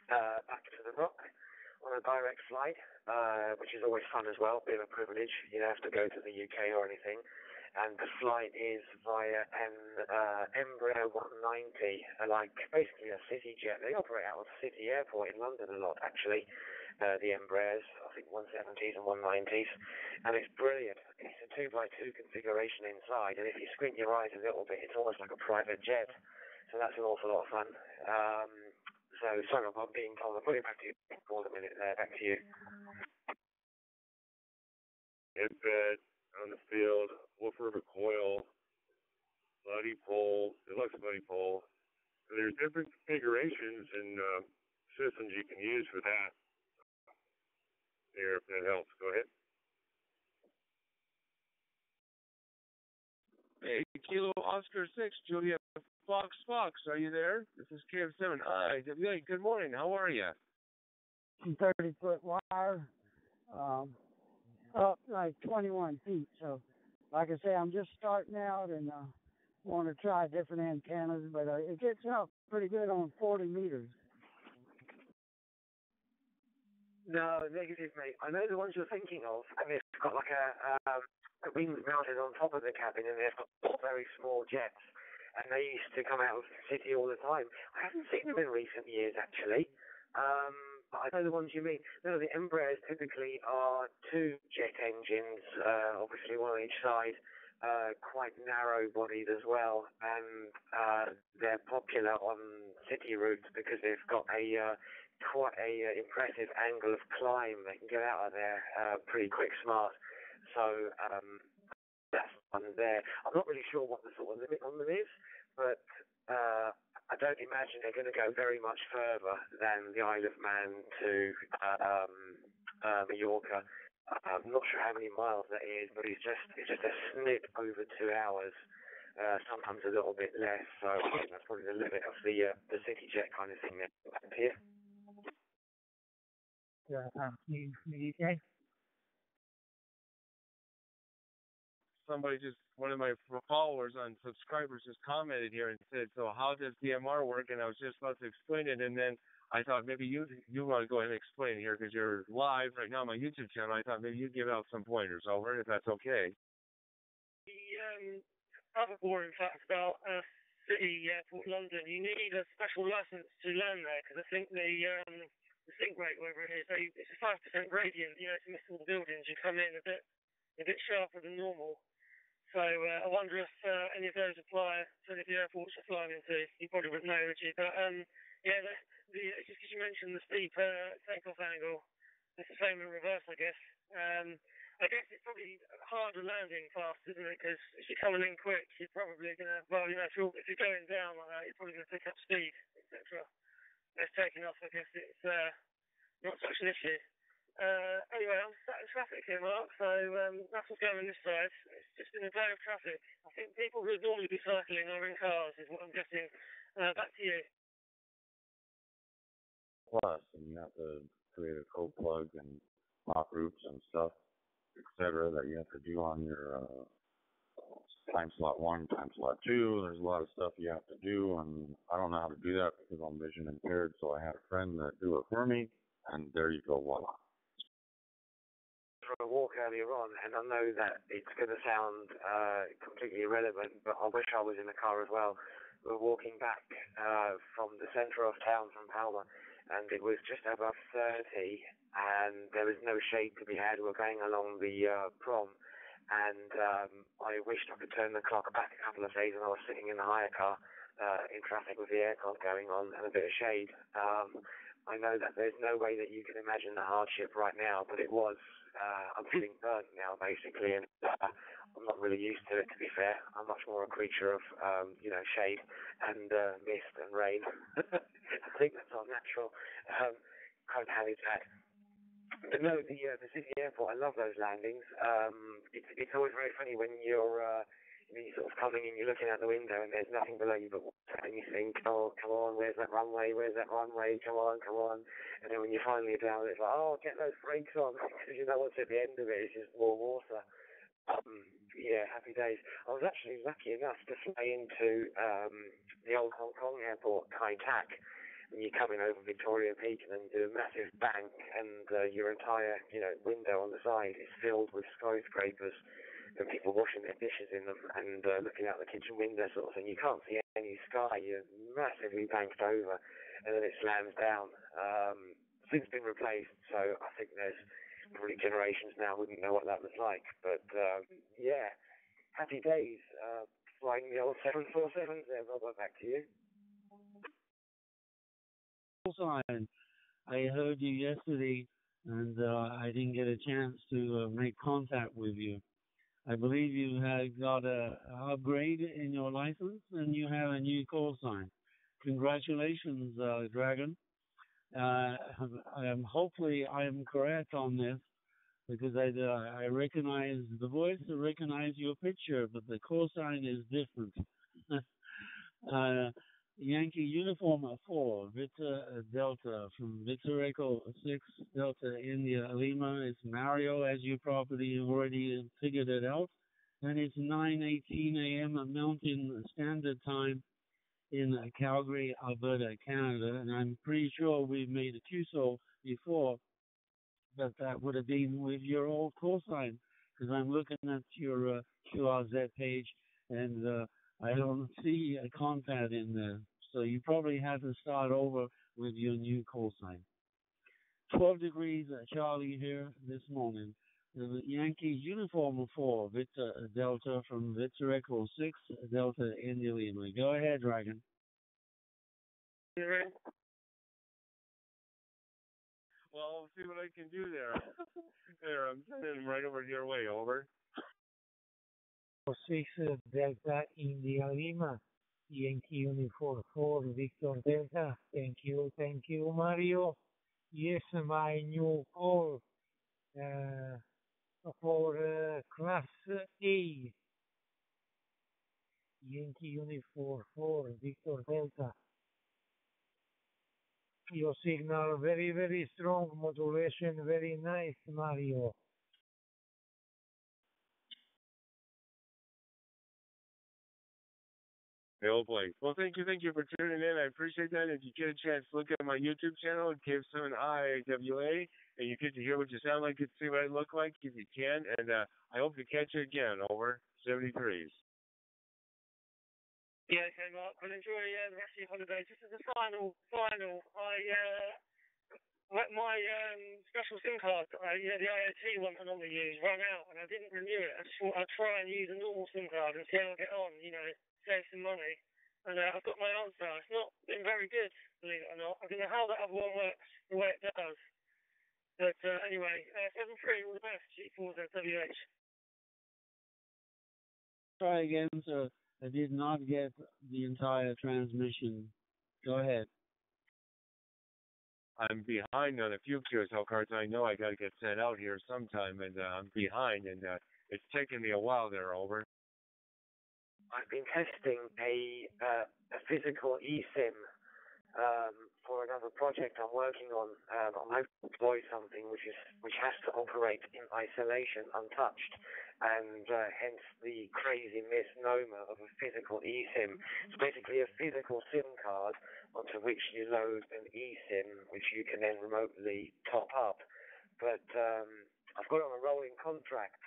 to the Rock on a direct flight, which is always fun as well, bit of a privilege. You don't have to go to the UK or anything. And the flight is via an Embraer 190, like basically a city jet. They operate out of City Airport in London a lot, actually, the Embraers, I think 170s and 190s, and it's brilliant. It's a 2x2 configuration inside, and if you squint your eyes a little bit, it's almost like a private jet, so that's an awful lot of fun. So sorry about being told. I'll put it back to you for a minute there. Back to you. In bed, on the field, Wolf River coil, buddy pole, deluxe buddy pole. So there's different configurations and systems you can use for that. Here, if that helps, go ahead. Hey, Kilo Oscar 6, Julia Fox, are you there? This is KF7. Hi, good morning. How are you? 30-foot wire, up like 21 feet. So, like I say, I'm just starting out and want to try different antennas, but it gets up pretty good on 40 meters. No, negative, mate. I know the ones you're thinking of, and they've got like a wings mounted on top of the cabin, and they've got very small jets, and they used to come out of the city all the time. I haven't seen them in recent years, actually, but I know the ones you mean. No, the Embraers typically are 2 jet engines, obviously one on each side, quite narrow-bodied as well, and they're popular on city routes because they've got quite a impressive angle of climb. They can get out of there pretty quick, smart. So that's one there. I'm not really sure what the sort of limit on them is, but I don't imagine they're going to go very much further than the Isle of Man to Mallorca. I'm not sure how many miles that is, but it's just a snip over 2 hours. Sometimes a little bit less. So I think that's probably the limit of the city jet kind of thing there up here. The UK. Somebody one of my followers on subscribers just commented here and said, so how does DMR work? And I was just about to explain it, and then I thought maybe you want to go ahead and explain it here because you're live right now on my YouTube channel. I thought maybe you'd give out some pointers over it, if that's okay. The other boring fact about City Airport London, you need a special license to land there because I think the sink rate, whatever it is, it's a 5% gradient. You know, it's missing buildings. You come in a bit sharper than normal. So I wonder if any of those apply to the airports you're flying into. You probably wouldn't know, would you? But yeah, just because you mentioned the steep takeoff angle, it's the same in reverse, I guess. I guess it's probably harder landing fast, isn't it? Because if you're coming in quick, you're probably going to, well, you know, if you're going down like that, you're probably going to pick up speed, etc. If taking off, I guess it's not such an issue. Anyway, I'm sat in traffic here, Mark, so that's what's going on this side. It's just been a day of traffic. I think people who would normally be cycling are in cars, is what I'm guessing. Back to you. Plus, and you have to create a code plug and lock groups and stuff, etc., that you have to do on your time slot 1, time slot 2. There's a lot of stuff you have to do, and I don't know how to do that because I'm vision impaired, so I had a friend that do it for me, and there you go, voila. A walk earlier on, and I know that it's going to sound completely irrelevant, but I wish I was in the car as well. We're walking back from the centre of town, from Palma, and it was just above 30, and there was no shade to be had. We were going along the prom, and I wished I could turn the clock back a couple of days, and I was sitting in the hire car in traffic with the aircon going on and a bit of shade. I know that there's no way that you can imagine the hardship right now, but it was. I'm feeling burnt now, basically, and I'm not really used to it, to be fair. I'm much more a creature of, shade and mist and rain. I think that's our natural kind of habitat. But no, the city airport, I love those landings. It's always very funny when you're sort of coming in, you're looking out the window and there's nothing below you but water, and you think, oh, come on, where's that runway, come on. And then when you finally are down, it's like, oh, get those brakes on, because you know what's at the end of it, it's just more water. Happy days. I was actually lucky enough to fly into the old Hong Kong airport, Kai Tak, and you're coming over Victoria Peak and then you do a massive bank, and your entire, window on the side is filled with skyscrapers and people washing their dishes in them and looking out the kitchen window sort of thing. You can't see any sky, you're massively banked over, and then it slams down. Since been replaced, so I think there's probably generations now wouldn't know what that was like. But happy days flying the old 747s there. Robert, back to you. Sign. I heard you yesterday, and I didn't get a chance to make contact with you. I believe you had got a upgrade in your license, and you have a new call sign. Congratulations, Dragon. Hopefully I am correct on this, because I recognize the voice, I recognize your picture, but the call sign is different. Yankee Uniform 4, Victor Delta, from Victor Echo 6, Delta India Lima. It's Mario, as you probably already figured it out. And it's 9:18 a.m. Mountain Standard Time in Calgary, Alberta, Canada. And I'm pretty sure we've made a QSO before, but that would have been with your old call sign, because I'm looking at your QRZ page, and I don't see a contact in there. So you probably had to start over with your new call sign. 12 degrees Charlie here this morning. The Yankee Uniform 4, Victor Delta, from Victor Echo 6, Delta India Lima. Go ahead, Dragon. Well, I'll see what I can do there. There, I'm sending him right over your way, over. 6 Delta India Lima, Yankee Uniform 4 Victor Delta. Thank you, Mario. Yes, my new call for Class A, Yankee Uniform 4 Victor Delta. Your signal very, very strong, modulation very nice, Mario. The old place. Well, thank you for tuning in. I appreciate that. If you get a chance, look at my YouTube channel, K7IWA, and you get to hear what you sound like, get to see what I look like if you can. And I hope to catch you again. Over. 73s. Yeah, okay, Mark. Well, enjoy the rest of your holiday. Just as a final, my special SIM card, the IoT one I normally use, ran out, and I didn't renew it. I just thought I'd try and use a normal SIM card and see how I get on, save some money. And I've got my answer. It's not been very good, believe it or not. I don't know how that other one works the way it does. But anyway, 7-3, all the best. G4ZWH. Try again, sir. I did not get the entire transmission. Go ahead. I'm behind on a few QSL cards. I know I got to get sent out here sometime, and I'm behind, and it's taken me a while there, over. I've been testing a physical eSIM for another project I'm working on. I'm hoping to deploy something which has to operate in isolation, untouched, and hence the crazy misnomer of a physical eSIM. It's basically a physical SIM card onto which you load an eSIM, which you can then remotely top up. But I've got it on a rolling contract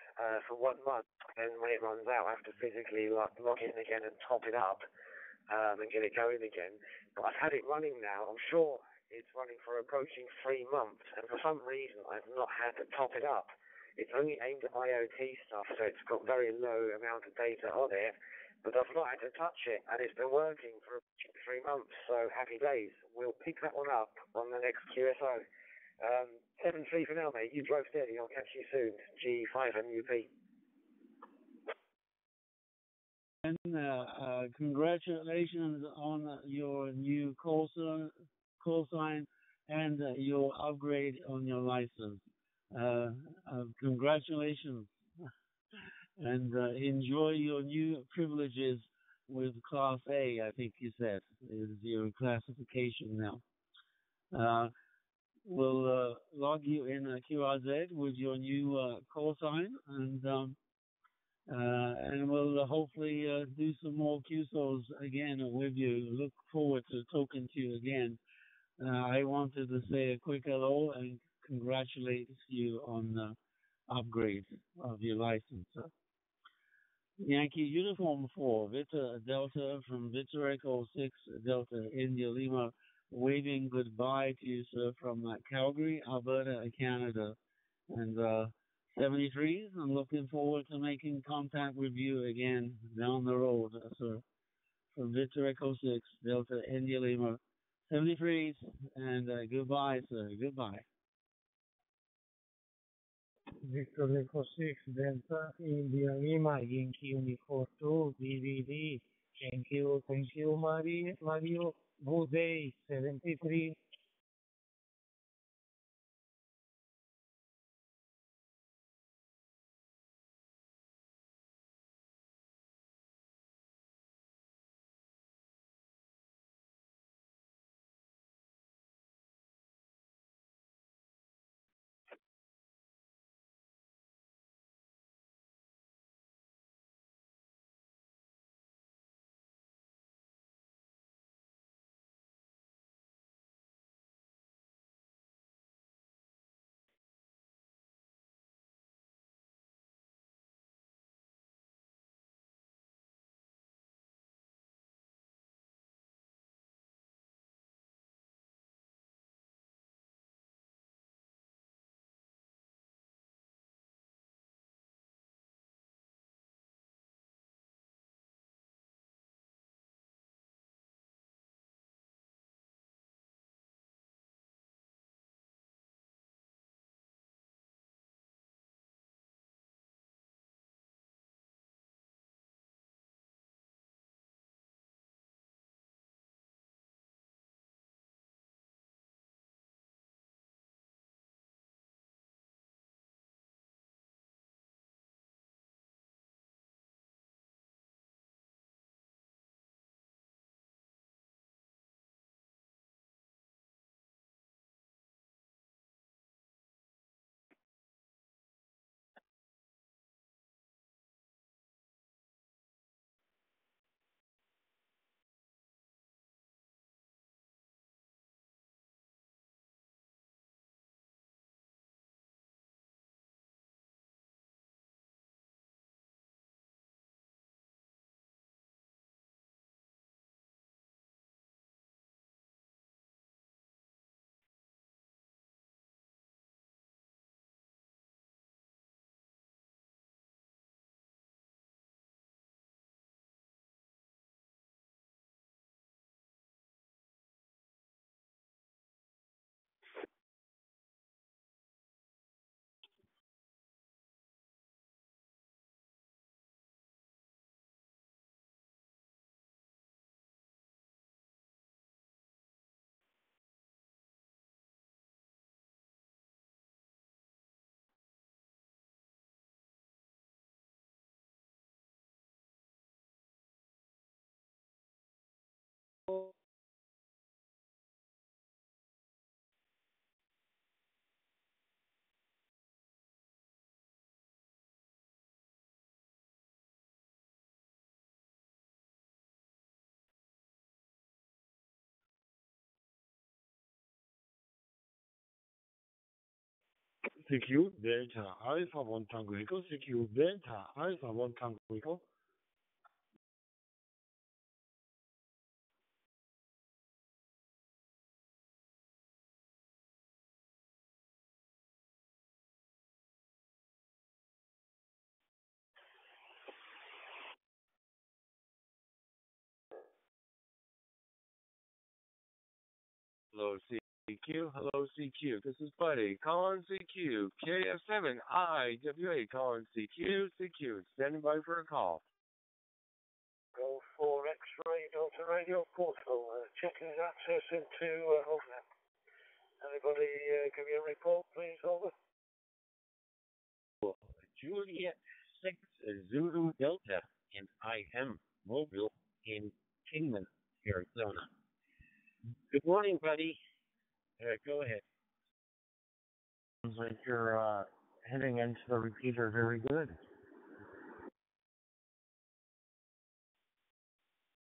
for 1 month, and when it runs out, I have to physically log in again and top it up and get it going again. But I've had it running now. I'm sure it's running for approaching 3 months, and for some reason I've not had to top it up. It's only aimed at IoT stuff, so it's got very low amount of data on it, but I've not had to touch it, and it's been working for 3 months, so happy days. We'll pick that one up on the next QSO. 7-3 for now, mate. You drove steady. I'll catch you soon. G5 MUP. And congratulations on your new call sign and your upgrade on your license. Congratulations, and enjoy your new privileges with Class A, I think you said, is your classification now. We'll log you in QRZ with your new call sign, and we'll hopefully do some more QSOs again with you. Look forward to talking to you again. I wanted to say a quick hello and congratulate you on the upgrade of your license. Yankee Uniform 4, Victor Delta from Victor Echo 6 Delta India Lima, waving goodbye to you, sir, from Calgary, Alberta, Canada. And 73s, I'm looking forward to making contact with you again down the road, sir. From Victor Echo 6 Delta India Lima, 73s, and goodbye, sir. Goodbye. Victor Echo 6 Delta India Lima Yankee Uniform 2 DVD. Thank you, Mario. Good day, 73. Secure Delta Alpha 1 Tango Echo, Secure Delta Alpha 1 Tango Echo. Hello, CQ. Hello, CQ. This is Buddy. Calling CQ. KF7IWA calling CQ. CQ. Standing by for a call. Go for X-ray Delta Radio Portal. Checking access into ONTOP. Anybody give me a report, please? Over. Juliet 6 Zulu Delta, and I am mobile in Kingman, Arizona. Good morning, buddy. Go ahead. Sounds like you're heading into the repeater very good.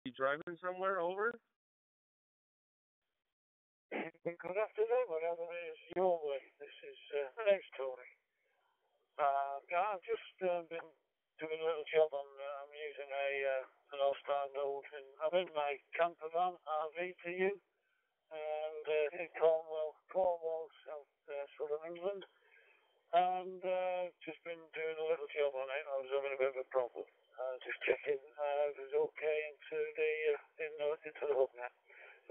You driving somewhere? Over? Good afternoon, whatever it is your way. This is thanks, Tony. I've just been doing a little job on. I'm using an All-Star Note, and I'm in my camper van RV to you, and in Cornwall, south southern England, and just been doing a little job on it. I was having a bit of a problem. Just checking if it was okay into the hub now.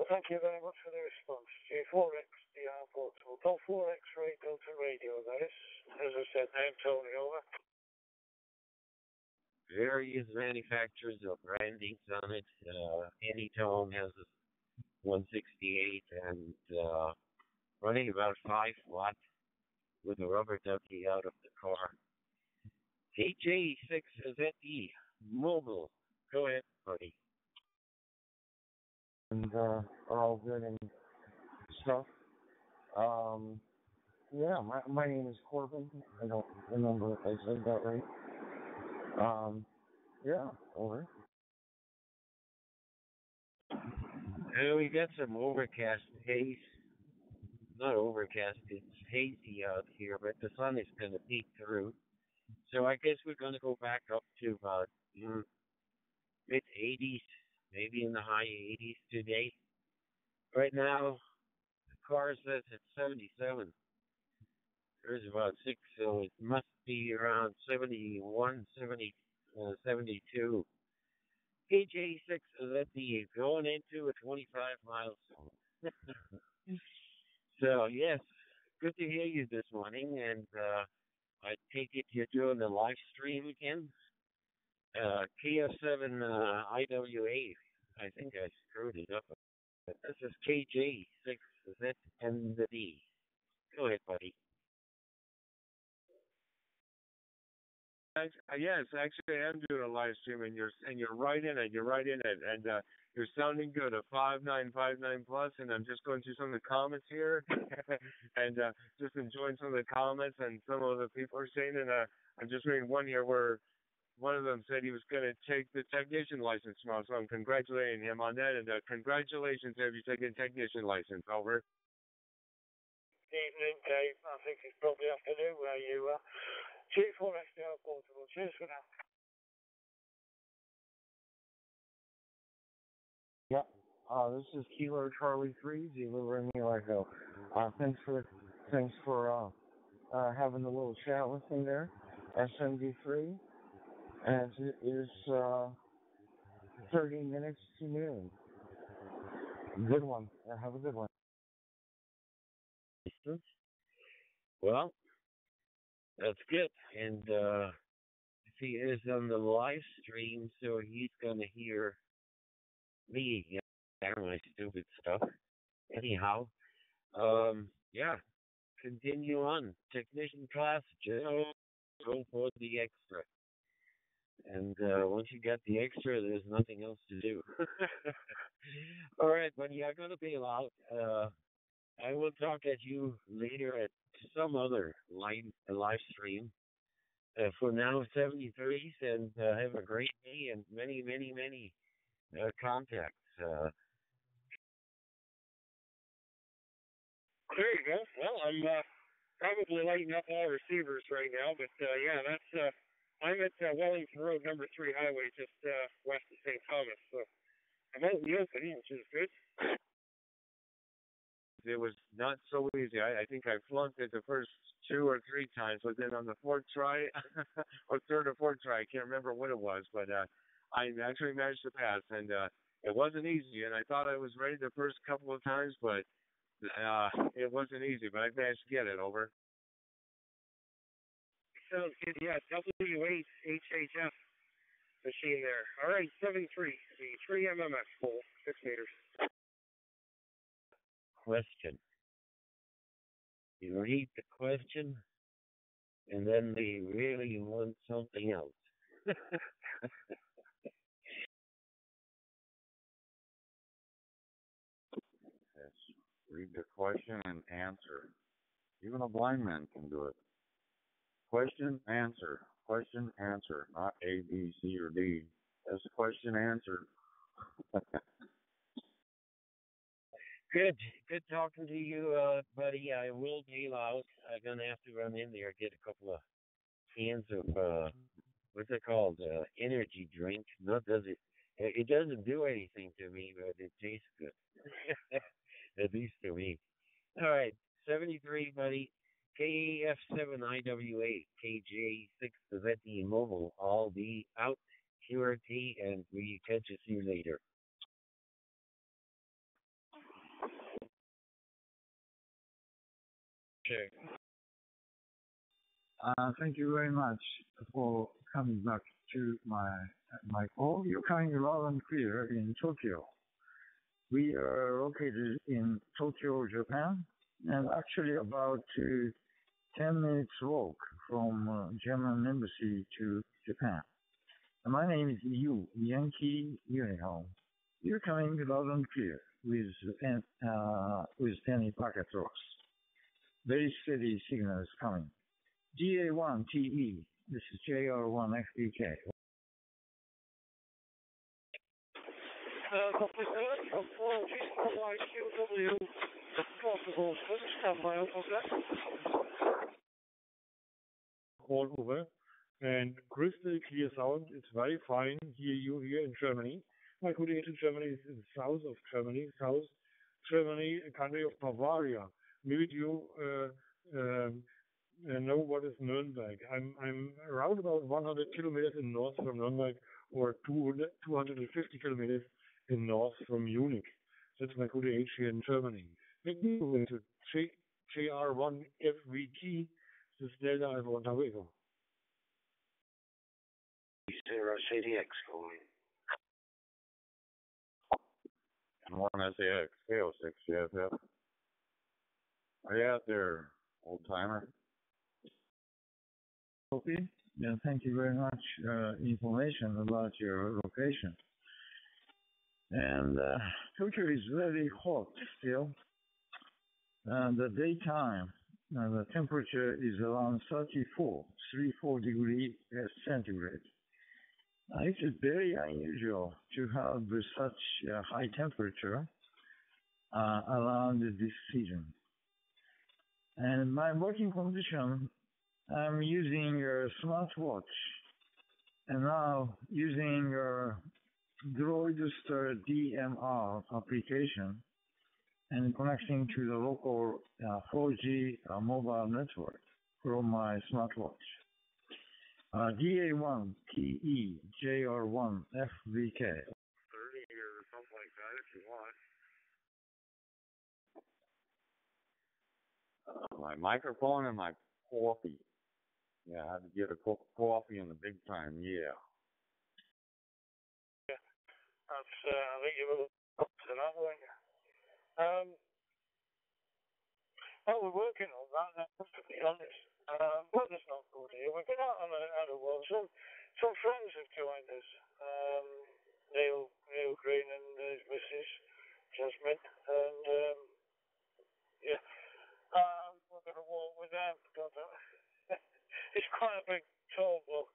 Well, thank you very much for the response. G4X, DR Portal. Go 4X Ray Delta Radio, guys. As I said, I'm Tony, over. Various manufacturers of brandings on it. Anytone has a 168 and running about 5 watts with a rubber ducky out of the car. HA6ZE mobile. Go ahead, buddy. And all good and stuff. Yeah, my name is Corbin. I don't remember if I said that right. Yeah, over. We got some overcast haze. Not overcast, it's hazy out here, but the sun is going to peek through. So I guess we're going to go back up to about mid-80s, maybe in the high 80s today. Right now, the car says it's 77. There's about 6, so it must be around 71, 72. PJ6 is going into a 25 mile zone. So, yes, good to hear you this morning, and I take it you're doing the live stream again. KF7 IWA. I think I screwed it up. But this is KJ6ZND. Go ahead, buddy. Yes, actually, I am doing a live stream, and you're right in it. You're right in it, and you're sounding good. A 5959 plus, and I'm just going through some of the comments here, and just enjoying some of the comments and some of the people are saying. And I'm just reading one here where one of them said he was going to take the technician license tomorrow, so I'm congratulating him on that. And congratulations, have you taken a technician license? Over. Evening, Dave. I think it's probably afternoon where you are. G4XDR Portable. Cheers for now. Yep. This is Kilo Charlie 3, delivering me like a. Thanks for having a little chat with me there. SMD3. As it is 30 minutes to noon. Good one. Have a good one. Well, that's good. And he is on the live stream, so he's going to hear me and my stupid stuff. Anyhow, yeah, continue on. Technician class, general, go for the extra. And once you get the extra, there's nothing else to do. All right, buddy, I'm going to bail out. I will talk at you later at some other live stream. For now, 73s, and have a great day and many, many, many contacts. There you go. Well, I'm probably lighting up all receivers right now, but yeah, that's. I'm at Wellington Road, number 3 highway, just west of St. Thomas. So I'm out in the open, which is good. It was not so easy. I think I flunked it the first 2 or 3 times, but then on the 4th try, or 3rd or 4th try, I can't remember what it was, but I actually managed to pass, and it wasn't easy. And I thought I was ready the first couple of times, but It wasn't easy, but I managed to get it. Over. Sounds good. Yeah, W8HHF machine there. All right, 73. The 3 MMS pole, 6 meters. Question. You read the question, and then they really want something else. Yes. Read the question and answer. Even a blind man can do it. Question, answer. Question, answer. Not A, B, C, or D. That's question, answer. Good talking to you, buddy. I will bail out. I'm gonna have to run in there, get a couple of cans of what's it called? Energy drink. Not does it? It doesn't do anything to me, but it tastes good. At least to me. All right, 73, buddy. KAF7IW8, KJ6 Gazette Mobile. I'll be out. QRT, and we catch you later. Okay. Thank you very much for coming back to my call. You're coming loud and clear in Tokyo. We are located in Tokyo, Japan, and actually about 10 minutes walk from German embassy to Japan. My name is Yu, Yankee Uniform. You're coming loud and clear with any packet drops. Very steady signals coming. GA1TE, this is JR1FDK. Copy that. Apologies for my QW. Possible first. Have my uncle all over, and crystal clear sound. It's very fine here in Germany. My colleague in Germany is in the south of Germany, a country of Bavaria. Maybe you know what is Nuremberg. I'm around about 100 kilometers in north from Nuremberg, or 250 kilometers in north from Munich. That's my colleague here in Germany. Let me go into JR1FVT. This is Delta Alpha 1 Tahoe. 0 CDX calling. And 1 SAX, KO6, yes. Are you out there, old timer? Okay. Yeah, thank you very much. Information about your location. And Tokyo is very hot still. The daytime, the temperature is around 34 degrees centigrade. It's very unusual to have such high temperature around this season. And my working condition, I'm using a smartwatch and now using a Droidster DMR application and connecting to the local 4G mobile network from my smartwatch. DA1TE JR1FVK. 30 or something like that if you want. My microphone and my coffee. Yeah, I had to get a coffee in the big time, yeah. That's, I think you will up to that, won't you? Well, we're working on that, to be honest. But it's not good here. We've been out on a walk. Some friends have joined us. Neil Green and his missus, Jasmine. And, yeah. We're going to walk with them. It's quite a big, tall walk.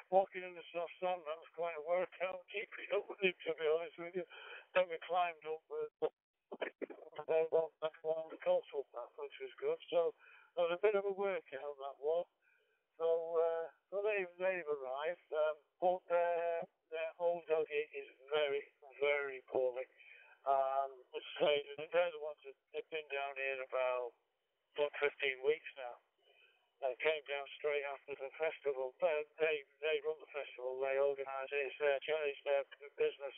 Walking in the soft sun, that was quite a workout. Keeping up with him, to be honest with you. Then we climbed up along the coastal path, which was good. So it was a bit of a workout, that walk. So they've arrived. But their whole doggy is very, very poorly. They're the ones that have been down here about 15 weeks now. They came down straight after the festival. They run the festival. They organise it. It's their business.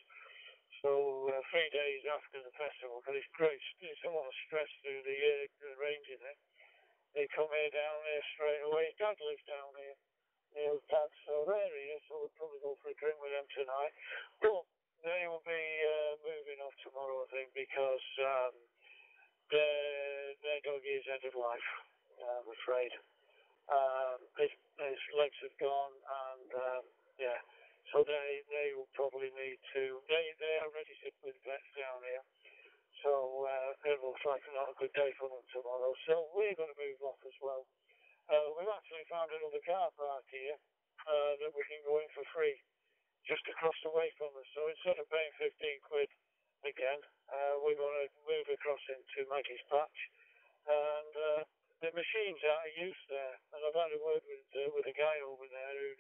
So 3 days after the festival, because it's great, it's a lot of stress through the year arranging it. They come here down here straight away. Dad lives down here. Neil's dad, so they're here, so we'll probably go for a drink with them tonight. But they will be moving off tomorrow, I think, because their doggy is end of life, I'm afraid. His legs have gone, and yeah, so they will probably need to. They are registered with vets down here, so it looks like not a good day for them tomorrow. So we're going to move off as well. We've actually found another car park here that we can go in for free, just across the way from us. So instead of paying 15 quid again, we're going to move across into Maggie's Patch, and the machine's out of use there. And I've had a word with a guy over there who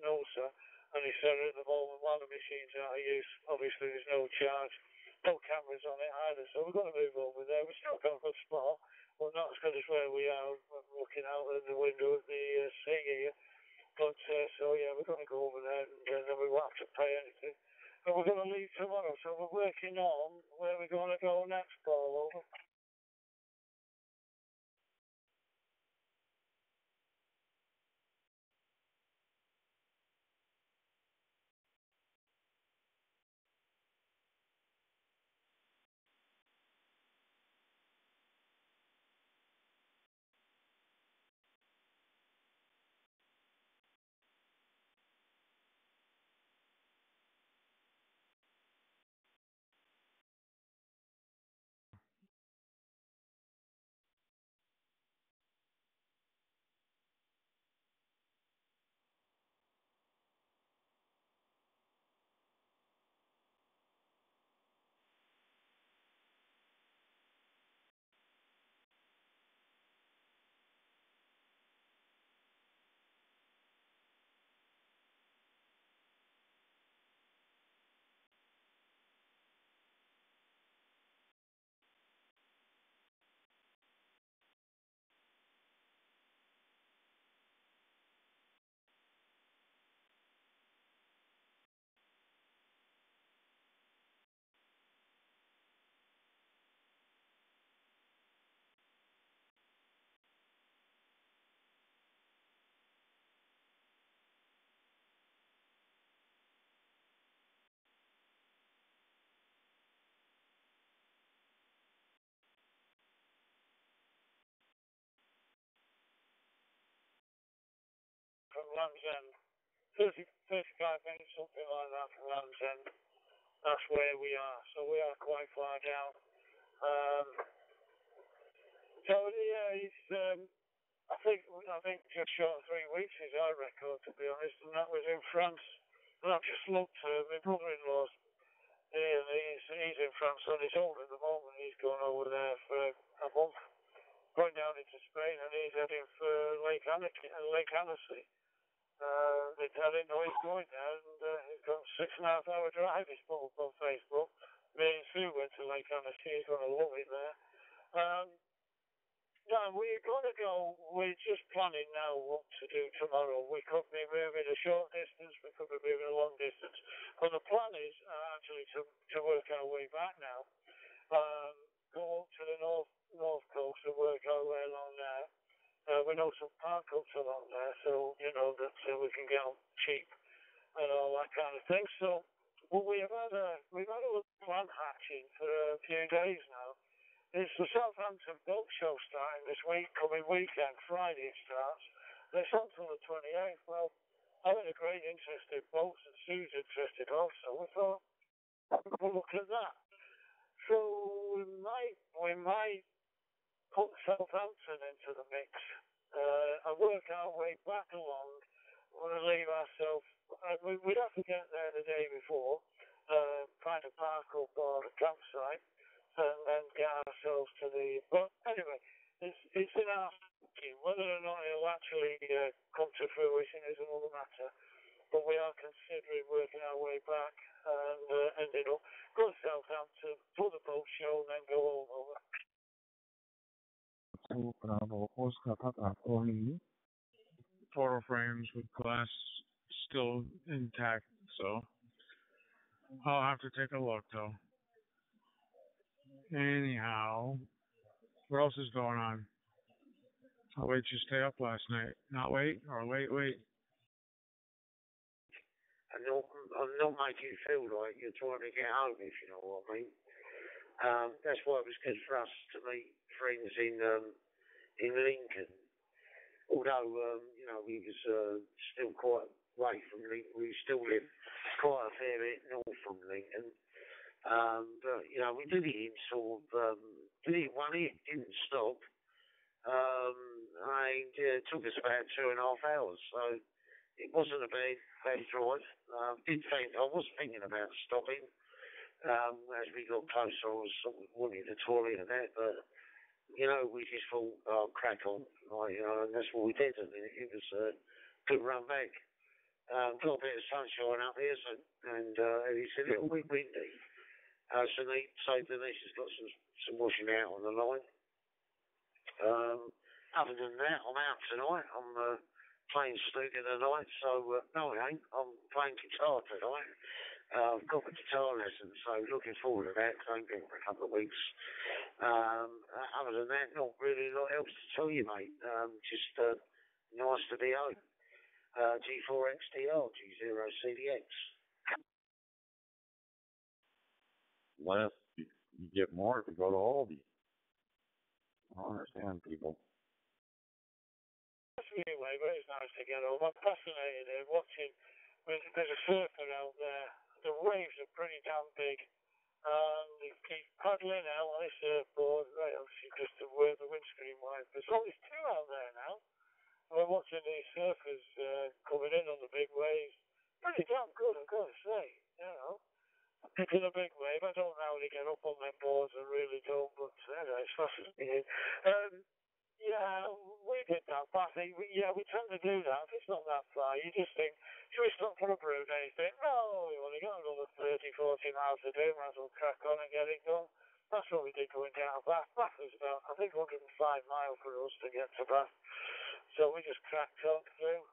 knows her, and he said at the moment while the machine's out of use, obviously there's no charge, no cameras on it either. So we're going to move over there. We've still got a good spot. Well, not as good as where we are looking out of the window of the sea here. But, so yeah, we're going to go over there and then we won't have to pay anything. But we're going to leave tomorrow, so we're working on where we're going to go next, Paul. Over. From Land's End, 35 minutes, something like that from Land's End. That's where we are, so we are quite far down. So yeah, it's I think just short of 3 weeks is our record, to be honest, and that was in France. And I've just looked my brother-in-law's here, he's in France on his own at the moment. He's going over there for a month, going down into Spain, and he's heading for Lake Annecy. I didn't know he's going there, and he's got a 6.5 hour drive, he's put up on Facebook. Me and Sue went to Lake Annecy, he's going to love it there. No, we're going to go, we're just planning now what to do tomorrow. We could be moving a short distance, we could be moving a long distance. But the plan is actually to work our way back now. Go up to the north coast and work our way along there. We know some park ups along there, so you know that we can get on cheap and all that kind of thing. So well, we've had a little plan hatching for a few days now. It's the Southampton Boat Show starting this coming weekend. Friday it starts. It's on till the 28th. Well, I'm in a great interest in boats, and Sue's interested also. We thought we'll look at that. So we might put Southampton into the mix and work our way back along. We're going to leave ourselves. We'd have to get there the day before, find a park up or a campsite, and then get ourselves to the. But anyway, it's in our thinking. Whether or not it'll actually come to fruition is another matter. But we are considering working our way back and ending up go to Southampton, do the boat show, and then go all over. Photo frames with glass still intact, so I'll have to take a look though. Anyhow, what else is going on? I'll wait you stay up last night. Not wait or wait. And not make you feel like you're trying to get home, if you know what I mean. That's why it was good for us to meet friends in Lincoln. Although, we was still quite away from Lincoln. We still live quite a fair bit north from Lincoln. But, we did it in sort of, did it one hit, didn't stop. And it took us about 2.5 hours, so it wasn't a bad drive. I was thinking about stopping. As we got closer, I was sort of wanting the toilet and that, but, we just thought, crack on, and that's what we did, and it was a good run back. Got a bit of sunshine up here, and it's a little bit windy. So Denise has got some washing out on the line. Other than that, I'm out tonight. I'm playing snooker tonight, so no, I ain't. I'm playing guitar tonight. I've got a guitar lesson, so looking forward to that. I ain't been for a couple of weeks. Other than that, not really a lot else to tell you, mate. Just nice to be home. G4 XDR, G0 CDX. Less, you get more if you go to Aldi. I don't understand people. Anyway, but it's nice to get home. I'm fascinated watching. There's a surfer out there. The waves are pretty damn big. They keep paddling out on this surfboard, right, obviously just to wear the windscreen wipers. There's always two out there now. We're watching these surfers coming in on the big waves. Pretty damn good, I've got to say. Picking a big wave. I don't know how they get up on their boards, I really don't, but anyway, it's fascinating. Yeah, we did that back. We tend to do that. If it's not that far, you just think, should we stop for a brew day? You think, no, we only got another 30, 40 miles to do, might as well crack on and get it done. That's what we did going down Bath. Bath was about, I think, 105 miles for us to get to Bath. So we just cracked on through.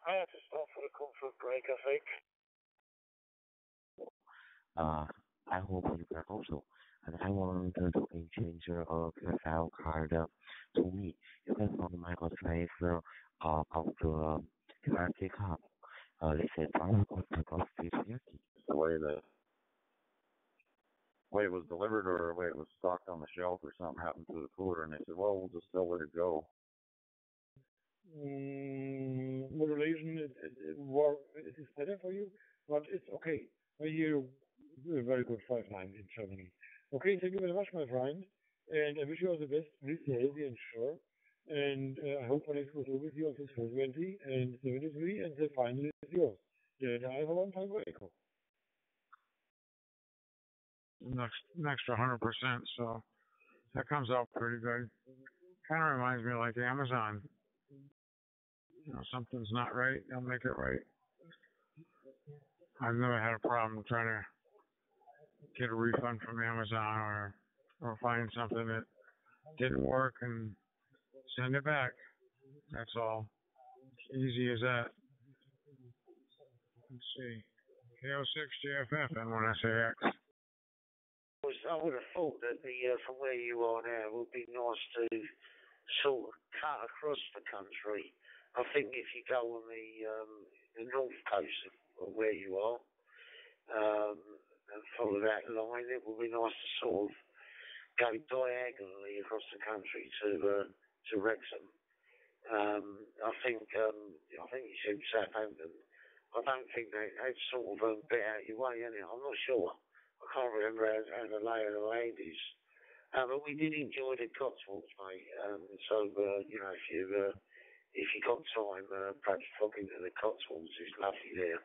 I had to stop for a comfort break, I think. I hope you can also. And I want to do a changer of your file card to me. You can find my website of the YAVAPI cup. This is one of the golf features. The way it was delivered or the way it was stocked on the shelf or something happened to the cooler, and they said, well, we'll just still let it go. Moderation is better for you, but it's okay. I hear a very good 5-9 in Germany. Okay, thank you very much, my friend, and I wish you all the best. Please stay healthy and sure. And I hope my next photo with you of this 420 and 73, and the final is yours. And I have a long time to echo. An extra 100%, so that comes out pretty good. Kind of reminds me of like Amazon. Something's not right, they'll make it right. I've never had a problem trying to get a refund from Amazon or find something that didn't work and send it back. That's all. Easy as that. Let's see. KO6JFF and when I say X. I would have thought that from where you are now, it would be nice to sort of cut across the country. I think if you go on the north coast of where you are, and follow that line, it would be nice to sort of go diagonally across the country to Wrexham. I think you said Southampton. I don't think they've sort of a bit out your way, innit? I'm not sure. I can't remember how the lay of the land is. But we did enjoy the Cotswolds, mate. So if you got time, perhaps pop into the Cotswolds. It's lovely there.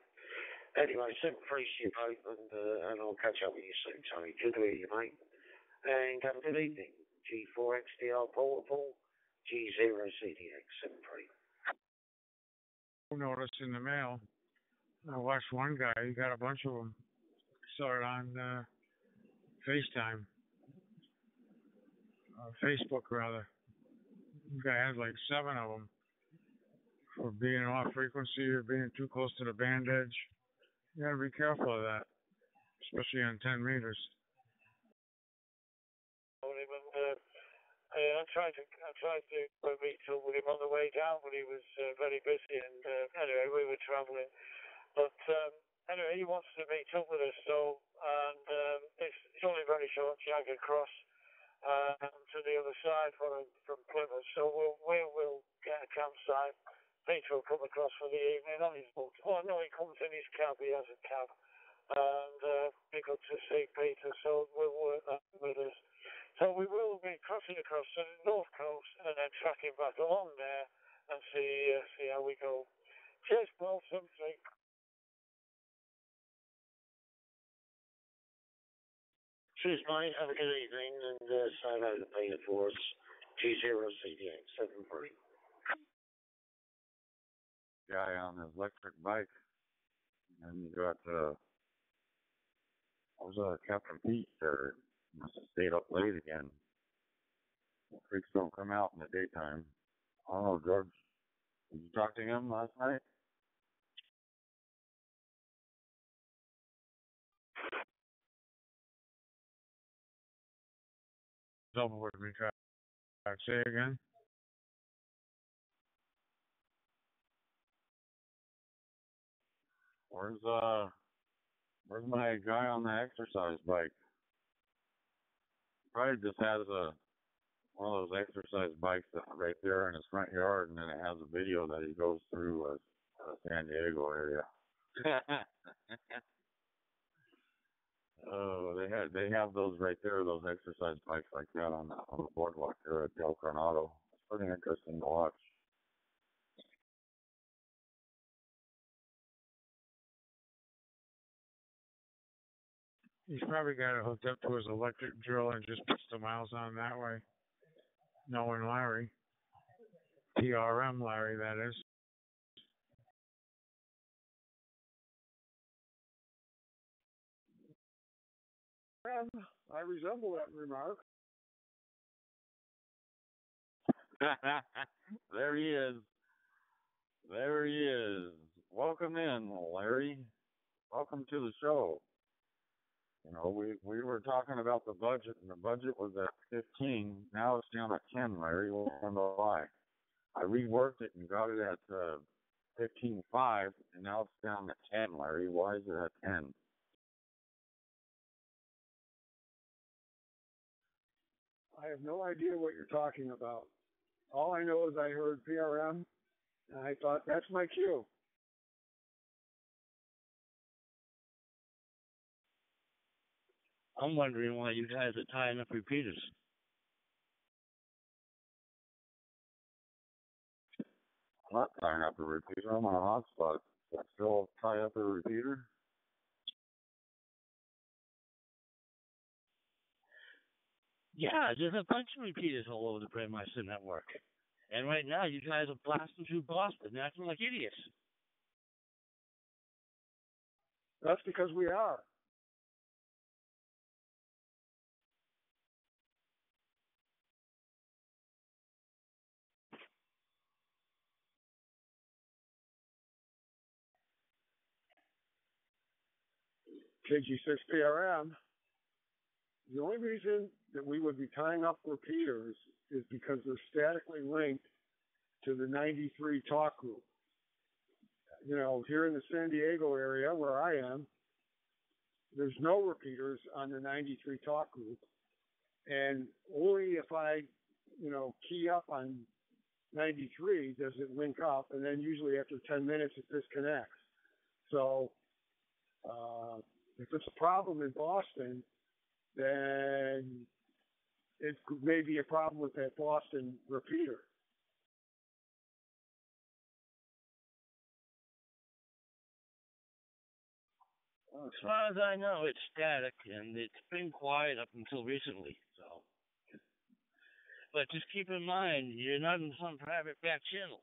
Anyway, appreciate you both, and I'll catch up with you soon, Tony. Good to hear you, mate. And have a good evening. G4 XDR Portable, G0 CDX 73. Notice in the mail. I watched one guy. He got a bunch of them. Saw it on FaceTime. Facebook, rather. The guy had like 7 of them for being off frequency or being too close to the band edge. You gotta be careful of that. especially on 10 meters. I tried to meet up with him on the way down, but he was very busy. And anyway, we were travelling. But anyway, he wants to meet up with us. So it's only a very short jag across to the other side from Plymouth. So we'll get a campsite. Peter will come across for the evening on his boat. Oh no, he comes in his cab. He has a cab. And be good to see Peter. So we'll work that with us. So we will be crossing across to the north coast and then tracking back along there and see how we go. Cheers, Paul. Something. Cheers, mate. Have a good evening and say hello to Peter for us. G0CDX73. Guy on his electric bike, and you got Captain Pete there. Must have stayed up late again. Freaks don't come out in the daytime. I don't know, George. Did you talk to him last night? Double what we try to say again. Where's my guy on the exercise bike? Probably just has one of those exercise bikes right there in his front yard, and then it has a video that he goes through San Diego area. Oh, they have those right there, those exercise bikes like that on the boardwalk there at Del Coronado. It's pretty interesting to watch. He's probably got it hooked up to his electric drill and just puts the miles on that way. Knowing Larry. PRM Larry, that is. I resemble that remark. There he is. There he is. Welcome in, Larry. Welcome to the show. You know, we were talking about the budget, and the budget was at 15. Now it's down at 10, Larry. Wonder why? I reworked it and got it at 15.5, and now it's down at 10, Larry. Why is it at 10? I have no idea what you're talking about. All I know is I heard PRM, and I thought, that's my cue. I'm wondering why you guys are tying up repeaters. I'm not tying up a repeater. I'm on a hotspot. I still tie up a repeater? Yeah, there's a bunch of repeaters all over the Brandmeister network. And right now, you guys are blasting through Boston, acting like idiots. That's because we are. KG6 PRM. The only reason that we would be tying up repeaters is because they're statically linked to the 93 talk group. You know, here in the San Diego area where I am, there's no repeaters on the 93 talk group. And only if I, key up on 93 does it link up, and then usually after 10 minutes it disconnects. So if it's a problem in Boston, then it may be a problem with that Boston repeater. Well, as far as I know, it's static, and it's been quiet up until recently. So, but just keep in mind, you're not in some private back channel.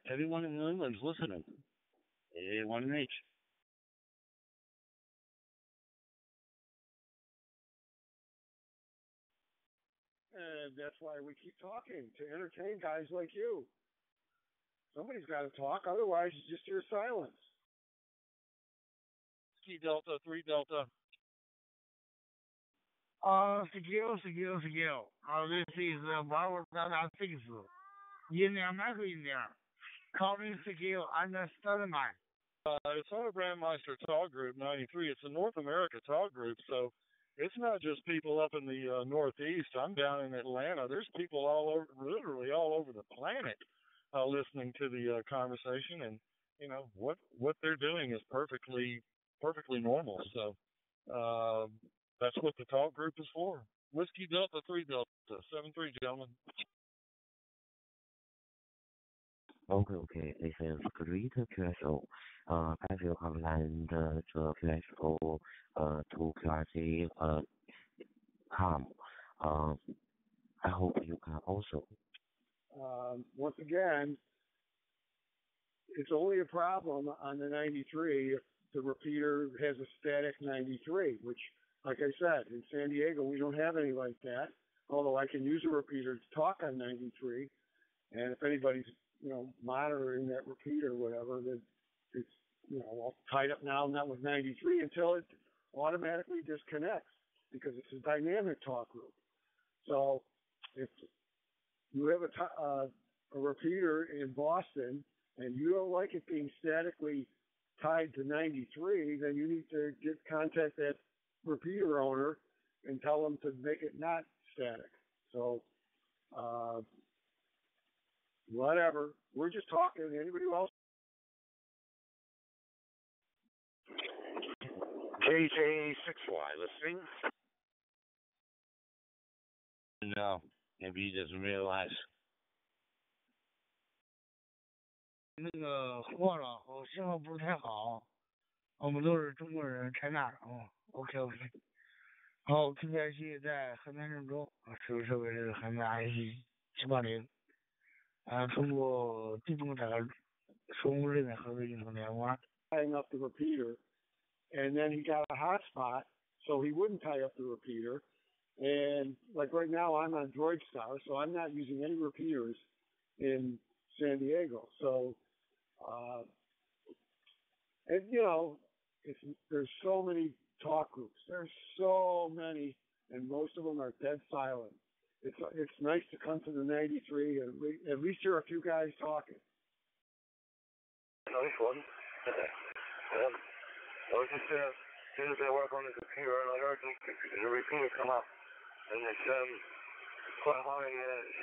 Everyone in New England's listening. Everyone in H. And that's why we keep talking, to entertain guys like you. Somebody's got to talk, otherwise you just hear silence. Whiskey Delta 3 Delta. Secure. This is Barbara Dada 6. Indian Michael Indian. Calling secure under Stallman. It's on a Brandmeister Talk Group 93. It's a North America talk group, so it's not just people up in the Northeast. I'm down in Atlanta. There's people all over, literally all over the planet, listening to the conversation, and you know what they're doing is perfectly normal. So that's what the talk group is for. Whiskey Delta 3 Delta 73, gentlemen. Okay. This is great QSO. I will outline the QSO to QRC come. I hope you can also. Once again, it's only a problem on the 93 if the repeater has a static 93, which, like I said, in San Diego we don't have any like that. Although I can use a repeater to talk on 93, and if anybody's monitoring that repeater or whatever, that it's all tied up now, not with 93 until it automatically disconnects because it's a dynamic talk group. So if you have a repeater in Boston and you don't like it being statically tied to 93, then you need to contact that repeater owner and tell them to make it not static. So whatever. We're just talking. Anybody else? JJ6Y listening? No, maybe you just realize. 那个错了，我信号不是太好。我们都是中国人，拆大OK。好，听开机在河南郑州，使用设备是海南 IC780。通过地动这个收工人的和北京通电话。Tying up the repeater, and then he got a hotspot, so he wouldn't tie up the repeater. And like right now, I'm on DroidStar, so I'm not using any repeaters in San Diego. So, and there's so many talk groups. There's so many, and most of them are dead silent. It's nice to come to the 93 and at least hear a few guys talking. Nice one. I was just as soon as I work on the computer, and I heard the repeater come up, and it's quite a high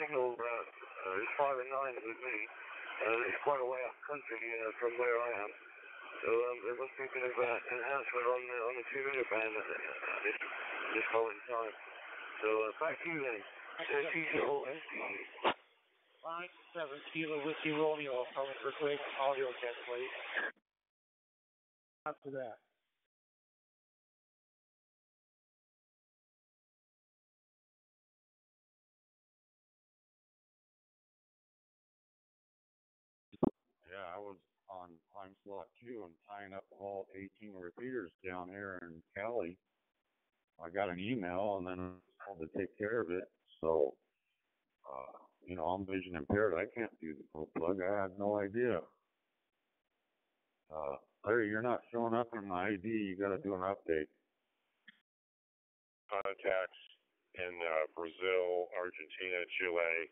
signal. It's 5 and 9 with me, and it's quite a way up country from where I am. So it must be a bit of an enhancement on the 2 meter band this whole time. So back to you then. 57 Kilo Whiskey Romeo, calling for quick audio check, please. After that. Yeah, I was on time slot 2 and tying up all 18 repeaters down here in Cali. I got an email and then I was told to take care of it. So, I'm vision impaired. I can't do the full plug. I had no idea. Larry, you're not showing up on my ID. You got to do an update. Contacts in Brazil, Argentina, Chile,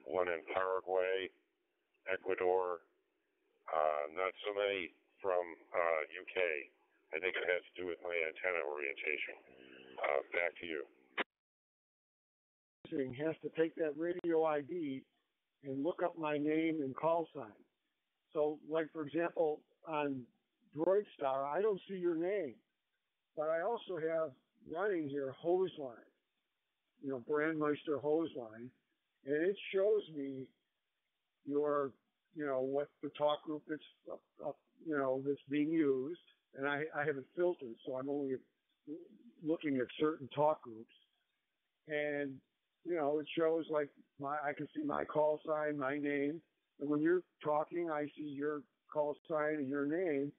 one in Paraguay, Ecuador, not so many from UK. I think it has to do with my antenna orientation. Back to you. Has to take that radio ID and look up my name and call sign. So, like for example, on DroidStar, I don't see your name, but I also have running here hose line, Brandmeister hose line, and it shows me your, what the talk group that's, that's being used, and I have it filtered, so I'm only looking at certain talk groups, and it shows like I can see my call sign, my name, and when you're talking, I see your call sign and your name,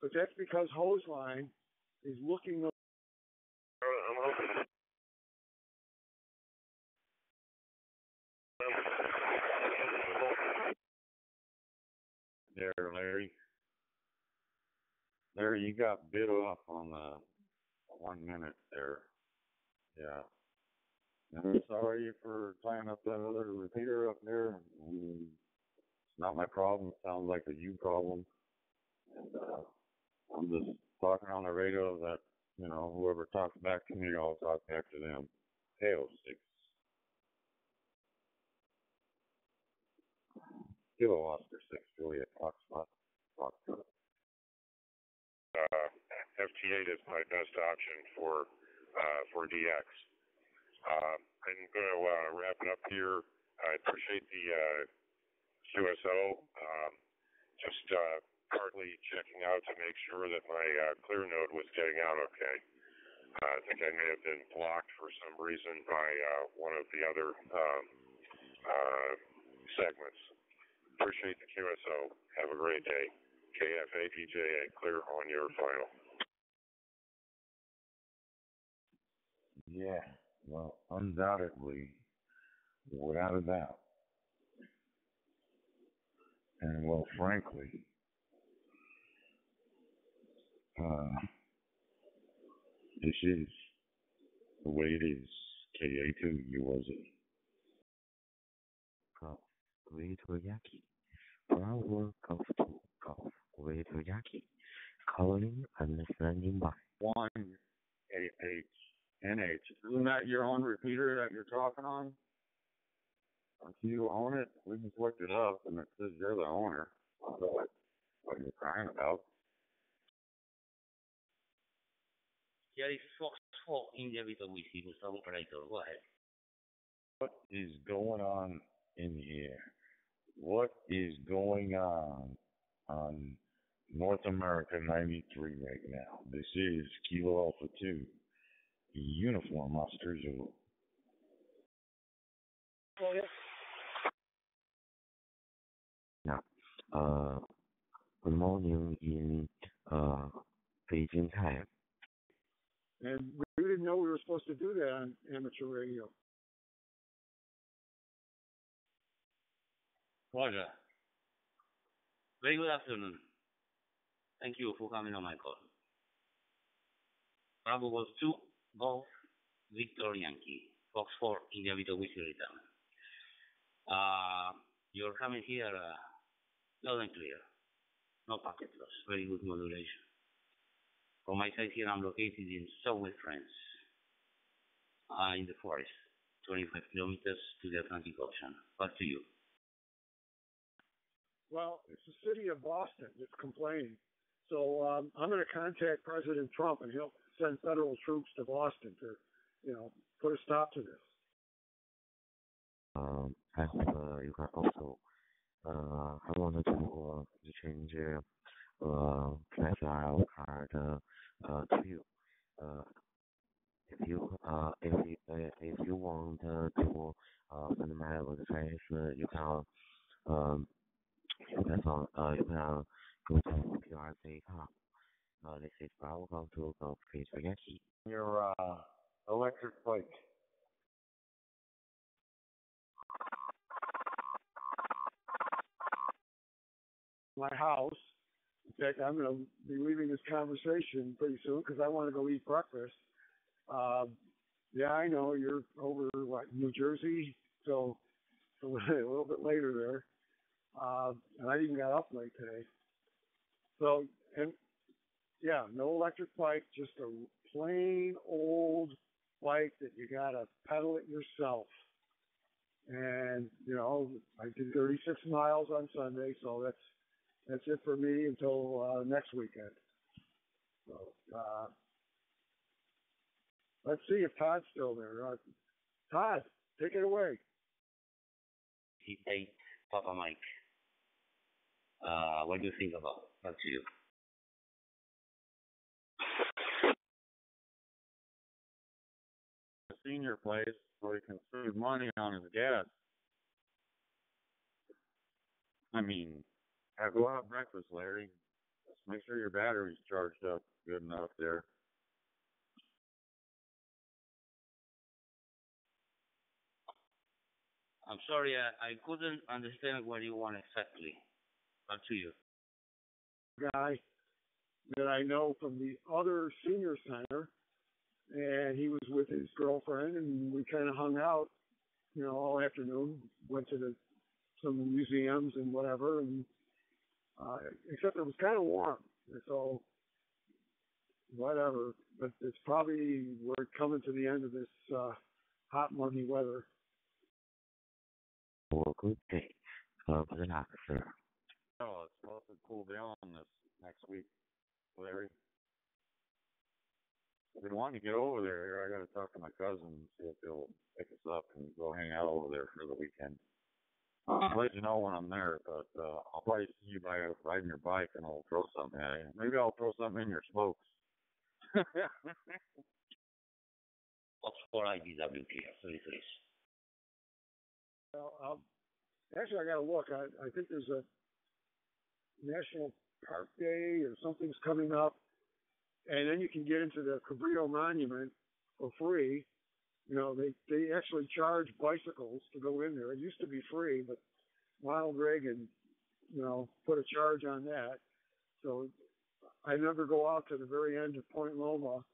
but that's because hose line is looking. there, Larry. Larry, you got bit off on the 1 minute there. Yeah. I'm sorry for tying up that other repeater up there. It's not my problem. It sounds like a you problem. And I'm just talking on the radio that, you know, whoever talks back to me, I'll talk back to them. Hail 6. Kilo Oscar 6, Juliet Foxtrot. FT8 is my best option for DX. I'm going to wrap it up here. I appreciate the QSO. Just partly checking out to make sure that my clear node was getting out okay. I think I may have been blocked for some reason by one of the other segments. Appreciate the QSO. Have a great day. KFAPJA, clear on your final. Yeah, well, undoubtedly, without a doubt. And well, frankly, this is the way it is. KA2, USA. Golf, Waiter Yaki. Bravo, Golf 2, Golf, Waiter Yaki. Calling and standing by. 188NH. Isn't that your own repeater that you're talking on? Don't you own it? We just looked it up and it says you're the owner. What are you crying about? Here is Fox 4 India with a Whiskey, Gustavo Operator. Go ahead. What is going on in here? What is going on North America 93 right now? This is Kilo Alpha 2, Uniform Oscar Zulu. Oh, yes. Yeah. Good morning in Beijing time. And we didn't know we were supposed to do that on amateur radio. Roger. Very good afternoon. Thank you for coming on my call. Bravo Golf 2, Golf, Victor Yankee, Fox 4, India Vito Whiskey Return. You're coming here loud and clear. No packet loss. Very good modulation. From my side here, I'm located in Southwest France, in the forest, 25 kilometers to the Atlantic Ocean. Back to you. Well, it's the city of Boston that's complaining. So I'm going to contact President Trump, and he'll send federal troops to Boston to, you know, put a stop to this. I hope you can also. I wanted to change profile card to you. If you want to send my address, you can go to PRC.com. This is Bravo to go please forget Your electric bike. My house. In fact, I'm going to be leaving this conversation pretty soon because I want to go eat breakfast. Yeah, I know you're over New Jersey, so a little bit later there. And I even got up late today. So, and yeah, no electric bike, just a plain old bike that you got to pedal it yourself. And, you know, I did 36 miles on Sunday, so that's it for me until next weekend. So, let's see if Todd's still there. Todd, take it away. He Papa Mike. What do you think about? Back to you. A senior place where he can save money on his gas. I mean, go out breakfast, Larry. Just make sure your battery's charged up good enough there. I'm sorry, I couldn't understand what you want exactly. Back to you. guy that I know from the other senior center, and he was with his girlfriend, and we kind of hung out, all afternoon. Went to some museums and whatever, and except it was kind of warm, so whatever. But it's probably we're coming to the end of this hot, muggy weather. Well, good day. Good luck, sir. Oh, it's supposed to cool down this next week, Larry. I've been wanting to get over there. I got to talk to my cousin and see if they'll pick us up and go hang out over there for the weekend. I'll let you know when I'm there, but I'll probably see you by riding your bike and I'll throw something at you. Maybe I'll throw something in your smokes. What's for YAVAPI, please? Well, actually, I got to look. I think there's a National Park Day or something's coming up, and then you can get into the Cabrillo Monument for free. They actually charge bicycles to go in there. It used to be free, but Ronald Reagan, put a charge on that. So I never go out to the very end of Point Loma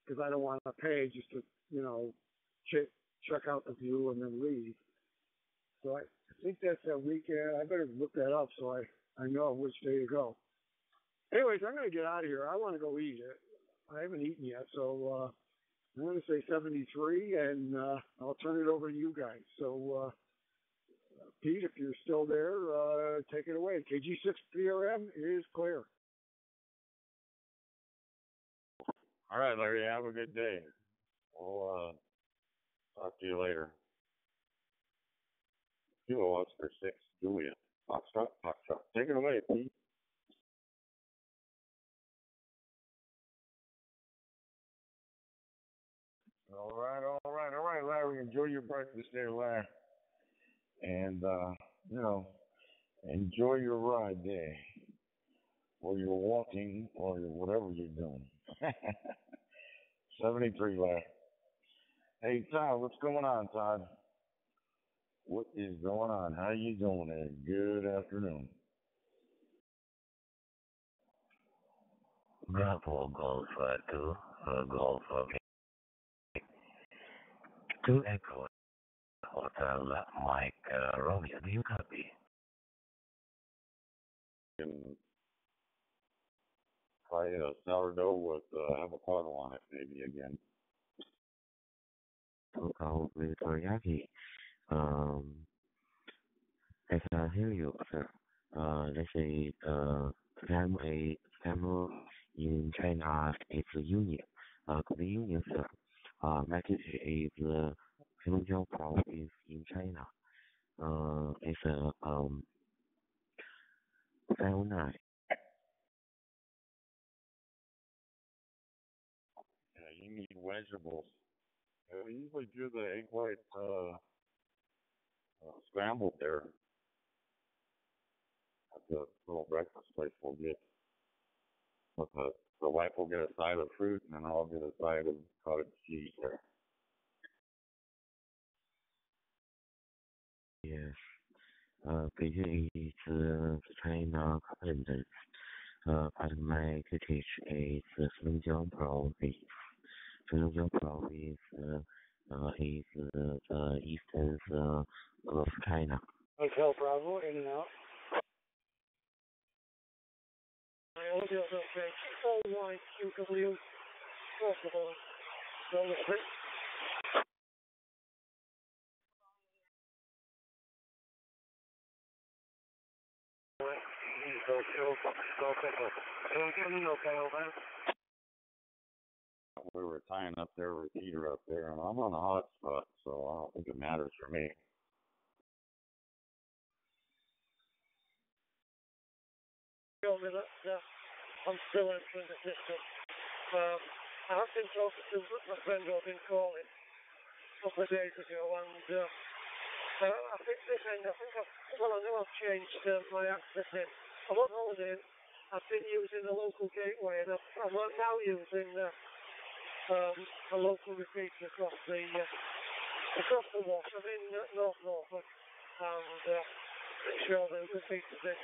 because I don't want to pay just to, check out the view and then leave. So I think that's that weekend. I better look that up so I know which day to go. Anyways, I'm going to get out of here. I want to go eat. I haven't eaten yet, so I'm going to say 73, and I'll turn it over to you guys. So, Pete, if you're still there, take it away. KG6PRM is clear. All right, Larry, have a good day. We'll talk to you later. Kilo Oscar 6, Juliet. Foxtrot. Take it away, Pete. All right, Larry. Enjoy your breakfast there, Larry. And, enjoy your ride there. Or you're walking, or whatever you're doing. 73, Larry. Hey, Todd, what's going on, Todd? What is going on? How you doing there? Good afternoon. Bravo, Golf 2, Golf 2 Echo, Hotel Mike, Romeo, do you copy? And try sourdough with avocado on it, maybe again. To go with teriyaki. I can hear you, sir. Let's say, family in China is a union. The union, sir. Message is Heilongjiang province in China. It's a 509. Yeah, you need vegetables. We usually do the egg white scrambled there at the little breakfast place we'll get. But the wife will get a side of fruit, and then I'll get a side of cottage cheese there. Yes. Beijing is China continent. But my city is Heilongjiang province. Heilongjiang province is the eastern of China. Hotel Bravo, in and out. Audio okay. 241 QW. Possible. Number 3. We were tying up their repeater up there, and I'm on a hot spot, so I don't think it matters for me. I'm still entering the system. I have been talking to my friend who's been calling a couple of days ago, and I think this end, I know I've changed my access in. I'm on holiday. I've been using the local gateway, and I'm now using a local repeater across the water. I'm in North Norfolk, and pretty sure the repeater's in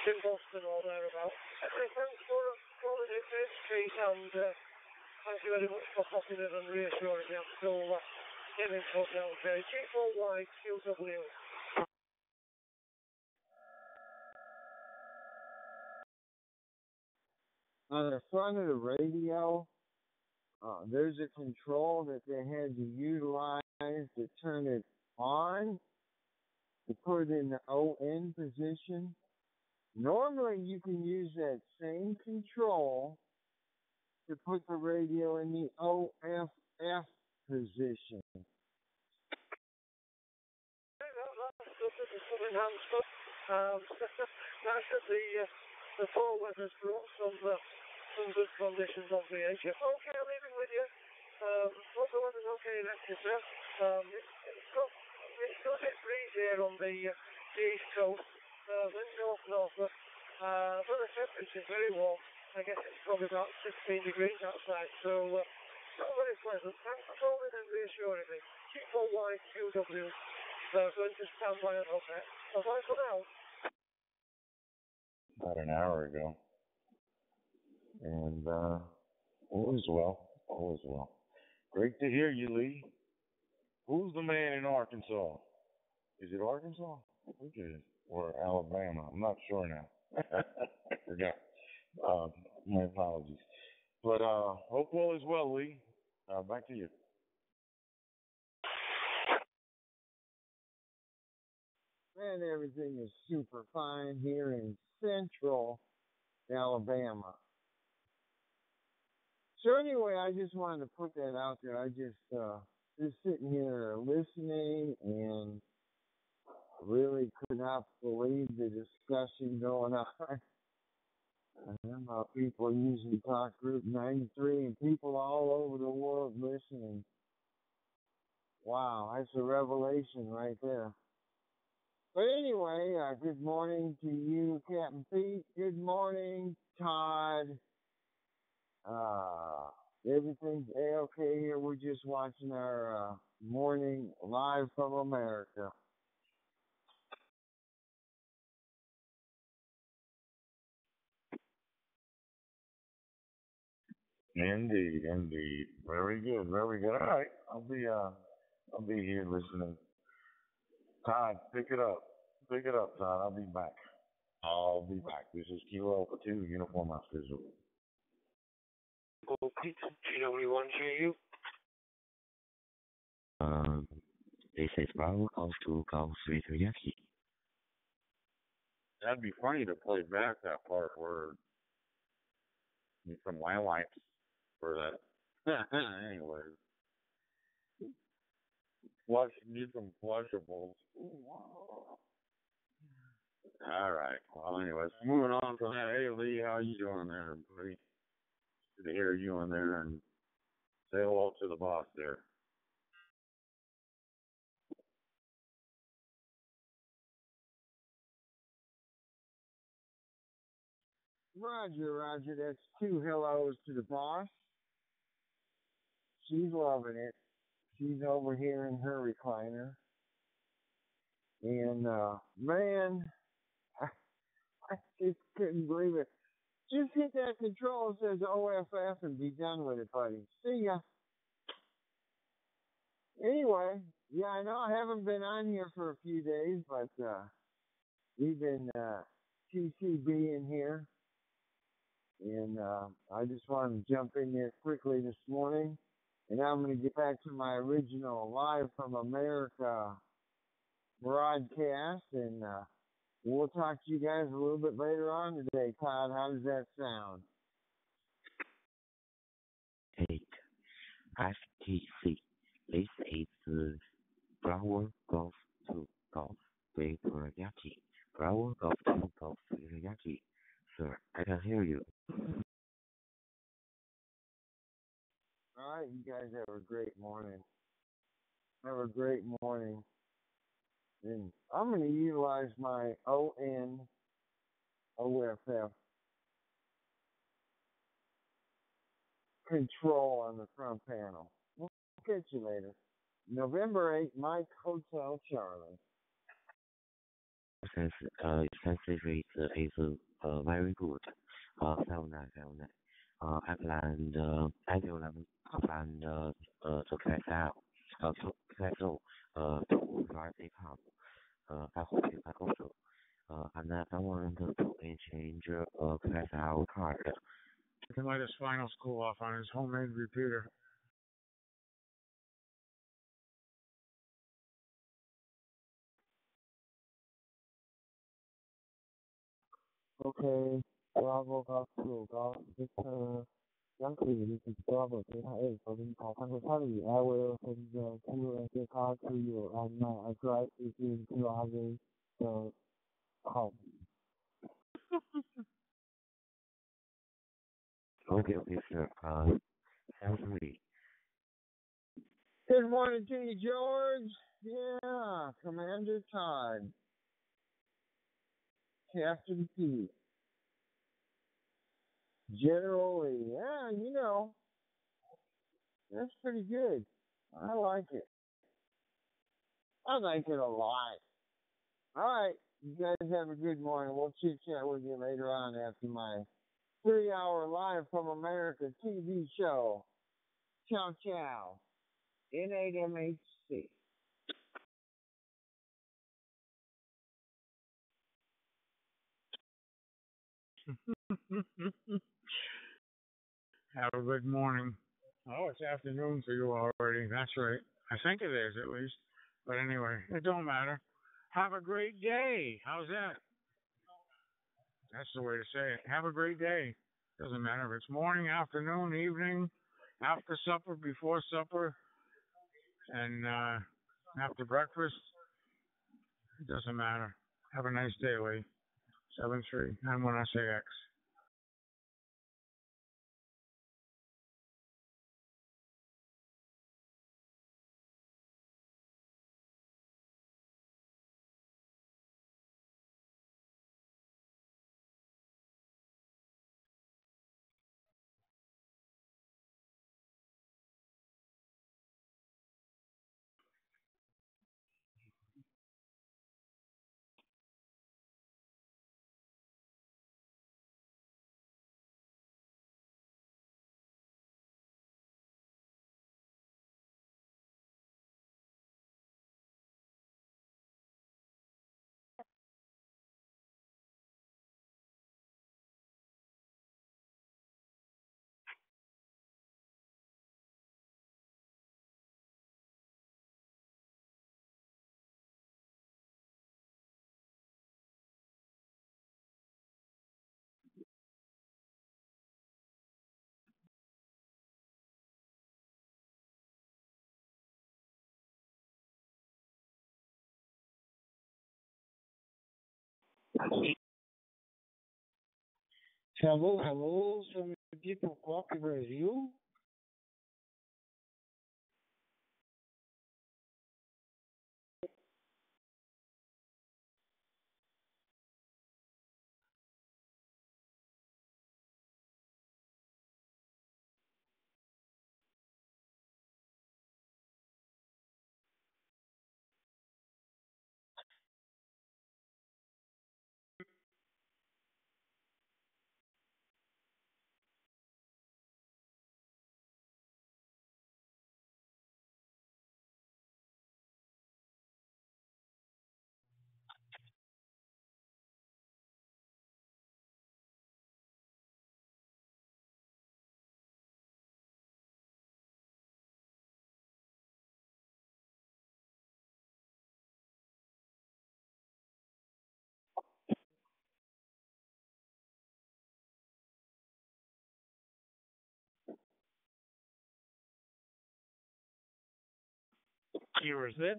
to Boston or thereabouts. Okay, thanks for calling in, Pete, and thank you very much for popping in and reassuring me. I'm still getting in touch now, okay? G4YQW. On the front of the radio, there's a control that they had to utilize to turn it on, to put it in the ON position. Normally, you can use that same control to put the radio in the OFF position. Nice that the fall weather's brought some good conditions on the edge. Okay, I'm leaving with you. Hope the weather's okay in Exeter. It's still a bit breezy here on the east coast, north. But the temperature's very warm. I guess it's probably about 16 degrees outside, so not very pleasant. Thanks for calling and reassuring me. G4YQW. Going to stand by and okay. Bye for now. About an hour ago. And all is well. Great to hear you, Lee. Who's the man in Arkansas? Is it Arkansas? Which is it? Or Alabama? I'm not sure now. I forgot. My apologies. But hope all is well, Lee. Back to you. Man, everything is super fine here in central Alabama. So anyway, I just wanted to put that out there. I just sitting here listening and really could not believe the discussion going on about people using Talk Group 93 and people all over the world listening. Wow, that's a revelation right there. But anyway, good morning to you, Captain Pete. Good morning, Todd. Everything's A-okay here. We're just watching our morning live from America. Indeed. Very good. All right, I'll be here listening. Todd, pick it up, Todd. I'll be back. This is Kilo Alpha 2, Uniform Officer. Okay, CHINO, we want to hear you. This is Bravo Golf 2 Golf 3 to Yankee. That'd be funny to play back that part where need some wipes for that. Anyway. Need some flushables. All right. Well, anyways, moving on from that. Hey, Lee, how you doing there, buddy? Good to hear you in there, and say hello to the boss there. Roger. That's 2 hellos to the boss. She's loving it. She's over here in her recliner. And, man, I just couldn't believe it. Just hit that control that says OFF and be done with it, buddy. See ya. Anyway, yeah, I know I haven't been on here for a few days, but we've been TCB-ing here. And I just wanted to jump in there quickly this morning. And now I'm going to get back to my original Live from America broadcast. And we'll talk to you guys a little bit later on today. Todd, how does that sound? 8 FTC. This is Bravo Golf 2 Golf 3 to Yankee. Bravo Golf 2 Golf 3 to Yankee. Sir, I can hear you. All right, you guys have a great morning. Have a great morning. And I'm going to utilize my ON OFF control on the front panel. We'll catch you later. November 8th, Mike Hotel Charlie. sensitivity is very good. Very nice, very nice. I planned, I will plan to class out, to drive a car. I hope you can also. And I want to change class out card. You can light his final school off on his homemade repeater. Okay, Bravo Golf 2, Golf Victor Yankee, this is Bravo Data 8 for the Contact Charlie. I will send the QSA card to you, and my address is in QRV, com. Okay, sir. Sounds great. Good morning to you, George. Yeah, Commander Todd. Captain P. General Lee. Yeah, you know, that's pretty good. I like it. I like it a lot. All right, you guys have a good morning. We'll chit chat with you later on after my 3-hour live from America TV show. Ciao, ciao. N8MHC. Have a good morning. Oh, it's afternoon for you already. That's right. I think it is, at least. But anyway, it don't matter. Have a great day. How's that? That's the way to say it. Have a great day. Doesn't matter if it's morning, afternoon, evening, after supper, before supper, and after breakfast. It doesn't matter. Have a nice day, Lee. 7-3. I'm when I say X. Hello, some people talking with you. Here is it.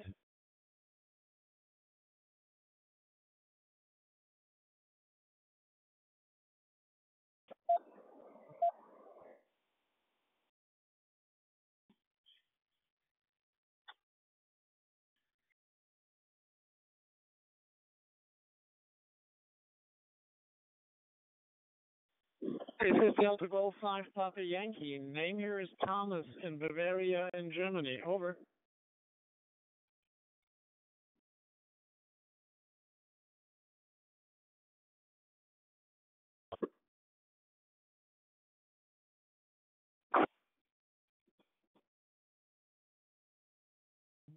This is Delta Golf 5 Papa Yankee. Name here is Thomas in Bavaria in Germany. Over.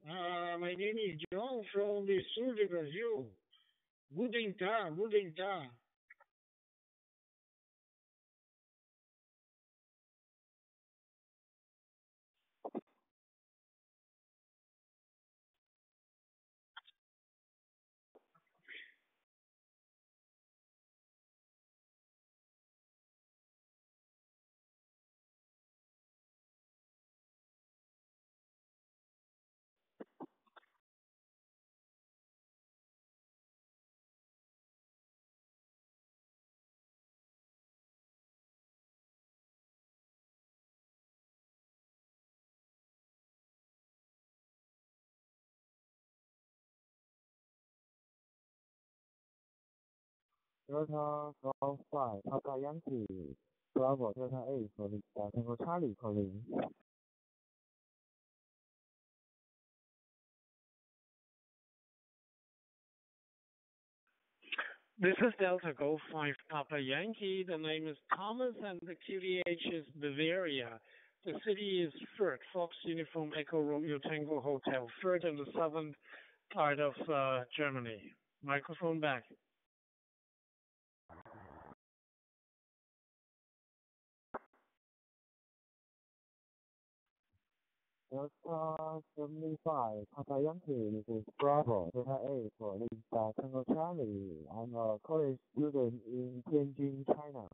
My name is John from the Sul de Brazil. Guten Tag, guten Tag. Delta Golf 5, Papa Yankee, Bravo Delta 8 for the Tango Charlie calling. This is Delta Golf 5 Papa Yankee. The name is Thomas and the QDH is Bavaria. The city is Fürth, Fox Uniform Echo Romeo Tango Hotel, Fürth in the southern part of Germany. Microphone back. Delta 75, Papa Yankee, this is Bravo Delta 8 for the Tango Charlie. I'm a college student in Tianjin, China.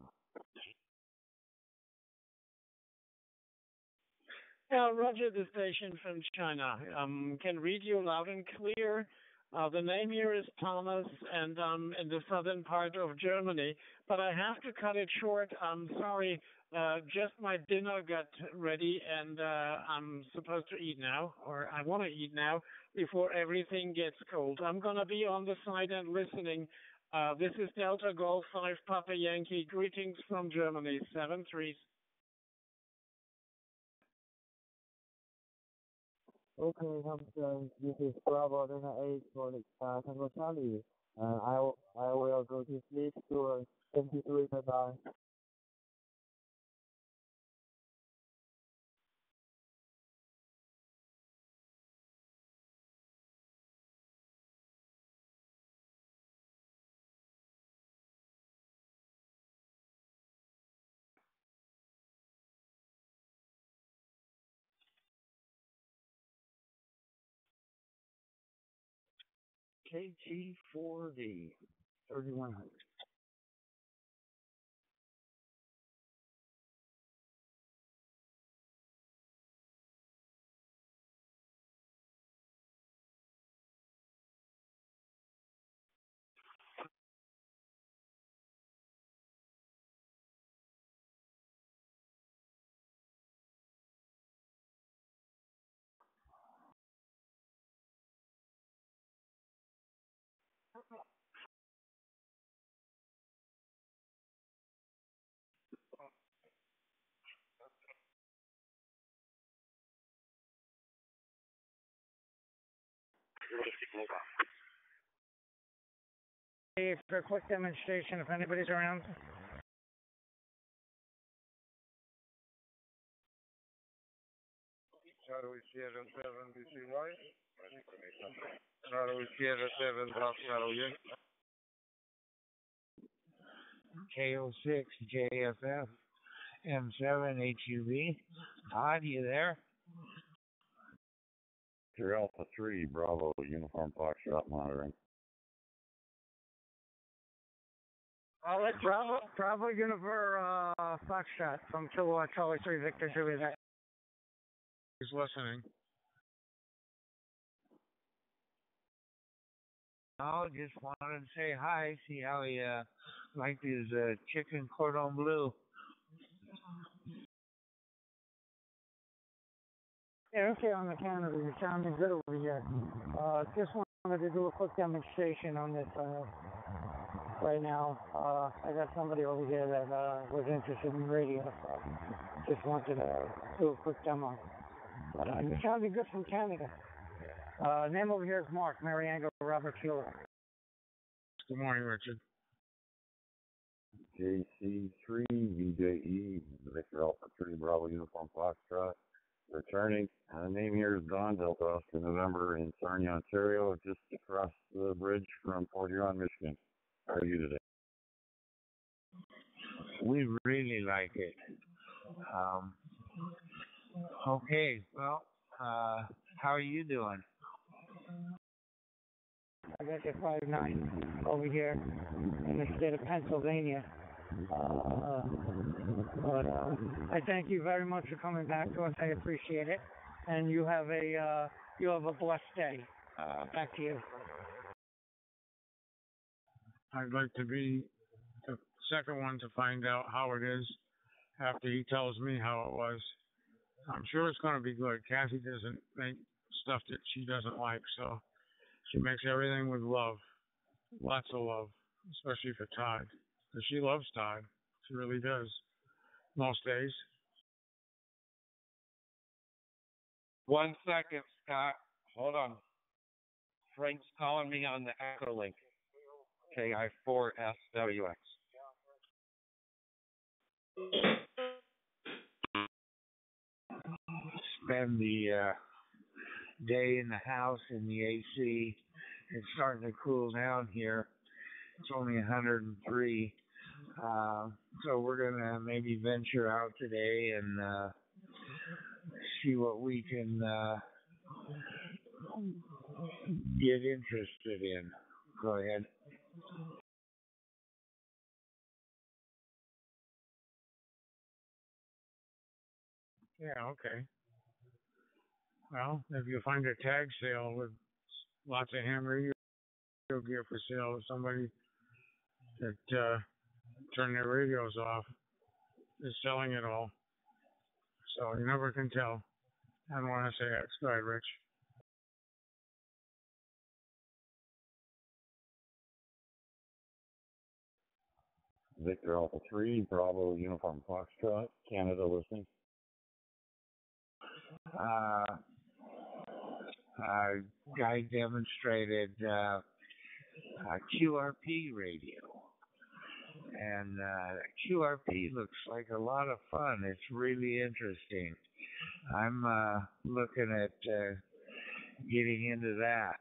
Roger, the station from China. Can read you loud and clear. The name here is Thomas, and I'm in the southern part of Germany, but I have to cut it short. I'm sorry. Just my dinner got ready, and I'm supposed to eat now, or I want to eat now before everything gets cold. I'm going to be on the side and listening. This is Delta Golf 5 Papa Yankee. Greetings from Germany, 7-3. Okay, Thompson, this is Bravo Delta 8 for the Tango Charlie. I will go to sleep soon. 23, bye-bye. KT4D, 3100. For a quick demonstration, if anybody's around. Charlie Sierra 7 BCY. Charlie Sierra 7 Bravo Yankee. KO6 JFF M7 HUV. Todd, you there? Sierra Alpha 3 Bravo Uniform Foxtrot monitoring. Let's Bravo Uniform Foxtrot from Kilowatt Charlie 3 Victor Juliet. He's listening. Oh, just wanted to say hi, see how he liked his chicken cordon bleu. Yeah, okay, on the counter, you're sounding good over here. Just wanted to do a quick demonstration on this right now. I got somebody over here that was interested in radio, so just wanted to do a quick demo. It sounded good from Canada. Name over here is Mark, Mariango Robert Fuller. Good morning, Richard. JC3 VJE Victor Alpha 3 Bravo Uniform Foxtrot. Returning. Name here is Don Delta Oscar November in Sarnia, Ontario, just across the bridge from Port Huron, Michigan. How are you today? We really like it. Okay, well, how are you doing? I got the 5-9 over here in the state of Pennsylvania. But I thank you very much for coming back to us. I appreciate it. And you have a blessed day. Back to you. I'd like to be the second one to find out how it is after he tells me how it was. I'm sure it's going to be good. Kathy doesn't make stuff that she doesn't like, so she makes everything with love. Lots of love, especially for Todd. Because she loves Todd. She really does. Most days. 1 second, Scott. Hold on. Frank's calling me on the Echo Link. KI4SWX. Spend the day in the house in the AC. It's starting to cool down here. It's only 103. So we're going to maybe venture out today and see what we can get interested in. Go ahead. Yeah, okay. Well, if you find a tag sale with lots of ham radio gear for sale, somebody that turned their radios off is selling it all. So you never can tell. I don't want to say X. Go ahead, Rich. Victor Alpha 3, Bravo Uniform Foxtrot, Canada listening. Guy demonstrated QRP radio. And QRP looks like a lot of fun. It's really interesting. I'm looking at getting into that.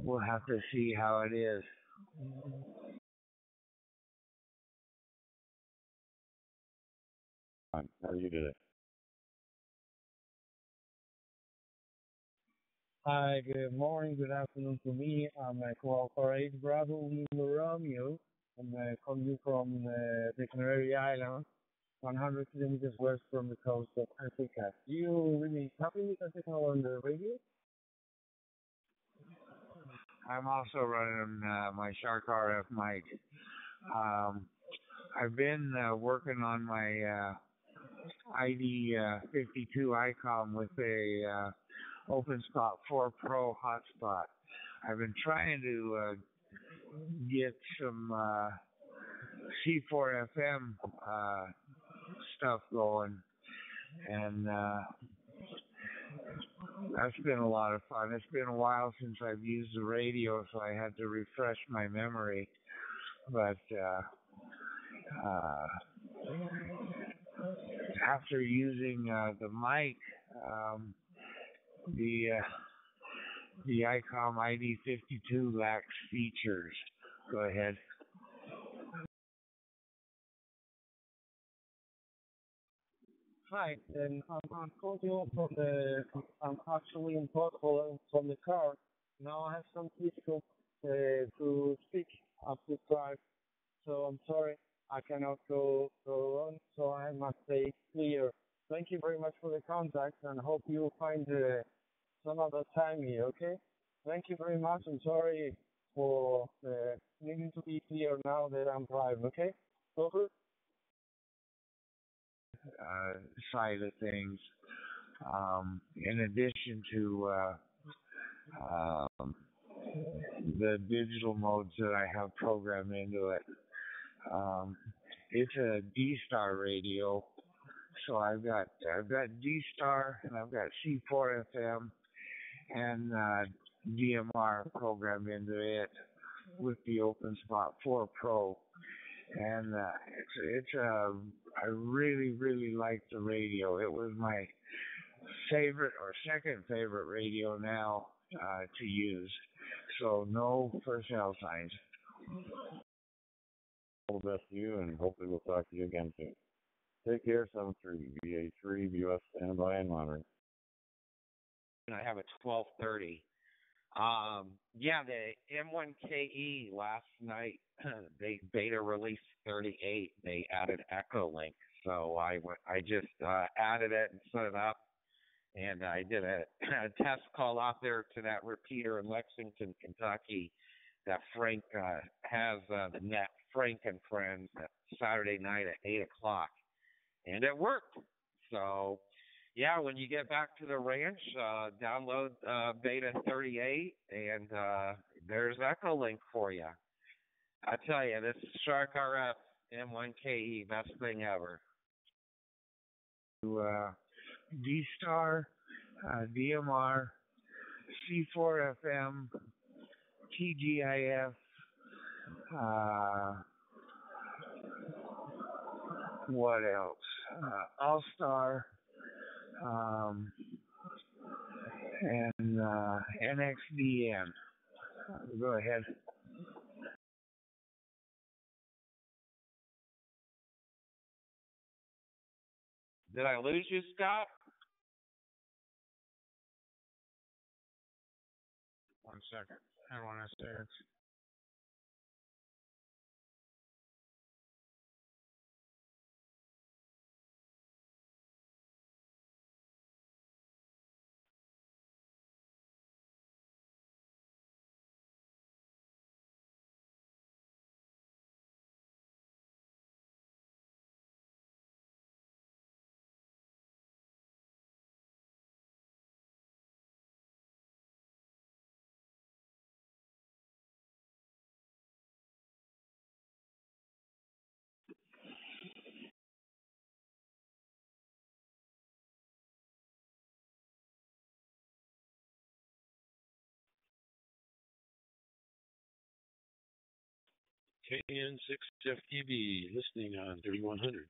We'll have to see how it is. How are you today? Hi, good morning, good afternoon to me. I'm Alpha 8 Bravo Lima Romeo. I'm calling you from the Canary Islands, 100 kilometers west from the coast of Africa. Do you really copy me as on the radio? I'm also running my Shark RF mic. I've been working on my ID 52 ICOM with a OpenSpot 4 Pro hotspot. I've been trying to get some C4 FM stuff going, and that's been a lot of fun. It's been a while since I've used the radio, so I had to refresh my memory. But after using the mic, the ICOM ID52 lacks features. Go ahead. Hi, and I'm calling you from I'm actually in Portugal from the car. Now I have some difficult to speak up to drive, so I'm sorry I cannot go on, so I must stay clear. Thank you very much for the contact, and hope you find some other time here, okay? Thank you very much, and sorry for needing to be clear now that I'm driving, okay? Over. Side of things. In addition to the digital modes that I have programmed into it, it's a D-Star radio. So I've got D-Star and I've got C4 FM and DMR programmed into it with the OpenSpot 4 Pro. and I really like the radio. It was my favorite or second favorite radio now to use. So no personnel signs. All the best to you, and hopefully we'll talk to you again soon. Take care, 73 VA3 VUS standby and monitoring. I have a 1230. Yeah, the M1KE last night, they beta released 38. They added Echo Link, so I just added it and set it up, and I did a test call out there to that repeater in Lexington, Kentucky, that Frank has the net, Frank and Friends, Saturday night at 8 o'clock, and it worked. So, yeah, when you get back to the ranch, download Beta 38, and there's Echo Link for you. I tell you, this Shark RF M1KE, best thing ever. D-Star, DMR, C4FM, TGIF, what else? All-Star, and NXDN. Go ahead. Did I lose you, Scott? One second. I want to say it's KN6FTB, listening on 3100.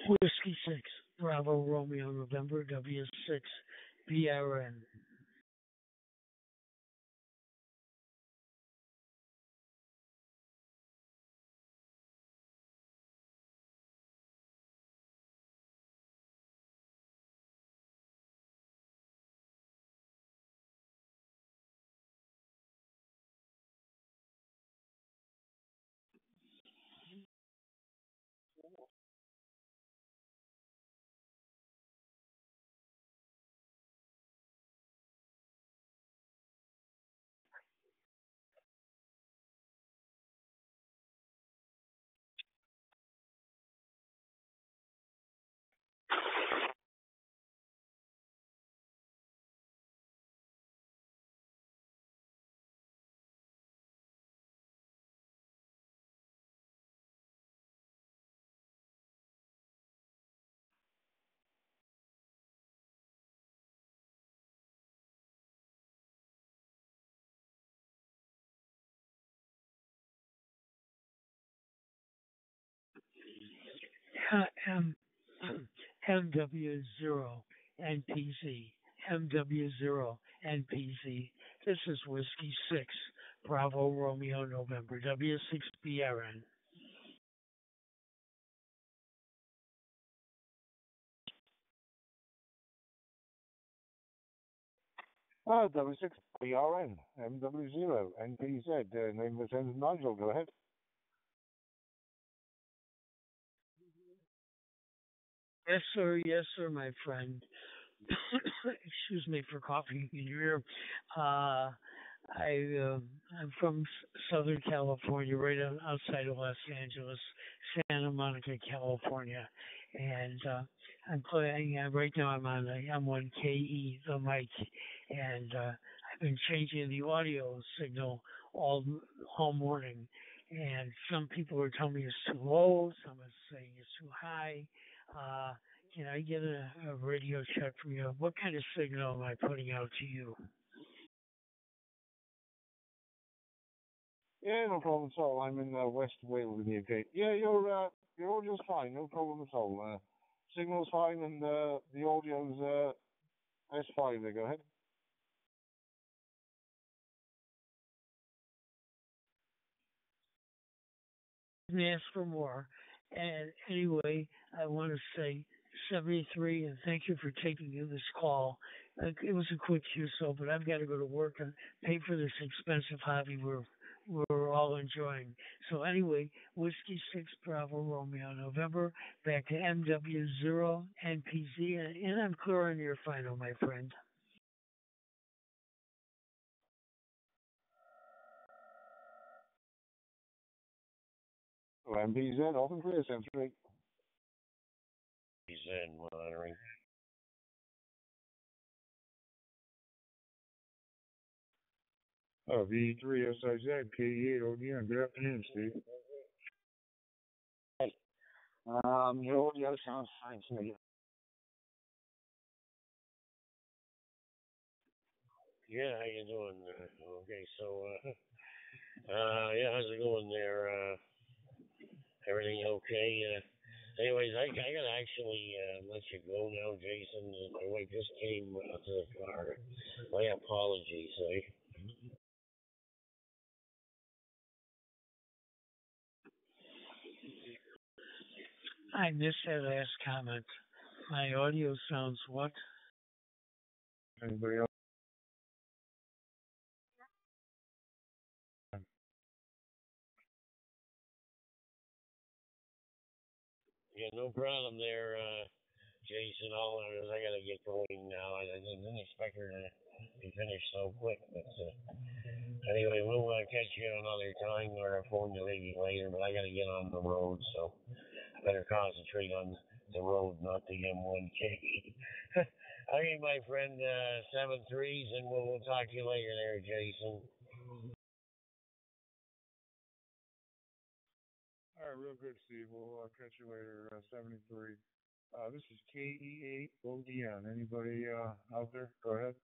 Whiskey 6, Bravo Romeo November W6 BRN. MW0 NPZ. MW0 NPZ. This is Whiskey 6, Bravo Romeo November W6 BRN. W6 BRN, MW0, NPZ, name of the Nigel, go ahead. Yes, sir, my friend. Excuse me for coughing in your ear. Uh, I'm from Southern California, right outside of Los Angeles, Santa Monica, California, and I'm playing. Right now, I'm on the M1KE, the mic, and I've been changing the audio signal all morning. And some people are telling me it's too low, some are saying it's too high. Uh, can I get a radio check from you? What kind of signal am I putting out to you? Yeah, no problem at all. I'm in West Wales in the UK. Yeah, you're all just fine. No problem at all. Signal's fine and the audio's S5 there. Go ahead. And ask for more. And anyway, I want to say 73 and thank you for taking this call. It was a quick so, but I've got to go to work and pay for this expensive hobby we're all enjoying. So anyway, Whiskey 6 Bravo Romeo November, back to MW0 NPZ, and I'm clear on your final, my friend. So MPZ, open clear, Century. MPZ monitoring. V3 SIZ, K8 ODM. Good afternoon, Steve. Hey, your audio sounds fine to me. Yeah, how you doing? Okay, so, yeah, how's it going there? Everything okay? Anyways, I gotta actually let you go now, Jason. My wife just came to the car. My apologies, eh? I missed that last comment. My audio sounds what? Anybody else? Yeah, no problem there, Jason. I gotta get going now. I didn't expect her to be finished so quick, but anyway, we'll catch you another time or I'll phone you maybe later. But I gotta get on the road, so I better concentrate on the road, not the M1K. Okay, my friend, 7-3s, and we'll talk to you later there, Jason. All right, real good, Steve. We'll catch you later, 73. This is KE8 ODN. Anybody out there? Go ahead.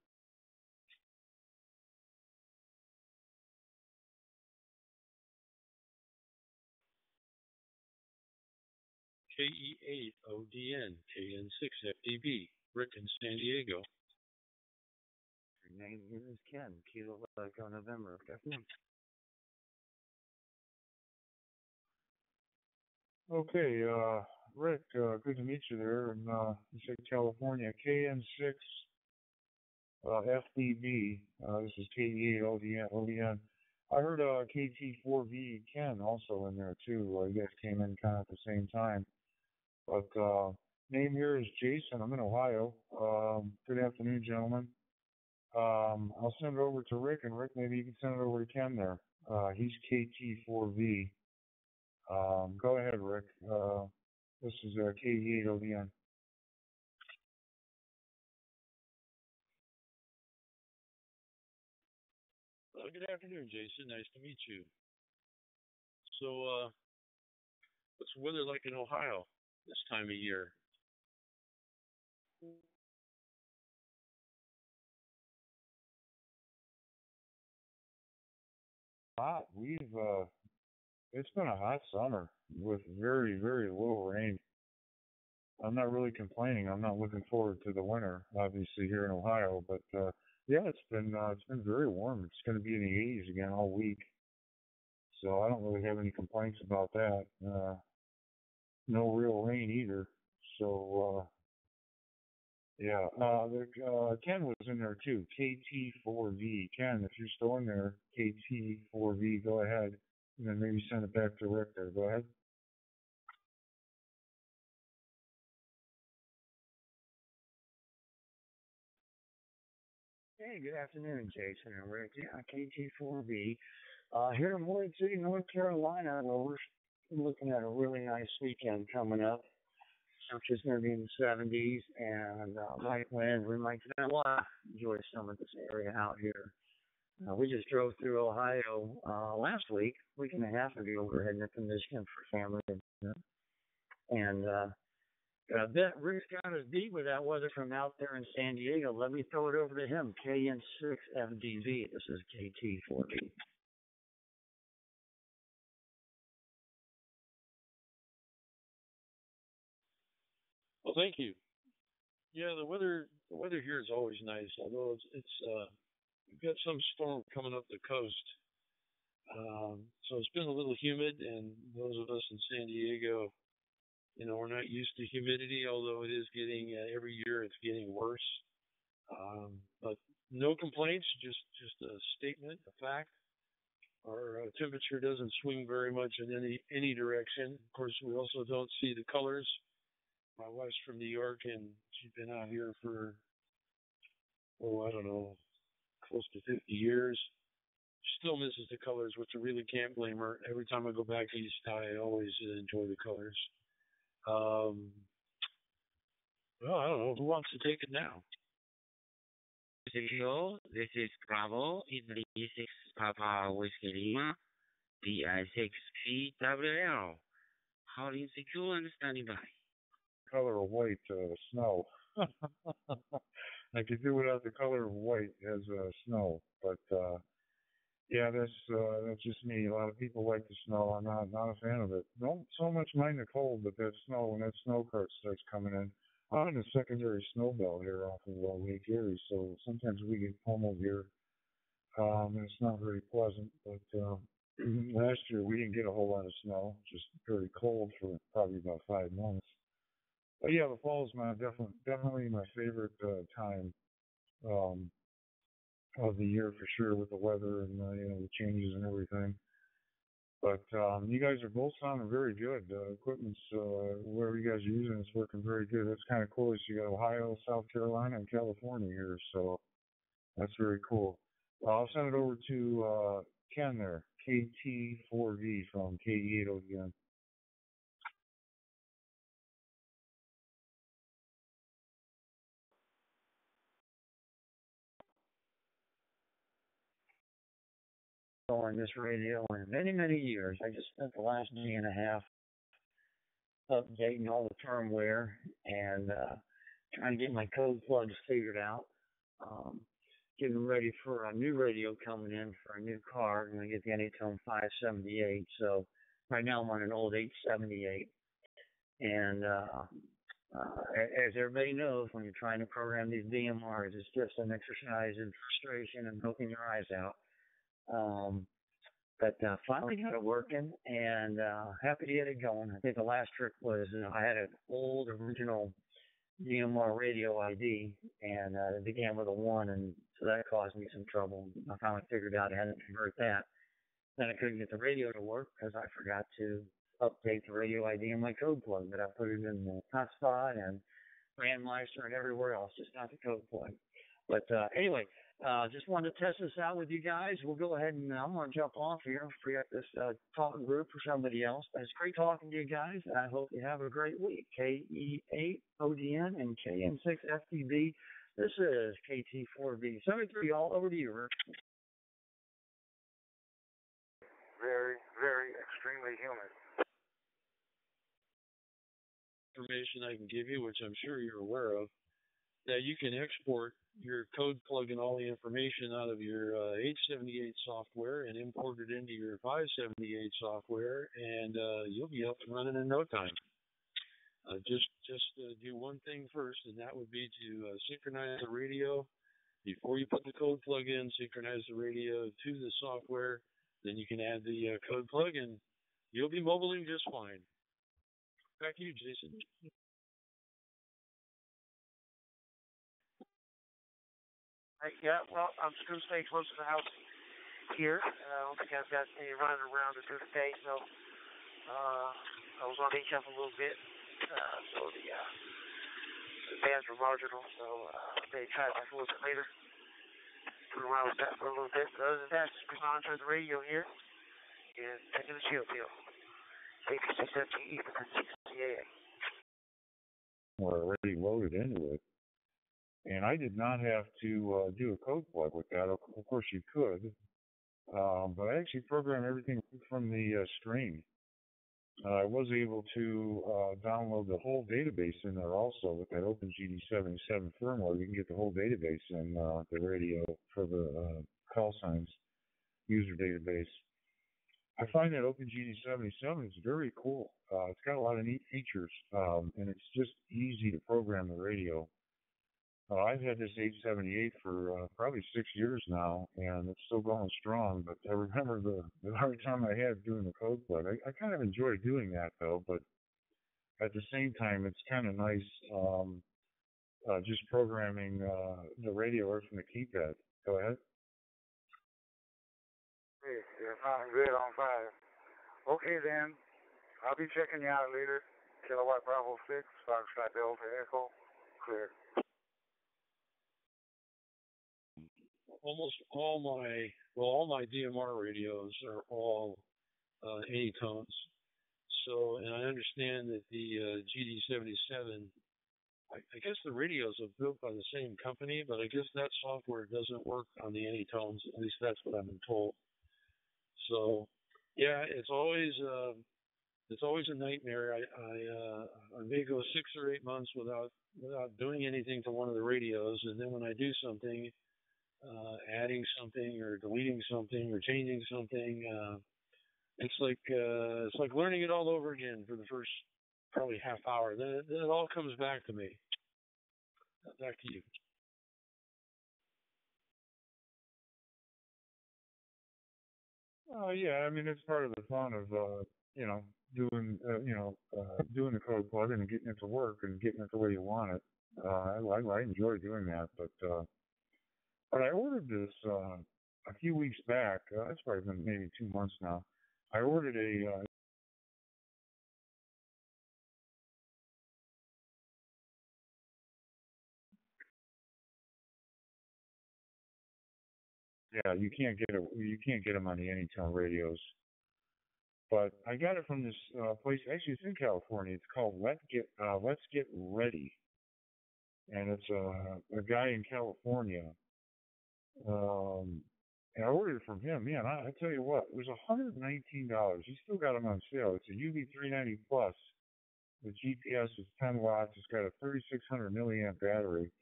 KE8 ODN, KN6 FDB, Rick in San Diego. Your name is Ken, Kilo Echo November. Okay, Rick, good to meet you there in you said California. KN6 FDB. This is KE8 ODN. I heard KT4V Ken also in there too. You guys came in kind of at the same time. But name here is Jason. I'm in Ohio. Good afternoon, gentlemen. I'll send it over to Rick, and Rick, maybe you can send it over to Ken there. He's KT4V. Go ahead, Rick. This is KE8 ODN. Good afternoon, Jason. Nice to meet you. So, what's the weather like in Ohio this time of year? Hot. It's been a hot summer with very, very little rain. I'm not really complaining. I'm not looking forward to the winter, obviously here in Ohio, but yeah, it's been very warm. It's going to be in the 80s again all week, so I don't really have any complaints about that. No real rain either, so Yeah, Ken was in there too. KT4V. Ken, if you're still in there, KT4V, go ahead. And then maybe send it back to Rick there. Go ahead. Hey, good afternoon, Jason and Rick. Yeah, KT4V. Here in Lloyd City, North Carolina, where we're looking at a really nice weekend coming up. Temperature's going to be in the 70s and light winds. We might enjoy some of this area out here. We just drove through Ohio last week and a half ago. We're heading up to Michigan for family event. And I bet Rick's got us beat with that weather from out there in San Diego. Let me throw it over to him. KN6FDV. This is KT4V. Well, thank you. Yeah, the weather here is always nice. Although we've got some storm coming up the coast, so it's been a little humid. And those of us in San Diego, we're not used to humidity. Although it is getting every year, it's getting worse. But no complaints. Just a statement, a fact. Our temperature doesn't swing very much in any direction. Of course, we also don't see the colors. My wife's from New York, and she's been out here for, I don't know, close to 50 years. She still misses the colors, which I really can't blame her. Every time I go back east, I always enjoy the colors. Well, I don't know. Who wants to take it now? This is Bravo, Italy 6 Papa Whiskey Lima, PI6PWL. Holding secure and standing by. Color of white, snow. I could do without the color of white as snow, but yeah, that's just me. A lot of people like the snow. I'm not a fan of it. Don't so much mind the cold, but that snow, when that snow cart starts coming in. I'm in a secondary snow belt here off of Lake Erie, so sometimes we get pummeled here, and it's not very pleasant. But last year we didn't get a whole lot of snow, just very cold for probably about 5 months. But yeah, the fall is definitely my favorite time of the year for sure, with the weather and the changes and everything. But you guys are both sounding very good. Equipment's whatever you guys are using is working very good. That's kind of cool. You got Ohio, South Carolina, and California here, so that's very cool. I'll send it over to Ken there, KT4V from KE8 again. On this radio in many, many years. I just spent the last day and a half updating all the firmware and trying to get my code plugs figured out. Getting ready for a new radio coming in for a new car. I'm going to get the Anytone 578. So right now I'm on an old 878. And as everybody knows, when you're trying to program these DMRs, it's just an exercise in frustration and poking your eyes out. But finally got it working, and happy to get it going. I think the last trick was I had an old original DMR radio ID, and it began with a 1, and so that caused me some trouble. I finally figured out I had to convert that. Then I couldn't get the radio to work because I forgot to update the radio ID in my code plug, but I put it in the hotspot and Brandmeister and everywhere else, just not the code plug. But anyway, just wanted to test this out with you guys. We'll go ahead and I'm going to jump off here and free up this talking group for somebody else. But it's great talking to you guys. I hope you have a great week. KE8ODN and KN6FTB. This is KT4V. 73, all over to you, Rick. Very, very extremely humid. Information I can give you, which I'm sure you're aware of, that you can export your code plug and all the information out of your 878 software and import it into your 578 software, and you'll be up and running in no time. Just do one thing first, and that would be to synchronize the radio before you put the code plug in. Synchronize the radio to the software, then you can add the code plug, and you'll be mobiling just fine. Back to you, Jason. Yeah, well, I'm just going to stay close to the house here. I don't think I've got any running around at this day, so I was on HF a little bit. So the bands were marginal, so they tried back a little bit later. Put around with that for a little bit. But other than that, just been on to the radio here and taking the chill pill. APC-17E for CAA. Were already loaded into it. And I did not have to do a code plug with that. Of course, you could. But I actually programmed everything from the stream. I was able to download the whole database in there also with that OpenGD77 firmware. You can get the whole database in the radio for the call signs user database. I find that OpenGD77 is very cool. It's got a lot of neat features, and it's just easy to program the radio. I've had this 878 for probably 6 years now, and it's still going strong. But I remember the hard time I had doing the code plug. I kind of enjoy doing that, though, but at the same time, it's kind of nice just programming the radio right from the keypad. Go ahead. Hey, you're sounding good on fire. Okay, then. I'll be checking you out later. Kilowatt Bravo 6, Foxtrot Delta Echo. Clear. Almost all my DMR radios are all anytones. So, and I understand that the GD77, I guess the radios are built by the same company, but I guess that software doesn't work on the anytones. At least that's what I've been told. So, yeah, it's always a nightmare. I may go 6 or 8 months without doing anything to one of the radios, and then when I do something, adding something or deleting something or changing something, it's like learning it all over again for the first probably half hour. Then it all comes back to me. Back to you. Yeah, I mean, it's part of the fun of, doing the code plug and getting it to work and getting it the way you want it. I enjoy doing that, but I ordered this a few weeks back. It's probably been maybe 2 months now. I ordered a yeah, you can't get them on the Anytone radios. But I got it from this place. Actually, it's in California. It's called Let's Get Ready, and it's a guy in California. And I ordered it from him. Man, I tell you what, it was $119. He still got them on sale. It's a UV390 Plus. The GPS is 10 watts. It's got a 3600 milliamp battery.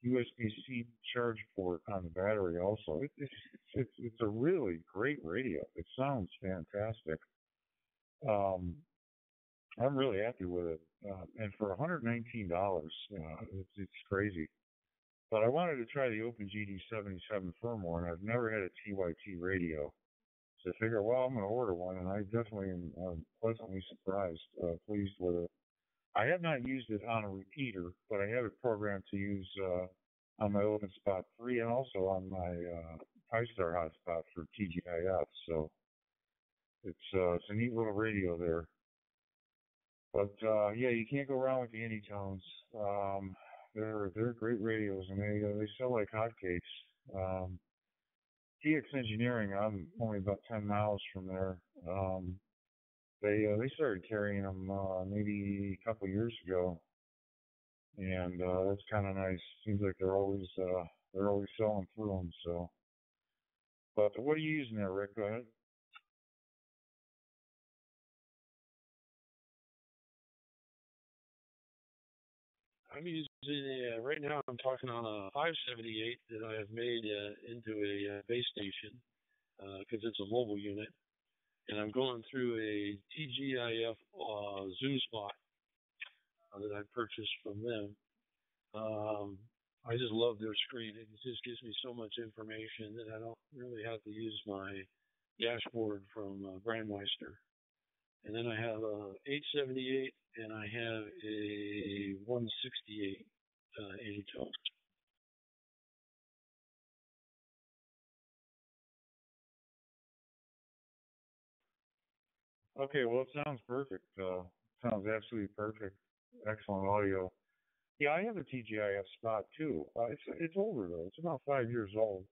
USB-C charge port on the battery also. It's a really great radio. It sounds fantastic. I'm really happy with it. And for $119, it's crazy. But I wanted to try the OpenGD77 firmware, and I've never had a TYT radio. So I figured, well, I'm going to order one, and I definitely am pleasantly pleased with it. I have not used it on a repeater, but I have it programmed to use on my OpenSpot 3 and also on my TiStar hotspot for TGIF. So it's a neat little radio there. But yeah, you can't go wrong with the Anytones. They're great radios, and they sell like hotcakes. TX Engineering, I'm only about 10 miles from there. They started carrying them maybe a couple of years ago, and that's kind of nice. Seems like they're always selling through them. So, but what are you using there, Rick? Go ahead. I'm using right now. I'm talking on a 578 that I have made into a base station because it's a mobile unit, and I'm going through a TGIF Zoom spot that I purchased from them. I just love their screen. It just gives me so much information that I don't really have to use my dashboard from Brandmeister. And then I have a 878 and I have a 168 Anytone. Okay, well, it sounds perfect. Sounds absolutely perfect. Excellent audio. Yeah, I have a TGIF spot too. It's older though. It's about 5 years old.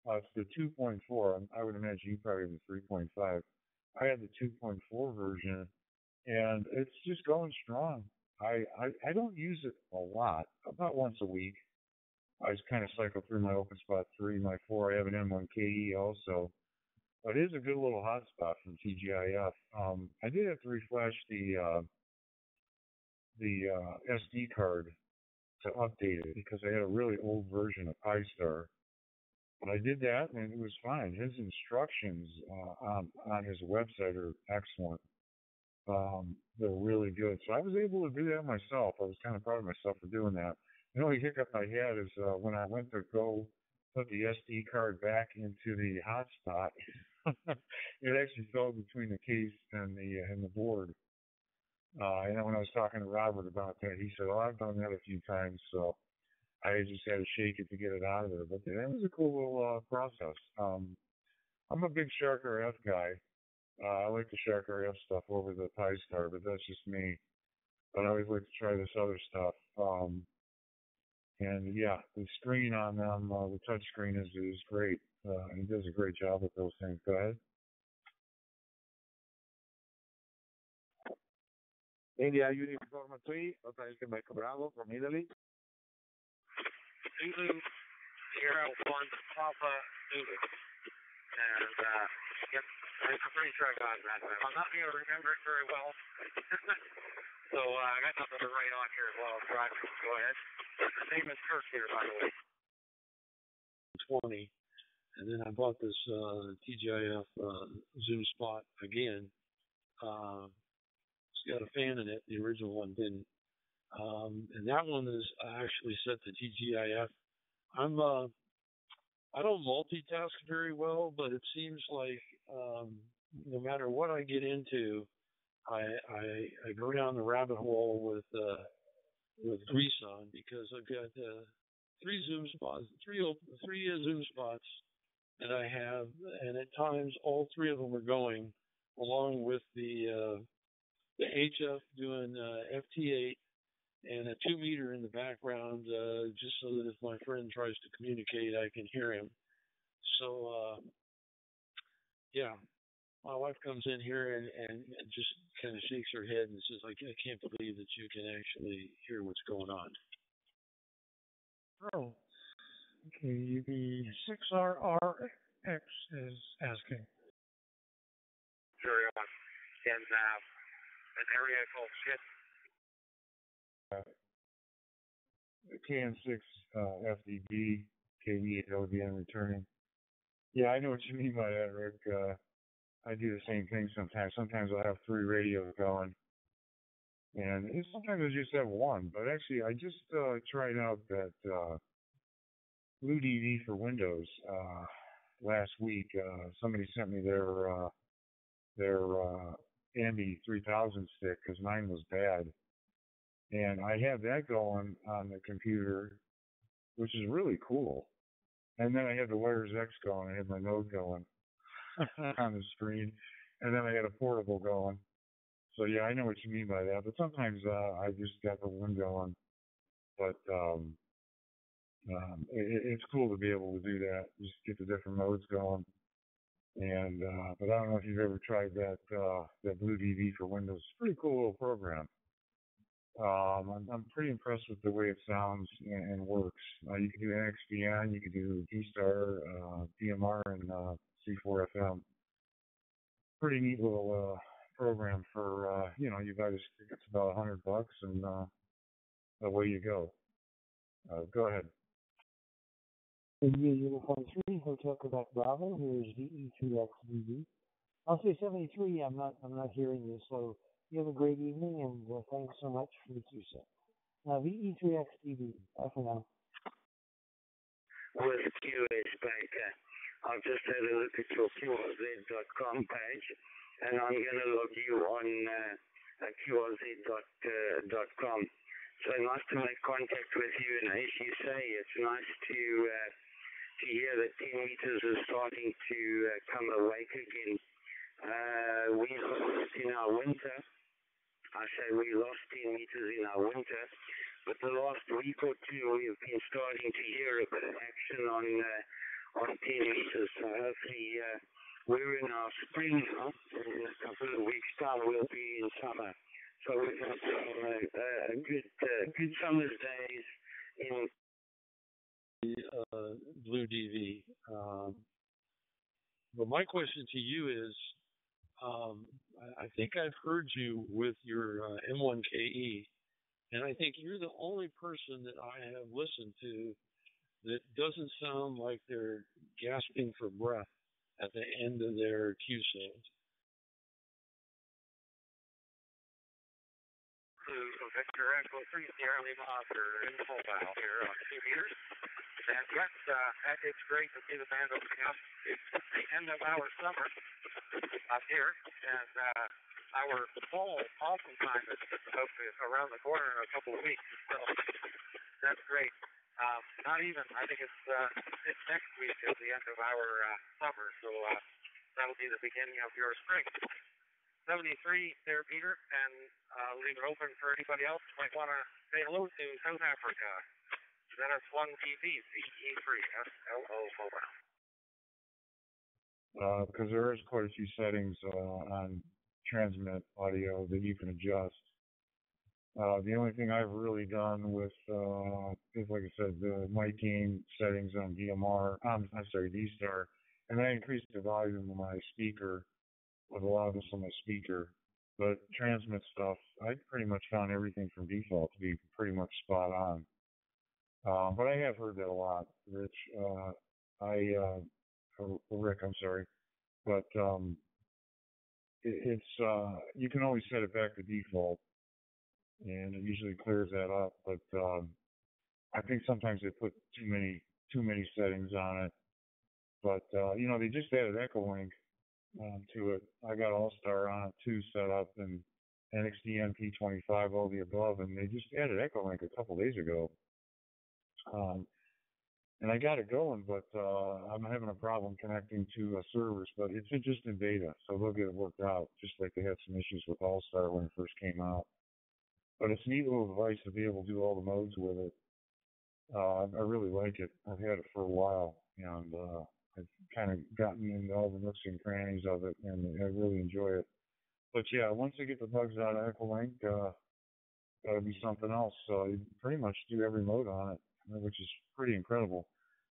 It's the 2.4. I would imagine you probably have the 3.5. I have the 2.4 version, and it's just going strong. I don't use it a lot. About once a week. I just kind of cycle through my open spot 3, my 4. I have an M1KE also. But it is a good little hotspot from TGIF. I did have to refresh the SD card to update it because I had a really old version of PiStar. But I did that and it was fine. His instructions on his website are excellent. They're really good. So I was able to do that myself. I was kind of proud of myself for doing that. The only hiccup I had is when I went to go put the SD card back into the hotspot, it actually fell between the case and the board. And then when I was talking to Robert about that, he said, "Oh, I've done that a few times, so I just had to shake it to get it out of there." But that was a cool little process. I'm a big Shark RF guy. I like the Shark RF stuff over the PiStar, but that's just me. But I always like to try this other stuff. And yeah, the screen on them, the touch screen is great. He does a great job with those things. Go ahead. India Uniform 3, Hotel Quebec Bravo from Italy. Zulu, Sierra 1, Papa, Zulu. And, yep, I'm pretty sure I got that. I'm not going to remember it very well. So I got something to write on here as well. Right, go ahead. The name is Kirk here, by the way. 20, and then I bought this TGIF Zoom Spot again. It's got a fan in it. The original one didn't. And that one is actually set to TGIF. I don't multitask very well, but it seems like no matter what I get into, I go down the rabbit hole with grease on because I've got three Zoom spots, three Zoom spots that I have, and at times all three of them are going, along with the HF doing FT8 and a 2 meter in the background, just so that if my friend tries to communicate, I can hear him. So yeah. My wife comes in here and just kind of shakes her head and says, I can't believe that you can actually hear what's going on. Oh, okay. The 6RRX is asking. Carry on. In an area called KN6 FDB, KV8 LVN returning. Yeah, I know what you mean by that, Rick. I do the same thing sometimes. Sometimes I'll have 3 radios going. And sometimes I just have one. But actually, I just tried out that Blue DV for Windows last week. Somebody sent me their Ambi 3000 stick because mine was bad. And I have that going on the computer, which is really cool. And then I have the Wires X going. I have my Node going on the screen. And then I had a portable going. So yeah, I know what you mean by that. But sometimes I just got the one going. But it's cool to be able to do that. Just get the different modes going. And but I don't know if you've ever tried that Blue DV for Windows. It's a pretty cool little program. I'm pretty impressed with the way it sounds and works. You can do NXDN, you can do D-Star, DMR, and C4FM. Pretty neat little program for you guys. It's about $100 and away you go. Go ahead. India Uniform 3, Hotel Quebec Bravo. Here is VE2XDV. I'll say 73. I'm not hearing you. So you have a great evening, and thanks so much for the QSET. VE3XDV. Bye for now. With QS Baker. I've just had a look at your QRZ.com page, and I'm going to log you on QRZ.com. So nice to make contact with you, and as you say, it's nice to hear that 10 meters is starting to come awake again. We lost in our winter. I say we lost 10 meters in our winter, but the last week or two we've been starting to hear a bit of action on 10 meters. So hopefully we're in our spring now. In a couple of weeks' time we'll be in summer. So we've got a good summer's days in Blue DV. But my question to you is, I think I've heard you with your M1KE, and I think you're the only person that I have listened to that doesn't sound like they're gasping for breath at the end of their QSOs. Victor Echo 3 Sierra Lima Oscar in the mobile here on 2 meters. And yes, it's great to see the band open up. It's the end of our summer up here, and our fall oftentimes is hopefully around the corner in a couple of weeks. So that's great. Not even, I think it's next week is the end of our summer, so that'll be the beginning of your spring. 73 there, Peter, and leave it open for anybody else who might want to say hello to South Africa. Dennis 1 TV, CE3, SLO mobile. Because there is quite a few settings on transmit audio that you can adjust. The only thing I've really done with is, like I said, the mic gain settings on DMR, D-Star, and I increased the volume of my speaker with a lot of this on my speaker. But transmit stuff, I pretty much found everything from default to be pretty much spot on. But I have heard that a lot, Rich. Rick, I'm sorry. But it's you can always set it back to default, and it usually clears that up. But I think sometimes they put too many settings on it. But they just added Echo Link to it. I got All Star on it too, set up, and NXD NP25, all the above, and they just added Echo Link a couple days ago. And I got it going, but I'm having a problem connecting to servers, but it's just in beta, so they'll get it worked out, just like they had some issues with All Star when it first came out. But it's a neat little device to be able to do all the modes with it. I really like it. I've had it for a while, and I've kind of gotten into all the nooks and crannies of it, and I really enjoy it. But yeah, once I get the bugs out of Echo Link, that'll be something else. So you pretty much do every mode on it, which is pretty incredible.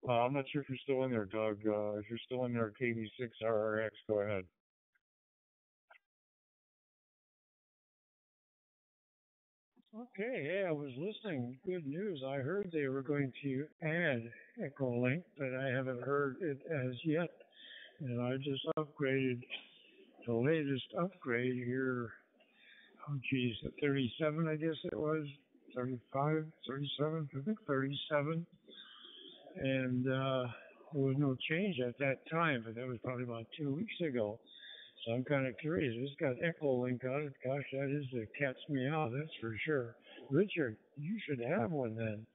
I'm not sure if you're still in there, Doug. If you're still in there, KB6RRX, go ahead. Okay, yeah, I was listening. Good news. I heard they were going to add Echo Link, but I haven't heard it as yet. And I just upgraded the latest upgrade here. Oh, geez, the 37, I guess it was. 35, 37, I think 37. And there was no change at that time, but that was probably about 2 weeks ago. So I'm kind of curious. It's got Echo Link on it. Gosh, that is the cat's meow, that's for sure. Richard, you should have one then.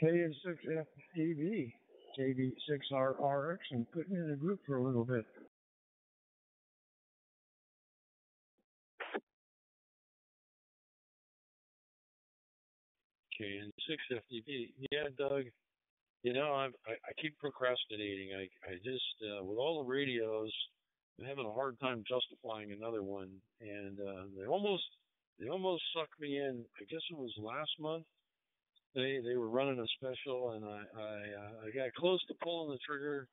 KN6FDV, KB6RRX, and put me in a group for a little bit. KN6FDV. Yeah, Doug. I keep procrastinating. I just with all the radios, I'm having a hard time justifying another one, and they almost sucked me in. I guess it was last month. They were running a special, and I got close to pulling the trigger,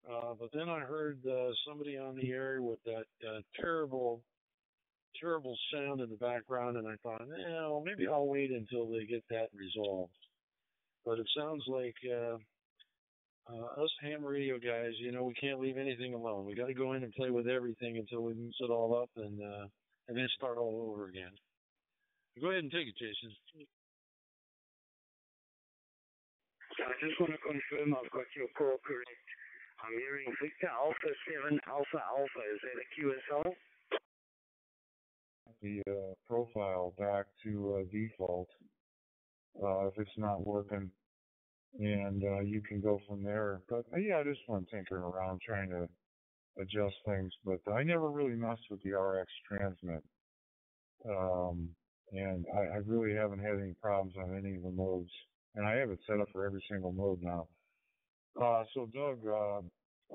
but then I heard somebody on the air with that terrible sound in the background, and I thought, well, maybe I'll wait until they get that resolved. But it sounds like us ham radio guys, we can't leave anything alone. We got to go in and play with everything until we mix it all up and then start all over again. Go ahead and take it, Jason. I just want to confirm I've got your call correct. I'm hearing Victor Alpha 7 Alpha Alpha. Is that a QSL? The profile back to default if it's not working, and you can go from there. But yeah, I just want tinkering around trying to adjust things. But I never really messed with the RX transmit. And I really haven't had any problems on any of the modes. And I have it set up for every single mode now. So Doug,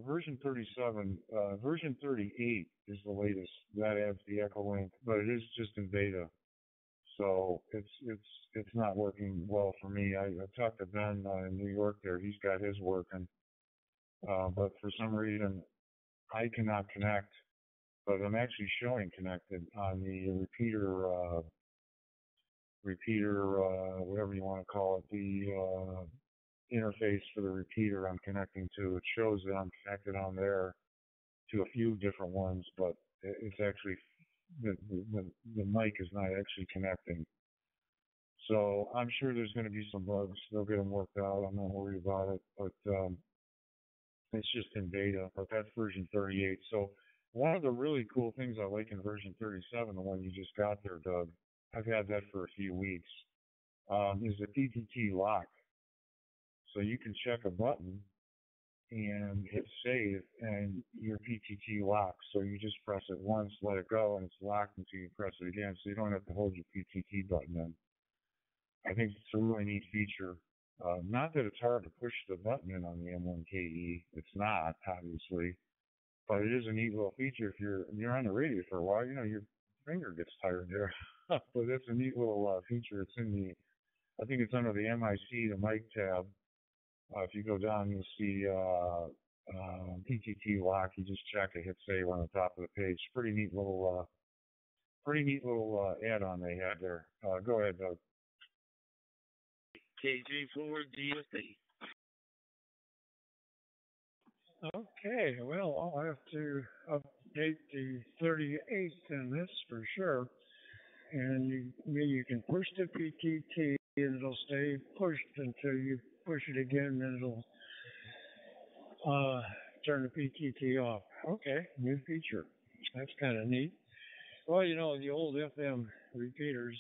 version 37, version 38 is the latest. That adds the Echo Link, but it is just in beta. So it's not working well for me. I talked to Ben in New York there. He's got his working. But for some reason, I cannot connect. But I'm actually showing connected on the repeater, whatever you want to call it, the interface for the repeater I'm connecting to. It shows that I'm connected on there to a few different ones, but it's actually the mic is not actually connecting. So I'm sure there's going to be some bugs. They'll get them worked out. I'm not worried about it, but it's just in beta. But that's version 38. So one of the really cool things I like in version 37, the one you just got there, Doug, I've had that for a few weeks, is the PTT lock. So you can check a button and hit save, and your PTT locks. So you just press it once, let it go, and it's locked until you press it again. So you don't have to hold your PTT button in. I think it's a really neat feature. Not that it's hard to push the button in on the M1KE. It's not, obviously, but it is a neat little feature. If you're on the radio for a while, you know your finger gets tired there. But that's a neat little feature. It's in the, I think it's under the MIC, the mic tab. If you go down, you'll see PTT lock. You just check it, hit save on the top of the page. Pretty neat little add-on they had there. Go ahead, Doug. KG4 DSP. Okay, well, I'll have to update the 38th in this for sure. And you can push the PTT and it'll stay pushed until you push it again, then it'll turn the PTT off. Okay, new feature. That's kind of neat. Well, you know, the old FM repeaters,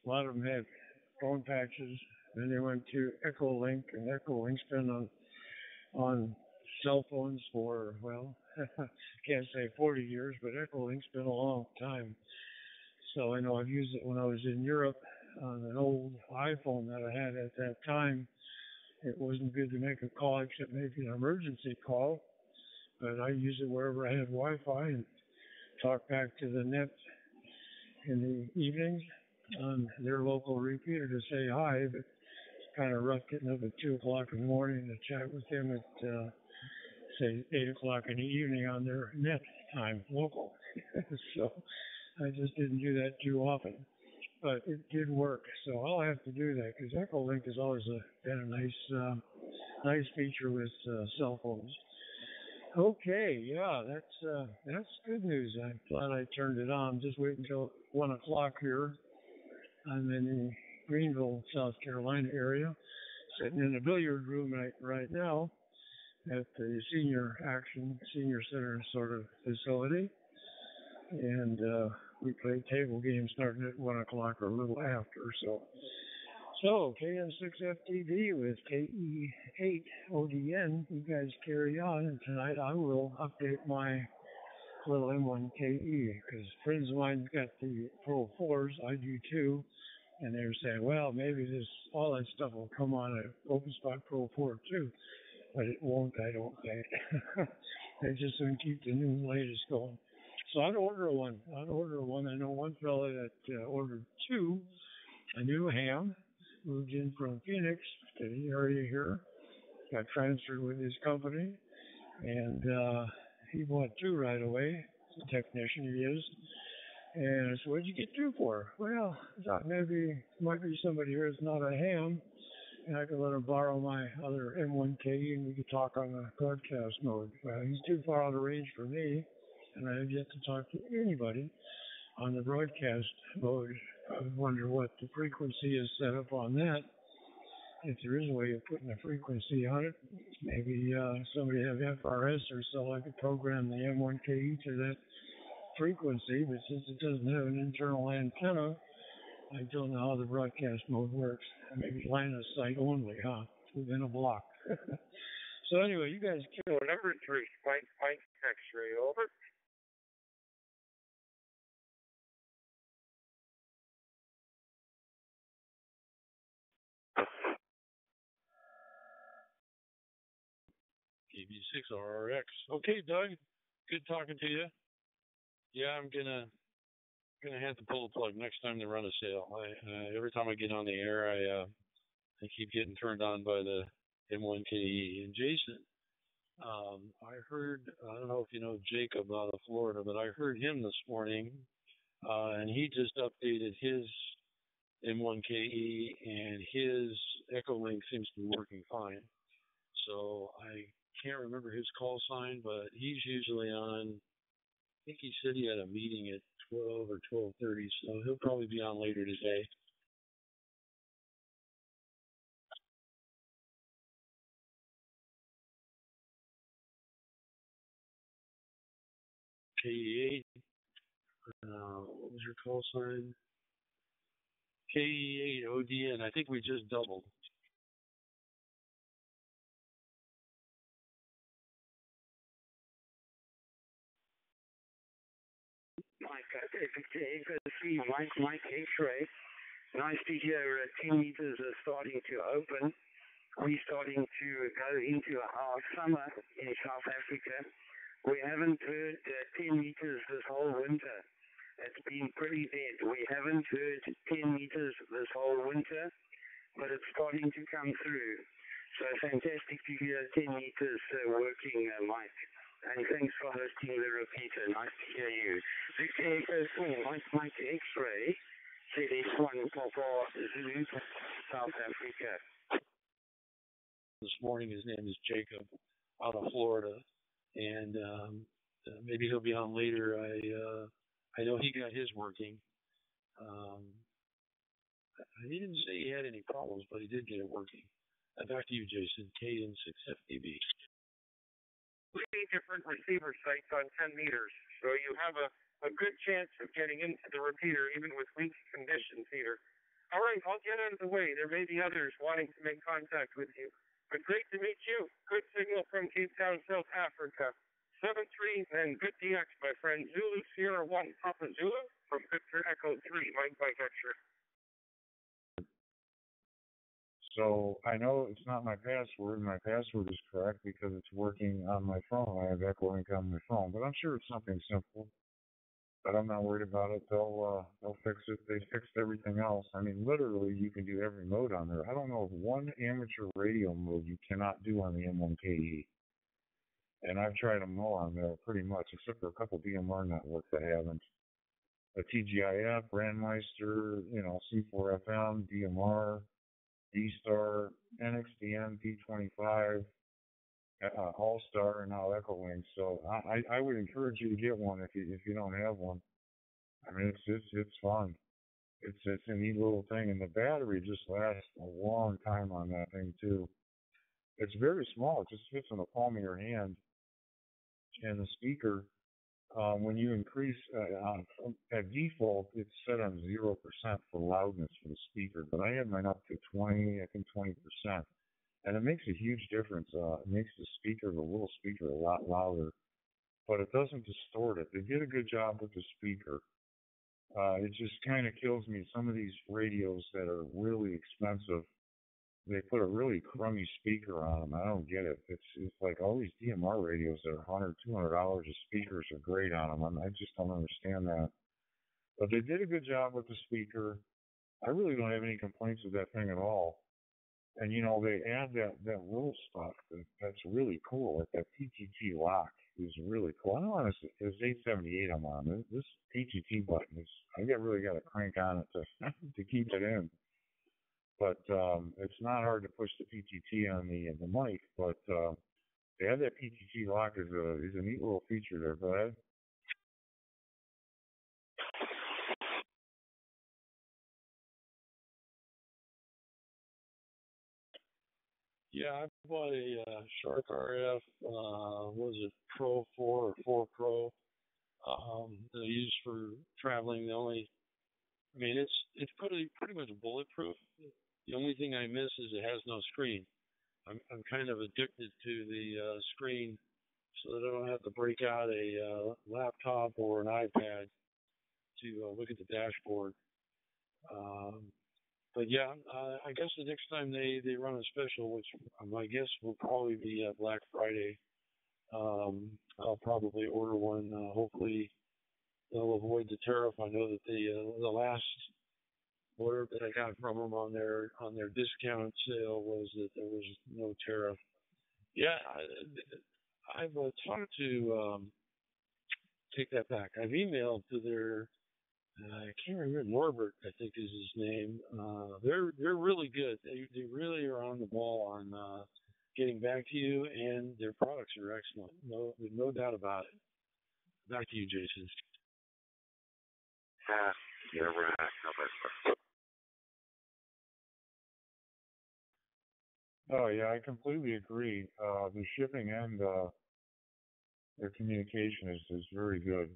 a lot of them had phone patches. Then they went to Echo Link, and Echo Link's been on cell phones for, well, can't say 40 years, but Echo Link's been a long time. So I know I've used it when I was in Europe on an old iPhone that I had at that time. It wasn't good to make a call except maybe an emergency call, but I use it wherever I have Wi-Fi and talk back to the net in the evenings on their local repeater to say hi. But it's kind of rough getting up at 2 o'clock in the morning to chat with them at, say, 8 o'clock in the evening on their net time, local. So I just didn't do that too often. But it did work, so I'll have to do that because Echo Link has always been a nice feature with cell phones. Okay, yeah, that's good news. I'm glad I turned it on. Just wait until 1 o'clock here. I'm in the Greenville, South Carolina area, sitting in a billiard room right now at the Senior Center sort of facility, and we play table games starting at 1 o'clock or a little after. So KN6FTV with KE8ODN. You guys carry on, and tonight I will update my little M1KE because friends of mine got the Pro 4s. I do too, and they were saying, well, maybe all that stuff will come on an OpenSpot Pro 4 too, but it won't. I don't think. They just going to keep the new latest going. So I'd order one. I know one fella that ordered 2, a new ham, moved in from Phoenix to the area here, got transferred with his company, and he bought 2 right away. The technician he is. And I said, what'd you get 2 for? Well, I thought maybe might be somebody here that's not a ham, and I could let him borrow my other M1KE and we could talk on the broadcast mode. Well, he's too far out of range for me, and I have yet to talk to anybody on the broadcast mode. I wonder what the frequency is set up on that. If there is a way of putting a frequency on it, maybe somebody have FRS or so I could program the M1KE to that frequency, but since it doesn't have an internal antenna, I don't know how the broadcast mode works. Maybe line of sight only, within a block. So anyway, you guys. Kilo number 3, Mike X-ray, over. KB6RRX. Okay, Doug. Good talking to you. Yeah, I'm gonna have to pull the plug next time they run a sale. Every time I get on the air, I keep getting turned on by the M1KE. And Jason, I heard, I don't know if you know Jacob out of Florida, but I heard him this morning, and he just updated his M1KE, and his Echo Link seems to be working fine. So I can't remember his call sign, but he's usually on. I think he said he had a meeting at 12 or 12:30, so he'll probably be on later today. KE8, what was your call sign? KE8 ODN. I think we just doubled. Mike, good to see you, Mike X-ray. Nice to hear 10 meters are starting to open. We're starting to go into a hard summer in South Africa. We haven't heard 10 meters this whole winter. It's been pretty dead. We haven't heard 10 meters this whole winter, but it's starting to come through. So fantastic to hear 10 meters working, Mike. And thanks for hosting the repeater. Nice to hear you. Victor Echo 4, Mike X-ray, ZX1 Papa Zulu, South Africa. This morning, his name is Jacob, out of Florida, and maybe he'll be on later. I know he got his working. He didn't say he had any problems, but he did get it working. Back to you, Jason. KN6FDB. 3 different receiver sites on 10 meters, so you have a good chance of getting into the repeater even with weak conditions here. All right, I'll get out of the way. There may be others wanting to make contact with you. But great to meet you. Good signal from Cape Town, South Africa. 7-3 and good DX, my friend. Zulu Sierra 1, Papa Zulu from Victor Echo 3, Mike X-ray. So I know it's not my password. My password is correct because it's working on my phone. I have Echo Link on my phone, but I'm sure it's something simple. But I'm not worried about it. They'll fix it. They fixed everything else. I mean, literally, you can do every mode on there. I don't know of one amateur radio mode you cannot do on the M1KE. And I've tried them all on there pretty much, except for a couple DMR networks that haven't. A TGIF, Brandmeister, C4FM, DMR, D-Star, NXDN, P25, All-Star, and now Echo Link. So I would encourage you to get one if you don't have one. I mean, it's fun. It's a neat little thing, and the battery just lasts a long time on that thing too. It's very small. It just fits in the palm of your hand. And the speaker, when you increase at default, it's set on 0% for loudness for the speaker, but I had mine up to 20%, and it makes a huge difference. It makes the little speaker, a lot louder, but it doesn't distort it. They did a good job with the speaker. It just kind of kills me. Some of these radios that are really expensive, they put a really crummy speaker on them. I don't get it. It's like all these DMR radios that are $100, $200 a speakers are great on them. I just don't understand that. But they did a good job with the speaker. I really don't have any complaints with that thing at all. And they add that little stuff that's really cool. Like that PTT lock is really cool. I don't want to. It's 878 I'm on. This PTT button is. I really got to crank on it to keep it in. But it's not hard to push the PTT on the mic. But they have that PTT lock is a neat little feature there. Go ahead. Yeah, I bought a Shark RF, what was it, Pro 4 or 4 Pro, that I use for traveling. It's pretty much bulletproof. The only thing I miss is it has no screen. I'm kind of addicted to the screen, so that I don't have to break out a laptop or an iPad to look at the dashboard. Um, but yeah, I guess the next time they run a special, which my guess will probably be Black Friday, I'll probably order one. Hopefully they'll avoid the tariff. I know that the last order that I got from them on their discount sale was that there was no tariff. Yeah, I've talked to take that back. I've emailed to their I can't remember, Norbert I think is his name. They're really good. They really are on the ball on getting back to you, and their products are excellent. No doubt about it. Back to you, Jason. You're right. Oh yeah, I completely agree. The shipping and their communication is very good.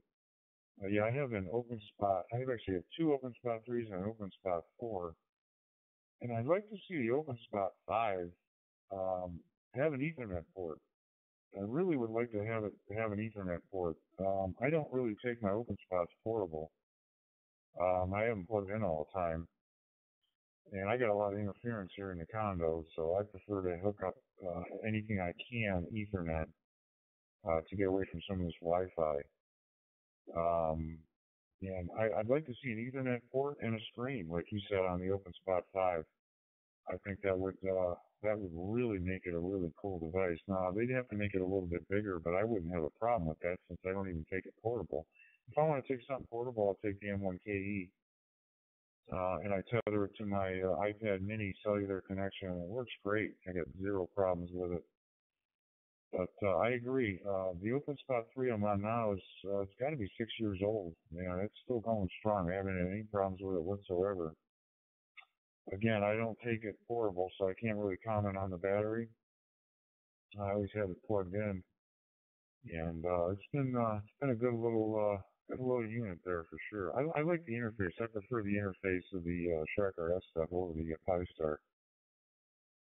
Yeah, I have an open spot. I actually have two open spot 3s and an open spot 4. And I'd like to see the open spot 5 have an Ethernet port. I really would like to have an Ethernet port. I don't really take my open spots portable. I have them plugged in all the time. And I got a lot of interference here in the condo, so I prefer to hook up anything I can Ethernet to get away from some of this Wi-Fi. And I'd like to see an Ethernet port and a screen, like you said on the Open Spot 5. I think that would really make it a really cool device. Now they'd have to make it a little bit bigger, but I wouldn't have a problem with that since I don't even take it portable. If I want to take something portable, I'll take the M1KE. And I tether it to my iPad mini cellular connection, and it works great. I got zero problems with it. But I agree. The OpenSpot 3 I'm on now is it's got to be 6 years old. It's still going strong. I haven't had any problems with it whatsoever. Again, I don't take it portable, so I can't really comment on the battery. I always have it plugged in, and it's been a good little unit there for sure. I like the interface. I prefer the interface of the Shark RS stuff over the Pi Star.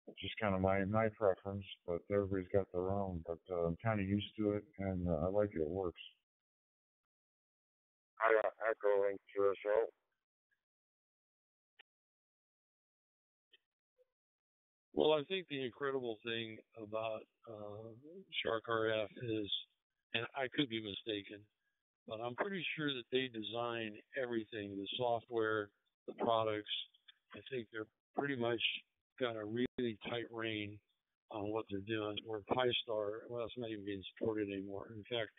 It's just kind of my preference, but everybody's got their own. But I'm kind of used to it, and I like it. It works. I got echoing QSO. Well, I think the incredible thing about Shark RF is, and I could be mistaken, but I'm pretty sure that they design everything, the software, the products. I think they're pretty much got a really tight rein on what they're doing. Where Pi Star, well, it's not even being supported anymore. In fact,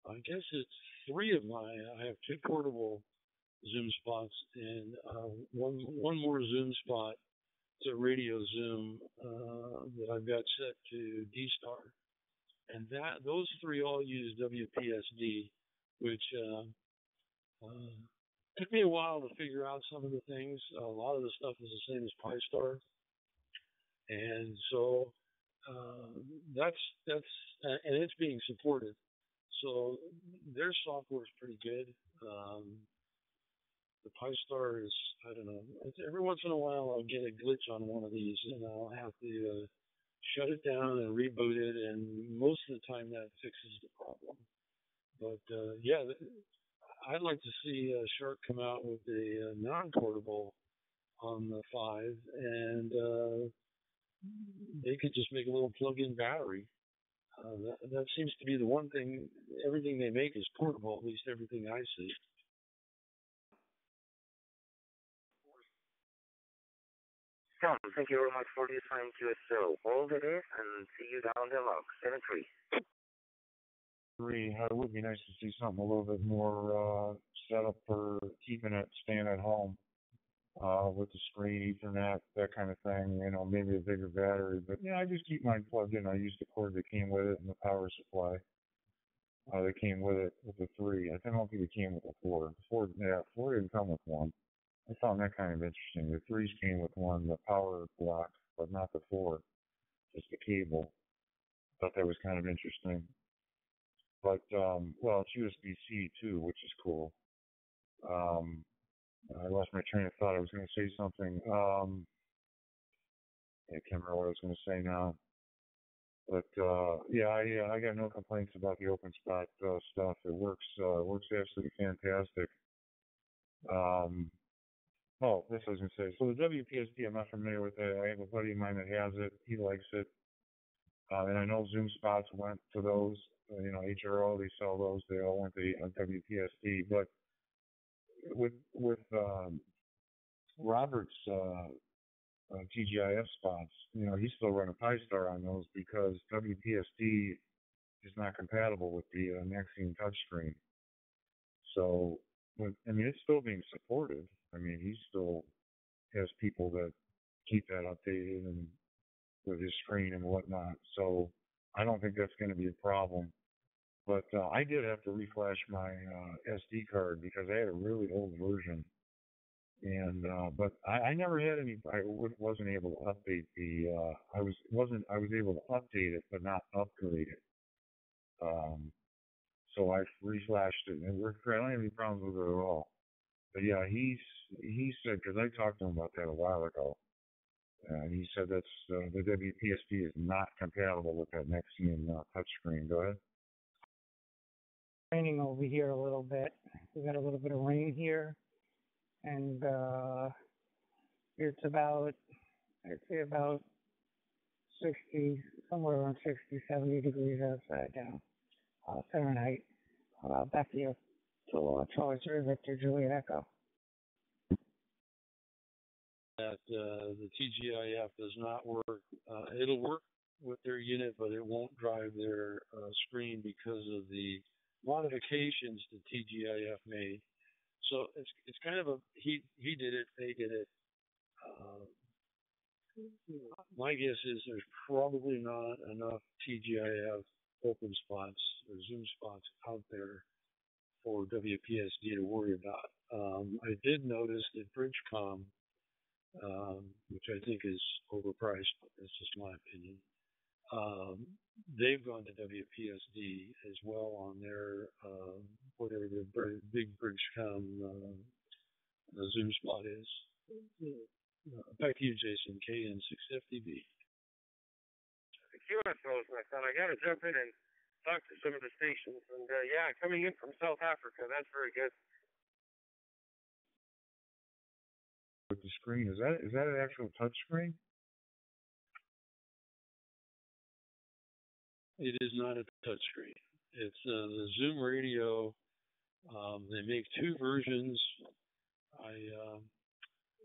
I guess it's I have 2 portable Zoom spots and one more Zoom spot. It's a radio Zoom that I've got set to D-Star. And those 3 all use WPSD, which took me a while to figure out some of the things. A lot of the stuff is the same as Pi Star. And so that's and it's being supported. So their software is pretty good. The Pi Star is, I don't know, every once in a while I'll get a glitch on one of these and I'll have to shut it down and reboot it, and most of the time that fixes the problem. But yeah, I'd like to see Shark come out with a non-portable on the 5, and they could just make a little plug-in battery. That seems to be the one thing. Everything they make is portable, at least everything I see. Tom, thank you very much for this time to us. So hold it is and see you down the log. 7-3. It would be nice to see something a little bit more set up for keeping it staying at home with the screen, Ethernet, that kind of thing. Maybe a bigger battery. But yeah, I just keep mine plugged in. I use the cord that came with it and the power supply that came with it with the 3. I don't think it came with the 4. The 4 didn't come with one. I found that kind of interesting. The 3s came with one, the power block, but not the 4, just the cable. Thought that was kind of interesting. But, well, it's USB-C too, which is cool. I lost my train of thought. I was going to say something. can't remember what I was going to say now. But yeah, I got no complaints about the open spot stuff. It works absolutely fantastic. Oh, this I was going to say. So the WPSD, I'm not familiar with it. I have a buddy of mine that has it. He likes it. And I know Zoom Spots went to those. HRO, they sell those. They all went to WPSD. But with Robert's TGIF spots, he's still running Pi-Star on those because WPSD is not compatible with the Maxine touchscreen. So, it's still being supported. He still has people that keep that updated and with his screen and whatnot. So, I don't think that's going to be a problem. But I did have to reflash my SD card because I had a really old version. And but I never had any. I wasn't able to update the. I was able to update it, but not upgrade it. So I reflashed it, and I don't have any problems with it at all. But yeah, he said, because I talked to him about that a while ago, and he said that's the WPSD is not compatible with that Nexian touchscreen. Go ahead. Raining over here a little bit. We got a little bit of rain here. And it's about, I'd say about 60, somewhere around 60, 70 degrees outside now. Fahrenheit. Back to you. Charles Victor Juliet Echo. That the TGIF does not work. It'll work with their unit, but it won't drive their screen because of the modifications the TGIF made. So it's kind of he did it, they did it. My guess is there's probably not enough TGIF open spots or Zoom spots out there for WPSD to worry about. I did notice that Bridgecom, which I think is overpriced, but that's just my opinion. They've gone to WPSD as well on their whatever the big Bridgecom Zoom spot is. Back to you, Jason. KN650B. The QSOs, my son. I got to jump in and talk to some of the stations. And yeah, coming in from South Africa, that's very good. With the screen, is that an actual touch screen? It is not a touchscreen. It's the Zoom Radio. They make two versions.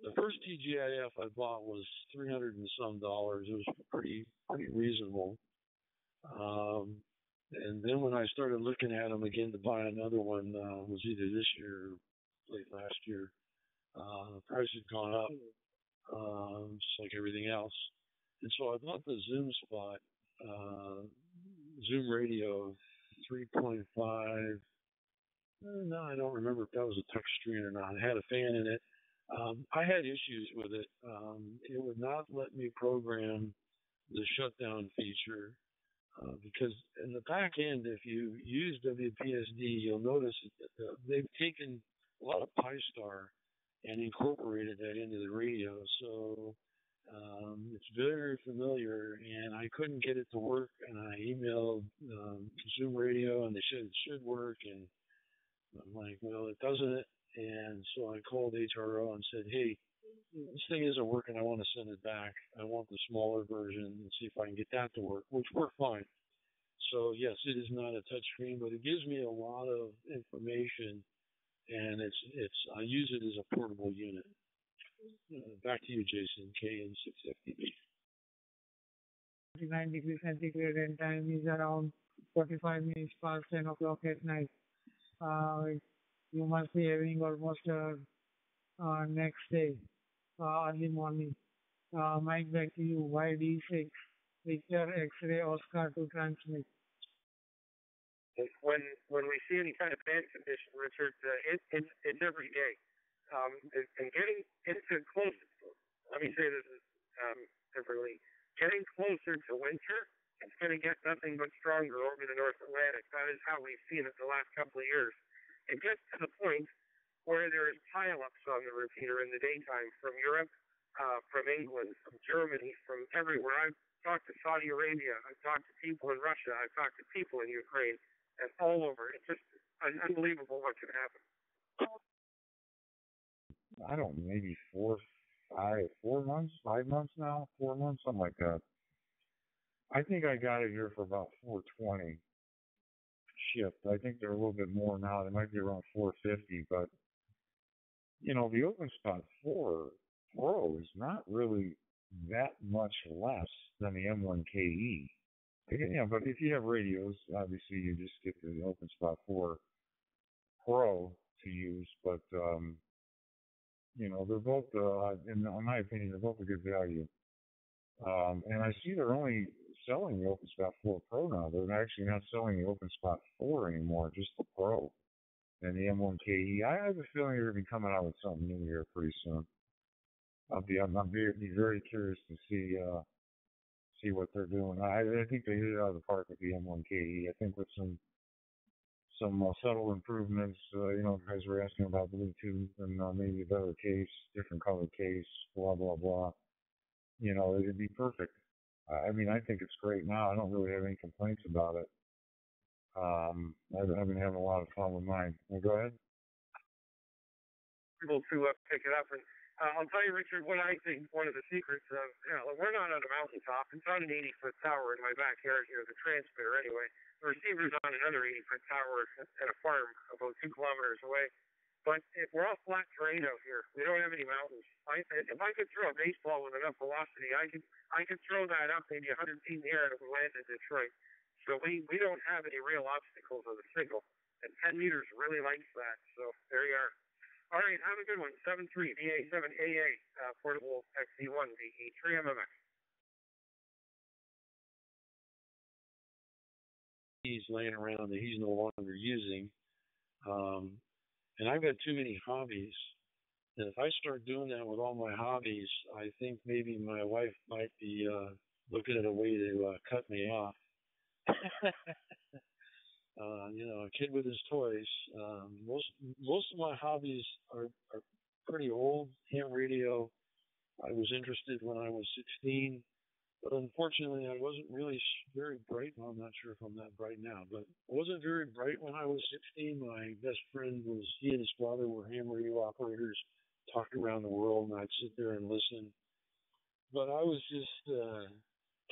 The first TGIF I bought was $300 and some. It was pretty reasonable. And then when I started looking at them again to buy another one, was either this year or late last year. The price had gone up, just like everything else. And so I bought the Zoom Spot, Zoom Radio 3.5. No, I don't remember if that was a touch screen or not. It had a fan in it. I had issues with it. It would not let me program the shutdown feature because in the back end, if you use WPSD, you'll notice that they've taken a lot of Pi-Star and incorporated that into the radio. So it's very familiar, and I couldn't get it to work. And I emailed Zoom Radio, and they said it should work. And I'm like, well, it doesn't. And so I called HRO and said, hey, this thing isn't working. I want to send it back. I want the smaller version and see if I can get that to work, which worked fine. So, yes, it is not a touch screen, but it gives me a lot of information, and I use it as a portable unit. Back to you, Jason, KN650B. 39 degrees centigrade and time is around 45 minutes past 10 o'clock at night. You must be having almost next day, early morning. Mike, back to you. YD6, Victor X-ray Oscar to transmit. When we see any kind of bad condition, Richard, it's every day. And getting into closer, let me say this differently. Getting closer to winter, it's going to get nothing but stronger over the North Atlantic. That is how we've seen it the last couple of years. It gets to the point where there is pile-ups on the repeater in the daytime from Europe from England, from Germany, from everywhere. I've talked to Saudi Arabia. I've talked to people in Russia. I've talked to people in Ukraine, and all over. It's just unbelievable what can happen. I don't know, maybe 4 months, 5 months now, 4 months, something like that. I think I got it here for about 420 shipped. I think they're a little bit more now. They might be around 450, but the OpenSpot 4 Pro is not really that much less than the M1KE. Yeah, but if you have radios, obviously you just get the OpenSpot 4 Pro to use. But they're both, in my opinion, they're both a good value. And I see they're only selling the OpenSpot 4 Pro now. They're actually not selling the OpenSpot 4 anymore, just the Pro and the M1KE. I have a feeling they're going to be coming out with something new here pretty soon. I'm very curious to see what they're doing. I think they hit it out of the park with the M1KE. I think with some subtle improvements, guys were asking about Bluetooth and maybe a better case, different color case, blah, blah, blah. It'd be perfect. I think it's great now. I don't really have any complaints about it. I've been having a lot of fun with mine. Go ahead. Able to pick it up. And I'll tell you, Richard, what I think one of the secrets of, we're not on a mountaintop. It's on an 80-foot tower in my backyard here, the transmitter anyway. The receiver's on another 80-foot tower at a farm about 2 kilometers away. But if we're all flat terrain out here, we don't have any mountains. If I could throw a baseball with enough velocity, I could throw that up maybe 100 feet in the air and it would land in Detroit. So we don't have any real obstacles of the signal. And 10 meters really likes that. So there you are. All right, have a good one. 73 VA7AA, portable XC1, DE3 MMX. He's laying around that he's no longer using. And I've got too many hobbies. And if I start doing that with all my hobbies, I think maybe my wife might be looking at a way to cut me off. A kid with his toys. Most of my hobbies are pretty old. Ham radio, I was interested when I was 16. But unfortunately, I wasn't really very bright. Well, I'm not sure if I'm that bright now, but I wasn't very bright when I was 16. My best friend he and his father were ham radio operators, talked around the world, and I'd sit there and listen. But I was just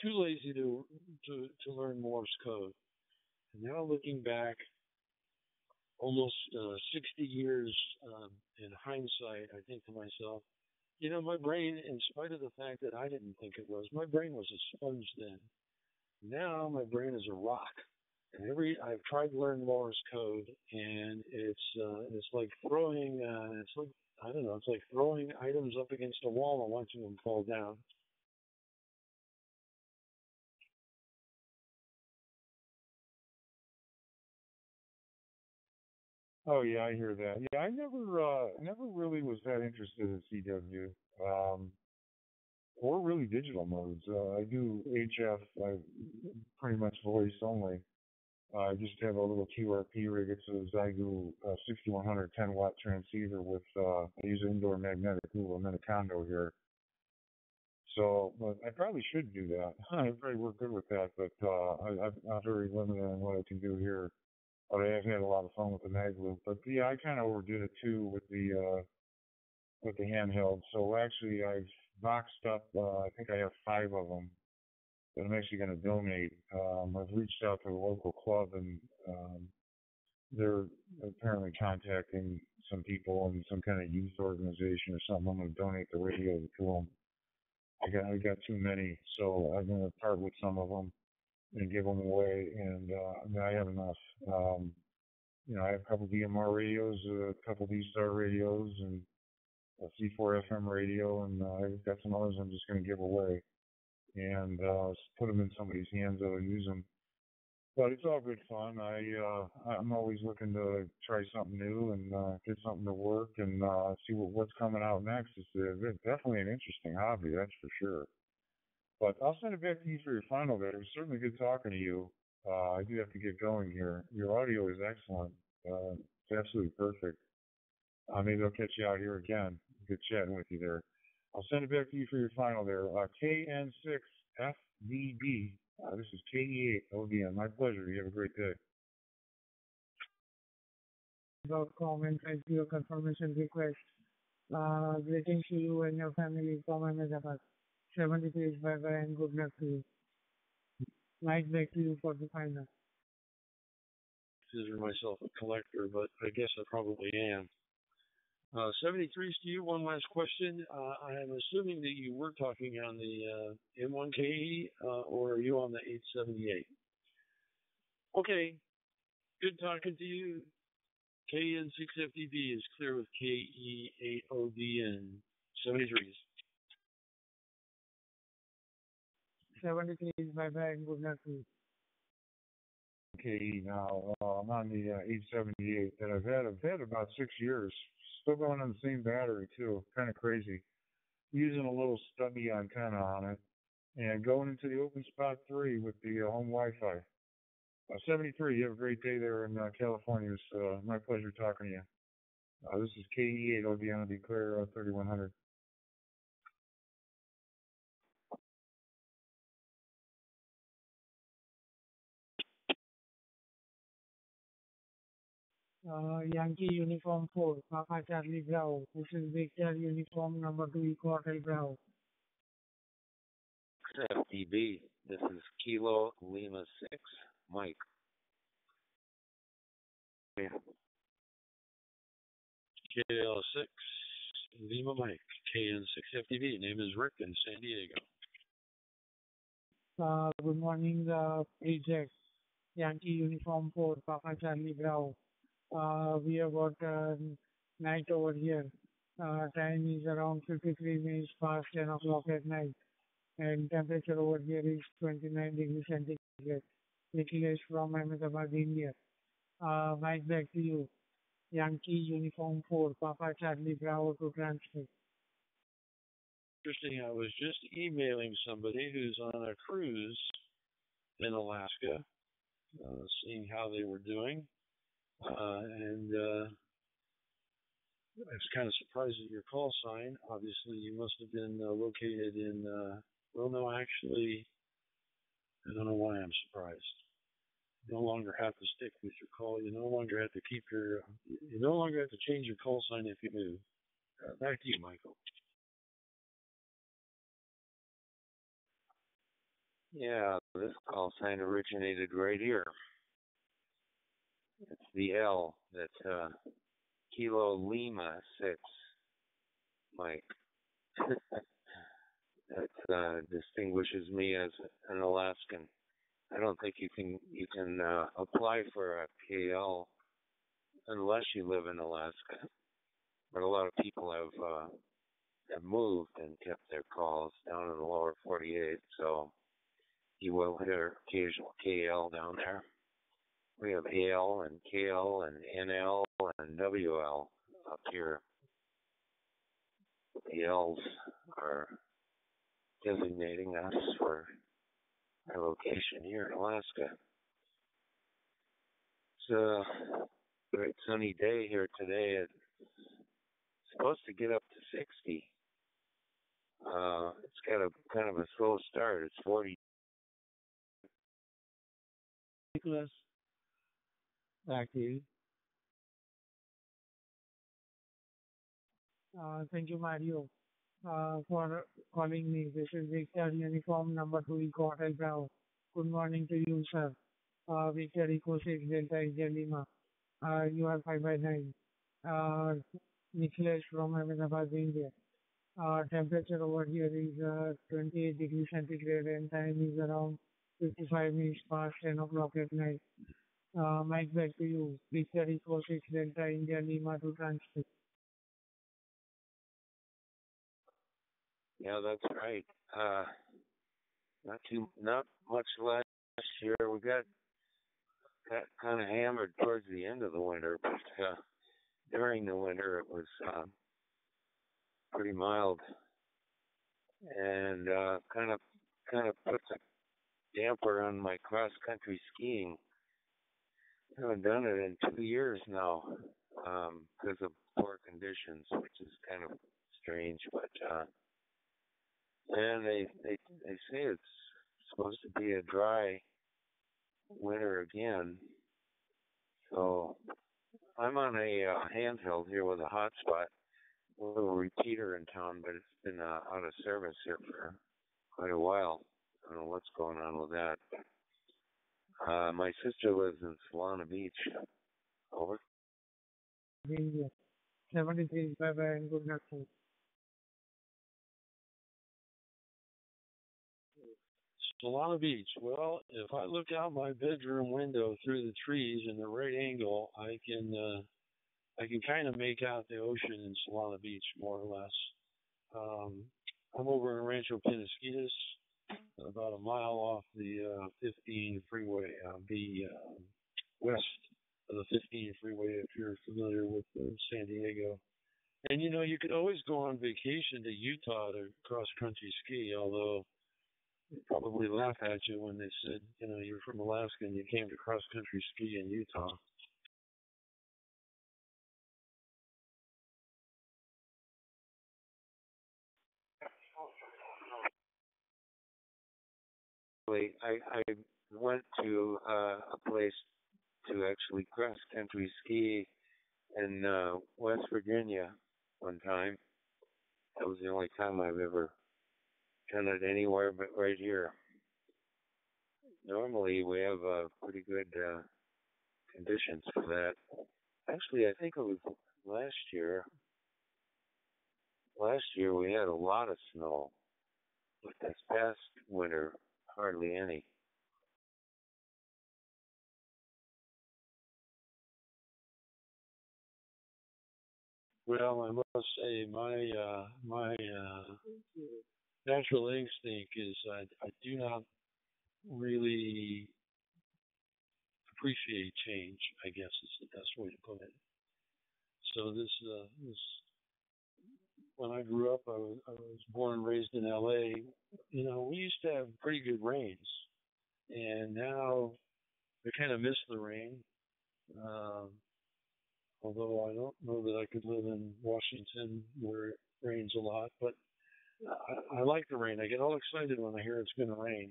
too lazy to learn Morse code. And now looking back, almost 60 years in hindsight, I think to myself, my brain, in spite of the fact that I didn't think it was, my brain was a sponge then. Now my brain is a rock. And I've tried to learn Morse code, and it's like throwing, it's like throwing items up against a wall and watching them fall down. Oh yeah, I hear that. Yeah, I never really was that interested in CW, or really digital modes. I do HF, pretty much voice only. I just have a little QRP rig. It's a Zygu 6100 10-watt transceiver with, I use an indoor magnetic Google Minicondo here. So, but I probably should do that. I probably work good with that, but I'm very limited on what I can do here. But I have had a lot of fun with the mag loop. But yeah, I kind of overdid it too with the handheld. So actually, I've boxed up. I think I have 5 of them that I'm actually going to donate. I've reached out to the local club, and they're apparently contacting some people in some kind of youth organization or something. I'm going to donate the radio to them. I got too many, so I'm going to part with some of them and give them away, and I have enough. I have a couple DMR radios, a couple D-Star radios, and a C4 FM radio, and I've got some others I'm just going to give away and put them in somebody's hands that'll use them. But it's all good fun. I'm always looking to try something new and get something to work and see what's coming out next. It's definitely an interesting hobby, that's for sure. But I'll send it back to you for your final bit. It was certainly good talking to you. I do have to get going here. Your audio is excellent. It's absolutely perfect. Maybe I'll catch you out here again. Good chatting with you there. I'll send it back to you for your final there. KN6FDD. This is KE8ODM. My pleasure. You have a great day. .com and your confirmation request. Greetings to you and your family. Comment about 73 bye bye and good luck to you. Right back to you for the final. Consider myself a collector, but I guess I probably am. 73's to you. One last question. I am assuming that you were talking on the M1KE, or are you on the 878? Okay. Good talking to you. KN6FDB is clear with KE8OD and 73's. 73 bye bye and good luck to you. KE now. I'm on the 878 that I've had about 6 years. Still going on the same battery too. Kind of crazy. Using a little stubby antenna on it, and going into the open spot 3 with the home Wi-Fi. 73. You have a great day there in California. It's my pleasure talking to you. This is KE8 ODM Declare 3100. Yankee Uniform 4, Papa Charlie Bravo. This is Victor Uniform number 2 Eco Hotel Bravo. FDB. This is Kilo Lima 6, Mike. Yeah. KL6 Lima Mike. KN6FDB. Name is Rick in San Diego. Good morning, Ajax. Yankee Uniform 4, Papa Charlie Bravo. We have got night over here. Time is around 53 minutes past 10 o'clock at night. And temperature over here is 29 degrees centigrade. Nikhil from Ahmedabad, India. Mike, back to you. Yankee Uniform 4, Papa Charlie Bravo to transmit. Interesting. I was just emailing somebody who's on a cruise in Alaska, seeing how they were doing. And I was kind of surprised at your call sign. Obviously, you must have been located in, well, no, actually, I don't know why I'm surprised. You no longer have to stick with your call. You no longer have to you no longer have to change your call sign if you move. Back to you, Michael. Yeah, this call sign originated right here. It's the L. That's Kilo Lima 6, Mike. That distinguishes me as an Alaskan. I don't think you can apply for a KL unless you live in Alaska. But a lot of people have moved and kept their calls down in the lower 48, so you will hear occasional KL down there. We have AL and KL and NL and WL up here. The L's are designating us for our location here in Alaska. It's a great sunny day here today. It's supposed to get up to 60. It's got a kind of a slow start. It's 40. Nicholas, back to you. Thank you, Mario, for calling me. This is Victor Uniform number 2 Eco Hotel Bravo. Good morning to you, sir. Victor Eco 6 Delta India Lima. You are 5 by 9. Nicholas from Ahmedabad, India. Temperature over here is 28 degrees centigrade and time is around 55 minutes past 10 o'clock at night. Mike, back to you. Victor Eco 6 Delta India Lima to transmit. Yeah, that's right. Not much last year. We got kind of hammered towards the end of the winter, but during the winter it was pretty mild, and kind of puts a damper on my cross country skiing. I haven't done it in 2 years now because of poor conditions, which is kind of strange, but And they say it's supposed to be a dry winter again. So I'm on a handheld here with a hotspot, a little repeater in town, but it's been out of service here for quite a while. I don't know what's going on with that. My sister lives in Solana Beach. Over. 73, bye-bye, and good night. Solana Beach. Well, if I look out my bedroom window through the trees in the right angle, I can kind of make out the ocean in Solana Beach more or less. I'm over in Rancho Penasquitos, about a mile off the 15 freeway. I'll be west of the 15 freeway if you're familiar with San Diego. And you could always go on vacation to Utah to cross country ski, although they probably laugh at you when they said, you're from Alaska and you came to cross country ski in Utah. I went to a place to actually cross country ski in West Virginia one time. That was the only time I've ever done it anywhere but right here. Normally we have pretty good conditions for that. Actually, I think it was last year. Last year we had a lot of snow, but this past winter hardly any. Well, I must say my natural instinct is I do not really appreciate change, I guess is the best way to put it. So this when I grew up, I was born and raised in L.A. We used to have pretty good rains, and now I kind of miss the rain. Um, Although I don't know that I could live in Washington where it rains a lot, but I like the rain. I get all excited when I hear it's going to rain.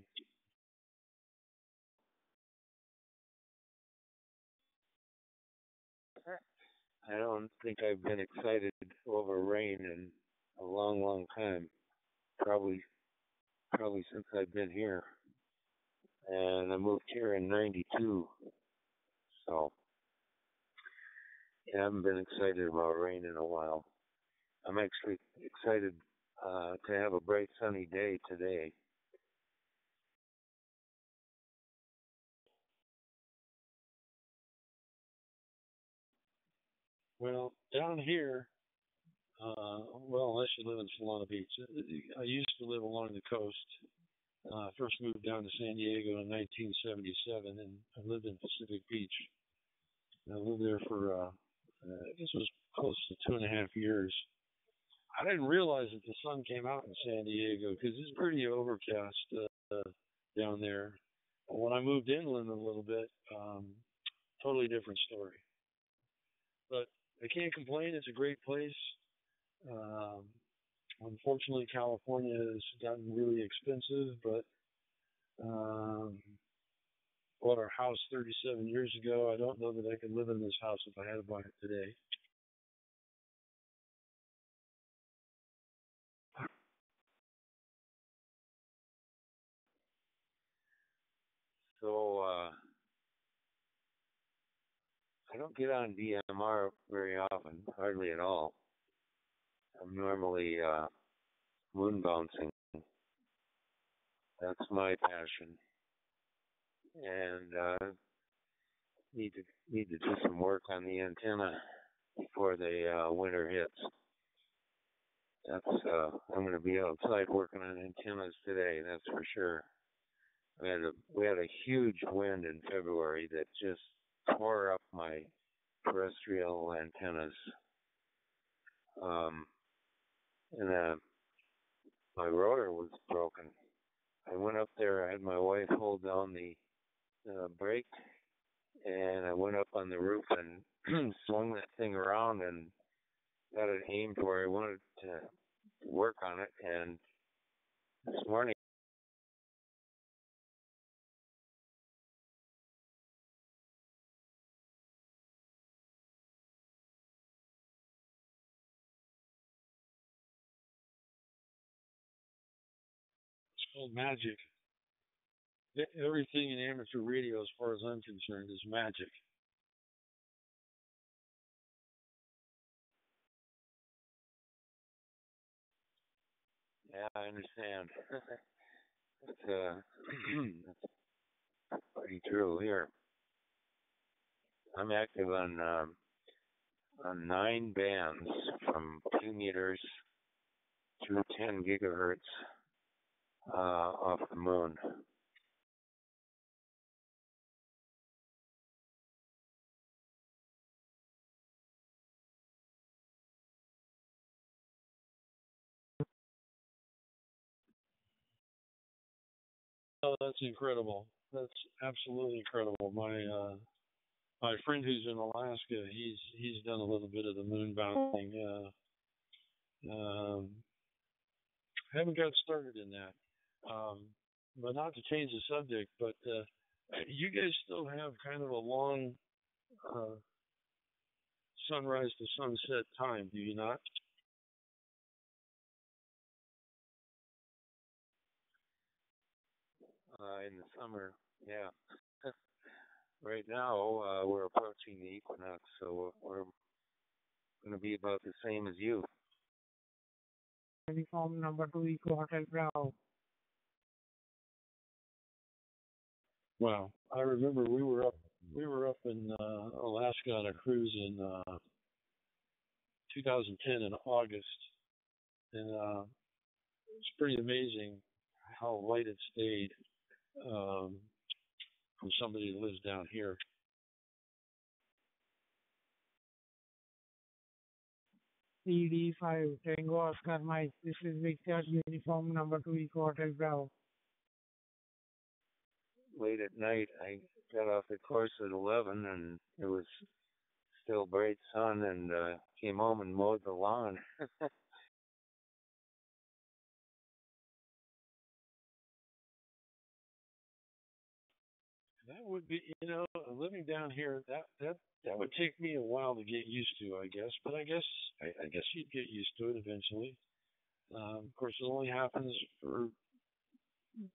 I don't think I've been excited over rain in a long, long time. Probably since I've been here. And I moved here in '92. So yeah, I haven't been excited about rain in a while. I'm actually excited to have a bright sunny day today. Well, down here, unless you live in Solana Beach, I used to live along the coast. I first moved down to San Diego in 1977, and I lived in Pacific Beach. I lived there for, I guess it was close to 2.5 years. I didn't realize that the sun came out in San Diego because it's pretty overcast down there. When I moved inland a little bit, totally different story. But I can't complain. It's a great place. Um, Unfortunately, California has gotten really expensive, but bought our house 37 years ago. I don't know that I could live in this house if I had to buy it today. So I don't get on DMR very often, hardly at all. I'm normally moon bouncing. That's my passion, and need to do some work on the antenna before the winter hits. That's I'm going to be outside working on antennas today. That's for sure. We had a huge wind in February that just tore up my terrestrial antennas. And my rotor was broken. I went up there. I had my wife hold down the brake, and I went up on the roof and swung that thing around and got it aimed where I wanted to work on it. And this morning. It's called magic. Everything in amateur radio, as far as I'm concerned, is magic. Yeah, I understand. It's that's pretty true here. I'm active on 9 bands from 2 meters through 10 gigahertz off the moon. Oh, that's incredible. That's absolutely incredible. My friend who's in Alaska, he's done a little bit of the moon bouncing. Haven't got started in that. But not to change the subject, but you guys still have kind of a long uh, sunrise to sunset time, do you not? In the summer, yeah. Right now, we're approaching the equinox, so we're going to be about the same as you. Uniform number 2 Eco Hotel Bravo. Wow, I remember we were up in Alaska on a cruise in 2010 in August, and it's pretty amazing how light it stayed um, from somebody who lives down here. CD5 Tango Oscar Mike. This is Victor Uniform number 2 Eco Hotel Bravo. Late at night, I got off the course at 11, and it was still bright sun, and came home and mowed the lawn. That would be, living down here. That would take me a while to get used to, I guess. But I guess you'd get used to it eventually. Of course, it only happens for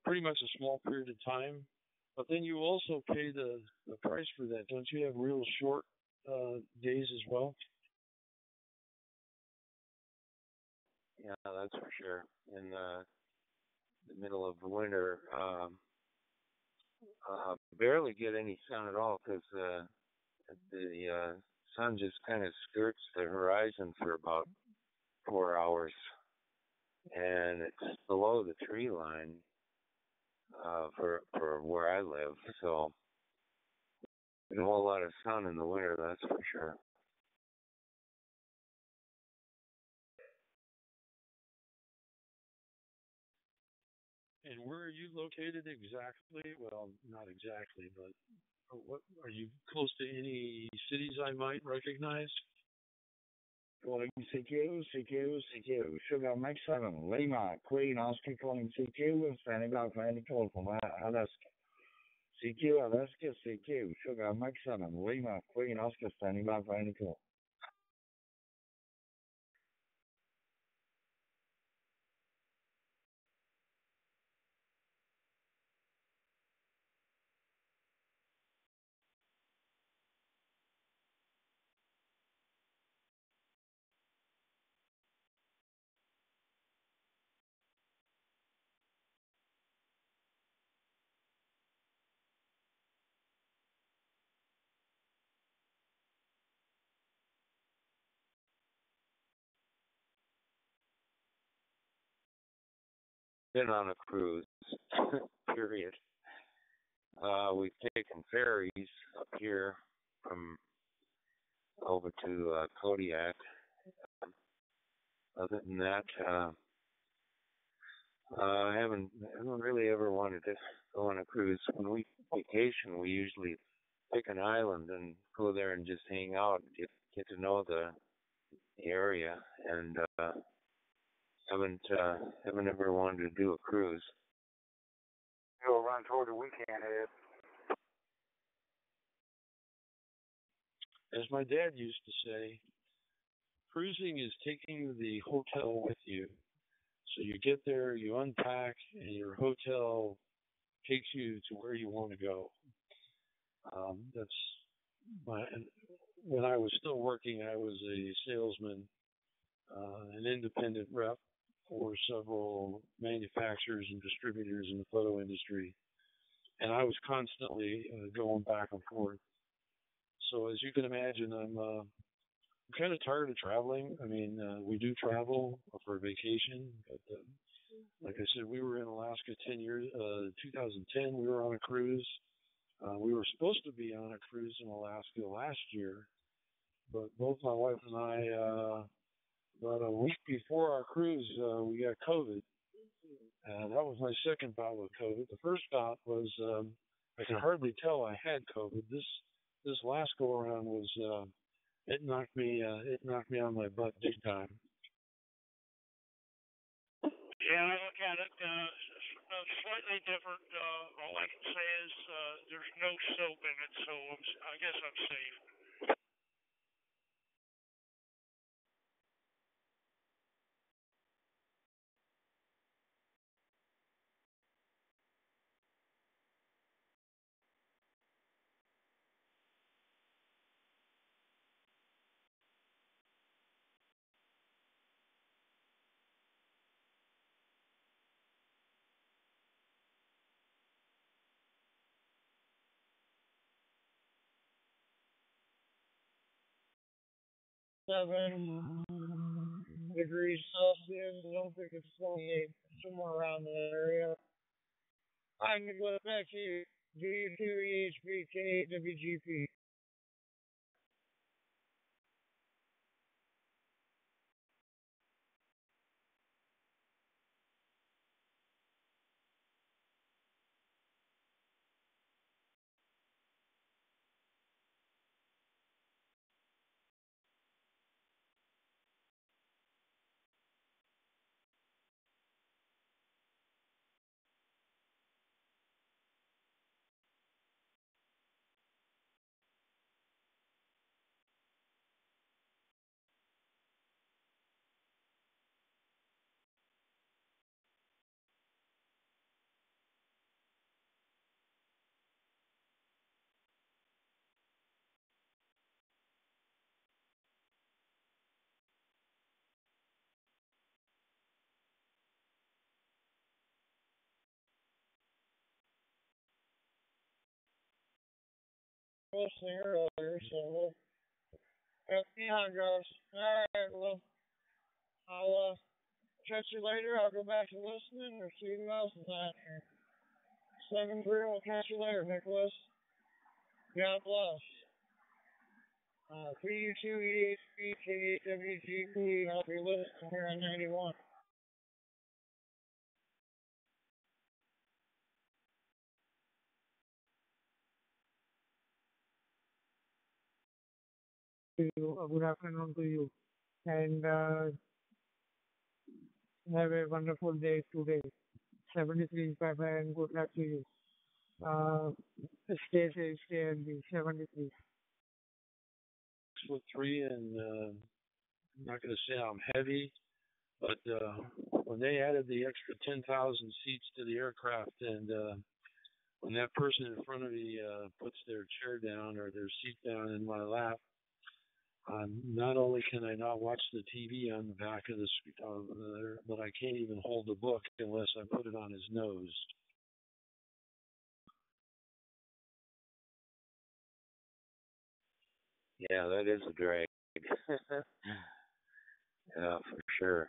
pretty much a small period of time. But then you also pay the price for that. Don't you have real short days as well? Yeah, that's for sure. In the middle of the winter, barely get any sun at all because the sun just kind of skirts the horizon for about 4 hours, and it's below the tree line for where I live. So a whole lot of sun in the winter, that's for sure. And where are you located exactly? Well, not exactly, but what are you close to any cities I might recognize? Calling CQ, CQ, CQ. Sugar Mike 7, Lima, Queen, Oscar calling CQ, and standing by for any call from Alaska. CQ, Alaska, CQ. Sugar Mike 7, Lima, Queen, Oscar standing by for any call. Been on a cruise, period. We've taken ferries up here from over to Kodiak. Other than that, I haven't really ever wanted to go on a cruise. When we vacation, we usually pick an island and go there and just hang out, get to know the area, and Haven't ever wanted to do a cruise. We'll run toward the weekend head. As my dad used to say, cruising is taking the hotel with you. So you get there, you unpack, and your hotel takes you to where you want to go. That's my. When I was still working, I was a salesman, an independent rep for several manufacturers and distributors in the photo industry, and I was constantly going back and forth. So as you can imagine, I'm kind of tired of traveling. I mean, we do travel for vacation, but like I said, we were in Alaska 10 years. 2010, we were on a cruise. We were supposed to be on a cruise in Alaska last year, but both my wife and I, about a week before our cruise, we got COVID. That was my second bout with COVID. The first bout was I can hardly tell I had COVID. This last go around was it knocked me on my butt big time. Yeah, I look at it slightly different. All I can say is there's no soap in it, so I guess I'm safe. Seven degrees Celsius. I don't think it's 28, somewhere around that area. I'm going to go back to you. DU2EHBK WGP. Listening earlier, so yeah, guys. Alright, well, I'll catch you later. I'll go back to listening or see who else is out here. 7-3, we'll catch you later, Nicholas. God bless. 3U2EHBK I'll be listening here on 91. Good afternoon to you. And have a wonderful day today. 73, bye-bye, and good luck to you. Stay safe, stay healthy. 73. 6'3", and I'm not going to say I'm heavy, but when they added the extra 10,000 seats to the aircraft, and when that person in front of me puts their chair down or their seat down in my lap, not only can I not watch the TV on the back of the but I can't even hold the book unless I put it on his nose. Yeah, that is a drag. Yeah, for sure.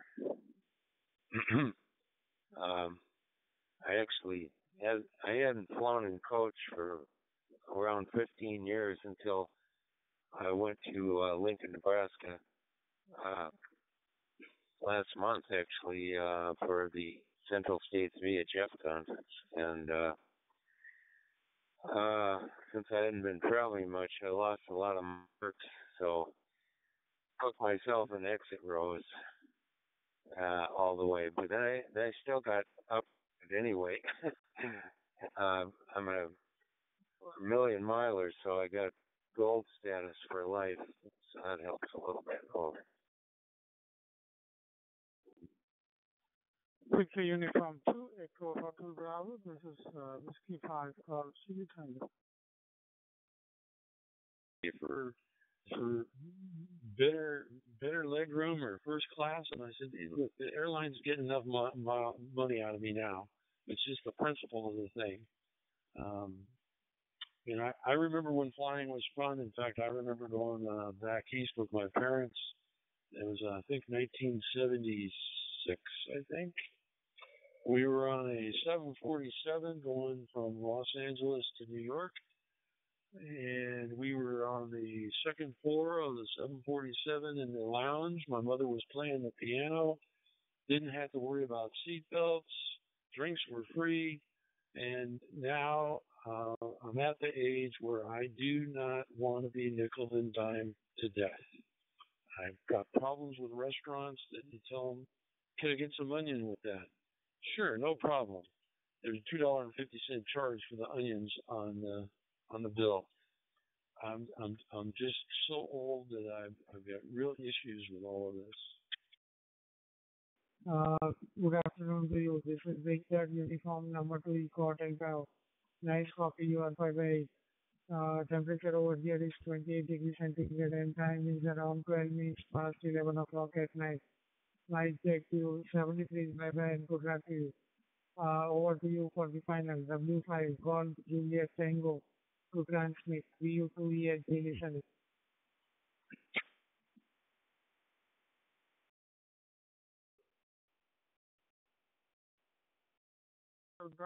I hadn't flown in coach for around 15 years until I went to Lincoln, Nebraska last month, actually, for the Central States VHF conference. And since I hadn't been traveling much, I lost a lot of marks, so took myself in exit rows. all the way, but I still got up anyway. I'm a million miler, so I got gold status for life. So that helps a little bit. Oh. Victor Uniform 2, Echo Hotel Bravo. This is Whiskey 5, City Tango. For better leg room or first class, and I said, hey, look, the airline's getting enough money out of me now. It's just the principle of the thing. I remember when flying was fun. In fact, I remember going back east with my parents. It was, I think, 1976, I think. We were on a 747 going from Los Angeles to New York, and we were on the second floor of the 747 in the lounge. My mother was playing the piano, didn't have to worry about seat belts, drinks were free, and now I'm at the age where I do not want to be nickel and dime to death. I've got problems with restaurants that you tell them, can I get some onion with that? Sure, no problem. There's a $2.50 charge for the onions on the bill. I'm just so old that I've got real issues with all of this. Good afternoon to you. This is Victor Uniform number 2 Eco Hotel Bravo. Nice coffee you are by. Temperature over here is 28 degrees centigrade and time is around 12 minutes past 11 o'clock at night. Night check to 73 bye-bye and good luck to you. Over to you for the final. W5 Golf Juliet Tango to transmit VU2E at listening.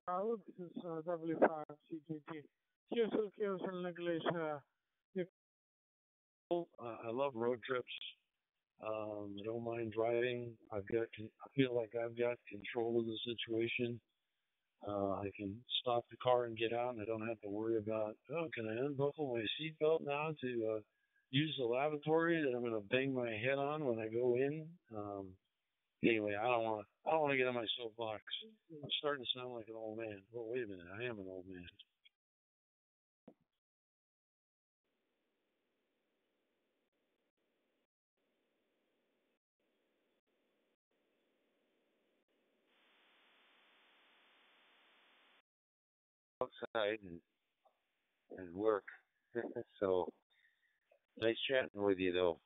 Bravo, this is W5 CTT. Cancel English. I love road trips. I don't mind driving. I feel like I've got control of the situation. I can stop the car and get out, and I don't have to worry about, can I unbuckle my seatbelt now to use the lavatory that I'm going to bang my head on when I go in? Anyway, I don't want to get on my soapbox. I'm starting to sound like an old man. Well, wait a minute, I am an old man. Outside and work. So nice chatting with you, though.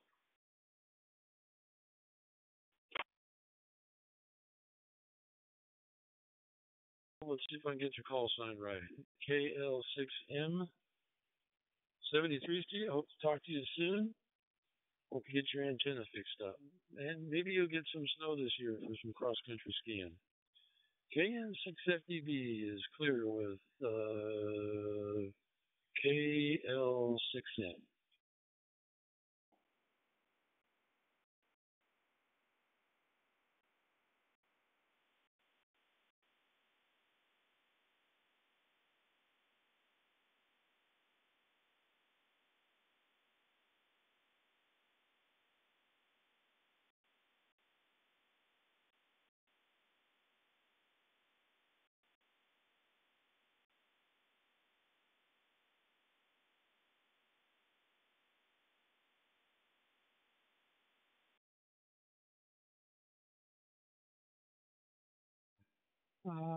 Let's see if I can get your call sign right. KL6M 73 Street. I hope to talk to you soon. Hope you get your antenna fixed up. And maybe you'll get some snow this year for some cross-country skiing. KN650B is clear with KL6M.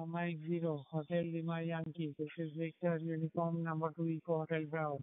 Mike 0, Hotel Lima Yankee. This is Victor Uniform number 2 Eco Hotel Bravo.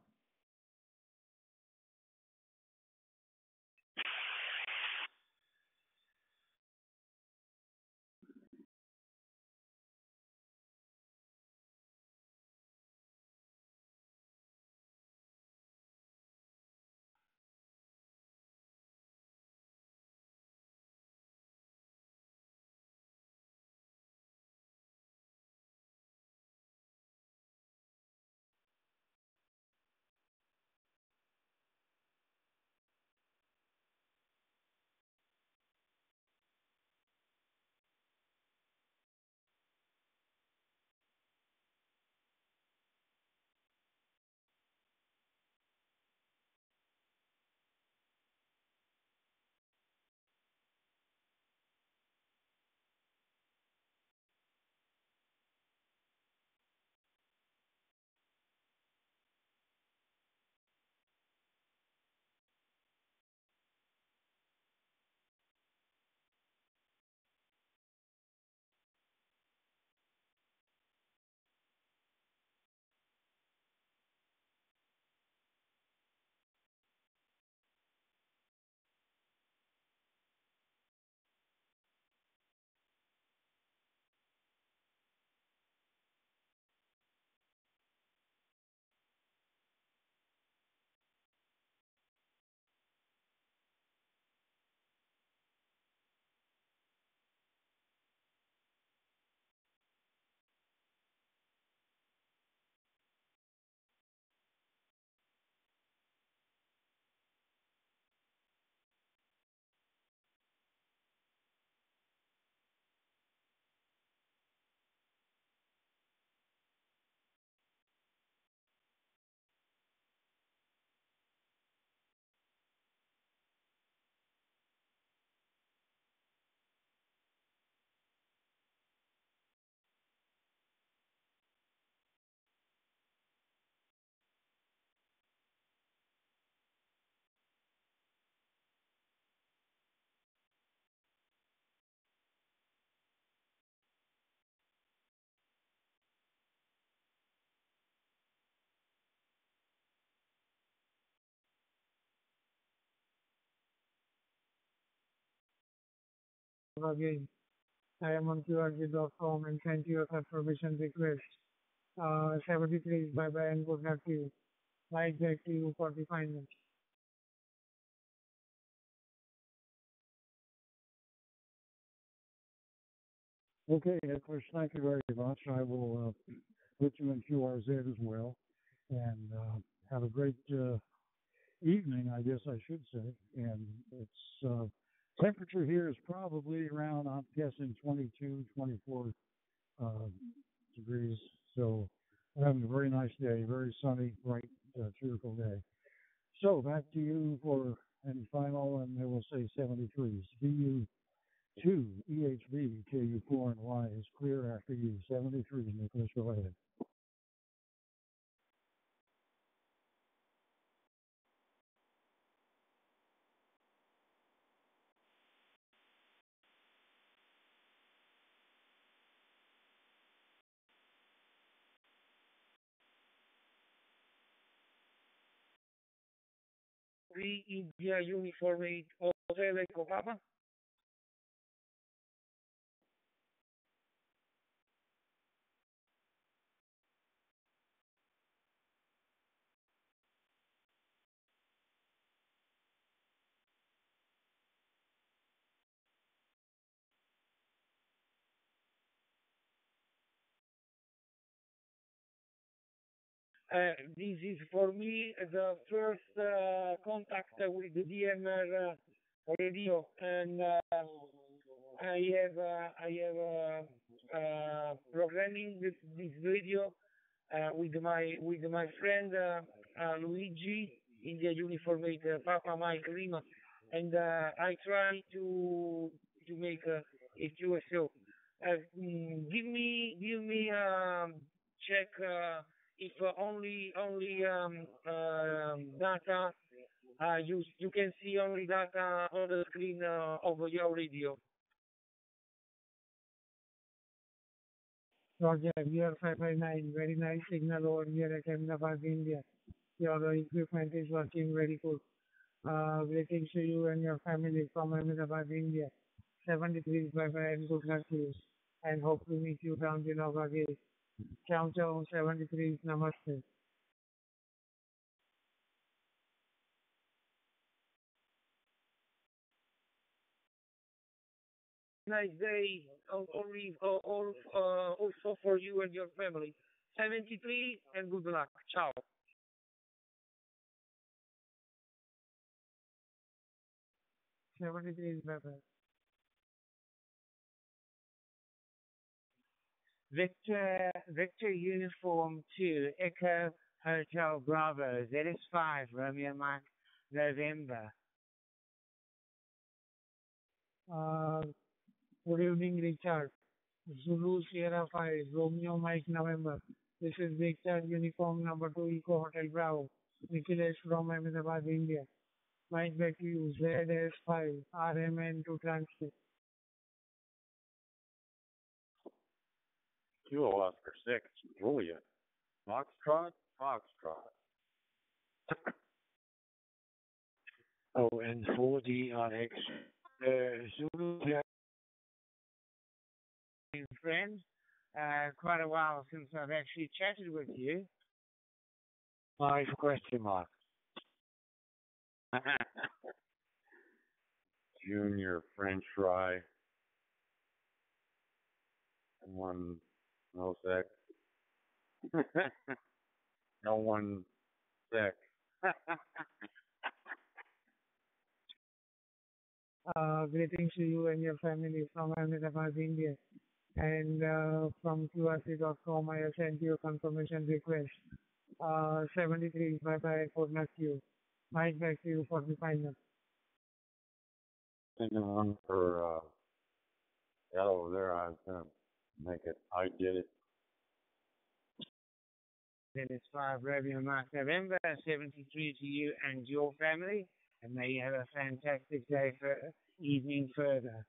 again. I am on QRG.com and sent you a confirmation request. 73 bye bye and good night to you. Right back to you for the final. Okay, Edward, thank you very much. I will put you in QRZ as well. And have a great evening, I guess I should say. And it's temperature here is probably around, I'm guessing, 22, 24 degrees. So we're having a very nice day, very sunny, bright, cheerful day. So back to you for any final, and they will say 73s. VU2, EHB, KU4 and Y is clear after you. 73, Nicholas, go ahead. We India Uniform 8 Hotel Echo Papa. This is for me the first contact with the DMR radio, and I have programming this radio with my friend Luigi in the uniform with Papa Mike Lima, and I try to make a QSO. Give me check if only data. You can see only data on the screen of your radio. Roger, we are 559. Very nice signal over here at Ahmedabad, India. Your equipment is working very good. Greetings to you and your family from Ahmedabad, India. 73 bye bye and good luck to you. And hope to meet you down the Nova Gate. Ciao, ciao, 73, namaste. Nice day, also for you and your family. 73 and good luck. Ciao. Bye bye. Victor Uniform 2, Echo Hotel Bravo, ZS5, Romeo Mike, November. Good evening, Richard. Zulu Sierra 5, Romeo Mike November. This is Victor Uniform number 2, Eco Hotel Bravo. Nicholas from Ahmedabad, India. Mike back to you, ZS5, RMN to transmit. Kilo Oscar 6, Julia. Foxtrot, Foxtrot. ON4D on X. Zulu friend. Quite a while since I've actually chatted with you. Nice question mark. Junior French fry. One, no sec. No one sec. Greetings to you and your family from Ahmedabad, India. And from QRC.com, I have sent you a confirmation request. 73, bye bye, good night to you. Mike back to you for the final. Thinking on for that over there, I was gonna make it. I did it. Then it's 5 Romeo Mark November, 73 to you and your family. And may you have a fantastic day for evening further.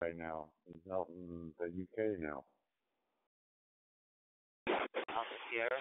right now. He's out in the UK now. Alpha Sierra.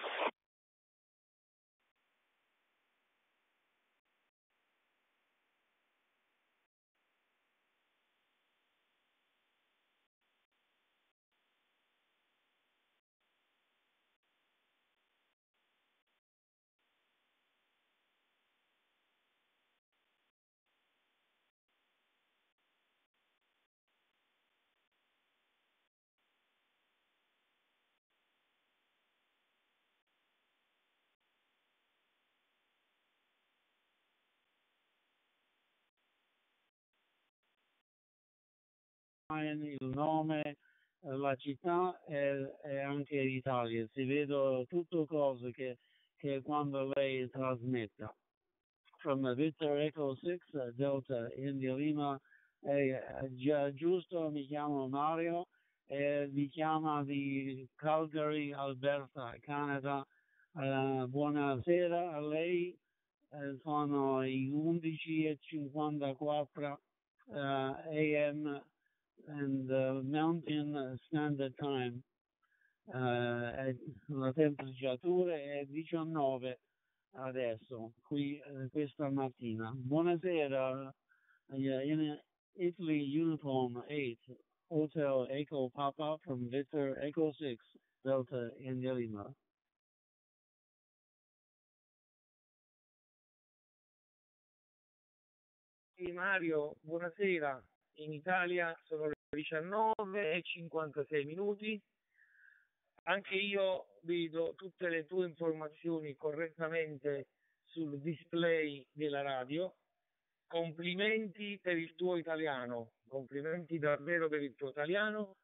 Il nome, la città e anche l'Italia. Si vedo tutto cose che quando lei trasmetta. From Victor Echo 6 Delta India Lima, giusto, mi chiamo Mario e mi chiama di Calgary, Alberta, Canada. Buonasera a lei, sono i 11:54 AM and Mountain Standard Time. La temperatura è 19 adesso, qui questa mattina. Buonasera, in Italy Uniform 8, Hotel Echo Papa from Victor Echo 6, Delta India Lima. Sì, Mario, buonasera. In Italia sono le 19:56. Anche io vedo tutte le tue informazioni correttamente sul display della radio. Complimenti per il tuo italiano, complimenti davvero per il tuo italiano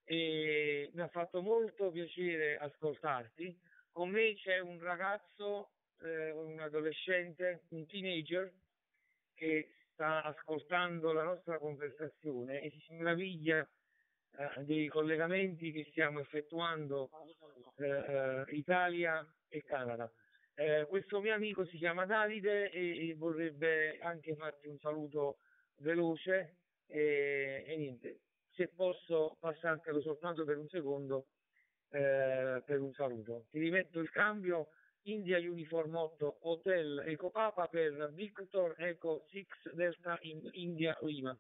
e mi ha fatto molto piacere ascoltarti. Con me c'è un ragazzo, un adolescente, un teenager che sta ascoltando la nostra conversazione e si meraviglia dei collegamenti che stiamo effettuando Italia e Canada. Questo mio amico si chiama Davide e vorrebbe anche farti un saluto veloce e niente, se posso passartelo soltanto per un secondo per un saluto. Ti rimetto il cambio India Uniform 8 Hotel Eco Papa per Victor Eco 6 Delta in India Lima.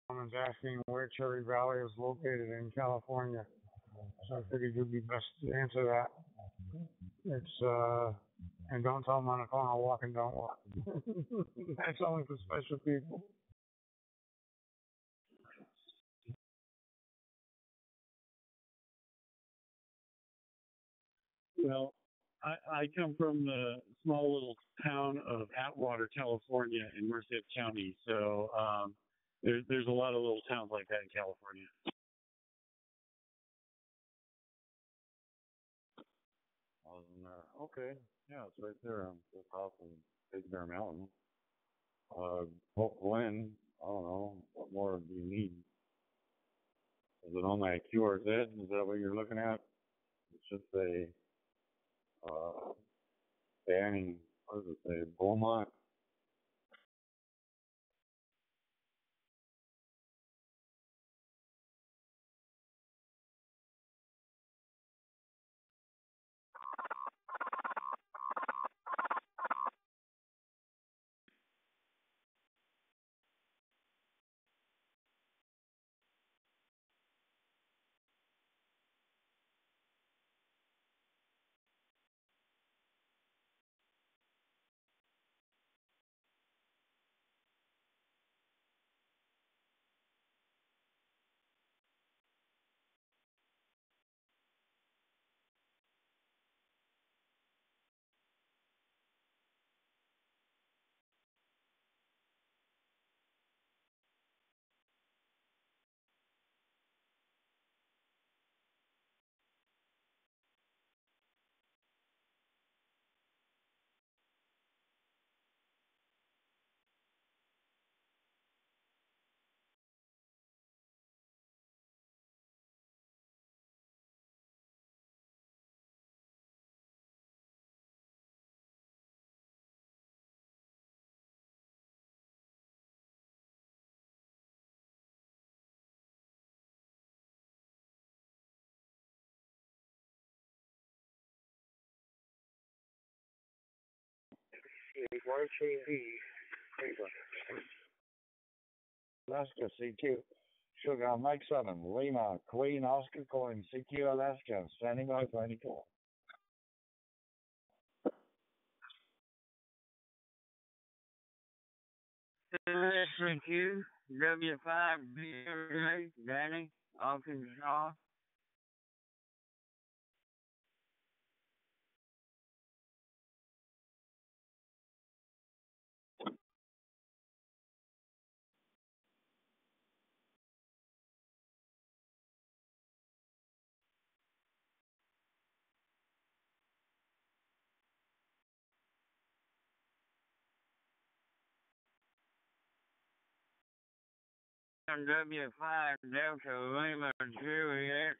Someone's asking where Cherry Valley is located in California, so I figured you'd be best to answer that. It's and don't tell them on the phone I'll walk and don't walk. That's only for special people. Well, I come from the small little town of Atwater, California, in Merced County. So there's a lot of little towns like that in California. Okay, yeah, it's right there on the top of Big Bear Mountain. Hope Glen, I don't know, what more do you need? Is it on that QRZ? Is that what you're looking at? It should say, banning, what does it say, Beaumont? YKB, Alaska CQ. Sugar Mike 7, Lima, Queen Oscar calling CQ Alaska, standing by 24. SQ, W5, Danny, Arkansas. W5, Delta, Lima, Juliet.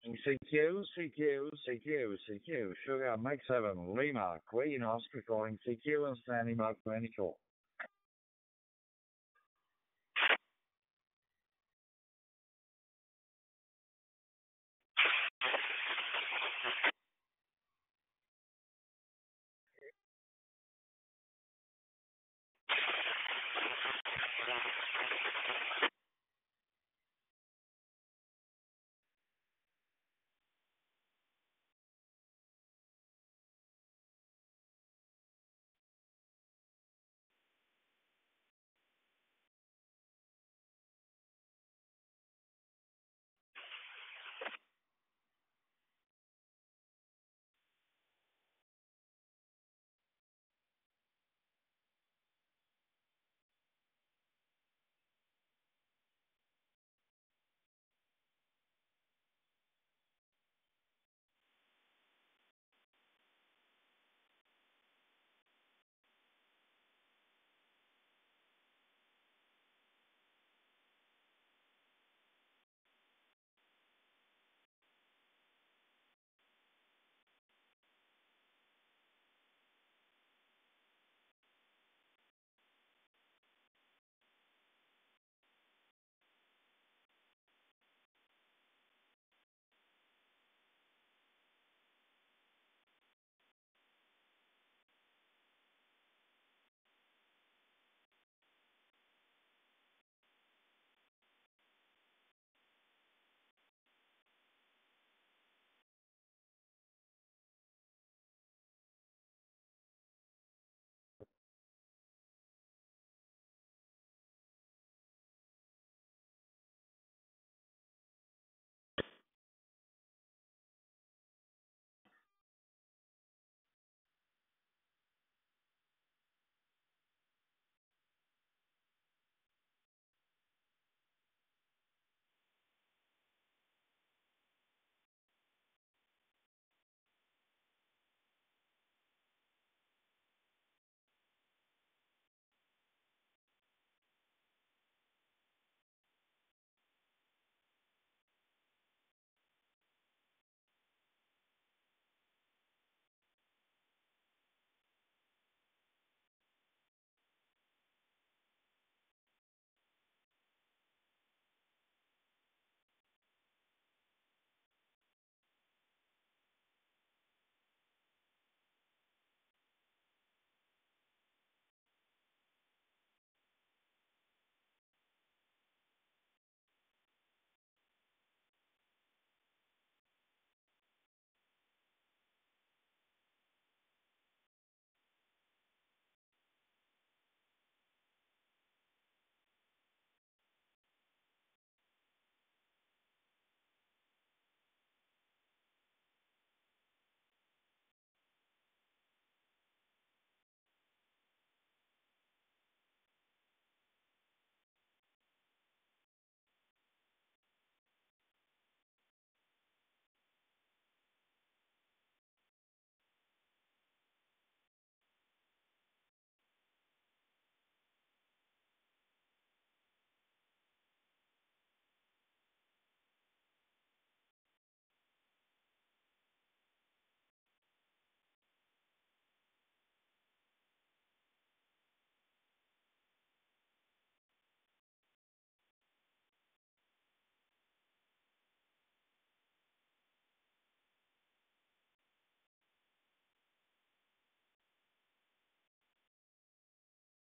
CQ, Sugar Mike 7, Lima, Queen Oscar calling CQ and standing by 24.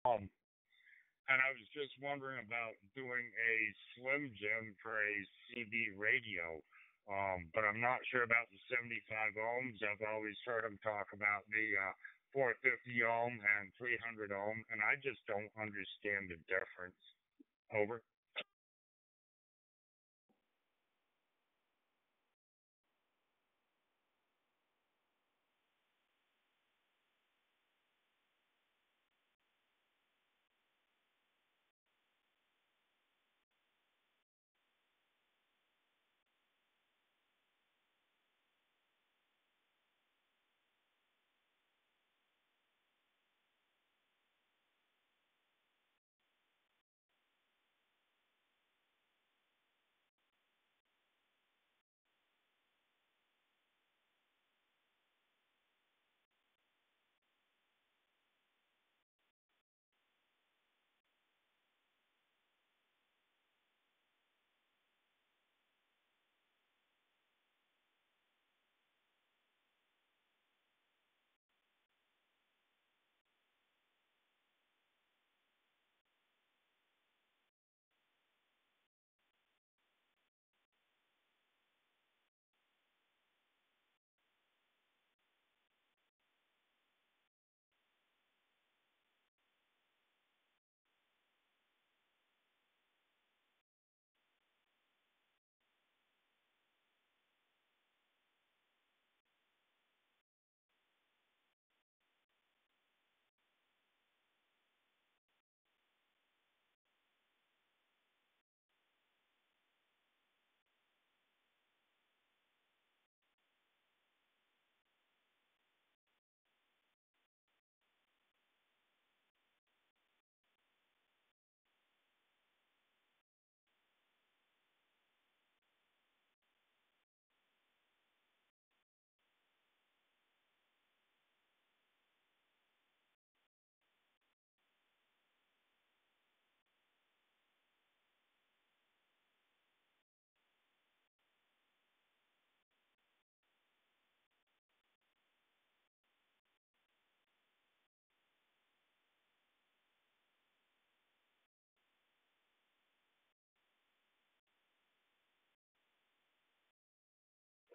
And I was just wondering about doing a Slim Jim for a CB radio. But I'm not sure about the 75 ohms. I've always heard them talk about the 450 ohm and 300 ohm, and I just don't understand the difference. Over.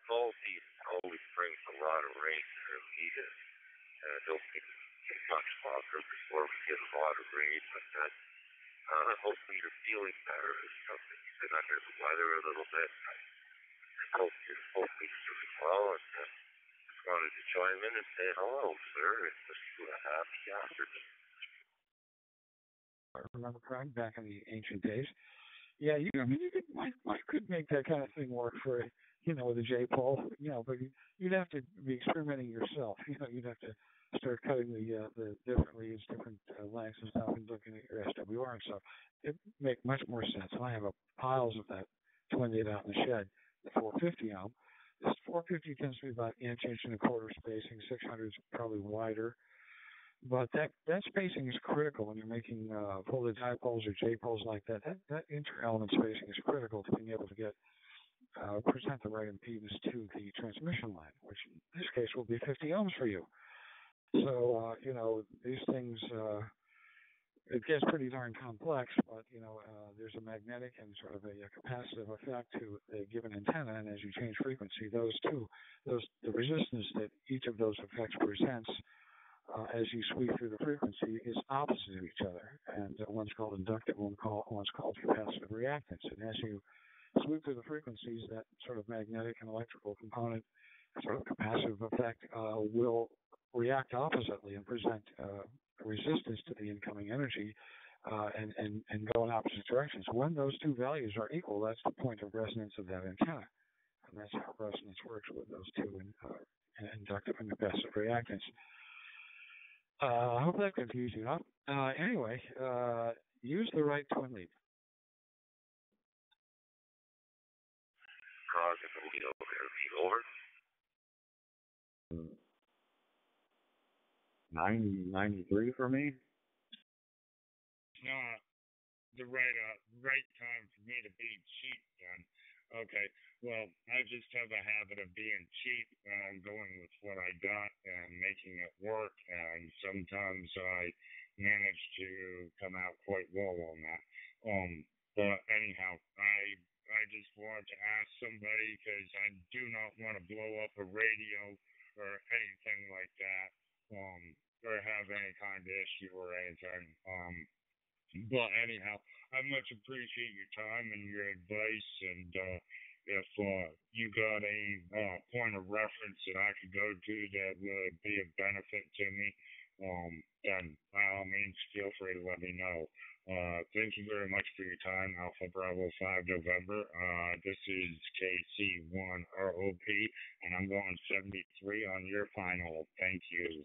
Fall season always brings a lot of rain through here. I don't think it's much longer before we get a lot of rain, but hopefully you're feeling better or something. You've been under the weather a little bit. I hope you're doing well, and just wanted to chime in and say hello, sir, and wish you a happy afternoon. I remember correct back in the ancient days. Yeah, I mean, might could make that kind of thing work for, with a J pole, but you'd have to be experimenting yourself. You'd have to start cutting the different leads, different lengths and stuff, and looking at your SWR and stuff. It'd make much more sense. And I have piles of that 28 out in the shed, the 450 ohm. This 450 tends to be about inch and a quarter spacing. 600 is probably wider. But that spacing is critical when you're making folded dipoles or J-poles like that. That inter-element spacing is critical to being able to get present the right impedance to the transmission line, which in this case will be 50 ohms for you. So, these things, it gets pretty darn complex, but, there's a magnetic and sort of a capacitive effect to a given antenna, and as you change frequency, the resistance that each of those effects presents as you sweep through the frequency is opposite of each other, and one's called inductive, one's called capacitive reactance. And as you sweep through the frequencies, that sort of magnetic and electrical component, sort of capacitive effect, will react oppositely and present resistance to the incoming energy and go in opposite directions. When those two values are equal, that's the point of resonance of that antenna, and that's how resonance works with those two inductive and capacitive reactance. I hope that confused you enough. Anyway, use the right twin lead. Over. 93 for me. It's not the right time for me to be cheap then. Okay. Well, I just have a habit of being cheap and I'm going with what I got and making it work. And sometimes I manage to come out quite well on that. Um, but anyhow, I just wanted to ask somebody because I do not want to blow up a radio or anything like that. Or have any kind of issue or anything. But anyhow, I much appreciate your time and your advice. And if you got a point of reference that I could go to that would be of benefit to me, then by all means, feel free to let me know. Thank you very much for your time, Alpha Bravo 5 November. This is KC1ROP, and I'm going 73 on your final. Thank you.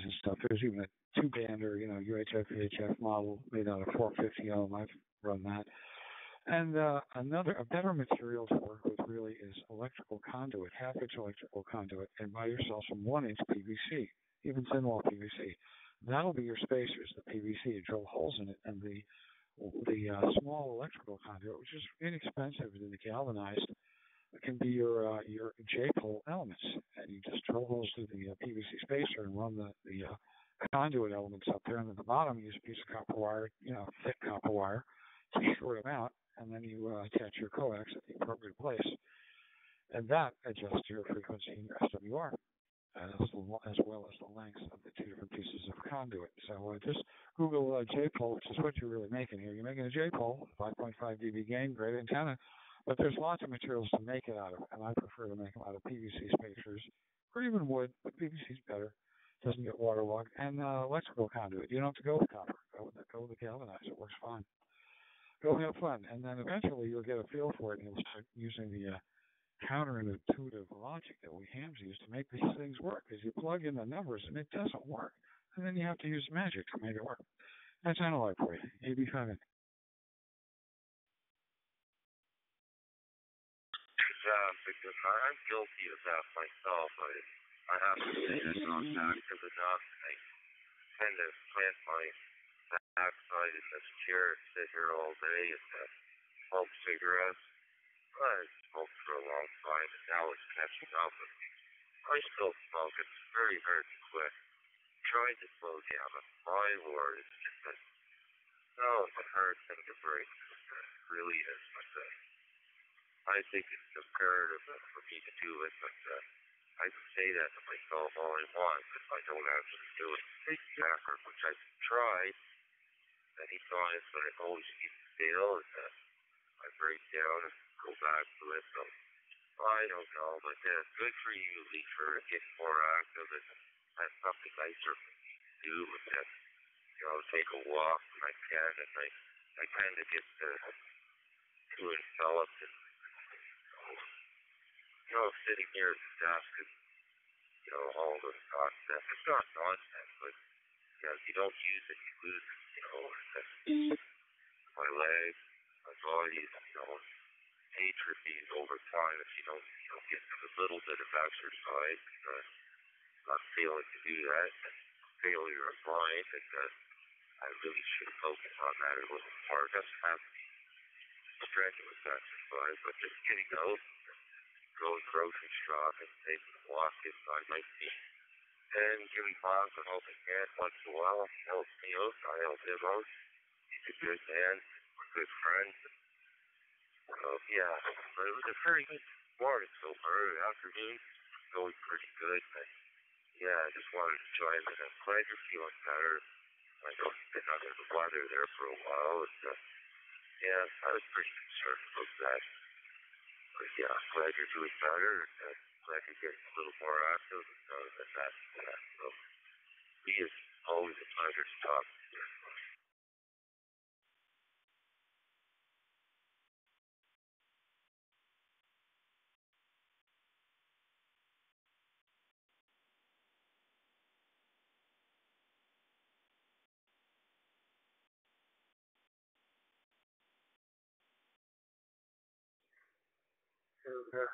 And stuff. There's even a two-bander, UHF, VHF model made out of 450 ohm. I've run that. And a better material to work with really is electrical conduit, half-inch electrical conduit, and buy yourself some 1-inch PVC, even thin wall PVC. That'll be your spacers, the PVC. You drill holes in it, and the small electrical conduit, which is inexpensive and galvanized, can be your J-pole elements, and you just drill holes through the PVC spacer and run the conduit elements up there, and at the bottom you use a piece of copper wire, thick copper wire, to short them out, and then you attach your coax at the appropriate place, and that adjusts your frequency and your SWR, as well as the length of the two different pieces of conduit. So just Google J-pole, which is what you're really making here. You're making a J-pole, 5.5 dB gain, great antenna. But there's lots of materials to make it out of, and I prefer to make them out of PVC spacers, or even wood, but PVC is better. Doesn't get waterlogged. And electrical conduit. You don't have to go with copper. Go with the galvanized. It works fine. Go have fun. And then eventually you'll get a feel for it, and you'll start using the counterintuitive logic that we hams use to make these things work. Because you plug in the numbers, and it doesn't work. And then you have to use magic to make it work. That's analog for you. AB5. Because I'm guilty of that myself. I have to say that's not active enough. I tend to plant my backside in this chair and sit here all day and smoke cigarettes. I smoked for a long time, and now it's catching up with me. I still smoke. It's very hard to quit. I'm trying to slow down, but my lord, it's just it's a hard thing to break. It really is. But I think it's imperative for me to do it, but I can say that to myself all I want, but I don't actually do it. Take the effort, which I've tried many times, but I always keep fail, and I break down and go back to it. So I don't know, but good for you, Lee, for getting more active, and that's something nicer for me to do, and take a walk when I can, and I kind of get too enveloped in sitting here at the desk and, all this nonsense. It's not nonsense, but, you don't use it, you lose it, my legs, my body, atrophies over time if you don't, get a little bit of exercise. Not failing to do that, and failure of mind, and I really should focus on that a little more. It doesn't have to be strenuous exercise, but just getting out, going grocery shopping, taking a walk inside my feet, and giving positive helping hand once in a while helps me out. I help him out. He's a good man. We're good friends. But it was a very good morning so far. Afternoon going pretty good. I just wanted to join in. I'm glad you're feeling better. I know you've been under the weather there for a while. I was pretty concerned about that. But glad you're doing better, and glad you're getting a little more active, and that's that. So, it is always a pleasure to talk to you. And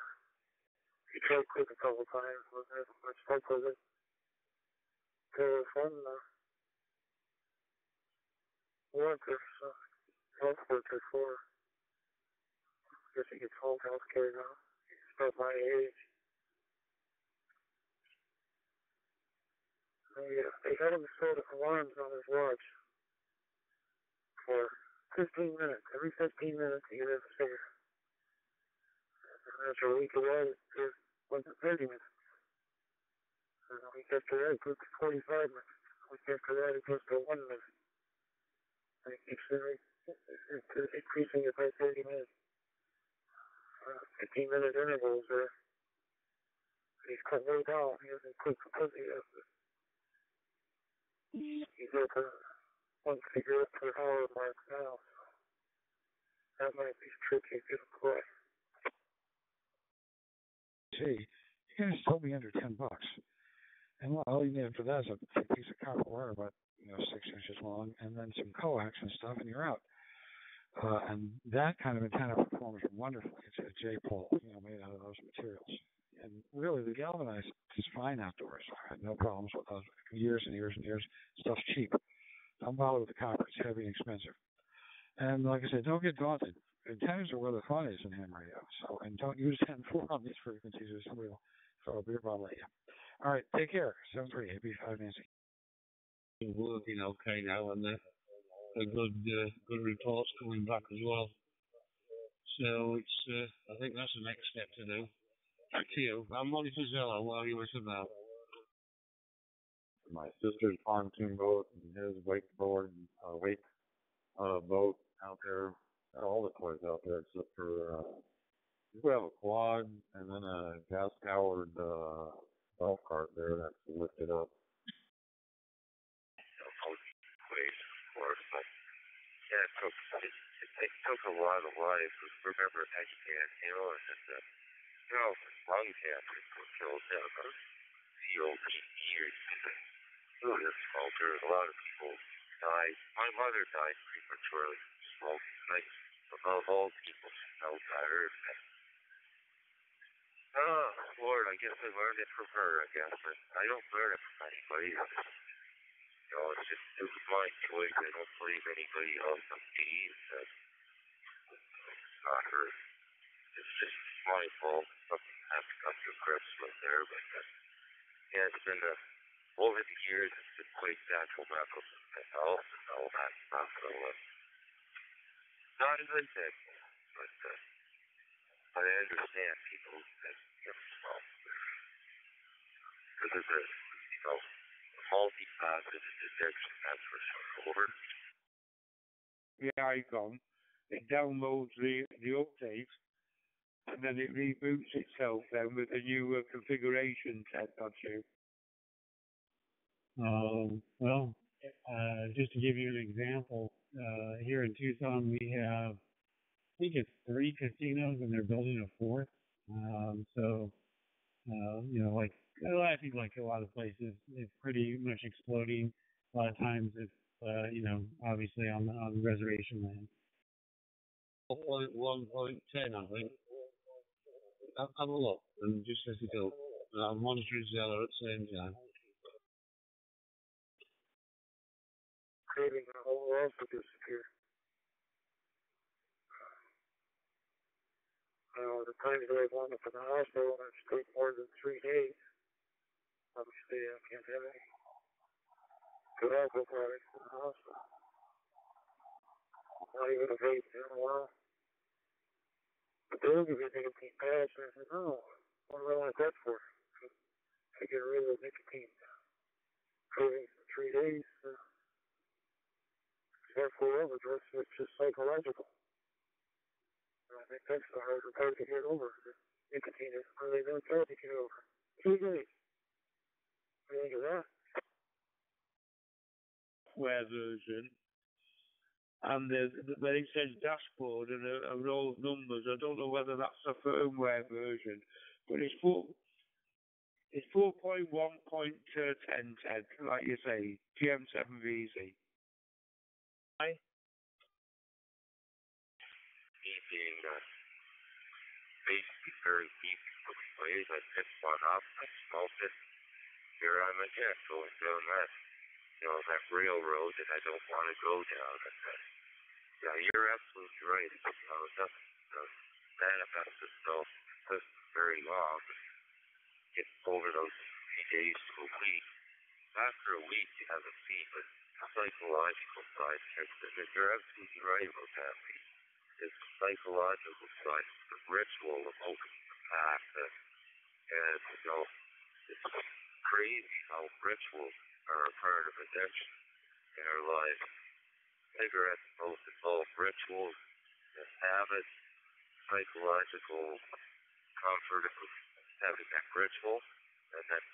he tried to click a couple times, but I stuck with it. So it was fun. Worker, so health worker for, I guess he gets home health care now. He's about my age. They had him set alarms on his watch for 15 minutes. Every 15 minutes he gets upstairs. And after a week of that, it went to 30 minutes. And a week after that, it goes to 45 minutes. A week after that, it goes to 1 minute. And it keeps increasing it by 30 minutes. 15-minute intervals there. He's cut way down. He doesn't quit completely after. He's up to one cigarette per hour mark now. That might be tricky to play. See, you can just told me under $10. And all you need for that is a piece of copper wire about 6 inches long, and then some coax and stuff, and you're out. And that kind of antenna performs wonderfully. It's a J-pole, made out of those materials. And really, the galvanized is fine outdoors. I had no problems with those. Years and years and years. Stuff's cheap. Don't bother with the copper. It's heavy and expensive. And like I said, don't get daunted. Antennas are where the fun is in ham radio. So, and don't use 10-4 on these frequencies, or somebody will throw a beer bottle at you. All right, take care. 7-3, AB5 Nancy. Working okay now, and a good reports coming back as well. So it's I think that's the next step to do. Back to you. I'm Monty Fazella while you were about. My sister's pontoon boat and his wakeboard, wake boat out there. All the toys out there except for we have a quad and then a gas-powered golf cart there that's lifted up. It took a lot of life. Remember, I can't handle it. Lung cancer killed him. COPD years. This smoker. A lot of people died. My mother died prematurely from smoking. Above all people should know better. Oh, Lord, I guess I learned it from her, I guess. But I don't learn it from anybody. It was my choice. I don't believe anybody else on these. It's not her. It's just my fault. Something has to come to grips with there. But it's been over the years, it's been quite natural medical health and all that stuff. So, not as I said, but I understand people that smoke. Because it's a multifaceted addiction, that's for sure. Over. Yeah, icon. It downloads the update, and then it reboots itself then with a new configuration set, don't you? Well, just to give you an example, here in Tucson we have, I think it's 3 casinos, and they're building a 4th. I think like a lot of places, it's pretty much exploding. A lot of times it's, obviously on the reservation land. 1.10, I think. Have a look, and just as you go. I'm monitoring Zeller at the same time. Creating a whole world to disappear. The times that I've wound up in the hospital, I've stayed more than 3 days. Obviously, I can't have any tobacco products in the hospital. Not even a vape in a while. But they'll give you nicotine patch, and I said, no, what do I want that for? I get rid of nicotine cravings for 3 days. Therefore, overdose, it's just psychological. And I think that's the harder part to get over. Nicotine is really not hard to get over. 2 days. What do you think of that? Software version, and when it says dashboard and a row of numbers, I don't know whether that's a firmware version, but it's 4.1.1010, like you say, GM7VZ. Me being basically very peaceful place. I picked one up, I smoked it. Here on my deck, going down that, that railroad that I don't want to go down. Yeah, you're absolutely right. It doesn't manifest itself very long. Get over those 3 days to a week. After a week, you have a fee, but the psychological side of it, you're absolutely right about that. It's the psychological side, the ritual of opening the path, and it's crazy how rituals are a part of addiction in our lives. Cigarettes both involve rituals and habits, psychological comfort of having that ritual, and that's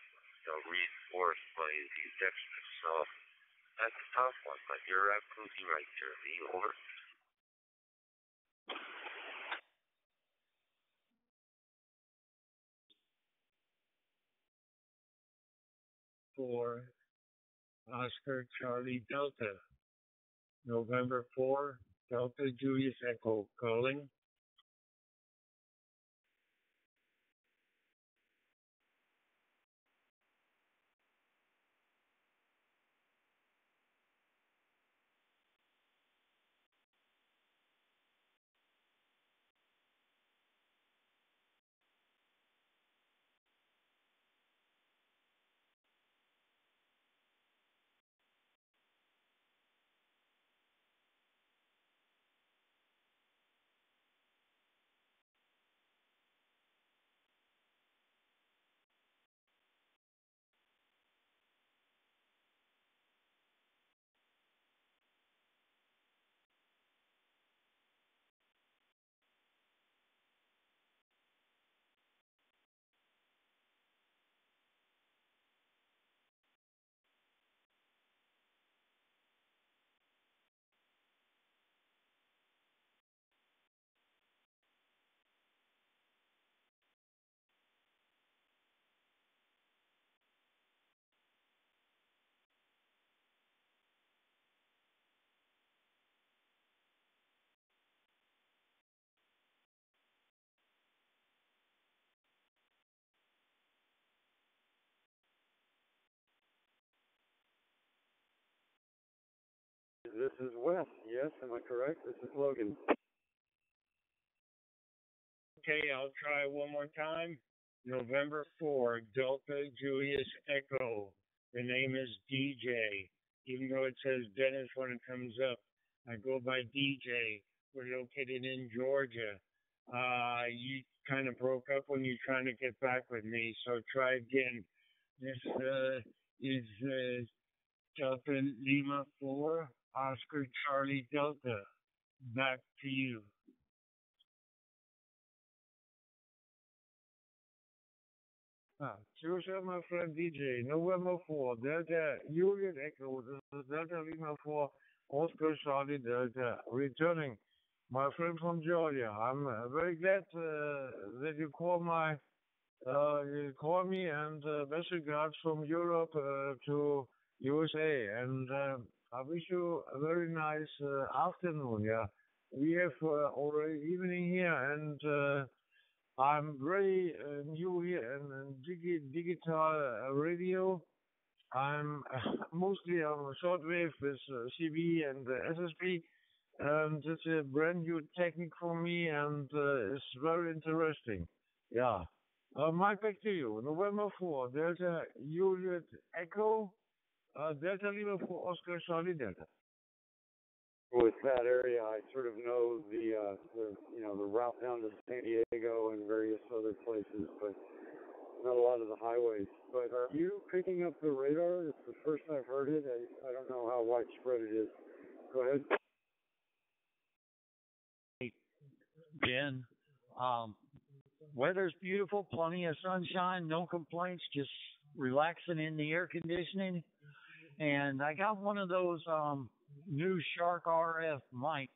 reinforced by the addiction itself. That's a tough one, but you're absolutely right, Jeremy. Over. For Oscar Charlie Delta, November 4, Delta Julius Echo, calling. This is Wes. Yes, am I correct? This is Logan. Okay, I'll try one more time. November 4, Delta Julius Echo. The name is DJ. Even though it says Dennis when it comes up, I go by DJ. We're located in Georgia. You kind of broke up when you're trying to get back with me, so try again. This is Delta Lima 4, Oscar Charlie Delta. Back to you. Cheers up, my friend DJ. November 4, Delta Juliet Echo. This is Delta Lima 4, Oscar Charlie Delta. Returning, my friend from Georgia. I'm very glad that you call me, and best regards from Europe to USA. And I wish you a very nice afternoon. Yeah, we have already evening here, and I'm very new here in digital radio. I'm mostly on shortwave with CB and SSB, and it's a brand new technique for me, and it's very interesting. Yeah. Mike, back to you. November 4, Delta Juliet Echo, Delta Lima 4, Oscar Charlie Delta. With that area, I sort of know the route down to San Diego and various other places, but not a lot of the highways. But are you picking up the radar? It's the first I've heard it. I don't know how widespread it is. Go ahead. Ben, weather's beautiful, plenty of sunshine, no complaints, just relaxing in the air conditioning. And I got one of those new Shark RF mics,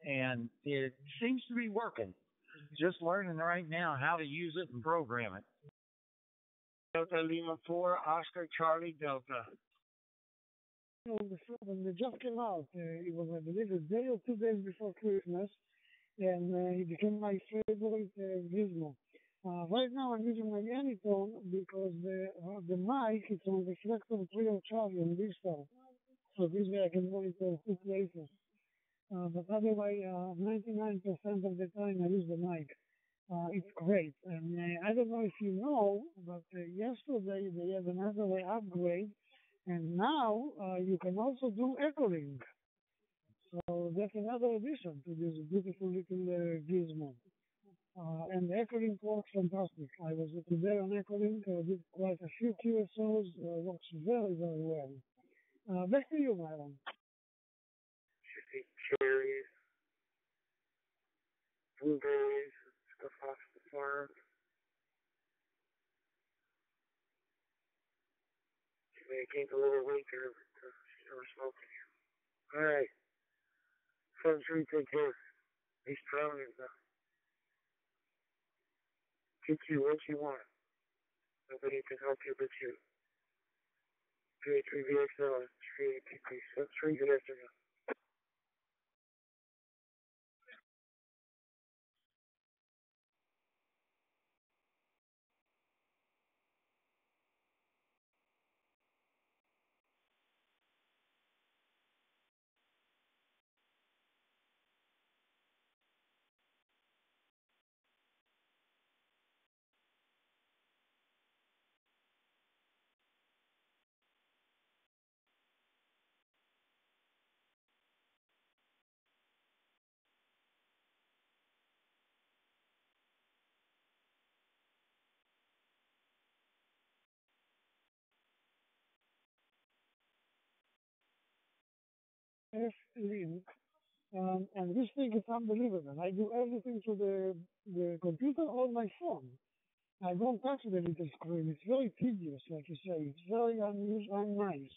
and it seems to be working. Just learning right now how to use it and program it. Delta Lima 4, Oscar Charlie Delta. The film just came out. It was, I believe, a day or 2 days before Christmas, and it became my favorite gizmo. Right now I'm using my Anytone because the mic is on reflector free of charge on this side. So this way I can monitor two places. But otherwise, 99% of the time I use the mic. It's great. And I don't know if you know, but yesterday they had another upgrade, and now you can also do echoing. So that's another addition to this beautiful little gizmo. And the echoing works fantastic. I was today on echoing, did quite a few QSOs, works very, very well. Back to you, Myron. Cherries, blueberries, stuff off the farm. I gained a little weight there, but I was smoking. All right. Fun tree, take care. He's trying to get you what you want. Nobody can help you but you. 3 VXL, 3 TP, 3 good afternoon. Link, and this thing is unbelievable. I do everything to the computer on my phone. I don't touch the little screen. It's very tedious, like you say. It's very unnice.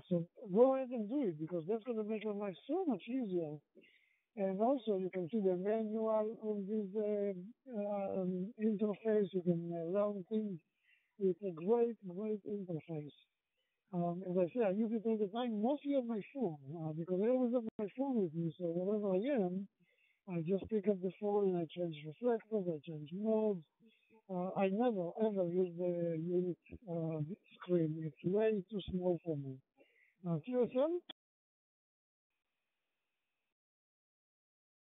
So go ahead and do it because that's going to make your life so much easier. And also, you can see the manual on this interface. You can learn things. It's a great, great interface. As I say, I use it all the time, mostly on my phone, because I always have my phone with me. So wherever I am, I just pick up the phone and I change reflectors, I change modes. I never ever use the unit screen. It's way too small for me. QSL?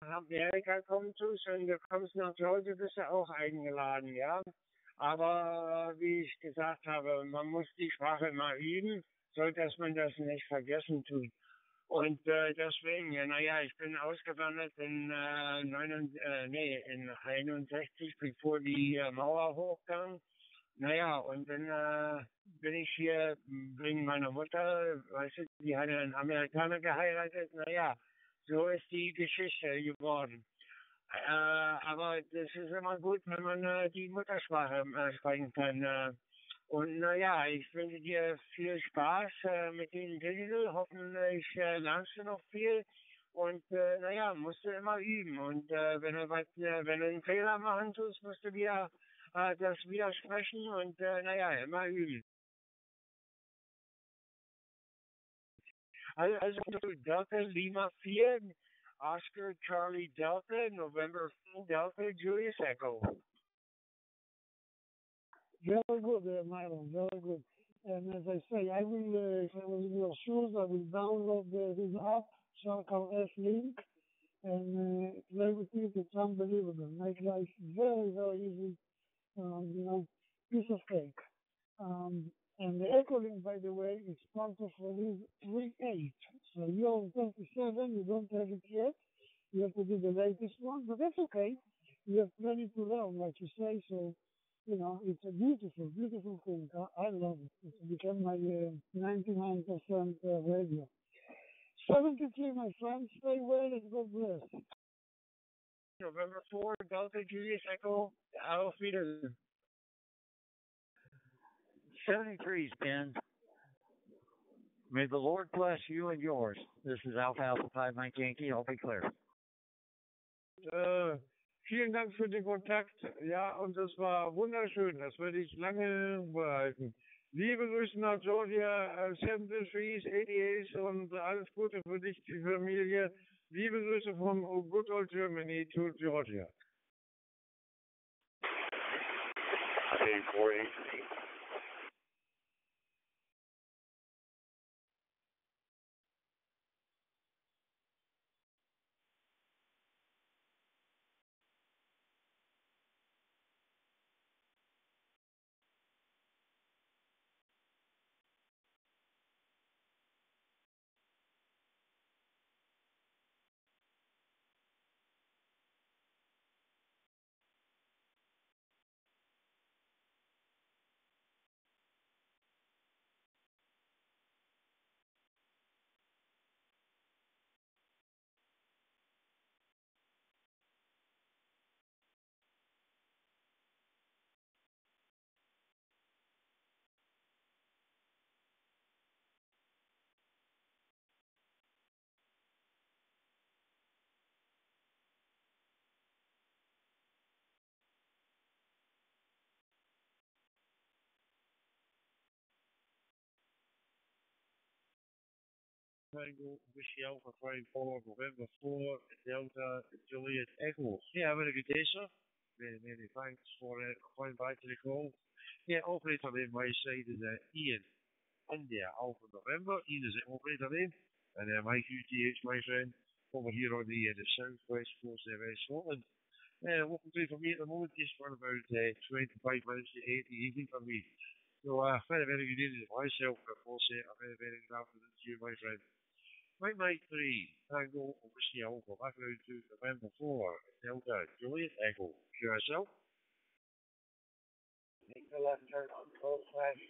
Amerika kommen zu, und du kommst nach Georgia, bist du auch eingeladen, ja. Aber wie ich gesagt habe, man muss die Sprache mal üben, so dass man das nicht vergessen tut. Und deswegen, naja, ich bin ausgewandert in 61, bevor die Mauer hochkam. Naja, und dann bin ich hier wegen meiner Mutter, weißt du, die hat einen Amerikaner geheiratet. Naja, so ist die Geschichte geworden. Aber das ist immer gut, wenn man die Muttersprache sprechen kann. Und naja, ich wünsche dir viel Spaß mit dem Digital. Hoffentlich lernst du noch viel. Und naja, musst du immer üben. Und wenn du einen Fehler machen tust, musst du wieder das widersprechen und naja, immer üben. Also Delta Lima 4, Oscar Charlie Delta, November 4 Delta, Julius Echo. Very good, Myron, very good. And as I say, I will, if I was in your shoes, I will download this app, Circle F Link, and play with it. It's unbelievable. Make life very, very easy. Piece of cake. And the Echo Link, by the way, is part of release 3.8. So you're on 27, you don't have it yet. You have to do the latest one, but that's okay. You have plenty to learn, like you say, so it's a beautiful, beautiful thing. I love it. It's become my 99% radio. 73, my friends. Stay well and God bless. November 4, Delta Julius Echo, Auf Wiedersehen. 73's pinned. May the Lord bless you and yours. This is Alpha Pi, Mike Yankee. I'll be clear. Vielen Dank für den Kontakt. Ja, und das war wunderschön. Das werde ich lange behalten. Liebe Grüße nach Georgia, 73s, 88s und alles Gute für dich, die Familie. Liebe Grüße from good old Germany to Georgia. K4HT. Tango, Whiskey Alpha Flying Forward, November 4, Delta, Juliet Echo. Yeah, very good day, sir. Many, many thanks for calling back to the call. Yeah, operator name my side is Ian, India, Alpha November. Ian is the operator name. And my QTH, my friend, over here on the southwest coast of Scotland. Welcome to for me at the moment, just for about 25 minutes to 8 the evening for me. So, very, very good evening to myself, of course, a very, very good afternoon to you, my friend. Mike 3, Tango, Whiskey Alpha, background to November 4, Delta, Juliet Echo, QSL. Make the left turn on close flash.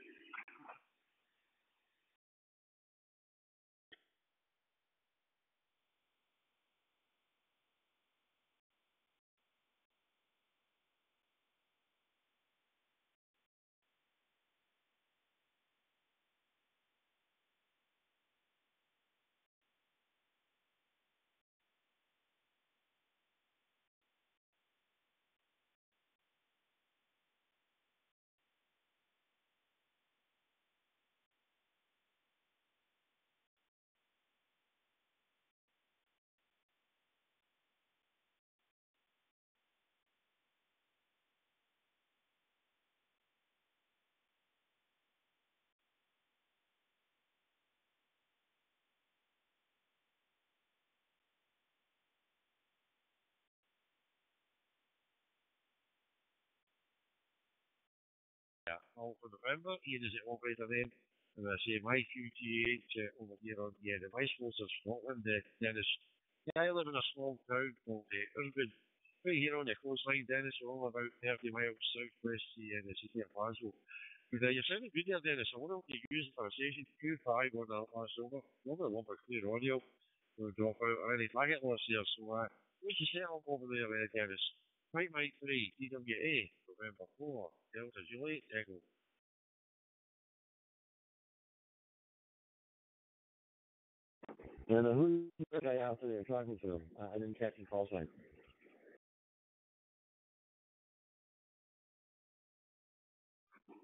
Yeah, Alpha November, Ian is the operator name. And I say my QTH over here on the West Coast of Scotland, Dennis. Yeah, I live in a small town called Irvine, right here on the coastline, Dennis, all about 30 miles southwest of the city of Glasgow. But you're sounding good there, Dennis. I wonder if you use it for a station 2-5 on the last over. Number one for clear audio. We'll drop out any packet loss here. So, what's your setup over there, Dennis? Mike 3, DWA, November 4, Delta Juliet Echo. And who's the guy out there talking to him? I didn't catch the call sign.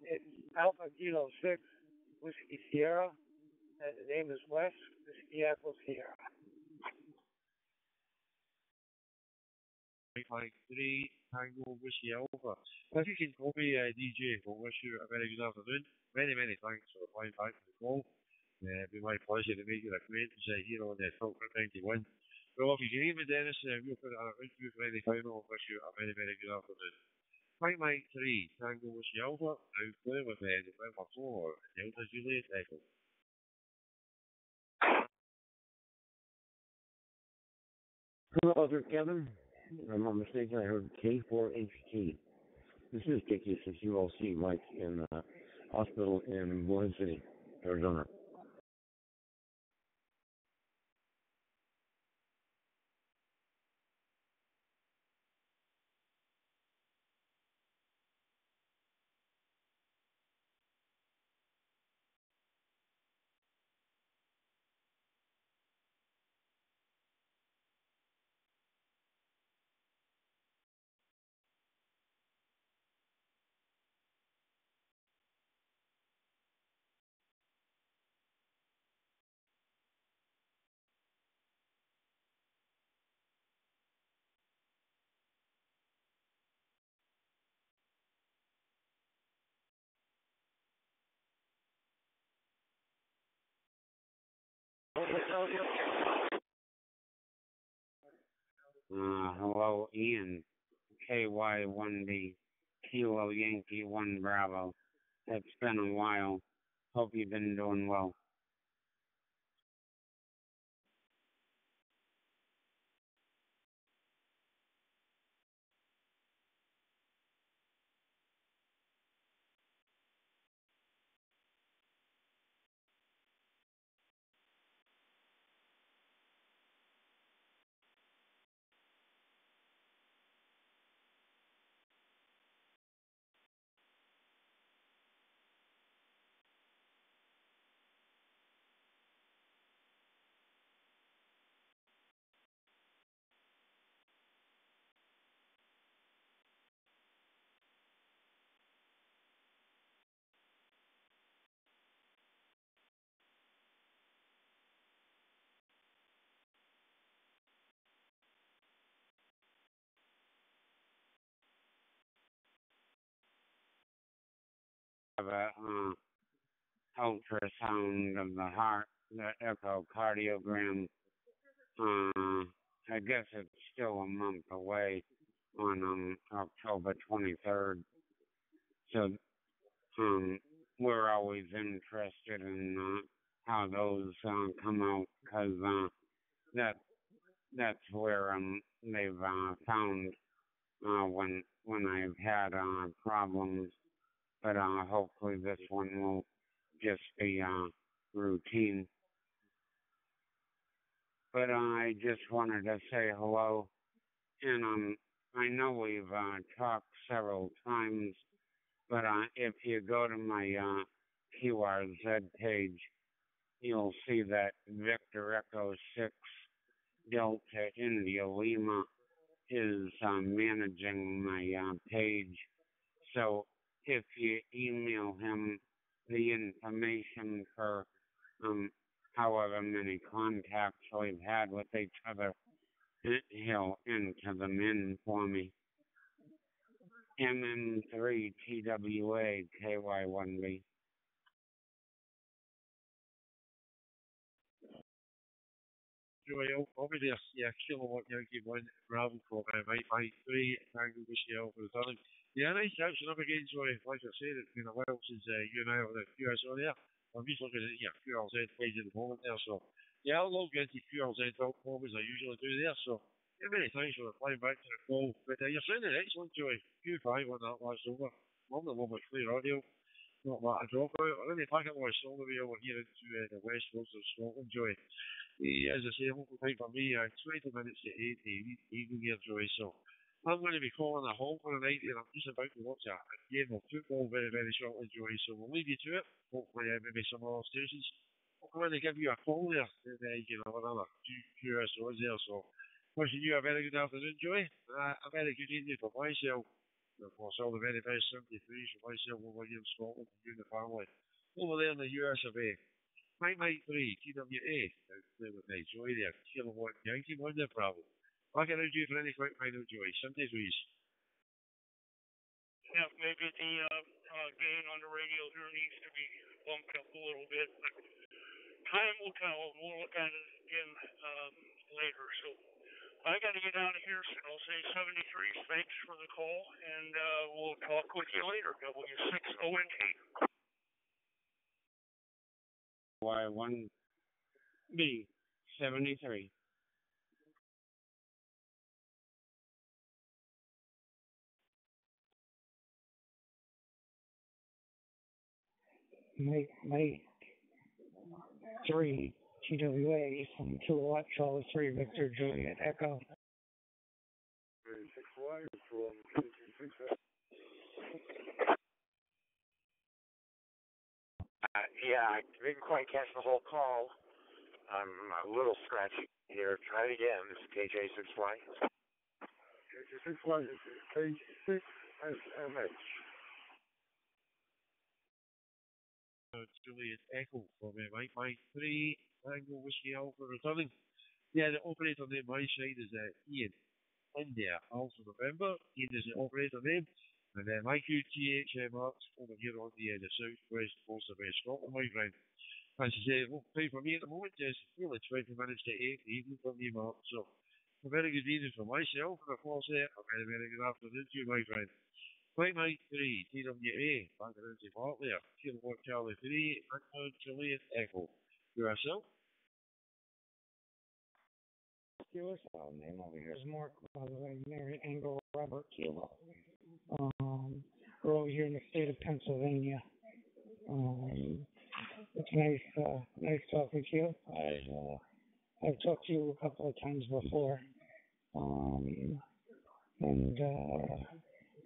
It's Alpha Kilo 6, Whiskey Sierra. And the name is Wes, Whiskey Echo Sierra. Mike 3, Tango, Whiskey Alpha. If you can call me DJ, we'll wish you a very good afternoon. Many, many thanks for replying back to the call. It'd be my pleasure to make your acquaintance here on Talk 91. Well, if you can hear me, Dennis, we'll put it around you for any final. Wish you a very, very good afternoon. Mike 3, Tango, Whiskey Alpha, now clear with November 4, Delta Juliet Echo. Hello there, Kevin. If I'm not mistaken, I heard K4HT. This is KQ6ULC, Mike, in the hospital in Boise City, Arizona. Hello, Ian. KY1D, Kilo Yankee 1 Bravo. It's been a while. Hope you've been doing well. Have a ultrasound of the heart, the echocardiogram. I guess it's still a month away on October 23rd. So we're always interested in how those come out because that's where they've found when I've had problems. But hopefully this one will just be routine. But I just wanted to say hello, and I know we've talked several times, but if you go to my QRZ page, you'll see that Victor Echo 6 Delta India Lima is managing my page. So if you email him the information for however many contacts we've had with each other, he'll enter them in for me. MM3 TWA KY1B. Joy, over there, yeah, kilowatt Yankee 1 Bravo program, mate, 3 Tango Whiskey Alpha returning. Yeah, nice catching up again, Joy. Like I said, it's been a while since you and I were at QSO there. I'm just looking at your QRZ page at the moment there, so yeah, I'll log into QRZ.com as I usually do there, so yeah, many thanks for replying back to the call. But you're sounding excellent, Joy. Q5 on that last over. Love the one with clear audio. Not that a dropout. I really pack it my song over here into the west coast of Scotland, Joy. As I say, local time for me, 20 minutes to 8 evening here, Joy. So I'm going to be calling a halt for the night, and I'm just about to watch a game of football very, very shortly, Joy. So we'll leave you to it. Hopefully, maybe some other stations will come in and give you a call there, and you can have another few QSOs there. So wishing you a very good afternoon, Joy. A very good evening for myself. And of course, all the very best 73s for myself over here in Scotland and you and the family over there in the US of A. 993 TWA, there with me, Joy there, kilowatt Yankee 1 there, Bravo. Back around you for any quick final, Joy, 73s. Yeah, maybe the gain on the radio here needs to be bumped up a little bit, but time will tell. We'll look at it again later. So I got to get out of here, so I'll say 73s. Thanks for the call, and we'll talk with you later. W6ONT. Y1B 73. May 3 TWA from Kilowatt Charlie 3 Victor Juliet Echo. 6Y, Yeah, I didn't quite catch the whole call. I'm a little scratchy here. Try it again. This is KJ6Y. KJ6Y, K6SMH. Juliet Echo for me, Mike. Mike 3 Tango Whiskey Alpha returning. Yeah, the operator name my side is Ian. India, Alpha November. Ian is the operator name. And then my QTH marks over here on the southwest coast of Scotland, my friend. as I say, it won't pay for me at the moment. Just really 20 minutes to 8 evening from me, Mark. So, a very good evening for myself, and of course, a very, very good afternoon to you, my friend. Flight Mike 3, TWA, back around to Mark there. Kilo Charlie 3, Anton Juliet Echo. Yourself? Kilo, name over here is Mark, by the way, Mary Angle Robert Kilo. We're over here in the state of Pennsylvania. It's nice talking to you. I've talked to you a couple of times before, and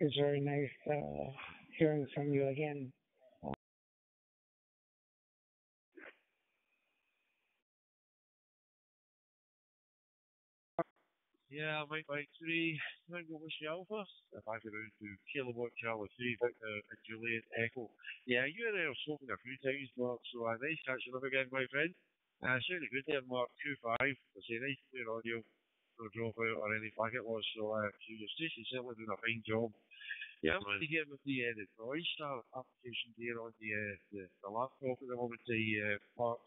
it's very nice hearing from you again. Yeah, Mike 3, Tango Whiskey Alpha. Back around to Kilowatt Charlie 3, Victor and Juliet Echo. Yeah, you and I have spoken a few times, Mark, so nice catching up again, my friend. Certainly good there, Mark 25. I say nice to hear audio, no drop out or any packet loss, so your station's certainly doing a fine job. Yeah, I'm really getting with the Oyster application here on the laptop at the moment, the Park.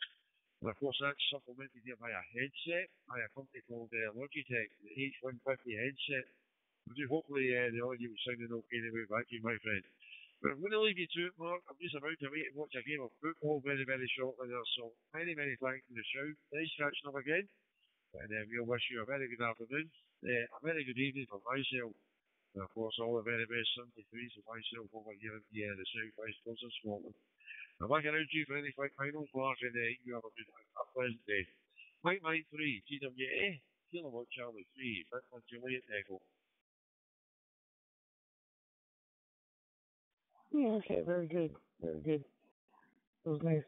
And of course, that's supplemented here by a headset by a company called Logitech, the H150 headset. Hopefully, the audio is sounding okay the way back to you, my friend. But I'm going to leave you to it, Mark. I'm just about to wait and watch a game of football very, very shortly there. So, many, many thanks for the show. Nice catching up again. And we'll wish you a very good afternoon, a very good evening for myself. And of course, all the very best 73s for myself over here in the southwest coast of Scotland. I'm back around to you for any finals, Mark, and you have a pleasant day. Mike 3, TWA, Kilowatt Charlie 3, Victor Juliet Echo. Yeah, okay, very good, very good. It was nice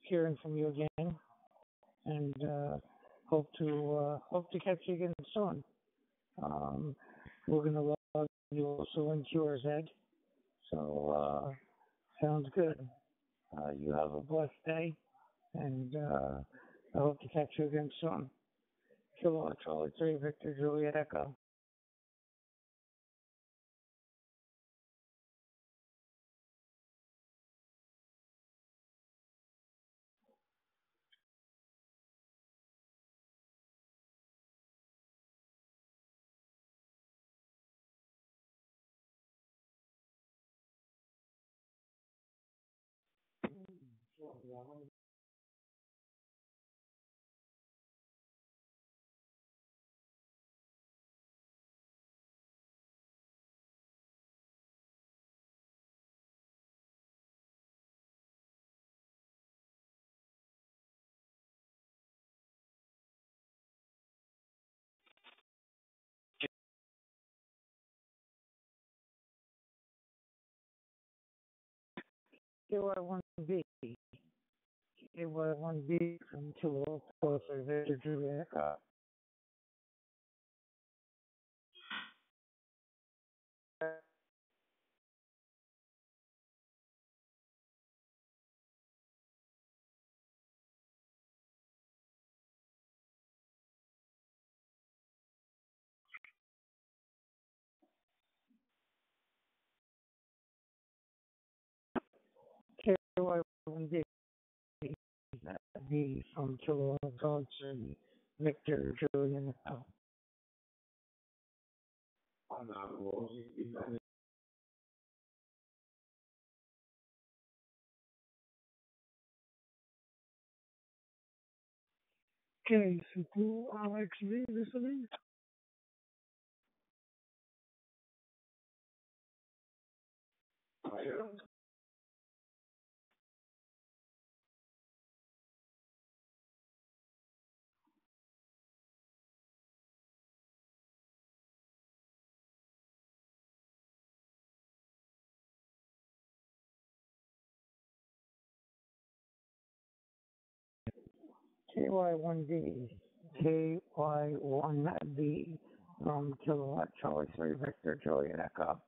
hearing from you again, and hope to catch you again soon. We're gonna log you also in QRZ, so sounds good. You have a blessed day, and I hope to catch you again soon. Kilo Charlie 3, Victor Juliet Echo. KY1B. KY1B from Kilo Closer, Victor Juliet Echo. KY1B. B from Kilo Closer, Victor Juliet Echo. Okay, so cool, Alex V listening. KY1D, KY1B from Kilowatt Charlie 3 Victor Juliet Echo.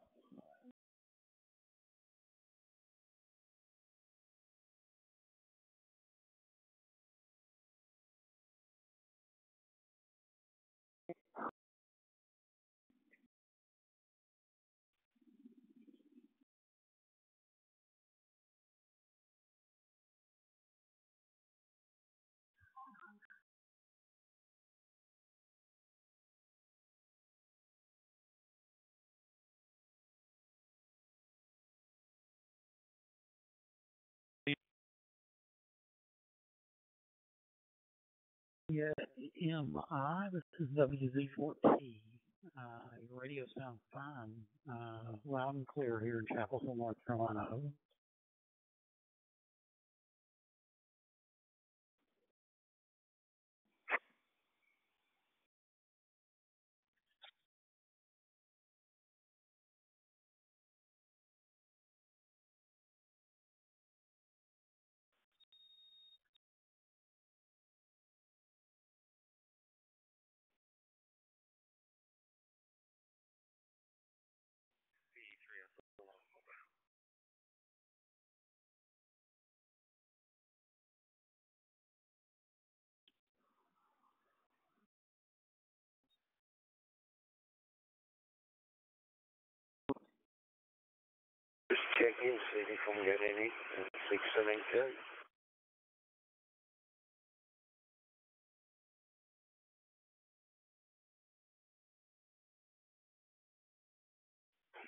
WMI, this is WZ14. Your radio sounds fine. Loud and clear here in Chapel Hill, North Carolina. Just checking, see if I'm getting any 672.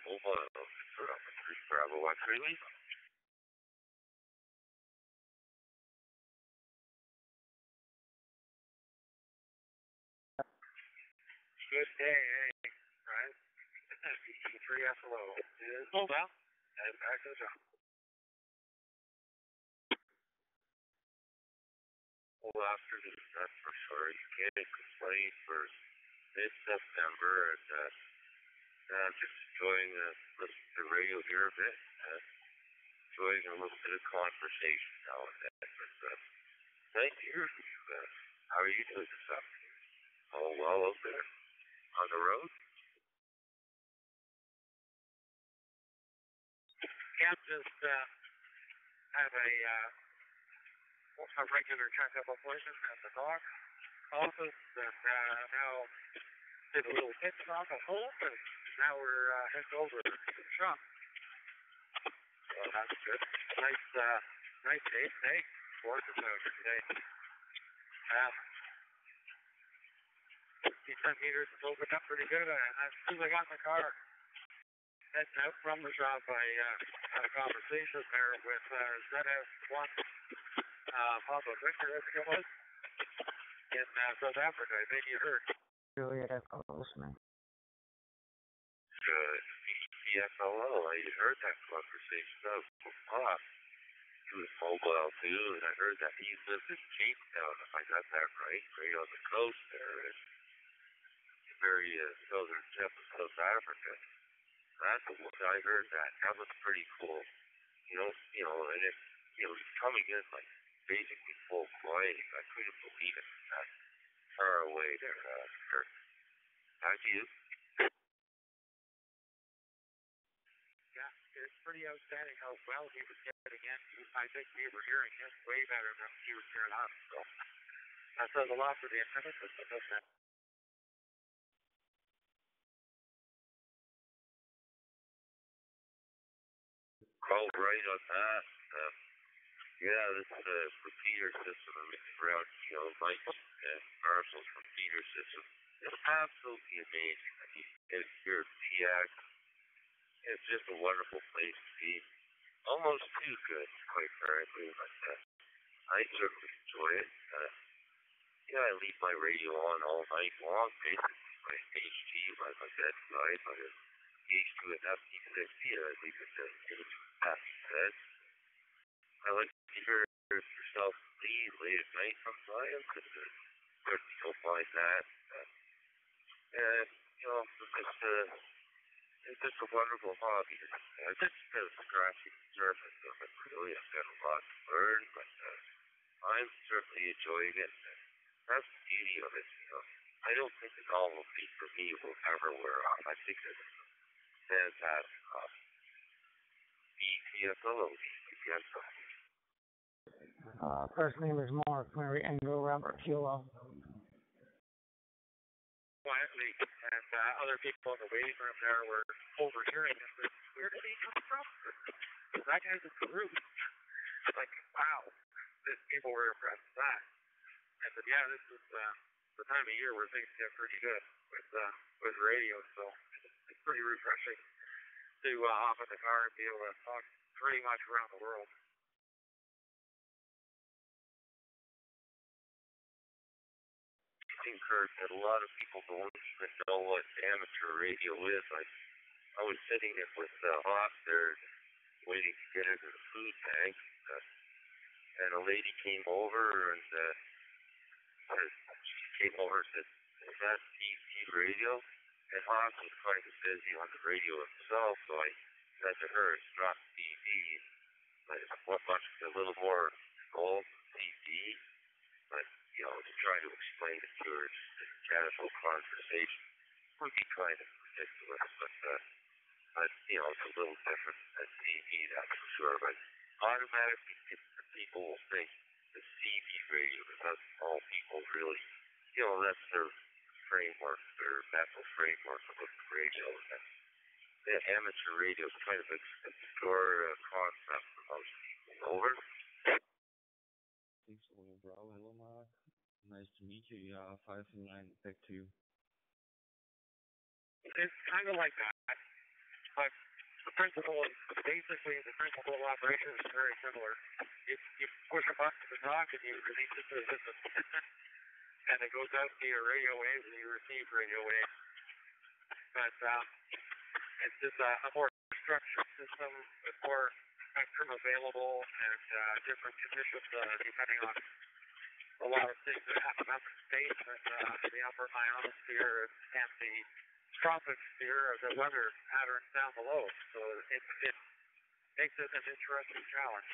Hold on, Bravo 13 leave. Good day, hey, Ryan. 3 SLO. Hold out. And back to the job. Well, after this, that's for sure. You can't complain for mid-September, and just enjoying the radio here a bit. Enjoying a little bit of conversation now and then. But nice to hear from you. How are you doing this afternoon? All well out there on the road? Yeah, just have a regular checkup appointment at the doc office, and now did a little pit stop at home, and now we're heading over to the shop. So that's good. Nice day today. Work is out today. The 10 meters is opened up pretty good. As soon as I got in the car, heading out from the shop, I had a conversation there with ZS1 Papa Victor, I think it was, in South Africa. I think you heard. Juliet Echo, listening. Good. CFLO, I heard that conversation. That was Pop. He was mobile too, and I heard that he lives in Cape Town, if I got that right on the coast there, in the very southern tip of South Africa. That's what I heard that. That was pretty cool. And it's coming in like basically full flight. I couldn't believe it. That far away there. Back to you. Yeah, it's pretty outstanding how well he was getting in. I think we were hearing him way better than he was hearing us. So that says a lot for the antenna system, doesn't it? Oh, right on that. Yeah, this repeater system around, Mike and Marshall's repeater system is absolutely amazing. I mean, it's here at PX. It's just a wonderful place to be. Almost too good, quite frankly, but I certainly enjoy it. I leave my radio on all night long, basically. My HT, my bedside, my PH2 and FT60, I leave it to FT6. I like to hear yourself lead late at night sometimes, and certainly don't mind that. And, it's just a wonderful hobby. It's just scratching the surface of it, really. I've got a lot to learn, but I'm certainly enjoying it. That's the beauty of it, I don't think the novelty for me will ever wear off. I think it's a fantastic hobby. BTFO, BTFO. First name is Mark, Mary Anglo Robert Kilo. Quietly, and other people in the waiting room there were overhearing this. Where did he come from? That guy's in Peru. Like, wow. People were impressed with that. I said, yeah, this is the time of year where things get pretty good with radio, so it's pretty refreshing to hop in the car and be able to talk pretty much around the world. interesting, Kurt, that a lot of people don't even know what amateur radio is. I was sitting it with Hawk there, waiting to get into the food tank, and a lady came over and she came over and said, "Is that TV radio?" And Hawk was kind of busy on the radio himself, so I said to her, "It's not TV. What much a little more gold TV?" But to try to explain it to her, just a casual conversation would be kind of ridiculous, but it's a little different than TV, that's for sure. But automatically, people will think the CB radio, because that's all people really, that's their framework, their mental framework of the radio. And the amateur radio is kind of a obscure concept for most people. Over. Thanks, William Bro. Hello, Mark. Nice to meet you. Yeah, 5 and 9, back to you. It's kind of like that, but the principle of operation is very similar. You push a button to talk and you release it to the system. And it goes out to your radio waves and you receive radio waves. But it's just a more structured system with more spectrum available and different conditions depending on a lot of things that happen up in space and the upper ionosphere and the troposphere of the weather patterns down below. So it makes it an interesting challenge.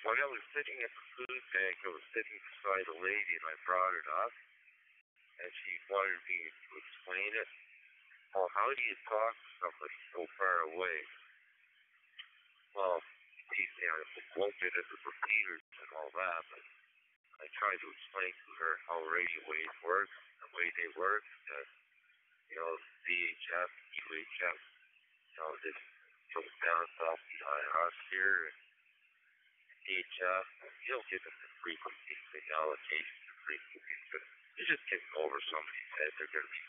When I was sitting at the food bank, I was sitting beside a lady and I brought it up and she wanted me to explain it. Well, how do you talk to somebody so far away? Well, I won't get into repeaters and all that, but I tried to explain to her how radio waves work, the way they work, VHF, UHF, this goes down south the ionosphere, and VHF, you don't give them the frequencies, the allocation of frequencies, but you just get over somebody's head, they're going to be,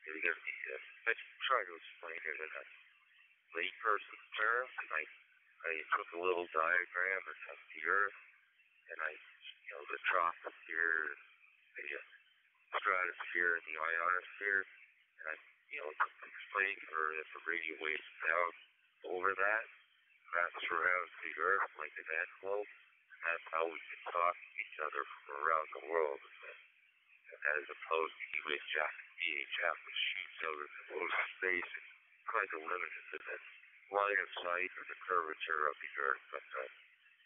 I try to explain it in a layperson's terms, and I took a little diagram of the Earth, and the troposphere, the stratosphere, and the ionosphere, and I, explained to her that the radio waves down over that surrounds the Earth like an envelope, and that's how we can talk to each other from around the world, as opposed to UHF and VHF, which shoots out into space and kind of limited to the line of sight or the curvature of the Earth. But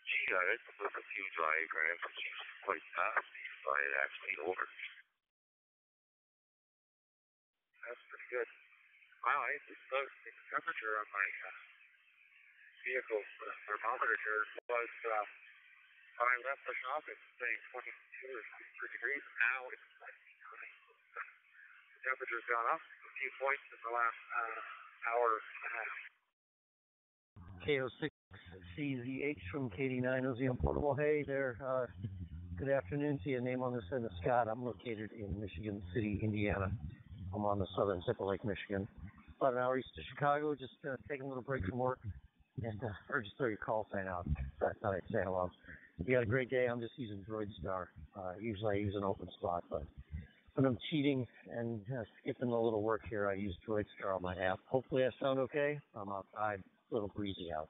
she got it with a few diagrams, and she's quite fascinated by it, actually. Over. That's pretty good. Wow, I just noticed the temperature on my vehicle thermometer here was, when I left the shop, it's saying 22 or 23 degrees. Now it's 29. The temperature's gone up a few points in the last hour and a half. KO6CZH from KD9 Ozium Portable. Hey there. Good afternoon to you. Name on this end is Scott. I'm located in Michigan City, Indiana. I'm on the southern tip of Lake Michigan. About an hour east of Chicago. Just taking a little break from work. And or just throw your call sign out. I thought I'd say hello. You got a great day. I'm just using DroidStar. Usually I use an open spot, but when I'm cheating and skipping a little work here, I use DroidStar on my app. Hopefully I sound okay. I'm outside, a little breezy out.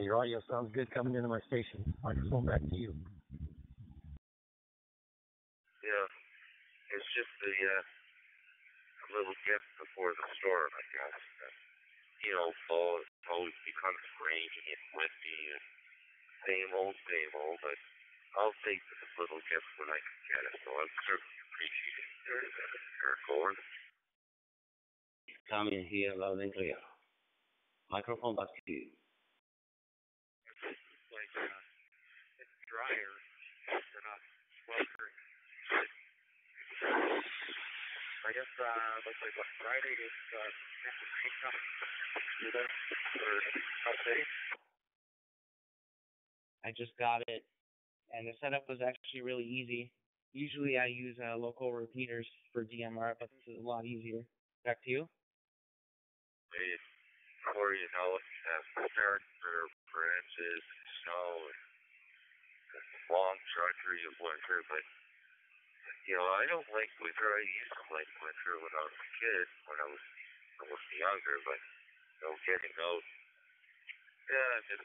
Your audio sounds good coming into my station. Microphone back to you. Yeah, it's just a little gift before the storm, I guess. Fall always becomes rainy and windy and same old, but I'll take this little gift when I can get it, so I certainly appreciate it. Eric Gordon. Coming here loud and clear. Microphone back to you. It's like it's drier. They're not sweltering. I guess looks like Friday is update. I just got it, and the setup was actually really easy. Usually I use local repeaters for DMR, but this is a lot easier. Back to you. Before you know it, you have character, branches, snow, and long trajectory of winter, but I don't like winter. I used to like winter when I was a kid, when I was almost younger, but getting out, just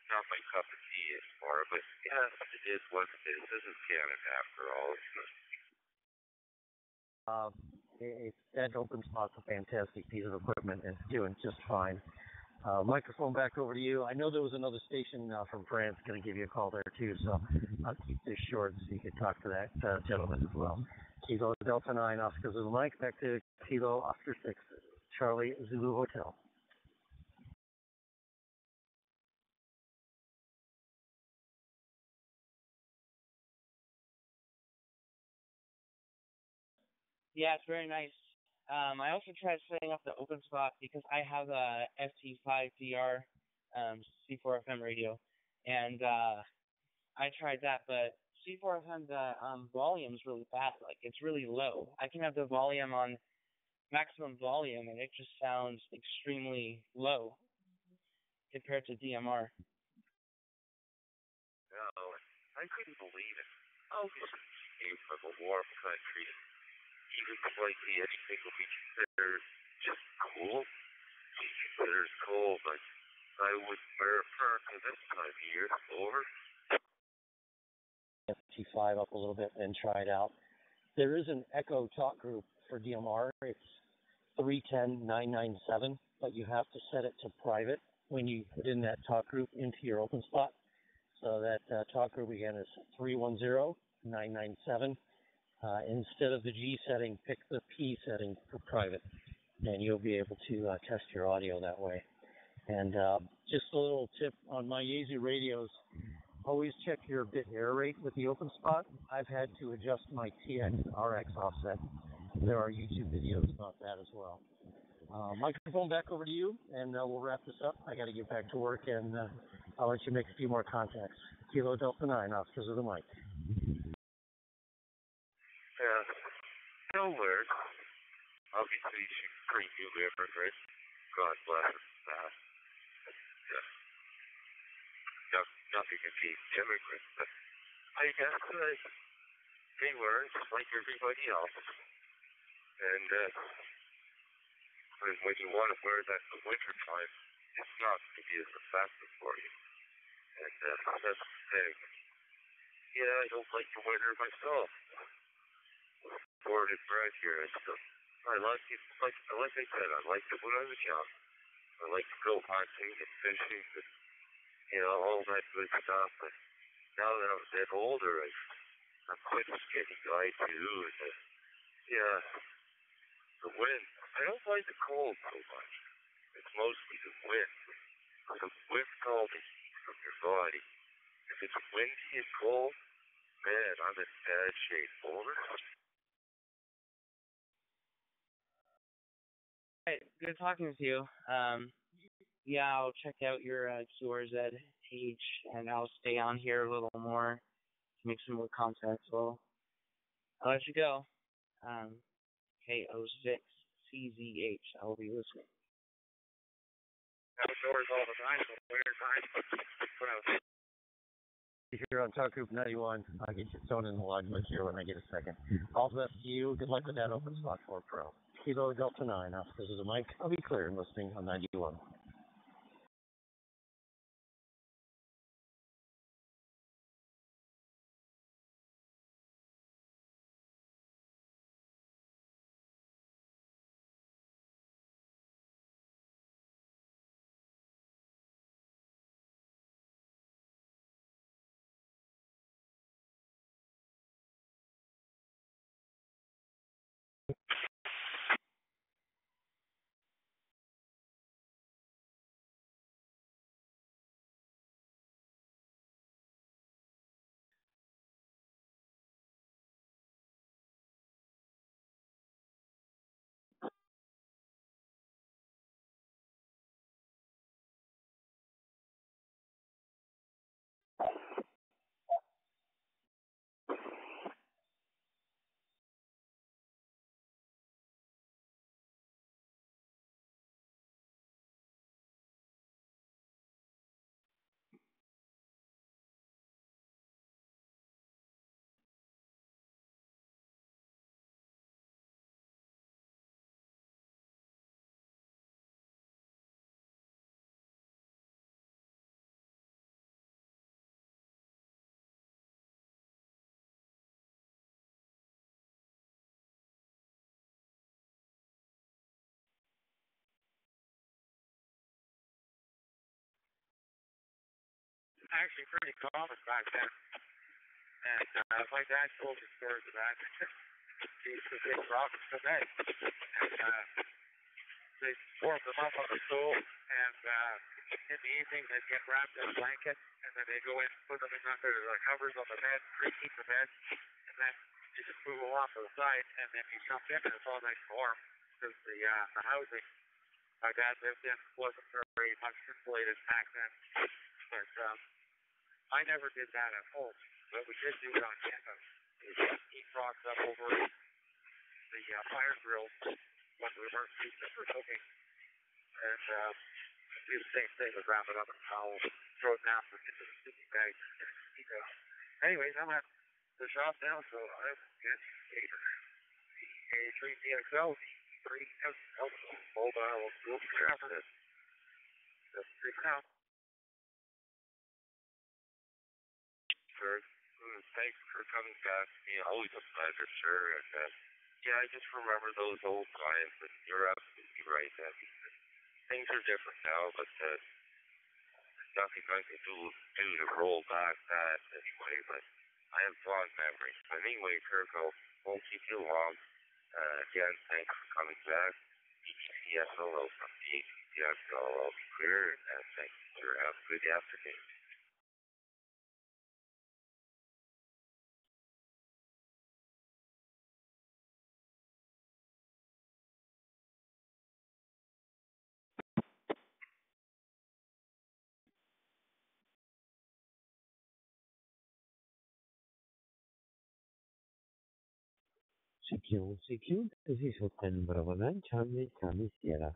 not my cup of tea anymore. But it is what it is. This is Canada after all. That open spot's a fantastic piece of equipment and it's doing just fine. Microphone back over to you. I know there was another station from France going to give you a call there too, so I'll keep this short so you can talk to that gentleman as well. Kilo Delta 9, Oscar Zulu Mike, back to Kilo Oscar 6, Charlie Zulu Hotel. Yeah, it's very nice. I also tried setting up the open spot because I have a FT5DR C4FM radio, and I tried that, but C4FM, the volume's really bad. Like, it's really low. I can have the volume on maximum volume, and it just sounds extremely low compared to DMR. No, I couldn't believe it. Oh, this came from a warm country. Even slightly anything would be considered just cool. Be considered cool, but I would wear a perk at this time of year. Over. FT5 up a little bit and try it out. There is an Echo talk group for DMR. It's 310997, but you have to set it to private when you put in that talk group into your open spot. So that talk group again is 310997. Instead of the G setting, pick the P setting for private, and you'll be able to test your audio that way. And just a little tip on my Yaesu radios, always check your bit error rate with the open spot. I've had to adjust my TX RX offset. There are YouTube videos about that as well. Microphone back over to you, and we'll wrap this up. I got to get back to work, and I'll let you make a few more contacts. Kilo Delta 9, Oscars of the mic. Yeah, no words. Obviously, she's a pretty new immigrant. God bless her for that. Nothing against immigrants, but I guess they were just like everybody else. And when you want to wear that in the winter time, it's not going to be as effective for you. And that's the thing. Yeah, I don't like the winter myself. Born and bred here, so I like it. Like I said, I liked it when I was young. I like to go hunting and fishing and all that good stuff. But now that I'm a bit older, I'm quite a skinny guy too. And the wind. I don't like the cold so much. It's mostly the wind. The wind's all the heat from your body. If it's windy and cold, man, I'm in bad shape. Over. Hey, good talking with you. Yeah, I'll check out your QRZ page, and I'll stay on here a little more to make some more contacts. Well, I'll let you go. KO6CZH. I'll be listening. Outdoors all the time, so winter time. Here on Talk Group 91, I'll get you thrown in the log book here when I get a second. All the best to you. Good luck with that open spot for Pro. Kilo Delta 9, Oscars of the mic. I'll be clear and listening on 91. actually pretty common back then. And my dad told the story of that. He used to take rocks to bed. And they warm them up on the stove, and in the evening they'd get wrapped in a blanket, and then they go in and put them in under the covers on the bed, preheat the bed, and then you just move them off to the side, and then you jump in and it's all nice and warm, because the housing my dad lived in wasn't very much insulated back then. But I never did that at home, but we did do it on campus. We heat rocks up over the fire grills when we weren't cooking. And do the same thing with wrap it up in a towel, throw it down into the sleeping bag. Anyways, I'm at the shop now, so I'll get a 3DXL, 3XL mobile wheel after this. Just 3 now. Sure. Thanks for coming back. Always a pleasure, sir. And yeah, I just remember those old times, and you're absolutely right. Things are different now, but there's nothing I can do to roll back that anyway. But I have fond memories. But anyway, Kirko, won't keep you long. Again, thanks for coming back. ETCSO from the ETCSO, I'll be clear, and thanks for have a good afternoon. Secure, così sottendono lanciando camistiera.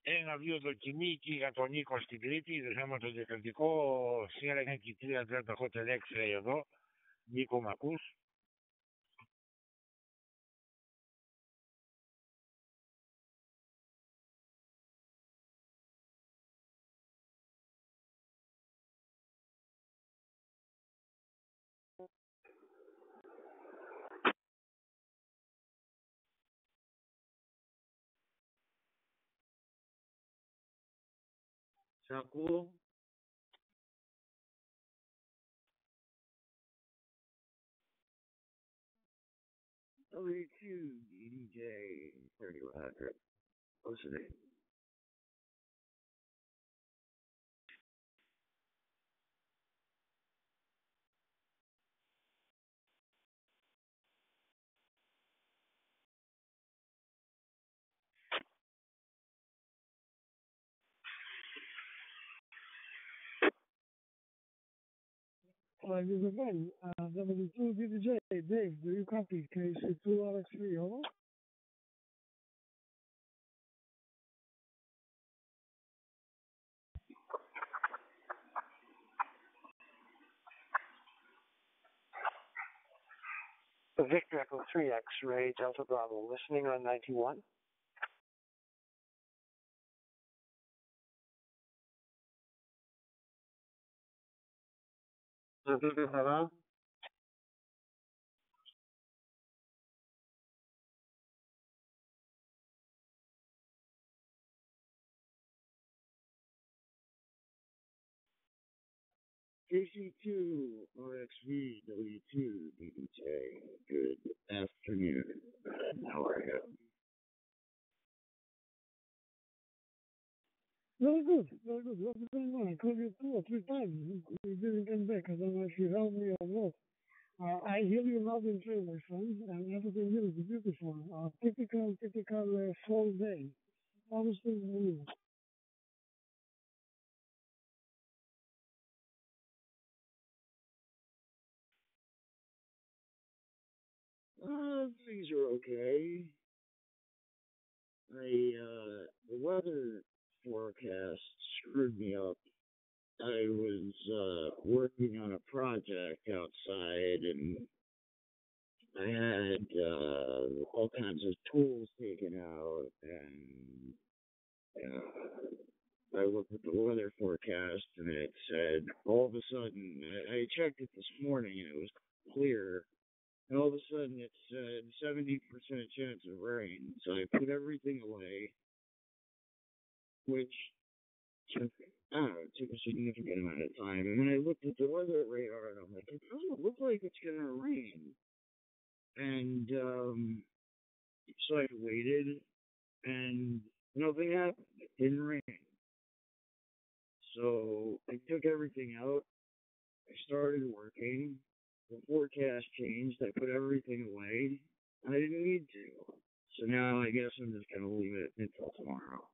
En avviuto Kimiki, Antoni Constibility, diciamo che criticò sia le Kitria del Hotel X-ray, no? Nico Macus. Sound cool? W2 DJ 3100. Listening. This is again, W2 DJ. Dave, do you copy? Can you see 2 RX3? Over? Victor Echo 3 X-ray Delta Bravo, listening on 91. Hello? KC2 RXV W2 DJ. Good afternoon. How are you? Very good, very good. What's going on? I called you 2 or 3 times. You didn't come back. I don't know if you helped me or not. I hear you loud and clear, my friend, and everything here is beautiful. Typical fall day. How is things for you? Things are okay. The weather forecast screwed me up. I was working on a project outside, and I had all kinds of tools taken out, and I looked at the weather forecast, and it said, all of a sudden, I checked it this morning, and it was clear, and all of a sudden it said 70% chance of rain. So I put everything away, which took, I don't know, it took a significant amount of time. And then I looked at the weather radar, and I'm like, it doesn't look like it's going to rain. And so I waited, and nothing happened. It didn't rain. So I took everything out. I started working. The forecast changed. I put everything away. I didn't need to. So now I guess I'm just going to leave it until tomorrow.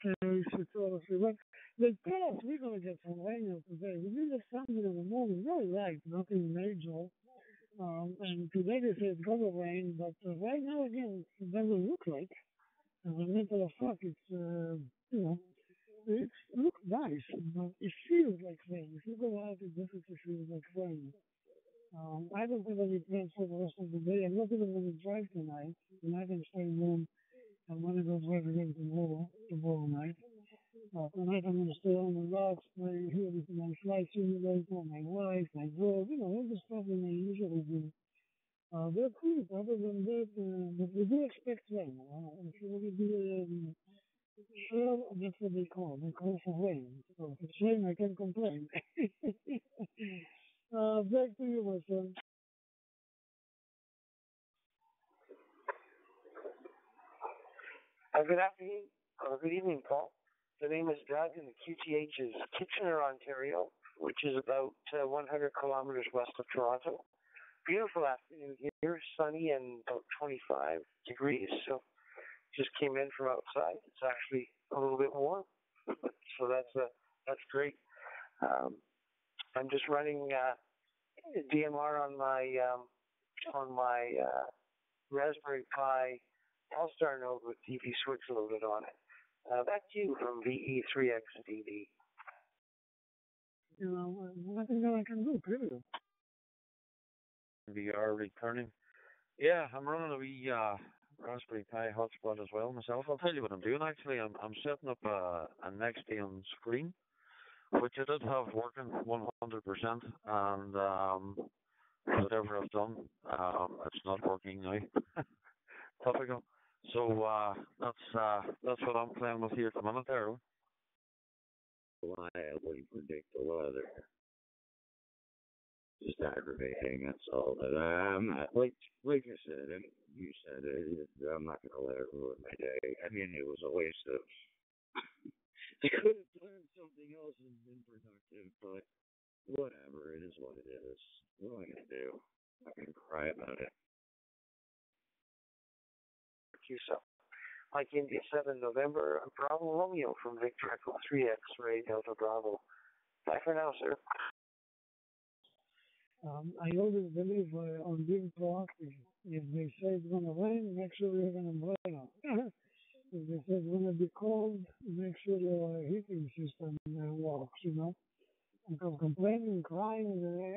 But they tell us we're going to get some rain today. We did get something in the morning, very light, nothing major. And today they say it's going to rain, but right now, again, it doesn't look like. As a matter of fact, it's, it looks nice, but it feels like rain. If you go out, it definitely feels like rain. I don't have any plans for the rest of the day. I'm not even going to drive tonight. Tonight I'm staying home. I'm going to go drive again tomorrow night. Tonight I'm going to stay home and relax, play here with my flight simulator, my wife, my dog, all the stuff that I usually do. That's it. Other than that, but we do expect rain. If you want to be sure, that's what they call. They call for rain. So if it's rain, I can't complain. Back to you, my friend. Good afternoon, good evening, Paul. The name is Doug, and the QTH is Kitchener, Ontario, which is about 100 kilometers west of Toronto. Beautiful afternoon here, sunny and about 25 degrees. So just came in from outside. It's actually a little bit warm, so that's great. I'm just running DMR on my Raspberry Pi All-Star node with DP switch loaded on it. Back to you from VE3XDD. Nothing that I can do, period. VR returning. Yeah, I'm running a wee Raspberry Pi hotspot as well myself. I'll tell you what I'm doing actually. I'm setting up a next day on screen, which I did have working 100%, and whatever I've done, it's not working now. Topical. So that's what I'm playing with here at the minute there. Reliably predict the weather. Just aggravating. That's all. But I'm not like I said, and you said it. I'm not gonna let it ruin my day. I mean, it was a waste of. I could have done something else and been productive, but whatever. It is what it is. What am I gonna do? I can cry about it. QSO. Mike India 7 November, Bravo Romeo from Victor Echo 3 X-Ray Delta Bravo. Bye for now, sir. I always believe on being proactive. If they say it's going to rain, make sure you have an umbrella. If they say it's going to be cold, make sure your heating system works, Because complaining, crying,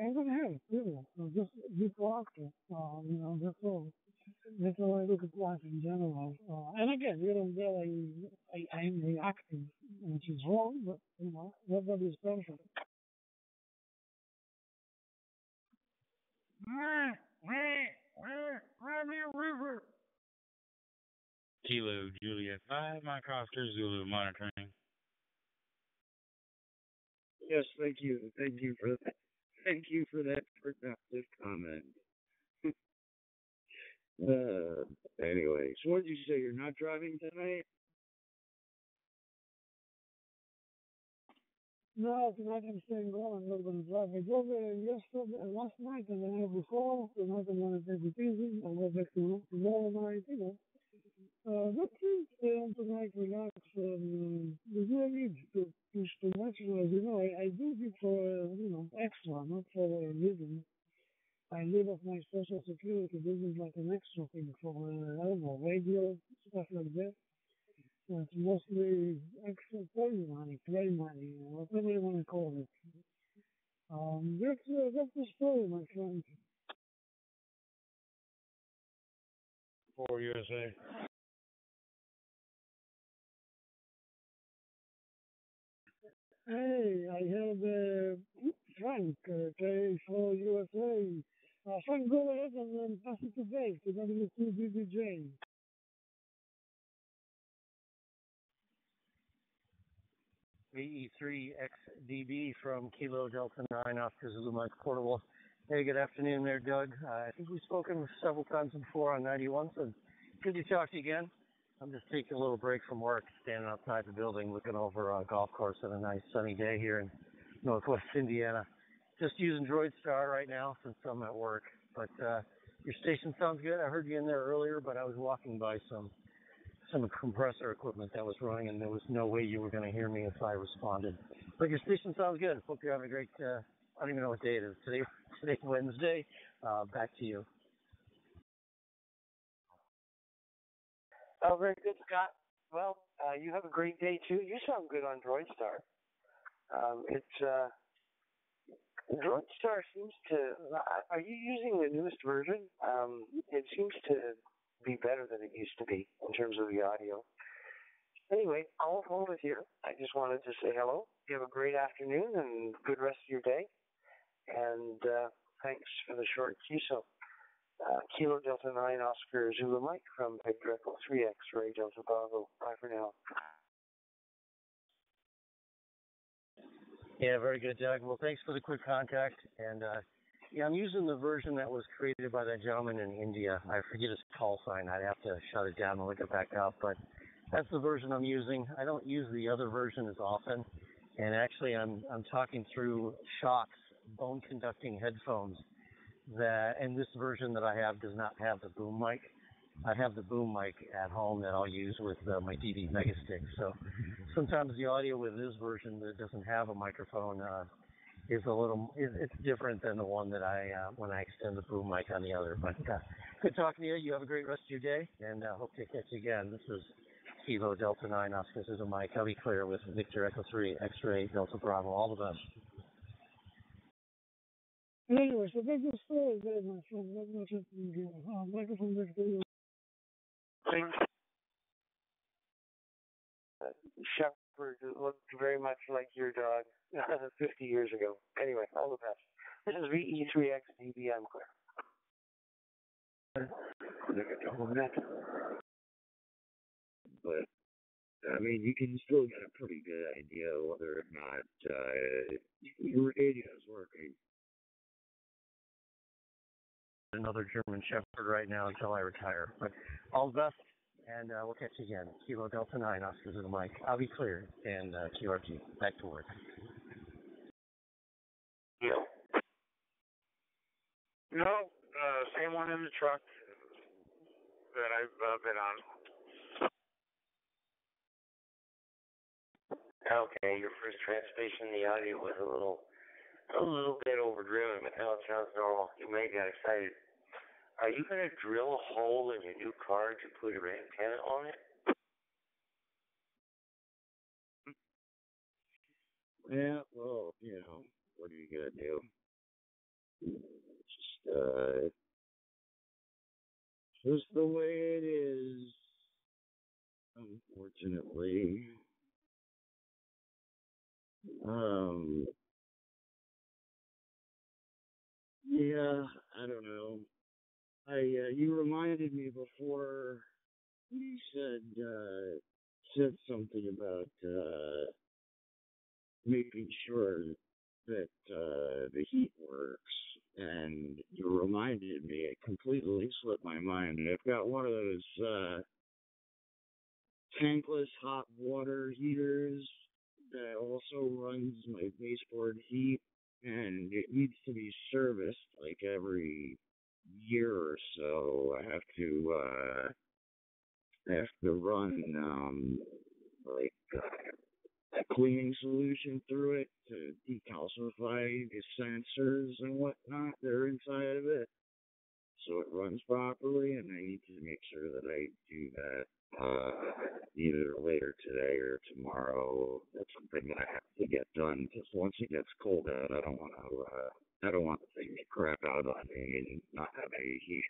ain't going to help, really. So just be proactive, that's all. That's how I look at life in general. And again, your umbrella, I'm reacting, which is wrong, but, nobody's perfect. River. Kilo Juliet 5, Mike Oscar Zulu monitoring. Yes, thank you. Thank you for that. Thank you for that productive comment. Anyway, so what did you say? You're not driving tonight? No, tonight I'm staying home. I'm not going to drive. I drove yesterday, last night, and the night before. Tonight I'm going to take it easy. I'll go back to work tomorrow night, That's it. Stay home tonight, relax. There's no need to push too much. I do it for, extra, not for a living. I live off my social security. This is like an extra thing for, I don't know, radio, stuff like that. It's mostly extra play money, whatever you want to call it. That's the story, my friend. For USA. Hey, I heard Frank, for USA. Frank, go ahead and then pass it to Dave, to W2BBJ. VE3XDB from Kilo Delta 9 off to Zulu Mike Portable. Hey, good afternoon there, Doug. I think we've spoken several times before on 91, so good to talk to you again. I'm just taking a little break from work, standing outside the building, looking over a golf course on a nice sunny day here in northwest Indiana. Just using DroidStar right now since I'm at work. But your station sounds good. I heard you in there earlier, but I was walking by some compressor equipment that was running, and there was no way you were going to hear me if I responded. But your station sounds good. Hope you're having a great, I don't even know what day it is. Today's Wednesday. Back to you. Oh, very good, Scott. Well, you have a great day, too. You sound good on DroidStar. DroidStar seems to, are you using the newest version? It seems to be better than it used to be in terms of the audio. Anyway, I'll hold it here. I just wanted to say hello. You have a great afternoon and good rest of your day. And thanks for the short QSO. Kilo Delta 9 Oscar Zulu Mike from Victor Echo 3 X-Ray Delta Bravo. Bye for now. Yeah, very good, Doug. Well, thanks for the quick contact. And I'm using the version that was created by that gentleman in India. I forget his call sign. I'd have to shut it down and look it back up. But that's the version I'm using. I don't use the other version as often. And actually, I'm talking through Shock's bone conducting headphones. And this version that I have does not have the boom mic. I have the boom mic at home that I'll use with my DV Megastick. So sometimes the audio with this version that doesn't have a microphone is it's different than the one that when I extend the boom mic on the other. But good talking to you. You have a great rest of your day, and hope to catch you again. This is Kilo Delta 9 Oscar Zulu Mike. I'll be clear with Victor Echo 3 X-Ray Delta Bravo. All the best. Anyway, so that's the story there, my friend. Not much happening here. Microphone back to you. Shepherd looked very much like your dog 50 years ago. Anyway, all the best. This is VE3XDB. I'm clear. but I mean, you can still get a pretty good idea whether or not your radio is working. Another German Shepherd right now until I retire. But all the best, and we'll catch you again. Kilo Delta 9, Oscar to the mic. I'll be clear, and QRT, back to work. Yeah. No, same one in the truck that I've been on. Okay, your first transmission, the audio was a little bit overdriven, but now it sounds normal. You may get excited. Are you going to drill a hole in your new car to put your antenna on it? Yeah, well, you know, what are you going to do? Just the way it is, unfortunately. Yeah, I don't know. You reminded me before you said something about making sure that the heat works, and you reminded me. It completely slipped my mind. I've got one of those tankless hot water heaters that also runs my baseboard heat, and it needs to be serviced like every year or so. I have to run like a cleaning solution through it to decalcify the sensors and whatnot that are inside of it, so it runs properly. And I need to make sure that I do that either later today or tomorrow. That's something that I have to get done, because once it gets cold out, I don't want the thing to crap out on me and not have any heat.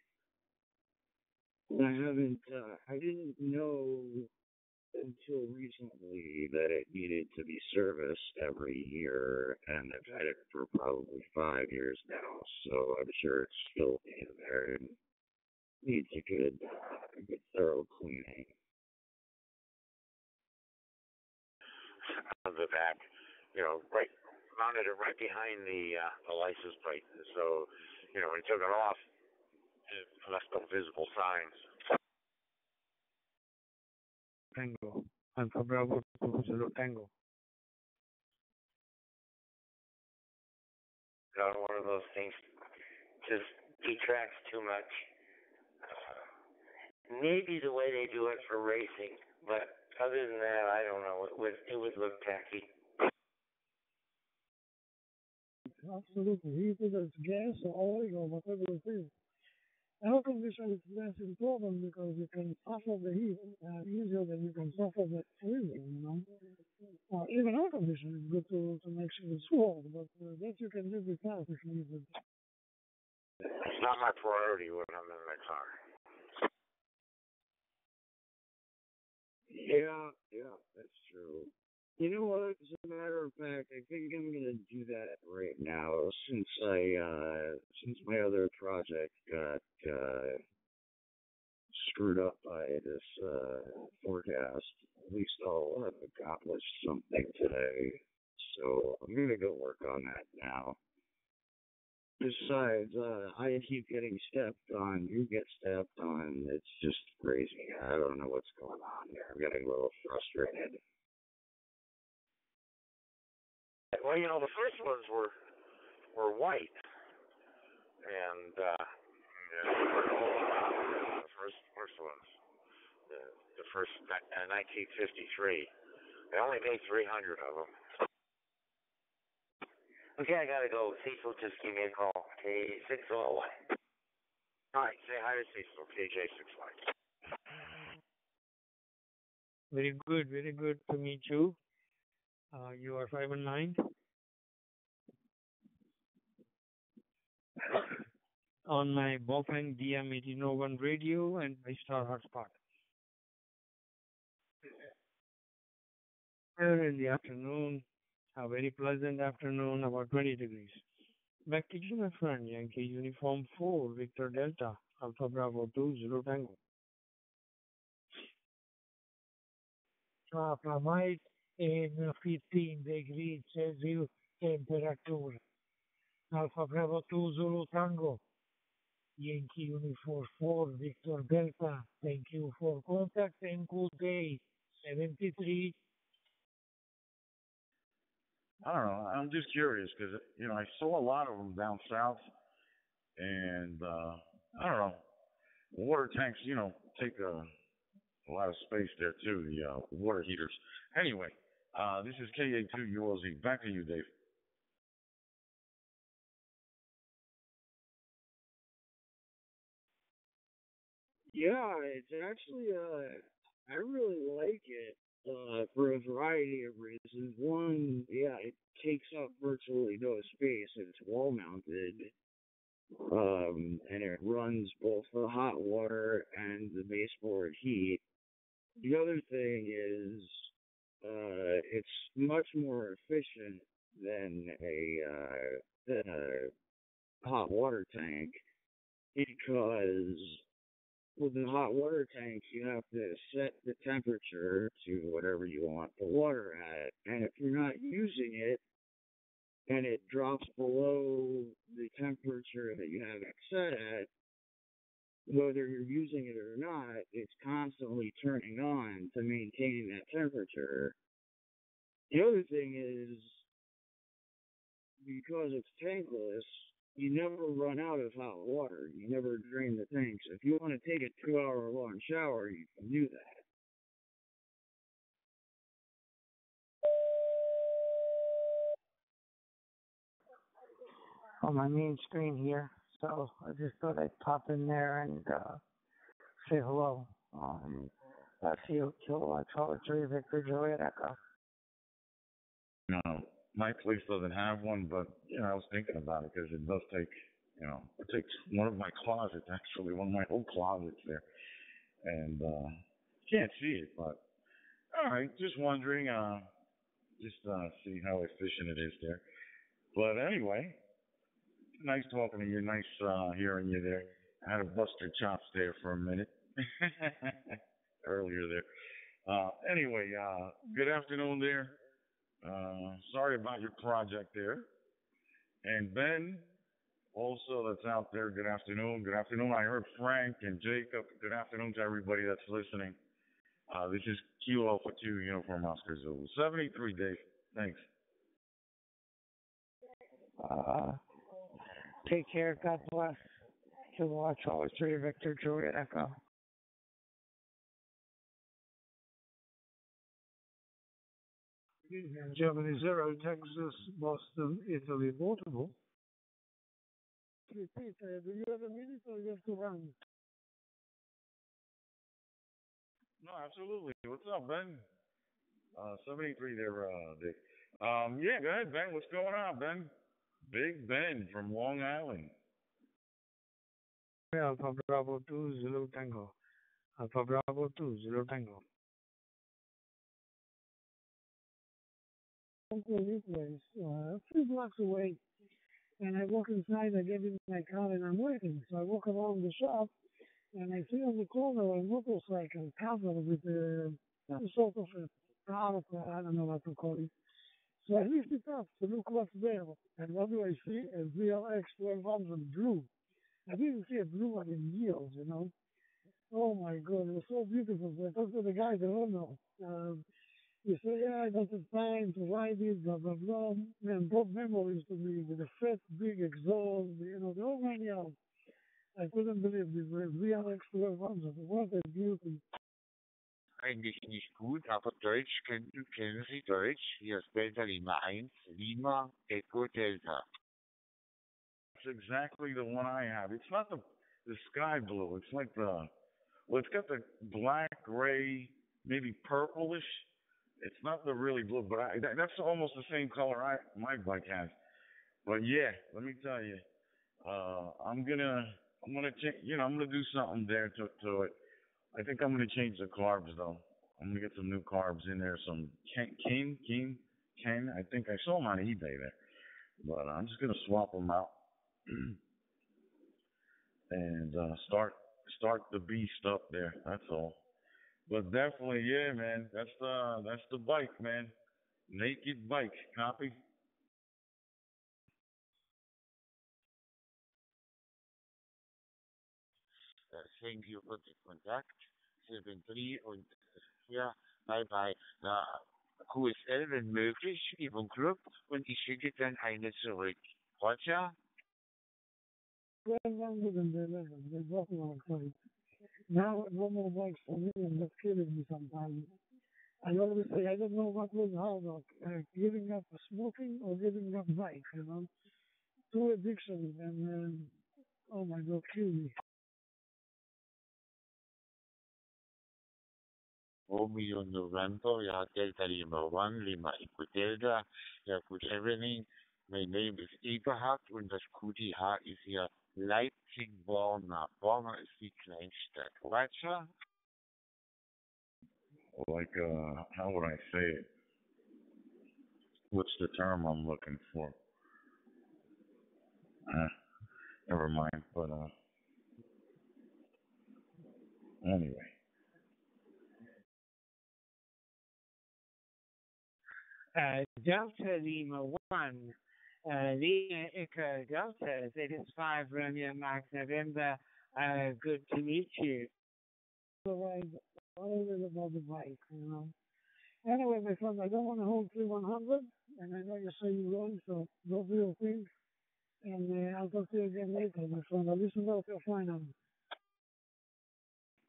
I didn't know until recently that it needed to be serviced every year, and I've had it for probably 5 years now, so I'm sure it's still in there and needs a good thorough cleaning. On the back, right, mounted it right behind the license plate, so, when he took it off, it left no visible signs. Tango. Alpha Bravo 20 Tango. Not one of those things just detracts too much. Maybe the way they do it for racing, but other than that, I don't know. It would look tacky. Absolutely. Either it's gas or oil or whatever it is. Air conditioning is less important because you can suffer the heat easier than you can suffer the freezing, even air conditioning is good to make sure it's warm, but that you can live without if needed. It's not my priority when I'm in my car. Yeah, that's true. You know what? As a matter of fact, I think I'm gonna do that right now, since my other project got screwed up by this forecast. At least I'll have accomplished something today. So I'm gonna go work on that now. Besides, I keep getting stepped on. You get stepped on. It's just crazy. I don't know what's going on here. I'm getting a little frustrated. Well, the first ones were white, and the first ones, the first 1953. They only made 300 of them. Okay, I gotta go. Cecil just gave me a call. K601. All right, say hi to Cecil. KJ61. Very good to meet you. You are 519. On my Bofang DM1801 radio and my Star Hotspot. Here in the afternoon, a very pleasant afternoon, about 20 degrees. Back to you, my friend. Yankee Uniform 4, Victor Delta, Alpha Bravo 20 Tango. Fahrenheit and 15 degrees Celsius temperature. Alpha Bravo 2 Zulu Tango. Yankee Uniform 4 Victor Delta. Thank you for contact and good day. 73. I don't know. I'm just curious because I saw a lot of them down south, and I don't know. Water tanks, take a lot of space there too. The water heaters. Anyway, this is KA2ULZ. Back to you, Dave. Yeah, it's actually I really like it for a variety of reasons. One, yeah, it takes up virtually no space. It's wall mounted, and it runs both the hot water and the baseboard heat. The other thing is, it's much more efficient than a hot water tank because with the hot water tanks, you have to set the temperature to whatever you want the water at. And if you're not using it and it drops below the temperature that you have it set at, whether you're using it or not, it's constantly turning on to maintain that temperature. The other thing is, because it's tankless, you never run out of hot water. You never drain the tanks. If you want to take a 2-hour long shower, you can do that. On my main screen here, so I just thought I'd pop in there and say hello. That's you, Kilowatt Charlie 3 Victor Juliet Echo. No, my place doesn't have one, but I was thinking about it because it does take, it takes one of my closets actually, one of my whole closets there, and can't see it, but all right, just wondering, just see how efficient it is there. But anyway, nice talking to you, nice hearing you there. I had to bust your chops there for a minute earlier there. Anyway, good afternoon there. Sorry about your project there. And Ben, also that's out there, good afternoon. Good afternoon. I heard Frank and Jacob. Good afternoon to everybody that's listening. This is Kilo for 2 Uniform Oscar Zulu. 73, Dave. Thanks. Take care. God bless. Kilowatt Charlie 3 Victor Juliet Echo. 70, Texas, Boston, Italy, Baltimore. Repeat, do you have a minute or you have to run? No, absolutely. What's up, Ben? 73 there, Dick. Yeah, go ahead, Ben. What's going on, Ben? Big Ben from Long Island. Alpha Bravo 2 Zulu Tango. Alpha Bravo 2 Zulu Tango. This place, a few blocks away, and I walk inside, I get in my car, and I'm waiting. So I walk around the shop, and I see on the corner a motorcycle covered with some sort of a tarp, I don't know what to call it. So I lift it up to look what's there, and what do I see? A VLX 1200 blue. I didn't see a blue one in years, Oh my God, it was so beautiful. So I talked to the guy, the owner. He said, yeah, I got the time to ride it, blah, blah, blah. Man, brought memories to me with a fat, big exhaust, the whole 9 yards. I couldn't believe this was VLX 1200. What a beauty. Eigentlich nicht gut, aber Deutsch kennen Sie Deutsch? Hier ist Delta Lima 1, Lima, Echo Delta. That's exactly the one I have. It's not the sky blue. It's like it's got the black, gray, maybe purplish. It's not the really blue, but that's almost the same color my bike has. But yeah, let me tell you, I'm gonna do something there to it. I think I'm gonna change the carbs though. I'm gonna get some new carbs in there, some cane. I think I saw them on eBay there, but I'm just gonna swap them out and start the beast up there. That's all. But definitely, yeah, man. That's the bike, man. Naked bike. Copy. Thank you for the contact. 73 und ja, bye bye. Na, QSL, wenn möglich, über Club und ich schicke dann eine zurück. Roger? Well, longer than they live. They're walking on time. Now, no more bikes for me, and that's killing me sometimes. I always say I don't know what was harder, giving up smoking or giving up bike, you know. Two addictions, and oh my God, kill me. Romeo November, ja, Delta Lima 1, Lima Eco Delta, ja, good evening. My name is Eberhard und das QTH ist hier Leipzig-Borna. Borna ist die Kleinstadt. Roger? Like, how would I say it? What's the term I'm looking for? Never mind. But anyway. Delta Lima 1, Lima Echo Delta, Z5 Romeo Mike November, good to meet you. The ride all the way above the bike, you know. Anyway, my friend, I don't want to hold 3100, and I know you say you run, so go do your thing, and I'll talk to you again later, my friend. I'll listen to your final.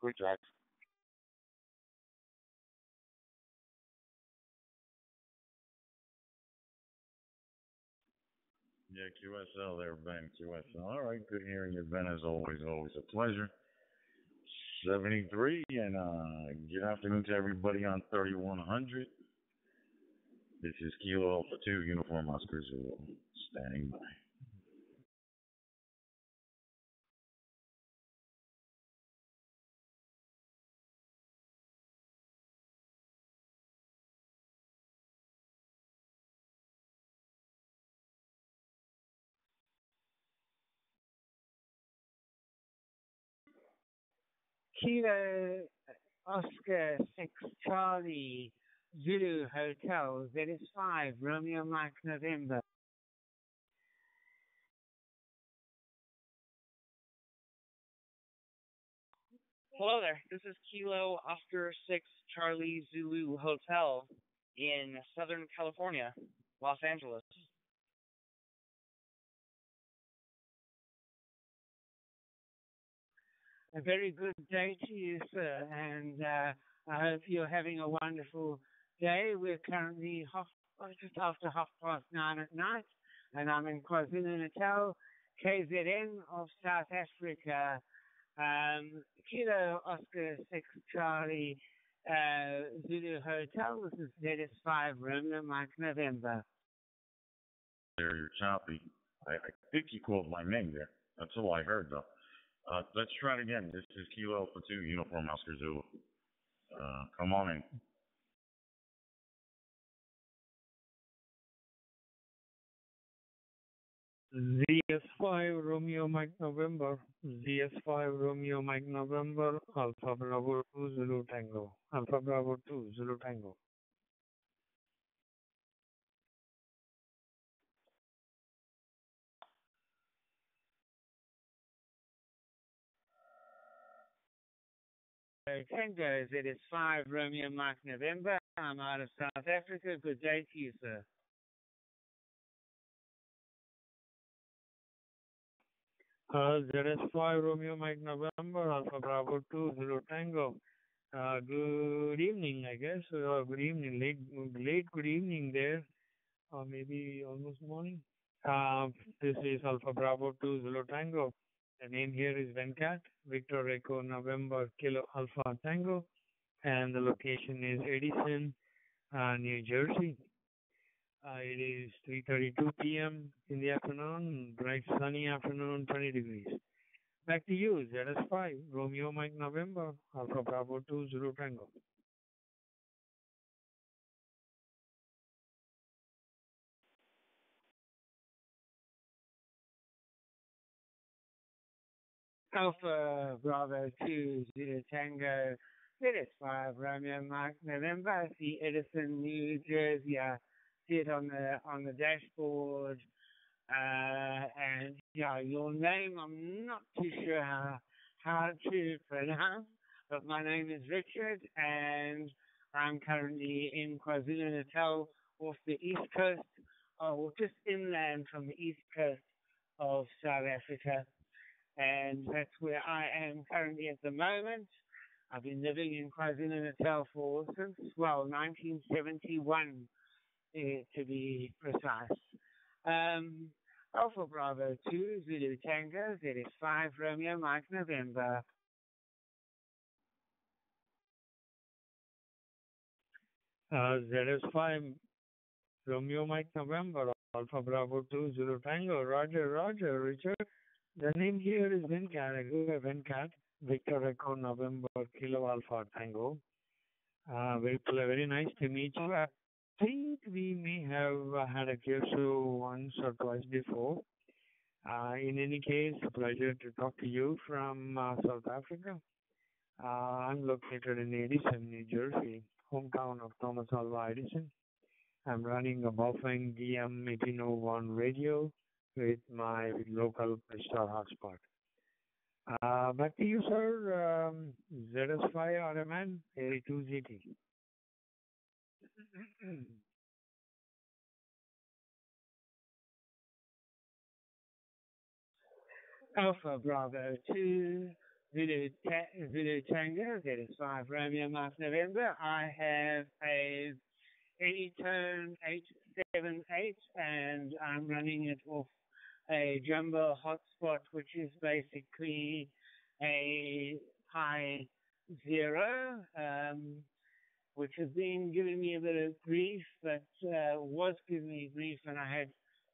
Good luck. Yeah, QSL there, Ben. QSL. All right, good hearing you, Ben. As always, always a pleasure. 73, and good afternoon to everybody on 3100. This is Kilo Alpha 2, Uniform Oscar Zulu, standing by. Kilo Oscar 6 Charlie Zulu Hotel, Z5 Romeo Mike November. Hello there. This is Kilo Oscar 6 Charlie Zulu Hotel in Southern California, Los Angeles. A very good day to you, sir, and I hope you're having a wonderful day. We're currently just after 9:30 at night, and I'm in KwaZulu-Natal, KZN of South Africa. Kilo Oscar 6 Charlie Zulu Hotel. This is ZS5 Romeo Mike November. There, you're choppy. I think you called my name there. That's all I heard, though. Let's try it again. This is Kilo Alpha 2, Uniform Oscar Zulu. Come on in. ZS5 Romeo Mike November, ZS5 Romeo Mike November, Alpha Bravo 2 Zulu Tango, Alpha Bravo 2 Zulu Tango. Tango, ZS5 Romeo Mike November. I'm out of South Africa. Good day to you, sir. ZS5 Romeo Mike November, Alpha Bravo 2 Zulu Tango. Good evening, I guess. Good evening, late good evening there, or maybe almost morning. This is Alpha Bravo 2 Zulu Tango. The name here is Venkat, Victor Echo November Kilo Alpha Tango, and the location is Edison, New Jersey. It is 3:32 p.m. in the afternoon, bright sunny afternoon, 20 degrees. Back to you, ZS5, Romeo Mike November, Alpha Bravo 2 Zulu Tango. Alpha Bravo 2 Zulu Tango, 5 Romeo Mike November. I see Edison, New Jersey. I see it on the dashboard. And yeah, your name I'm not too sure how to pronounce, but my name is Richard, and I'm currently in KwaZulu-Natal off the east coast, or just inland from the east coast of South Africa, and that's where I am currently at the moment. I've been living in KwaZulu-Natal since 1971, to be precise. Alpha Bravo 2, Zulu Tango, ZS5 Romeo Mike November. ZS5 Romeo Mike November, Alpha Bravo 2, Zulu Tango, Roger, Richard. The name here is Venkat, Victor Echo November, Kilo Alpha Tango. Very nice to meet you. I think we may have had a QSO once or twice before. In any case, a pleasure to talk to you from South Africa. I'm located in Edison, New Jersey, hometown of Thomas Alva Edison. I'm running a Baofeng DM 1801 radio with my local star hotspot. Back to you, sir. ZS5 RMN 82ZT. Alpha Bravo 2, Zulu Tango, ZS5 Romeo Mike November. I have a Anytone 878, and I'm running it off a jumbo hotspot, which is basically a Pi Zero, which has been giving me a bit of grief, but was giving me grief, and I had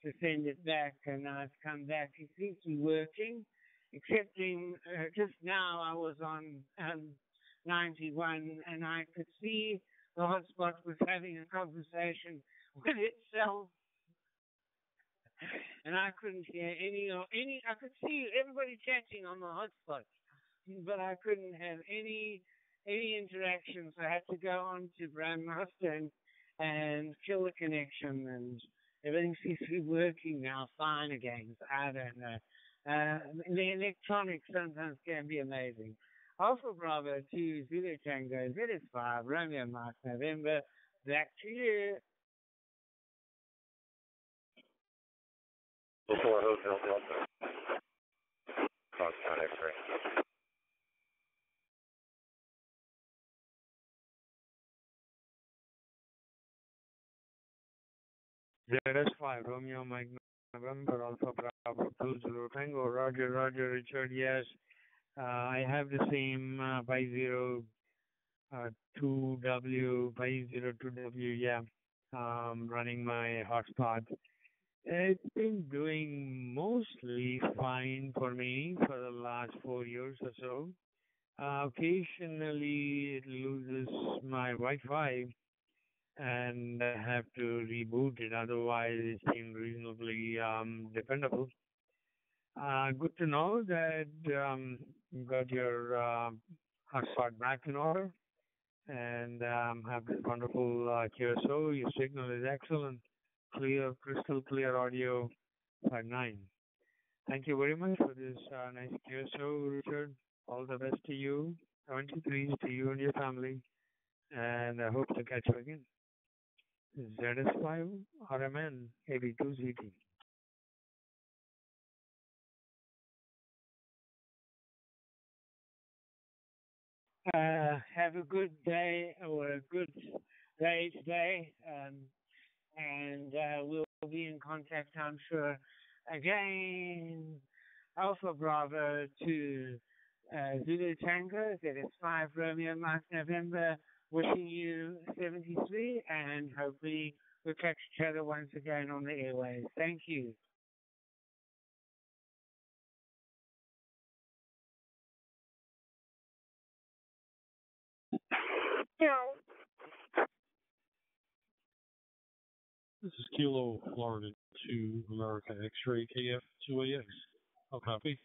to send it back, and now it's come back. It seems to be working, excepting just now I was on 91, and I could see the hotspot was having a conversation with itself, and I couldn't hear any. I could see everybody chatting on the hotspot, but I couldn't have any interaction. So I had to go on to Brandmaster and kill the connection, and everything seems to be working now fine again. So I don't know. The electronics sometimes can be amazing. Alpha Bravo 2, Zulu Tango, ZS5, Romeo Mike November. Back to you. Before Hotel Delta. Cross-town X-ray. ZS5 Romeo Mike November, Alpha Bravo 2, Zulu Tango, Roger, Richard, yes. I have the same by 2W, by 2W, yeah. Running my hotspot. It's been doing mostly fine for me for the last 4 years or so. Occasionally it loses my Wi-Fi and I have to reboot it. Otherwise, it seems reasonably dependable. Good to know that you got your hotspot back in order and have this wonderful QSO. Your signal is excellent, clear, crystal clear audio by 9. Thank you very much for this nice QSO, Richard. All the best to you. 23 to you and your family. And I hope to catch you again. ZS5 RMN 82ZT. Have a good day or a good day today, and we'll be in contact, I'm sure, again. Alpha Bravo to Zulu Tango, ZS5 Romeo Mike November, wishing you 73, and hopefully we'll catch each other once again on the airways. Thank you. This is Kilo, Florida 2, America X-ray KF2AX. I'll copy.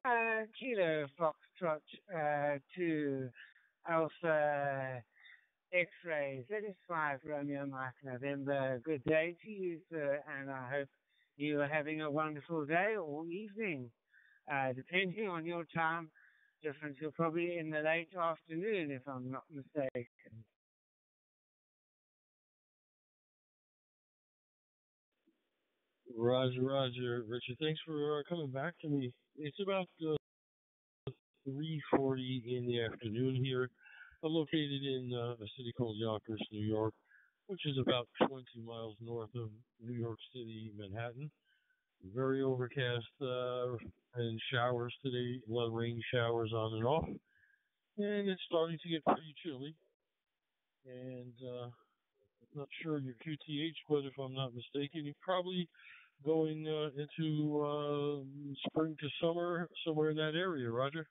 Kilo Foxtrot 2 Alpha X-ray Z5 Romeo Mike November. Good day to you, sir, and I hope you are having a wonderful day or evening. Depending on your time difference, you're probably in the late afternoon, if I'm not mistaken. Roger, Roger. Richard, thanks for coming back to me. It's about 3:40 in the afternoon here. I'm located in a city called Yonkers, New York, which is about 20 miles north of New York City, Manhattan. Very overcast and showers today, a lot of rain showers on and off. And it's starting to get pretty chilly. And not sure your QTH, but if I'm not mistaken, you're probably going into spring to summer, somewhere in that area, Roger?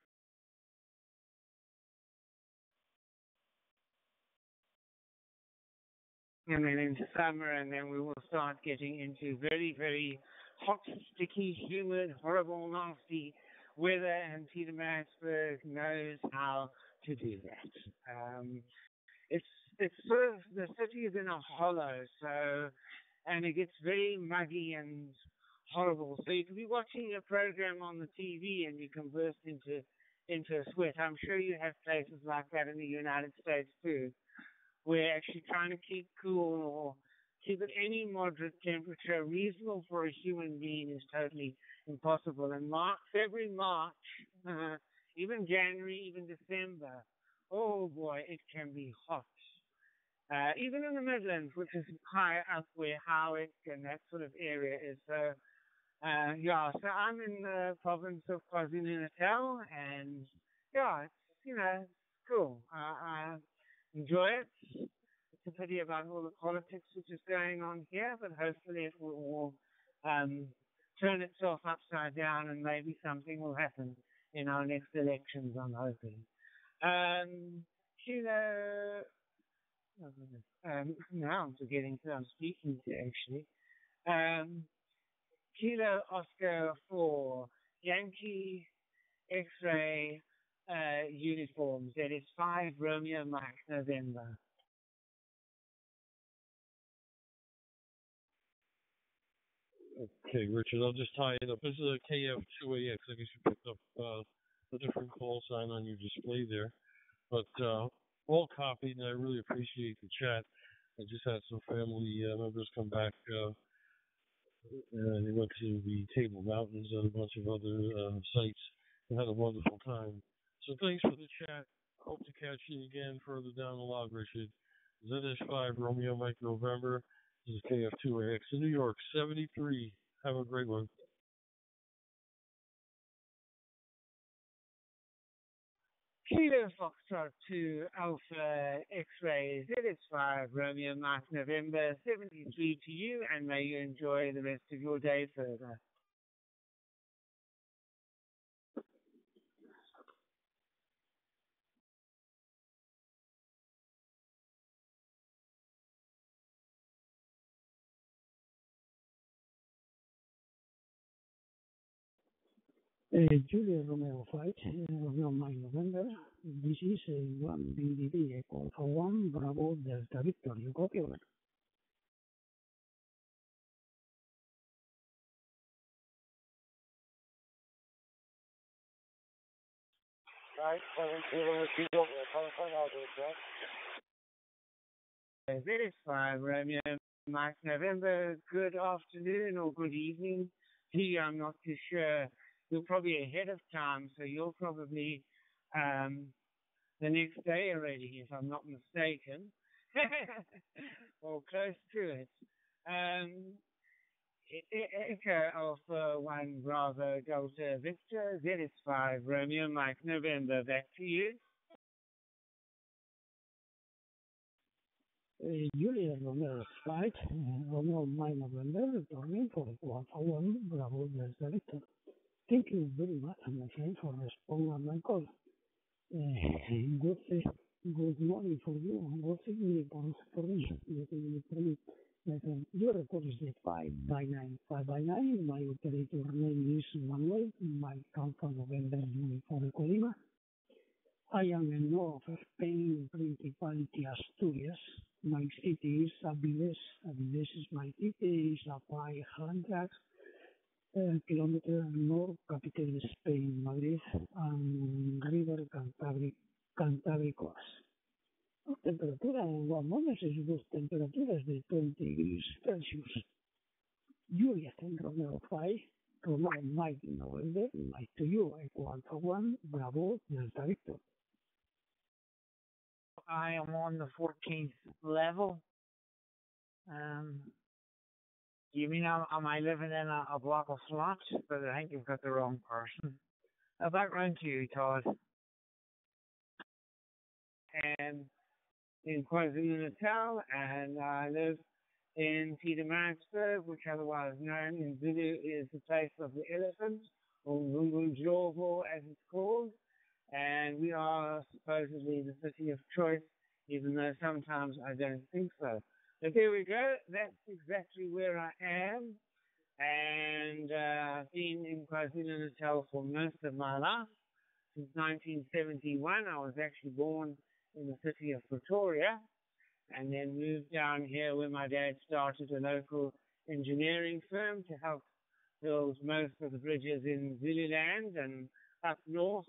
And then into summer, and then we will start getting into very, very hot, sticky, humid, horrible, nasty weather, and Peter Maritzburg knows how to do that. It's sort of, the city is in a hollow, so, and it gets very muggy and horrible. So you can be watching a program on the TV and you can burst into a sweat. I'm sure you have places like that in the United States too. We're actually trying to keep cool or keep at any moderate temperature reasonable for a human being is totally impossible. And February, March, even January, even December, oh boy, it can be hot. Even in the Midlands, which is high up where Howick and that sort of area is. So, so I'm in the province of KwaZulu-Natal, and yeah, it's cool. I enjoy it. It's a pity about all the politics which is going on here, but hopefully it will all turn itself upside down and maybe something will happen in our next elections, I'm hoping. Now I'm forgetting who I'm speaking to, actually. Kilo Oscar 4, Yankee X-ray uniforms. That is 5 Romeo Mike November. Okay, Richard, I'll just tie it up. This is a KF2AX. I guess you picked up a different call sign on your display there. But all copied, and I really appreciate the chat. I just had some family members come back. They went to the Table Mountains and a bunch of other sites and had a wonderful time. So thanks for the chat. Hope to catch you again further down the log, Richard. ZS5 Romeo Mike November. This is KF2AX in New York, 73. Have a great one. Kilo Foxtrot 2 Alpha X-Ray ZS5 Romeo Mike November, 73 to you, and may you enjoy the rest of your day further. Julia Romeo Flight, Romeo Mike November. This is 1 BDD Echo for 1 Bravo Delta Victor. You copy over. Right, that is fine, Romeo Mike November. Good afternoon or good evening to you. I'm not too sure. You're probably ahead of time, so you're probably the next day already, if I'm not mistaken, or close to it. Echo Alpha 1 Bravo Delta Victor, ZS5 Romeo Mike November. Back to you. Julia Romeo Flight, Romeo Mike November, returning for 1 Bravo Delta Victor. Thank you very much, my friend, for responding my call. Good morning for you, and good evening for me, if you permit. Your record is the 5 by 9. 5 by 9, my operator name is Manuel. My country November Uniform Colima. I am in north of Spain, Principality Asturias. My city is Avilés. Avilés is my city. It's a 500 kilometer north capital of Spain, Madrid, and river Cantabria coast. Temperatura en Guamones es dos temperaturas de 20 degrees Celsius. Lluvia en Romeo 5, Romeo Mike November, Mike to you, Echo Alpha 1, Bravo, Delta Victor. I am on the 14th level. You mean am I living in a block of flats? But I think you've got the wrong person. Back round to you, Todd. And in KwaZulu-Natal, and I live in Pietermaritzburg, which otherwise known in Zulu is the place of the elephant, or Ngungundlovu as it's called. And we are supposedly the city of choice, even though sometimes I don't think so. But there we go. That's exactly where I am. And I've been in KwaZulu-Natal for most of my life. Since 1971, I was actually born in the city of Pretoria, and then moved down here where my dad started a local engineering firm to help build most of the bridges in Zululand and up north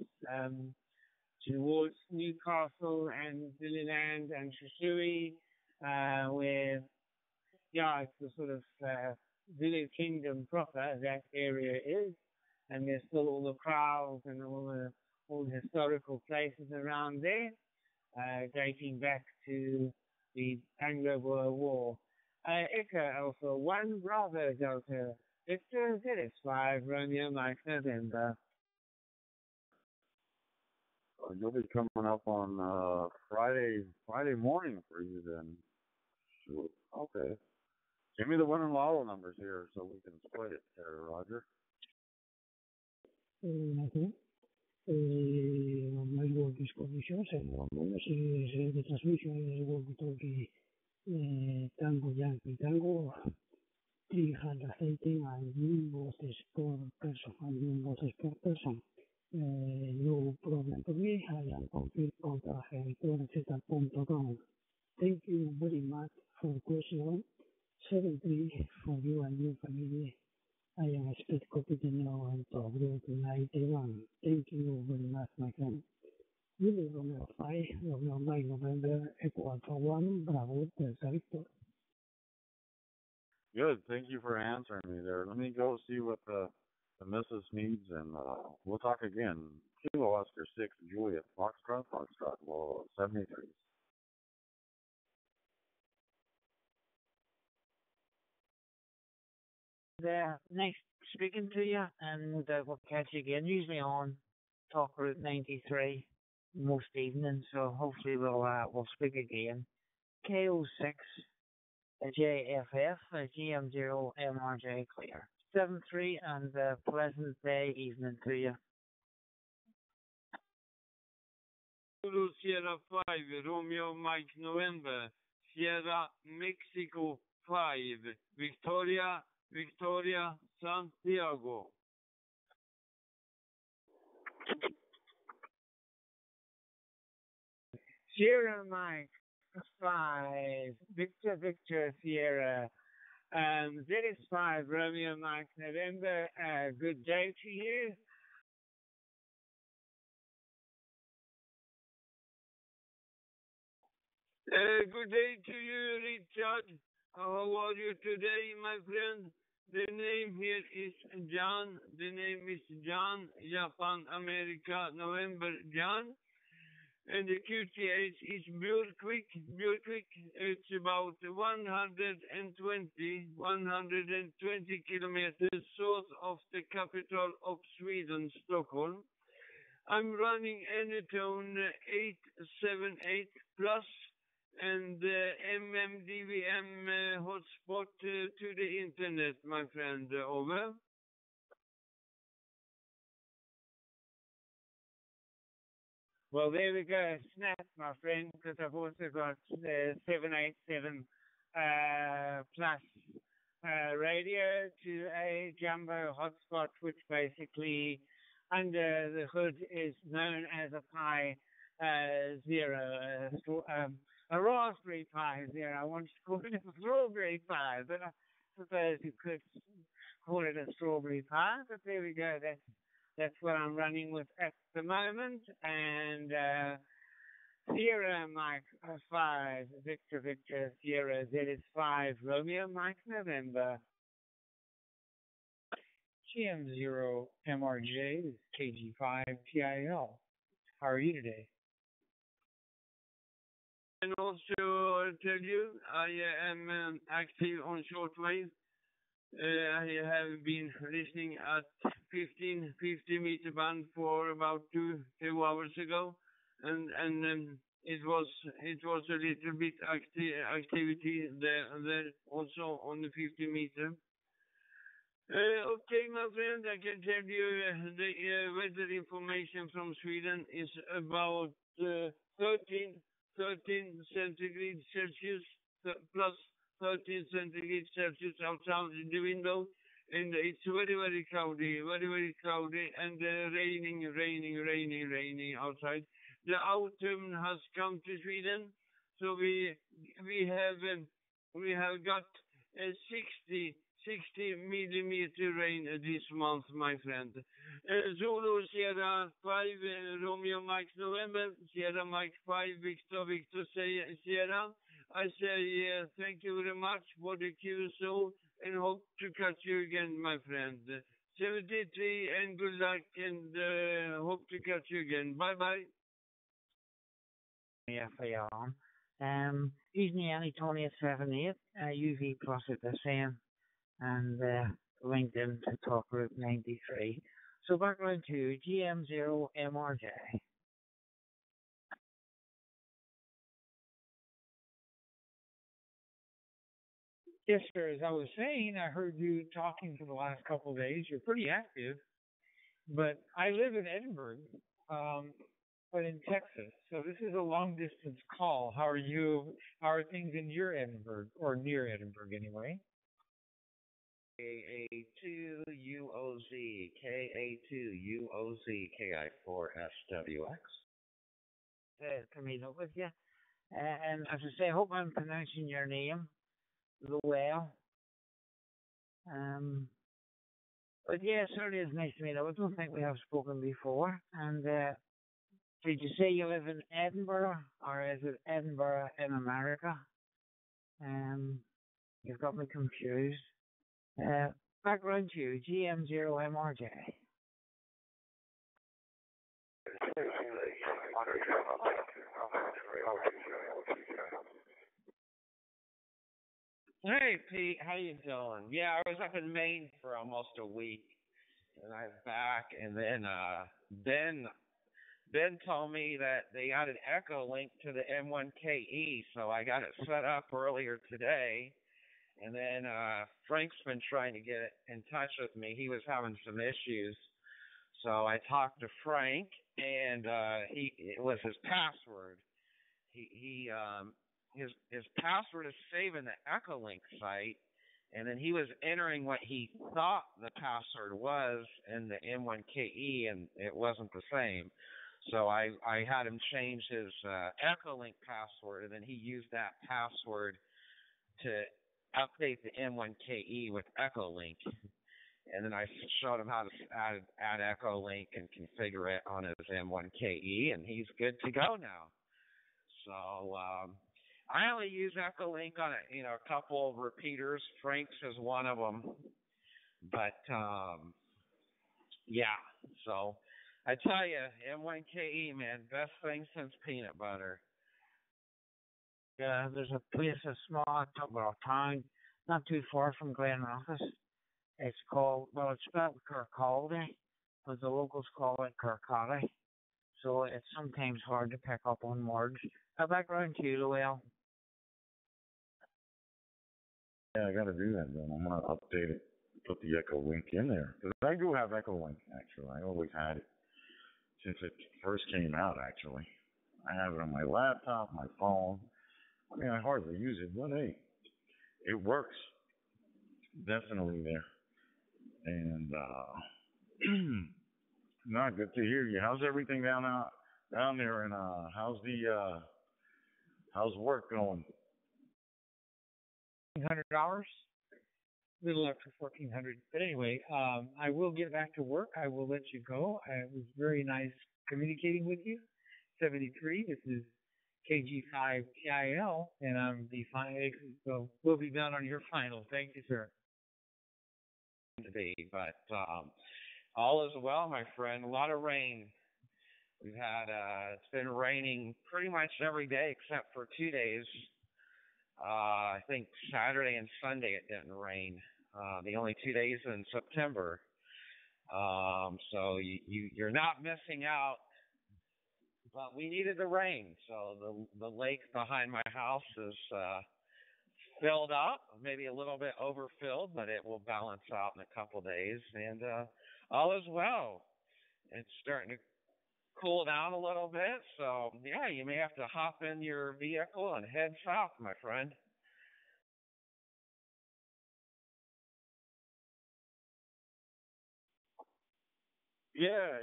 towards Newcastle and Zululand and Shishui, where, it's the sort of Zulu kingdom proper, that area is, and there's still all the kraals and all the historical places around there, dating back to the Anglo-Boer War. Echo Alpha 1, Bravo Delta Victor, ZS5, Romeo Mike November. You'll be coming up on Friday morning for you then. Sure. Okay. Give me the win and lotto numbers here so we can split it there, Roger. Okay. My work is conditions and the transmission is walkie-talkie Tango Yankee Tango 318 and you voices per person. No problem for me. I am confirmed contra.com. Thank you very much for the question. 73 for you and your family. I am expect copy to know and to group 91. Thank you very much, my friend. Really, Romeo 5, Romeo 9 November, Echo Alpha 1, Bravo, Delta Victor. Good. Thank you for answering me there. Let me go see what the missus needs, and we'll talk again. Kilo Oscar 6, Juliet, Foxtrot, well, 73. Nice speaking to you, and we'll catch you again, usually on Talk Route 93 most evenings, so hopefully we'll speak again. KO6 JFF GM0 MRJ clear. 73 and pleasant day evening to you. Zulu Sierra 5, Romeo Mike November, Sierra Mexico 5, Victoria, Santiago. Sierra Mike 5, Victor Sierra, ZS5, Romeo Mike November, good day to you. Good day to you, Richard. How are you today, my friend? The name here is John. The name is John, Japan, America, November, John. And the QTH is Björkvik. It's about 120 kilometers south of the capital of Sweden, Stockholm. I'm running Anytone 878 plus and MMDVM hotspot to the internet, my friend. Over. Well, there we go. Snap, my friend, because I've also got 787 plus radio to a jumbo hotspot, which basically under the hood is known as a Pi Zero, a Raspberry Pi Zero. I want to call it a Strawberry Pi, but I suppose you could call it a Strawberry Pi. But there we go. That's what I'm running with at the moment, and Sierra Mike 5 Victor Sierra ZS5 Romeo Mike November. GM0 MRJ is KG5 TIL. How are you today? And also tell you, I am active on shortwave. I have been listening at 1550 meter band for about two hours ago, and it was a little bit activity there also on the 50 meter. Okay, my friend, I can tell you the weather information from Sweden is about 13 centigrade Celsius plus 13 centigrade Celsius outside the window, and it's very cloudy, and raining outside. The autumn has come to Sweden, so we have got 60 millimeter rain this month, my friend. Zulu Sierra 5 Romeo Mike November, Sierra Mike 5 Victor Sierra. I say thank you very much for the QSO and hope to catch you again, my friend. 73 and good luck, and hope to catch you again. Bye bye. Yeah, for y'all. Evening Antonia 78 UV plus at the same, and LinkedIn to Talk Group 93. So background to GM0 MRJ. Yes, sir. As I was saying, I heard you talking for the last couple of days. You're pretty active, but I live in Edinburgh, but in Texas. So this is a long distance call. How are you? How are things in your Edinburgh, or near Edinburgh anyway? KA2UOZ, KA2UOZ, KI4SWX. To meet up with you. And as I say, I hope I'm pronouncing your name well. But yeah, it certainly is nice to meet up. I don't think we have spoken before. And did you say you live in Edinburgh, or is it Edinburgh in America? You've got me confused. Background to you, GM0MRJ. Hey Pete, how you doing? Yeah, I was up in Maine for almost a week, and I'm back. And then Ben told me that they got an Echo link to the M1KE, so I got it set up earlier today. And then Frank's been trying to get in touch with me. He was having some issues, so I talked to Frank, and it was his password. His password is saved in the Echolink site, and then he was entering what he thought the password was in the M1KE, and it wasn't the same. So I had him change his Echolink password, and then he used that password to update the M1KE with Echolink. And then I showed him how to add Echolink and configure it on his M1KE, and he's good to go now. So I only use Echolink on a couple of repeaters. Frank's is one of them. But yeah, so I tell you, M1KE, man, best thing since peanut butter. Yeah, there's a place, a small town, not too far from Glen Rothes. It's called, well, it's spelled Kirkcaldy, but the locals call it Kirkcaldy. So it's sometimes hard to pick up on words. Background to you, Llewellyn. Yeah, I got to do that then. I'm going to update it, put the Echolink in there. Because I do have Echolink, actually. I always had it since it first came out, actually. I have it on my laptop, my phone. I mean, I hardly use it, but hey, it works definitely there. And not good to hear you. How's everything down there? And how's work going? $1,400, little after 1,400. But anyway, I will get back to work. I will let you go. It was very nice communicating with you. 73. This is KG5TIL, and I'm the final. So we'll be done on your final. Thank you, sir. Today, but all is well, my friend. A lot of rain. We've had it's been raining pretty much every day except for 2 days. I think Saturday and Sunday it didn't rain. The only 2 days in September. So you're not missing out. But we needed the rain, so the lake behind my house is filled up, maybe a little bit overfilled, but it will balance out in a couple of days, and all is well. It's starting to cool down a little bit, so yeah, you may have to hop in your vehicle and head south, my friend. Yeah,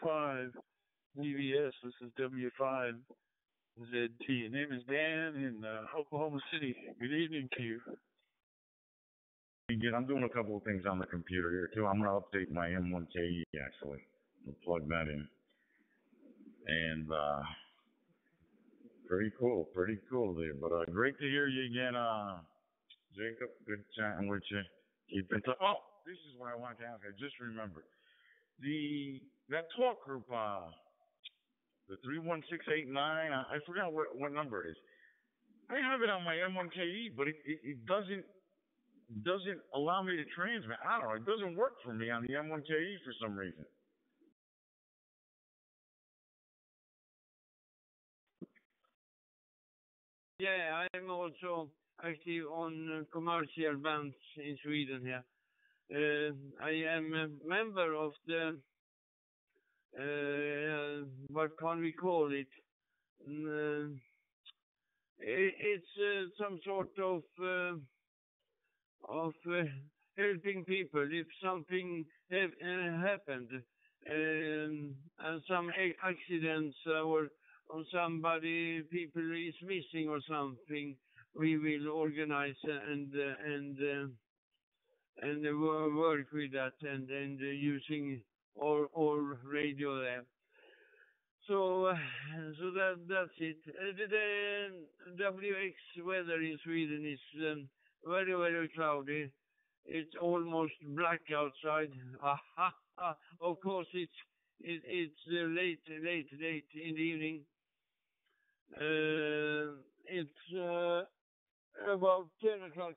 SM5 DVS. This is W5 ZT. Your name is Dan in Oklahoma City. Good evening to you. I'm doing a couple of things on the computer here too. I'm gonna update my M1KE actually. I'll plug that in. And pretty cool there. But great to hear you again, Jacob. Good chatting with you. Keep in touch. Oh, this is what I wanted to ask. I just remembered. That talk group, the 31689, I forgot what number it is. I have it on my M1KE, but it doesn't allow me to transmit. I don't know. It doesn't work for me on the M1KE for some reason. Yeah, I'm also active on commercial bands in Sweden here. I am a member of the, what can we call it? It's some sort of helping people if something happened, and some accidents or people is missing or something. We will organize and work with that and using or radio there. So that's it. The WX weather in Sweden is very, very cloudy. It's almost black outside. Of course, it's late in the evening. It's about 10 o'clock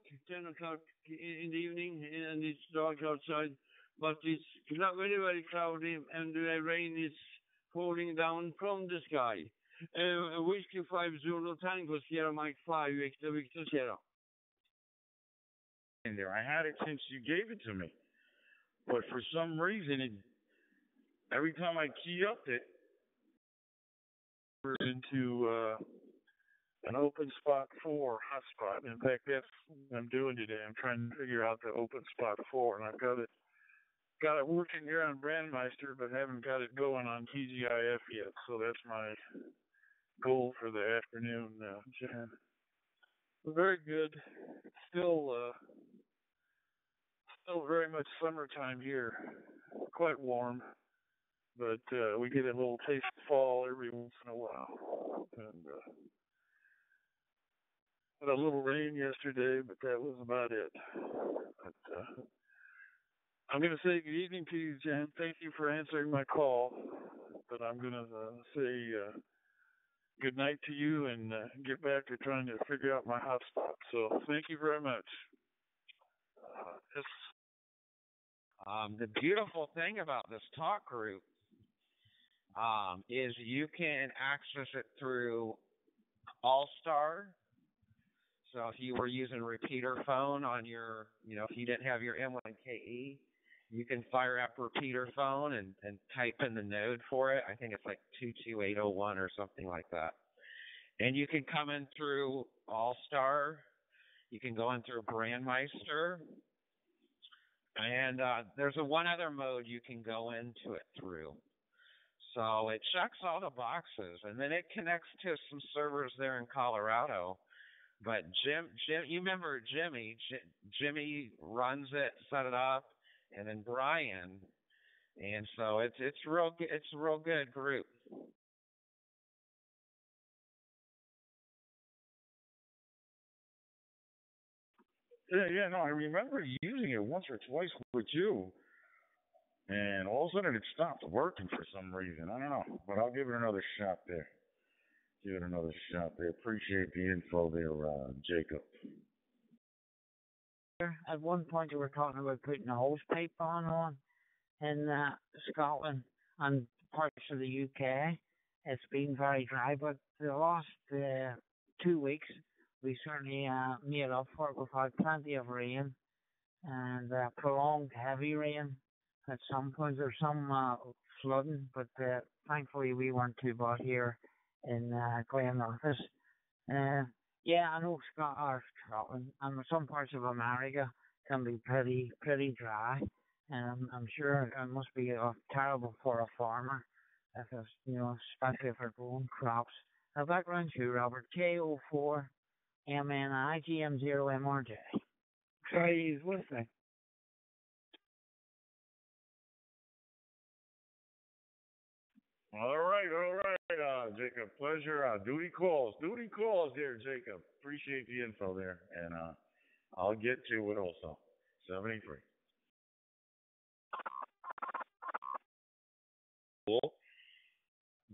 in the evening, and it's dark outside. But it's very, very cloudy, and the rain is falling down from the sky. Whiskey 5 Zulu Tango Sierra Mike 5 Victor Sierra. In there, I had it since you gave it to me, but for some reason, every time I key up it, we're into an open spot 4 hotspot. In fact, that's what I'm doing today. I'm trying to figure out the open spot 4, and I've got it working here on Brandmeister, but haven't got it going on TGIF yet. So that's my goal for the afternoon, Jan. Very good. Still very much summertime here. Quite warm, but we get a little taste of fall every once in a while. And had a little rain yesterday, but that was about it. But I'm going to say good evening to you, Jan. Thank you for answering my call. But I'm going to say good night to you and get back to trying to figure out my hotspot. So thank you very much. The beautiful thing about this talk group is you can access it through All-Star. So if you were using repeater phone on your, if you didn't have your M1KE, you can fire up repeater phone and type in the node for it. I think it's like 22801 or something like that. And you can come in through All-Star You can go in through Brandmeister, and there's one other mode you can go into it through. So it checks all the boxes, and then it connects to some servers there in Colorado. But you remember Jimmy? Jimmy runs it, set it up, and then Brian, and so it's real. It's a real good group. Yeah, no, I remember using it once or twice with you, and all of a sudden it stopped working for some reason. I don't know, but I'll give it another shot there. Give it another shot there. Appreciate the info there, Jacob. At one point, we were talking about putting a hose pipe on in Scotland and parts of the UK. It's been very dry, but the last 2 weeks, we certainly made up for it. We've had plenty of rain and prolonged heavy rain. At some point, there's some flooding, but thankfully we weren't too bad here in Glenrothes. Yeah, I know Scotland and some parts of America can be pretty dry, and I'm sure it must be terrible for a farmer, if it's, especially if they're growing crops. Background to Robert KO4 MNI GM0 MRJ. Sorry, he's listening. All right, Jacob. Pleasure. Duty calls there, Jacob. Appreciate the info there, and I'll get to it also. 73. Cool.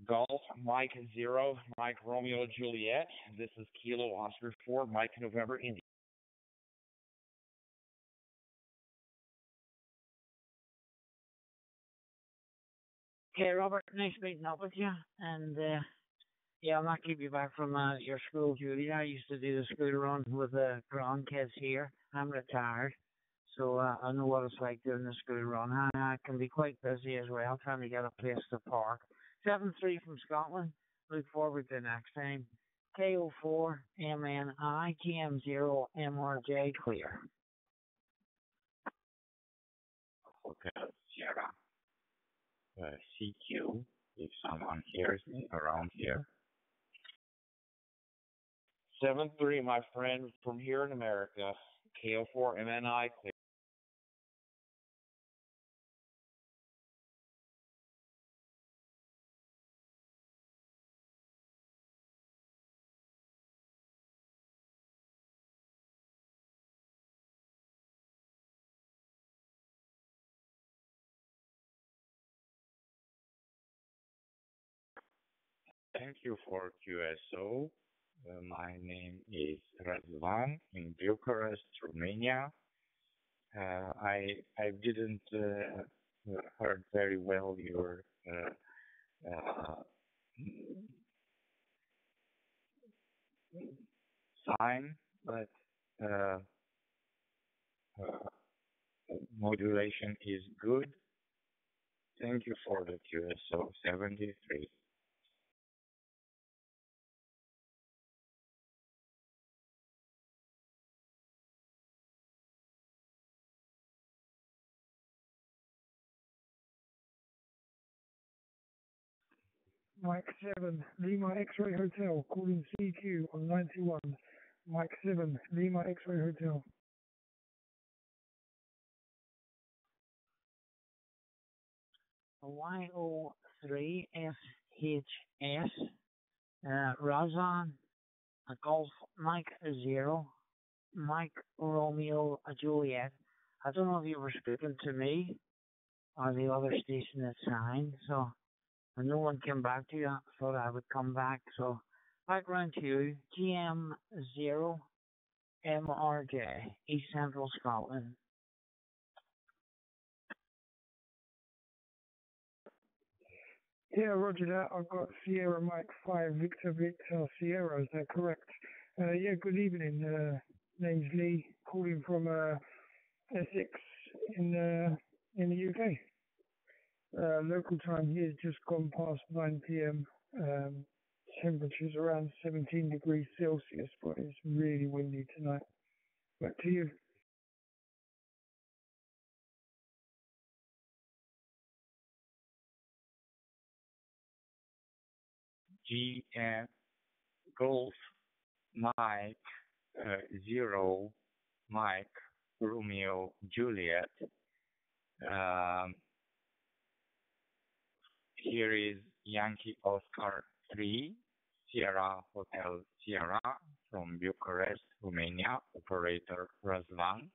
Golf Mike 0, Mike Romeo Juliet. This is Kilo Oscar 4, Mike November India. Okay, Robert, nice meeting up with you. And yeah, I'm not keeping you back from your school duty. I used to do the school run with the grandkids here. I'm retired, so I know what it's like doing the school run. And it can be quite busy as well, trying to get a place to park. 7-3 from Scotland. Look forward to next time. KO4 MNI TM0 MRJ clear. Hotel Sierra. CQ, if someone hears me around here. 7-3, my friend, from here in America. KO4 MNI clear. Thank you for QSO. My name is Razvan in Bucharest, Romania. I didn't heard very well your sign, but modulation is good. Thank you for the QSO 73. Mike 7, Lima X-Ray Hotel, calling CQ on 91. Mike 7, Lima X-Ray Hotel. Y03SHS, Razan, Golf Mike 0, Mike Romeo Juliet. I don't know if you were speaking to me or the other station that signed, so when no one came back to you, I thought I would come back. So background to you, GM0 MRJ, East Central Scotland. Yeah, roger that. I've got Sierra Mike 5, Victor Sierra, is that correct? Yeah, good evening. Name's Lee, calling from Essex in the UK. Local time here is just gone past 9 p.m. Temperature's around 17 degrees Celsius, but it's really windy tonight. Back to you. GM Golf Mike 0 Mike Romeo Juliet. Um, Here is Yankee Oscar 3 Sierra Hotel Sierra from Bucharest, Romania, operator Razvan.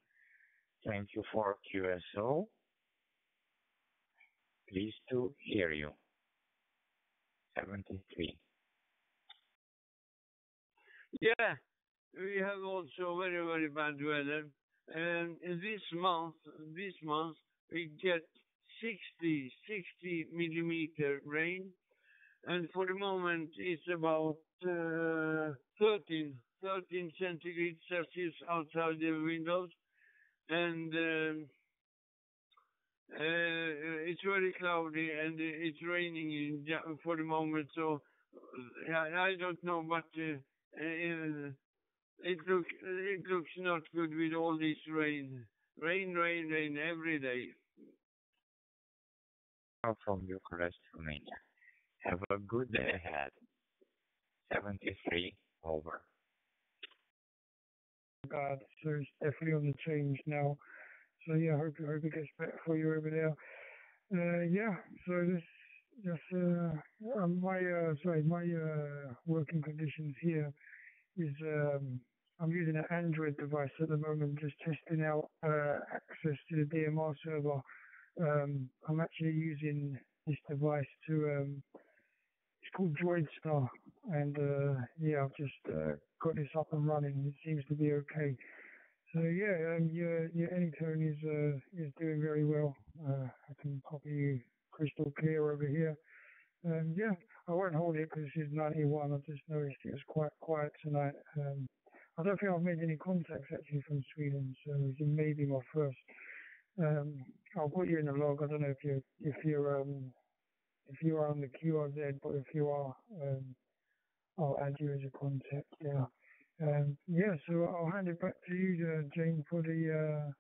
Thank you for QSO. Pleased to hear you. 73. Yeah, we have also very, very bad weather. And in this month, we get 60 millimeter rain. And for the moment, it's about 13 centigrade Celsius outside the windows. And it's very cloudy and it's raining for the moment. So I don't know, but it looks not good with all this rain every day. From Bucharest, Romania. Have a good day ahead. 73 over. God, so it's definitely on the change now. So yeah, hope it gets better for you over there. Yeah, so my working conditions here is I'm using an Android device at the moment, just testing out access to the DMR server. I'm actually using this device to it's called DroidStar, and yeah, I've just got this up and running. It seems to be okay. So yeah, your anytone is doing very well. I can copy you crystal clear over here. Yeah, I won't hold it because this is 91. I just noticed it was quite quiet tonight. I don't think I've made any contacts actually from Sweden, so it may be my first. I'll put you in the log. I don't know if you are on the QRZ, but if you are, I'll add you as a contact. Yeah. Yeah, so I'll hand it back to you, Jane, for the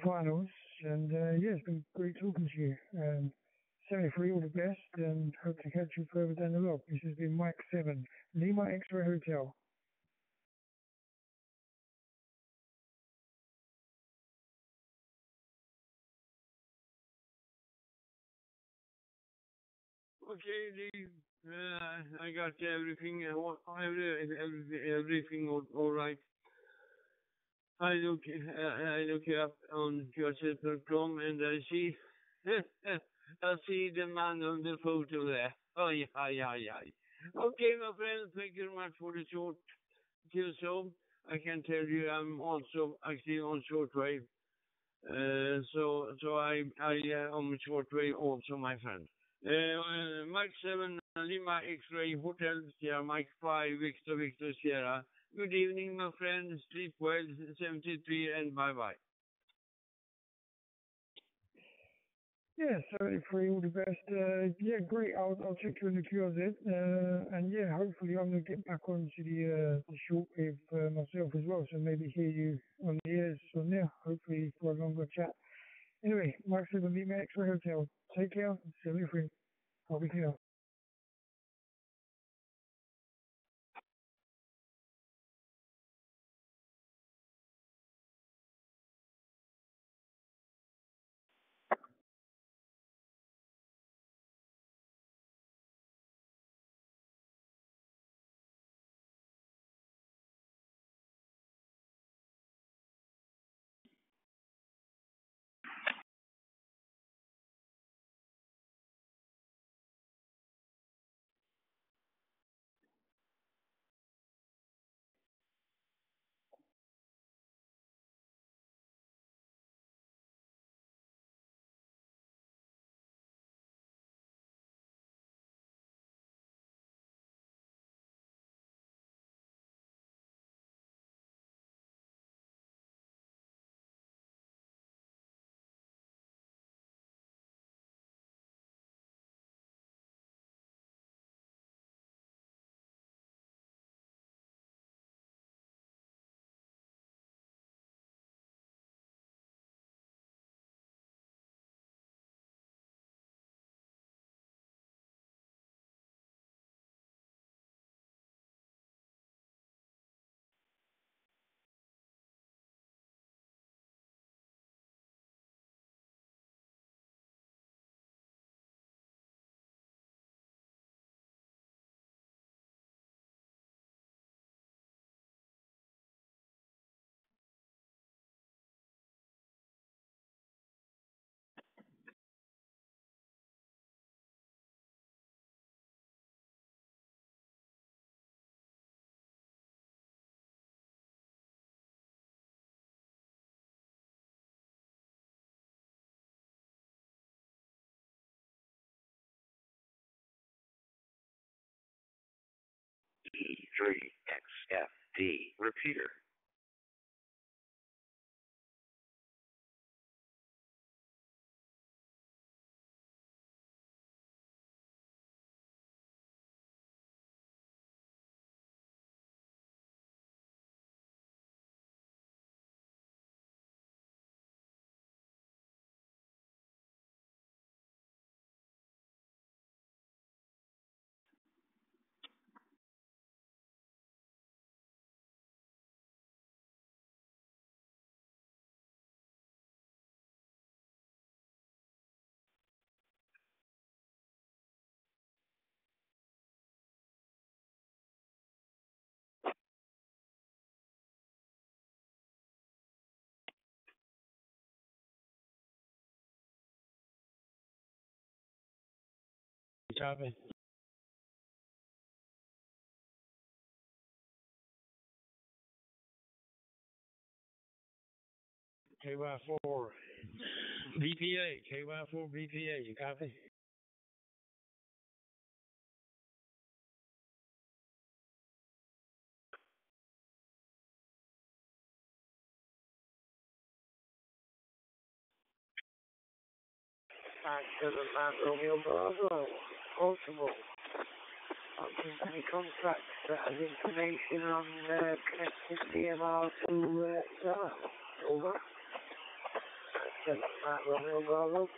finals. And yeah, it's been great talking to you. 73, all the best, and hope to catch you further down the log. This has been Mike 7, Lima X-Ray Hotel. Okay, I got everything all right. I look up on QRZ.com and I see the man on the photo there. Oh yeah. Okay, my friend, thank you very much for the short QSO. I can tell you I'm also actually on shortwave. So I on shortwave also, my friend. Mike 7 Lima X-Ray Hotel Sierra Mike 5 Victor Sierra. Good evening, my friend. Sleep well. 73 and bye bye. Yeah, 73, all the best. Yeah, great. I'll check you in the QRZ. And yeah, hopefully I'm going to get back onto the shortwave myself as well. So maybe hear you on the ears on there. Hopefully for a longer chat. Anyway, Mike 7 Lima X-Ray Hotel. Take care. 73. I'll be here. E3XFD. Repeater. Copy. KY4 BPA, KY4 BPA, you copy? Back to the man Romeo Bravo. Possible. Any contracts that has information on connecting DMR to over. Back to the man Romeo Bravo.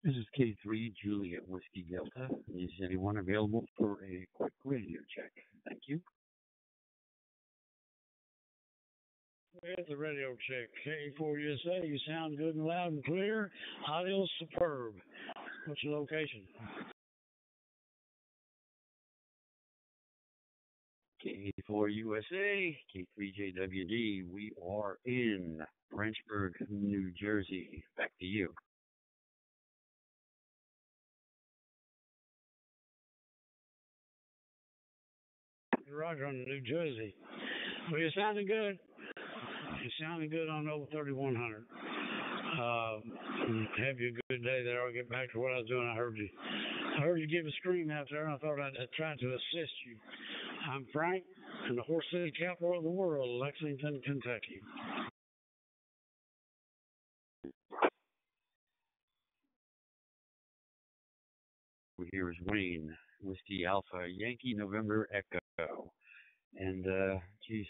This is K3 Juliet Whiskey Delta. Is anyone available for a quick radio check? Thank you. There's the radio check. K4 USA, you sound good and loud and clear. Audio superb. What's your location? K4 USA, K3JWD. We are in Branchburg, New Jersey. Back to you. Roger on New Jersey. Well, you're sounding good. You're sounding good on over 3100. Have you a good day there. I'll get back to what I was doing. I heard you give a scream out there, and I thought I'd try to assist you. I'm Frank, in the horse city capital of the world, Lexington, Kentucky. Here is Wayne, Whiskey Alpha, Yankee November Echo. And, geez,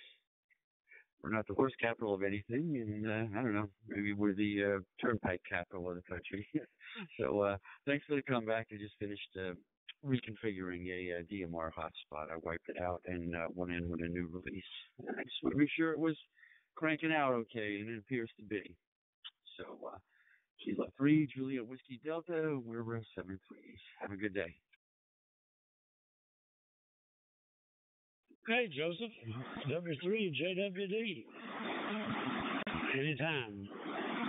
we're not the horse capital of anything, and I don't know, maybe we're the turnpike capital of the country. So thanks for the comeback. I just finished reconfiguring a DMR hotspot. I wiped it out and went in with a new release. I just want to be sure it was cranking out okay, and it appears to be. So, Kilo 3, Juliet Whiskey Delta, we're 7-3. Have a good day. Hey, Joseph, W3, JWD. Anytime.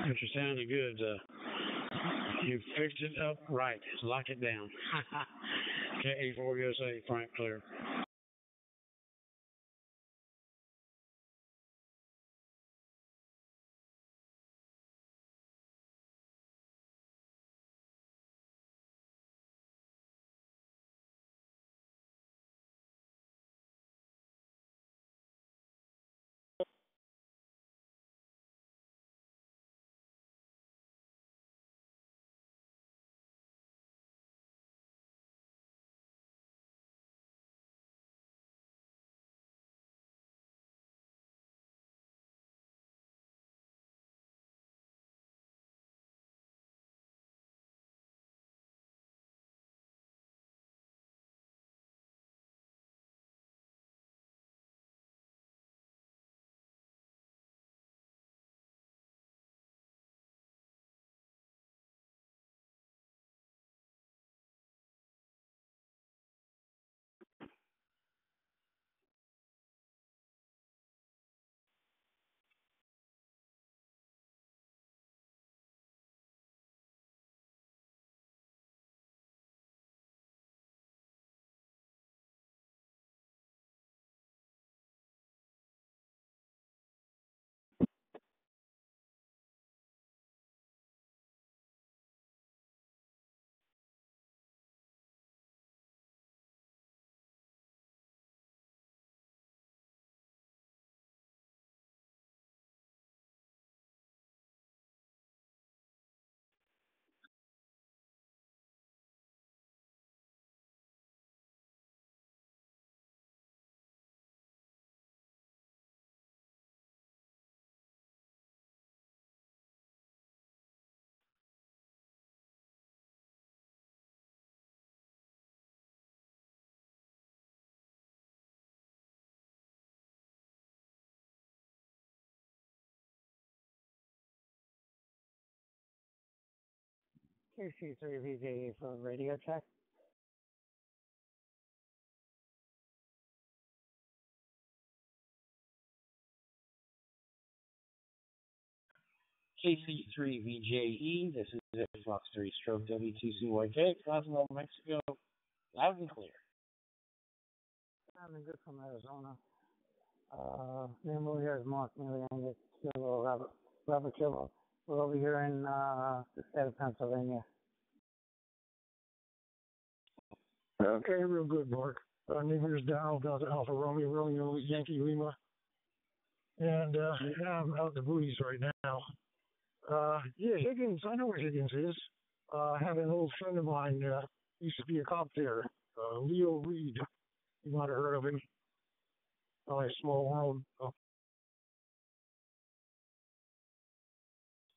If you're sounding good, you fixed it up right. Lock it down. K4 USA, Frank Clear. KC3VJ for radio check. KC3VJE, this is Fox 3 Stroke W2CYK, Cosmo, Mexico, loud and clear. Sounding good from Arizona. Name over here is Mark Milian, Robert Kilo. We're over here in the state of Pennsylvania. Okay, real good, Mark. Name here is Donald, Delta Alpha Romeo, Yankee Lima. And I'm out in the booties right now. Yeah, Higgins, I know where Higgins is. I have an old friend of mine, used to be a cop there, Leo Reed. You might have heard of him. A small world.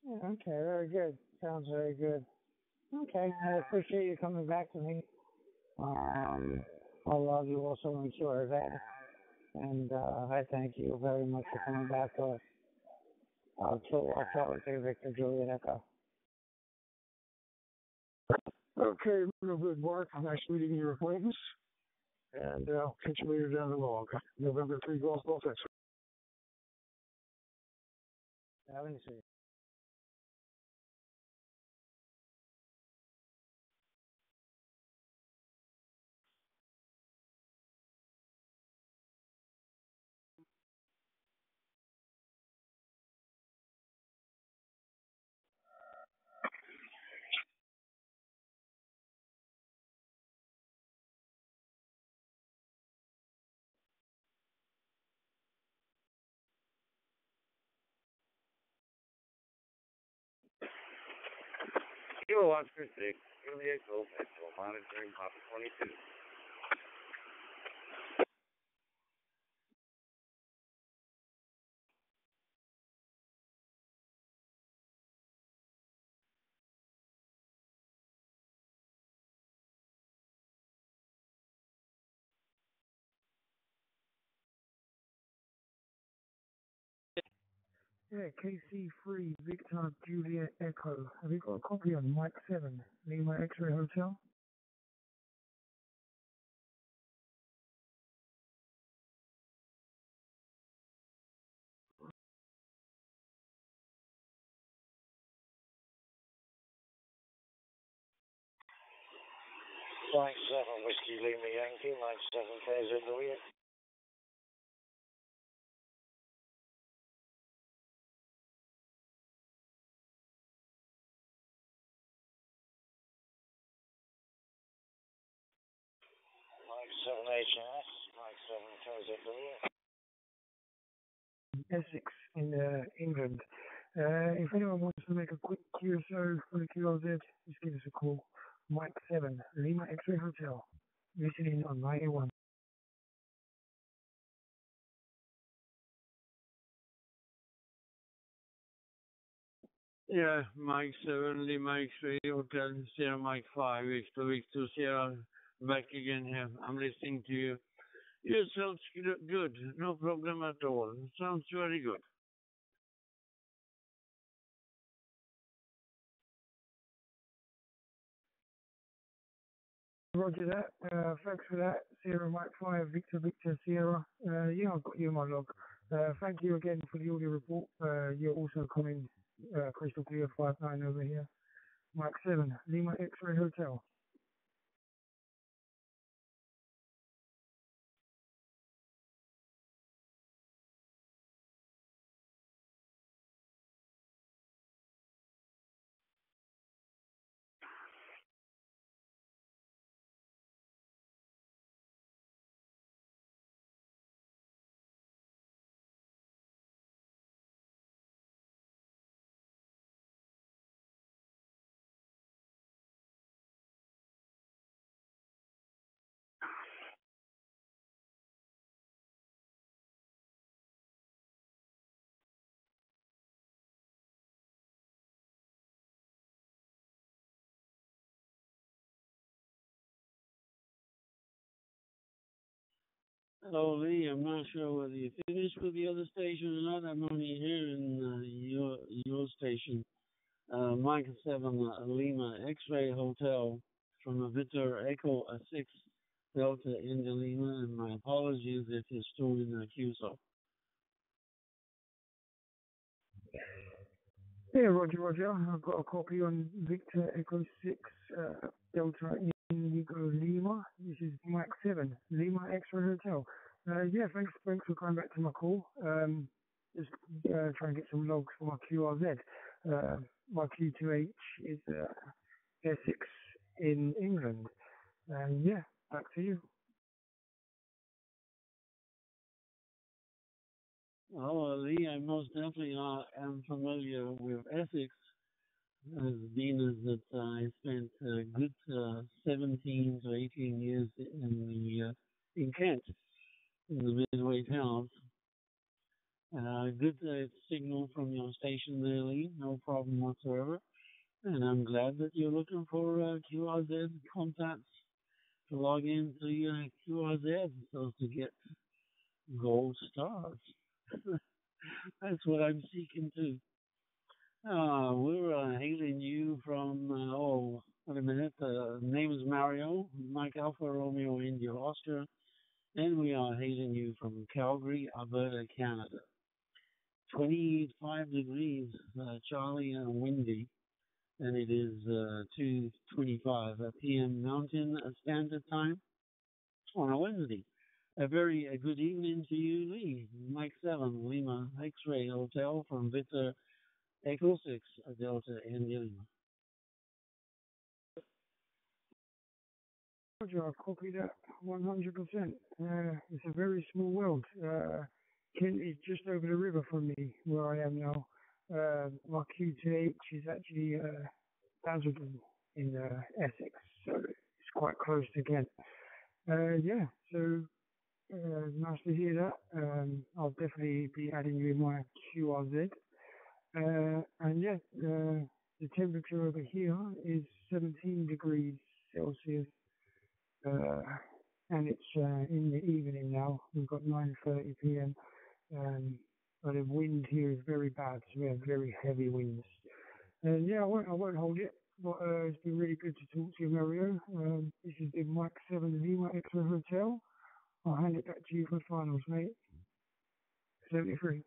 Yeah, okay, very good. Sounds very good. Okay, I appreciate you coming back to me. Um, I'll you also enjoy that. And I thank you very much for coming back to us. So I'll start with Victor Juliet Echo. Okay, real good work. Nice meeting your acquaintance. And I'll catch you later down the log. November 3 Golf Golf X. Have a nice day. Kilo Oscar 6, Juliet Golf Echo, monitoring Papa 22. Yeah, KC Free, Victor Juliet Echo. Have you got a copy on Mike 7, Lima X-Ray Hotel? Mike 7, Whiskey Lima Yankee, Mike 7, KZ Louis. Mike 7 HNS, Mike 7, KZ Louis. Essex in England. If anyone wants to make a quick QSO for the QLZ, just give us a call. Mike 7, Lima X-Ray Hotel. Listening on 91. Yeah, Mike 7, Lima X-Ray Hotel, Sierra Mike 5, Victor Sierra, back again here. I'm listening to you. You sounds good, no problem at all. Sounds very good. Roger that. Thanks for that. Sierra Mike 5, Victor Sierra. Yeah, I've got you in my log. Thank you again for the audio report. You're also coming crystal clear 59 over here. Mike 7, Lima X-Ray Hotel. Hello, Lee. I'm not sure whether you finished with the other station or not. I'm only hearing your station. Mike 7, Lima X-Ray Hotel from a Victor Echo 6 Delta India Lima, and my apologies if it's still in the QSO. Yeah, Roger. I've got a copy on Victor Echo 6 Delta Indigo Lima. This is Mike 7, Lima X-Ray Hotel. Yeah, thanks for coming back to my call. Just trying to get some logs for my QRZ. My Q2H is Essex in England. Yeah, back to you. Oh, Lee, I most definitely am familiar with Essex, as being as that I spent a good 17 to 18 years in Kent, in the Midway towns. Good signal from your station there, Lee. No problem whatsoever. And I'm glad that you're looking for QRZ contacts to log into your QRZ so to get gold stars. That's what I'm seeking to. We're hailing you from, wait a minute, name is Mario, Mike Alpha Romeo India Oscar, and we are hailing you from Calgary, Alberta, Canada. 25 degrees, Charlie, and windy, and it is 2:25 p.m. Mountain Standard Time on a Wednesday. A very good evening to you, Lee. Mike 7, Lima X-Ray Hotel from Victor Echo 6, Delta India Lima. Roger, I copy that 100%. It's a very small world. Kent is just over the river from me, where I am now. My QTH is actually Basildon in Essex, so it's quite close to Kent. So nice to hear that. I'll definitely be adding you in my QRZ. The temperature over here is 17 degrees Celsius. And it's in the evening now. We've got 9:30 p.m. But the wind here is very bad, so we have very heavy winds. And I won't hold it. But it's been really good to talk to you, Mario. This has been Mike 7 Lima Extra Hotel. I'll hand it back to you for finals, mate. 73.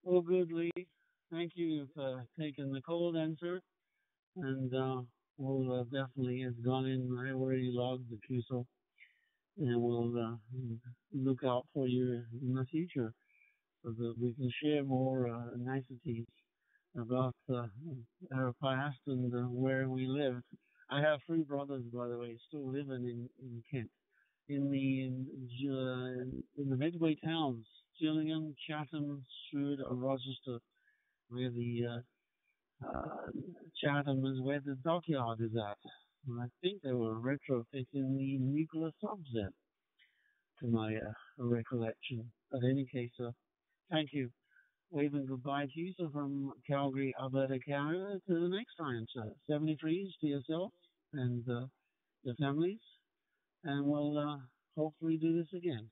All good, Lee. Thank you for taking the cold answer. And we'll definitely, it's gone in. I already logged the QSO. And we'll look out for you in the future so that we can share more niceties about our past and where we live. I have three brothers, by the way, still living in Kent, in the midway towns, Gillingham, Chatham, Stewart, or Rochester, where the Chatham is where the dockyard is at. And I think they were retrofitting the nuclear subs there, to my recollection. But in any case, thank you. Waving goodbye to you, so from Calgary, Alberta, Canada, to the next time, sir. 73s to yourself and your families, and we'll hopefully do this again.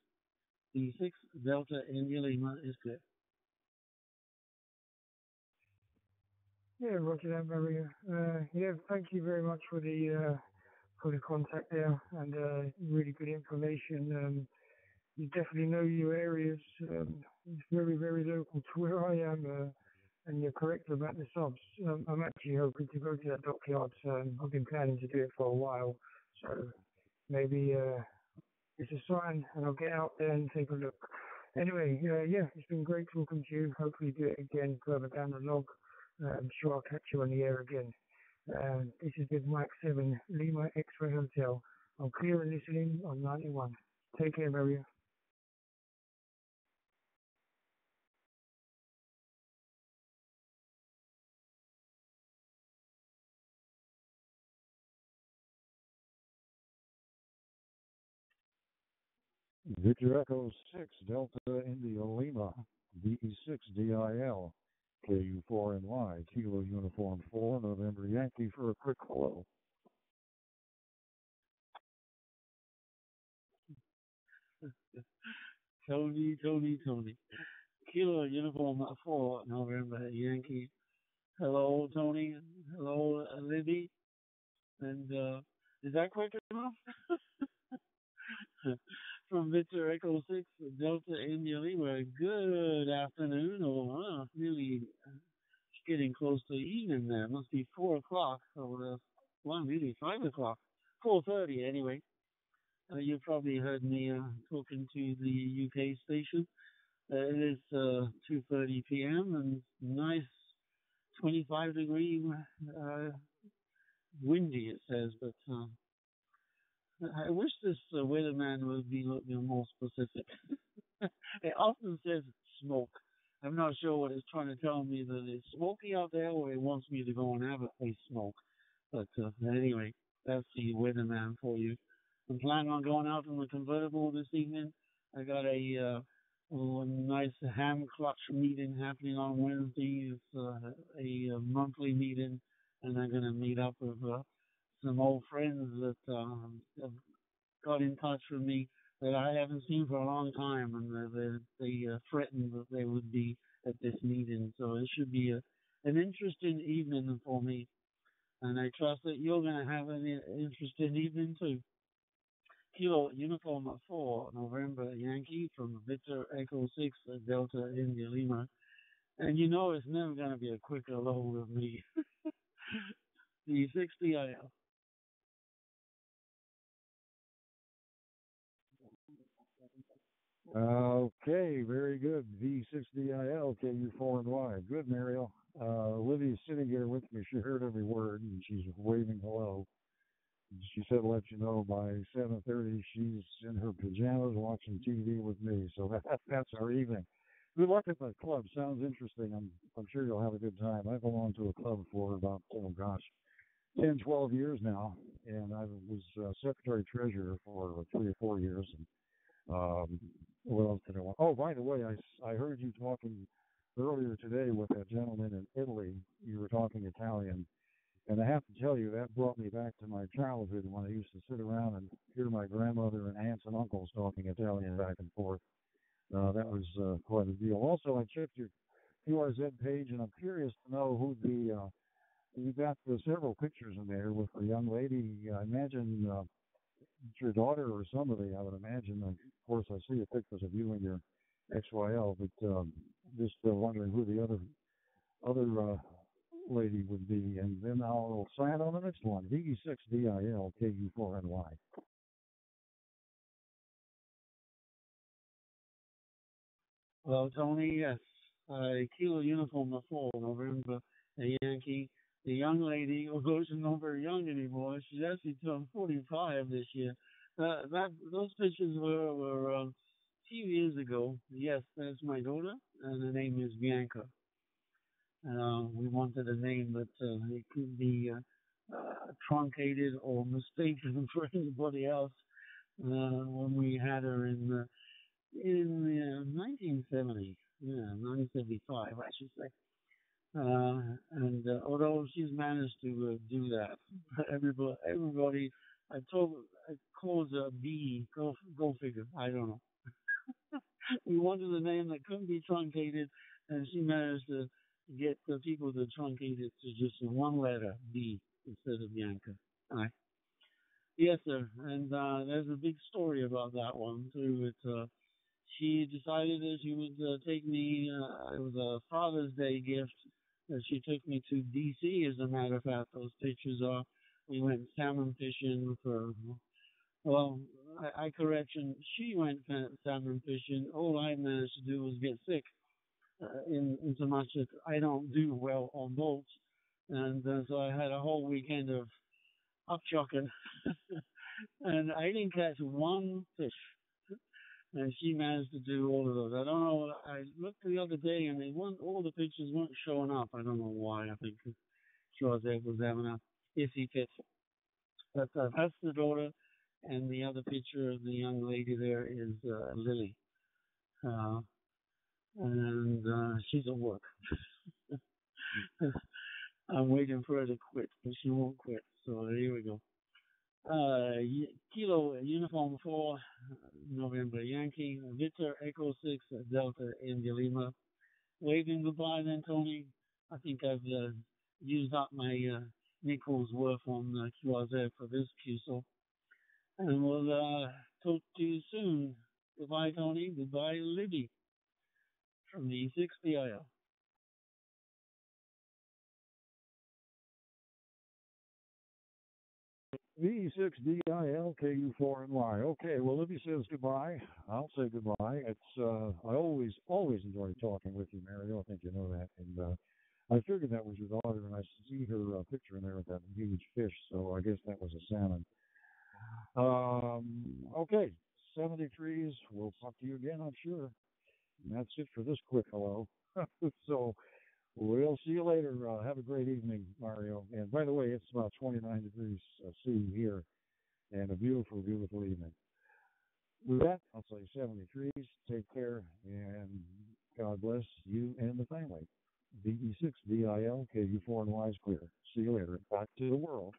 D6 Delta India Lima is good. Yeah, Roger that, Maria. Thank you very much for the contact there and really good information. You definitely know your areas. It's very, very local to where I am, and you're correct about the subs. I'm actually hoping to go to that dockyard. I've been planning to do it for a while, so maybe it's a sign, and I'll get out there and take a look. Anyway, it's been great talking to you. Hopefully do it again further down the log. I'm sure I'll catch you on the air again. This has been Mike 7, Lima X-Ray Hotel. I'm clear and listening on 91. Take care, Maria. Victor Echo 6, Delta India Lima, DE6 DIL, KU4NY, Kilo Uniform 4, November Yankee for a quick hello. Tony. Kilo Uniform 4, November Yankee. Hello, Tony. Hello, Libby. And is that quick enough? From Victor Echo 6, Delta India Lima. Good afternoon, or really getting close to evening there. Must be 4 o'clock, or maybe 5 o'clock. 4:30 anyway. You probably heard me talking to the UK station. It is 2:30 p.m. and nice 25-degree windy, it says, but I wish this weatherman would be a little more specific. It often says smoke. I'm not sure what it's trying to tell me, that it's smoky out there, or it wants me to go and have a smoke. But anyway, that's the weatherman for you. I'm planning on going out in the convertible this evening. I got a a nice ham clutch meeting happening on Wednesday. It's a monthly meeting, and I'm going to meet up with some old friends that have got in touch with me that I haven't seen for a long time, and they threatened that they would be at this meeting. So it should be an interesting evening for me, and I trust that you're going to have an interesting evening too. Kilo Uniform 4, November Yankee from Victor Echo 6, Delta India Lima. And you know it's never going to be a quick hello with me. The 60IL. Okay, very good. V6DIL, KU4NY. Good, Mariel. Livy's sitting here with me. She heard every word, and she's waving hello. She said, let you know by 7:30 she's in her pajamas watching TV with me. So that's our evening. Good luck at the club. Sounds interesting. I'm sure you'll have a good time. I belong to a club for about, 10, 12 years now, and I was secretary treasurer for 3 or 4 years. And what else did I want? Oh, by the way, I heard you talking earlier today with that gentleman in Italy. You were talking Italian. And I have to tell you, that brought me back to my childhood when I used to sit around and hear my grandmother and aunts and uncles talking Italian back and forth. That was quite a deal. Also, I checked your QRZ page, and I'm curious to know who you got several pictures in there with a young lady. I imagine it's your daughter or somebody, I would imagine. Of course, I see the pictures of you and your XYL, but just wondering who the other lady would be. And then I'll sign on the next one, VE6DIL KU4NY. Well, Tony, yes. Kilo Uniform 4, November, a Yankee. The young lady, although she's not very young anymore, she's actually turned 45 this year. Those pictures were 2 years ago. Yes, that's my daughter, and her name is Bianca. We wanted a name that it could be truncated or mistaken for anybody else when we had her in 1970, 1975, I should say. And although she's managed to do that, everybody, I called her B. Go figure. I don't know. We wanted a name that couldn't be truncated, and she managed to get the people to truncate it to just one letter, B, instead of Bianca. All right. Yes, sir. And there's a big story about that one too. She decided that she would take me. It was a Father's Day gift that she took me to D.C. As a matter of fact, those pictures are. We went salmon fishing for. Well, I correction. She went salmon fishing. All I managed to do was get sick. In so much that I don't do well on boats, and so I had a whole weekend of upchucking, and I didn't catch one fish. And she managed to do all of those. I don't know. I looked the other day, and all the pictures weren't showing up. I don't know why. I think Jose was having a iffy fit. But that's the daughter, and the other picture of the young lady there is Lily, and she's at work. I'm waiting for her to quit, but she won't quit. So here we go. Kilo Uniform 4, November Yankee, Victor Echo 6, Delta India Lima. Waving goodbye then, Tony. I think I've used up my nickel's worth on QRZ for this QSO. And we'll talk to you soon. Goodbye, Tony. Goodbye, Libby from the 6BIL. V6DILKU4NY. Okay, well, Libby says goodbye. I'll say goodbye. It's I always enjoy talking with you, Mario. I think you know that. And I figured that was your daughter, and I see her picture in there with that huge fish, so I guess that was a salmon. Okay, 73s. We'll talk to you again, I'm sure. And that's it for this quick hello. So we'll see you later. Have a great evening, Mario. And by the way, it's about 29 degrees C here, and a beautiful, beautiful evening. With that, I'll say 73s. Take care, and God bless you and the family. DE6, DIL, KU4 and Y is clear. See you later. Back to the world.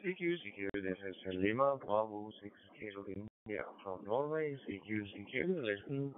CQ, this is Lima Bravo 6 Kilo India from Norway. CQ, listen.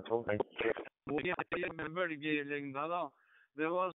Thú vị. Buổi ngày em veldig lugna då. Det var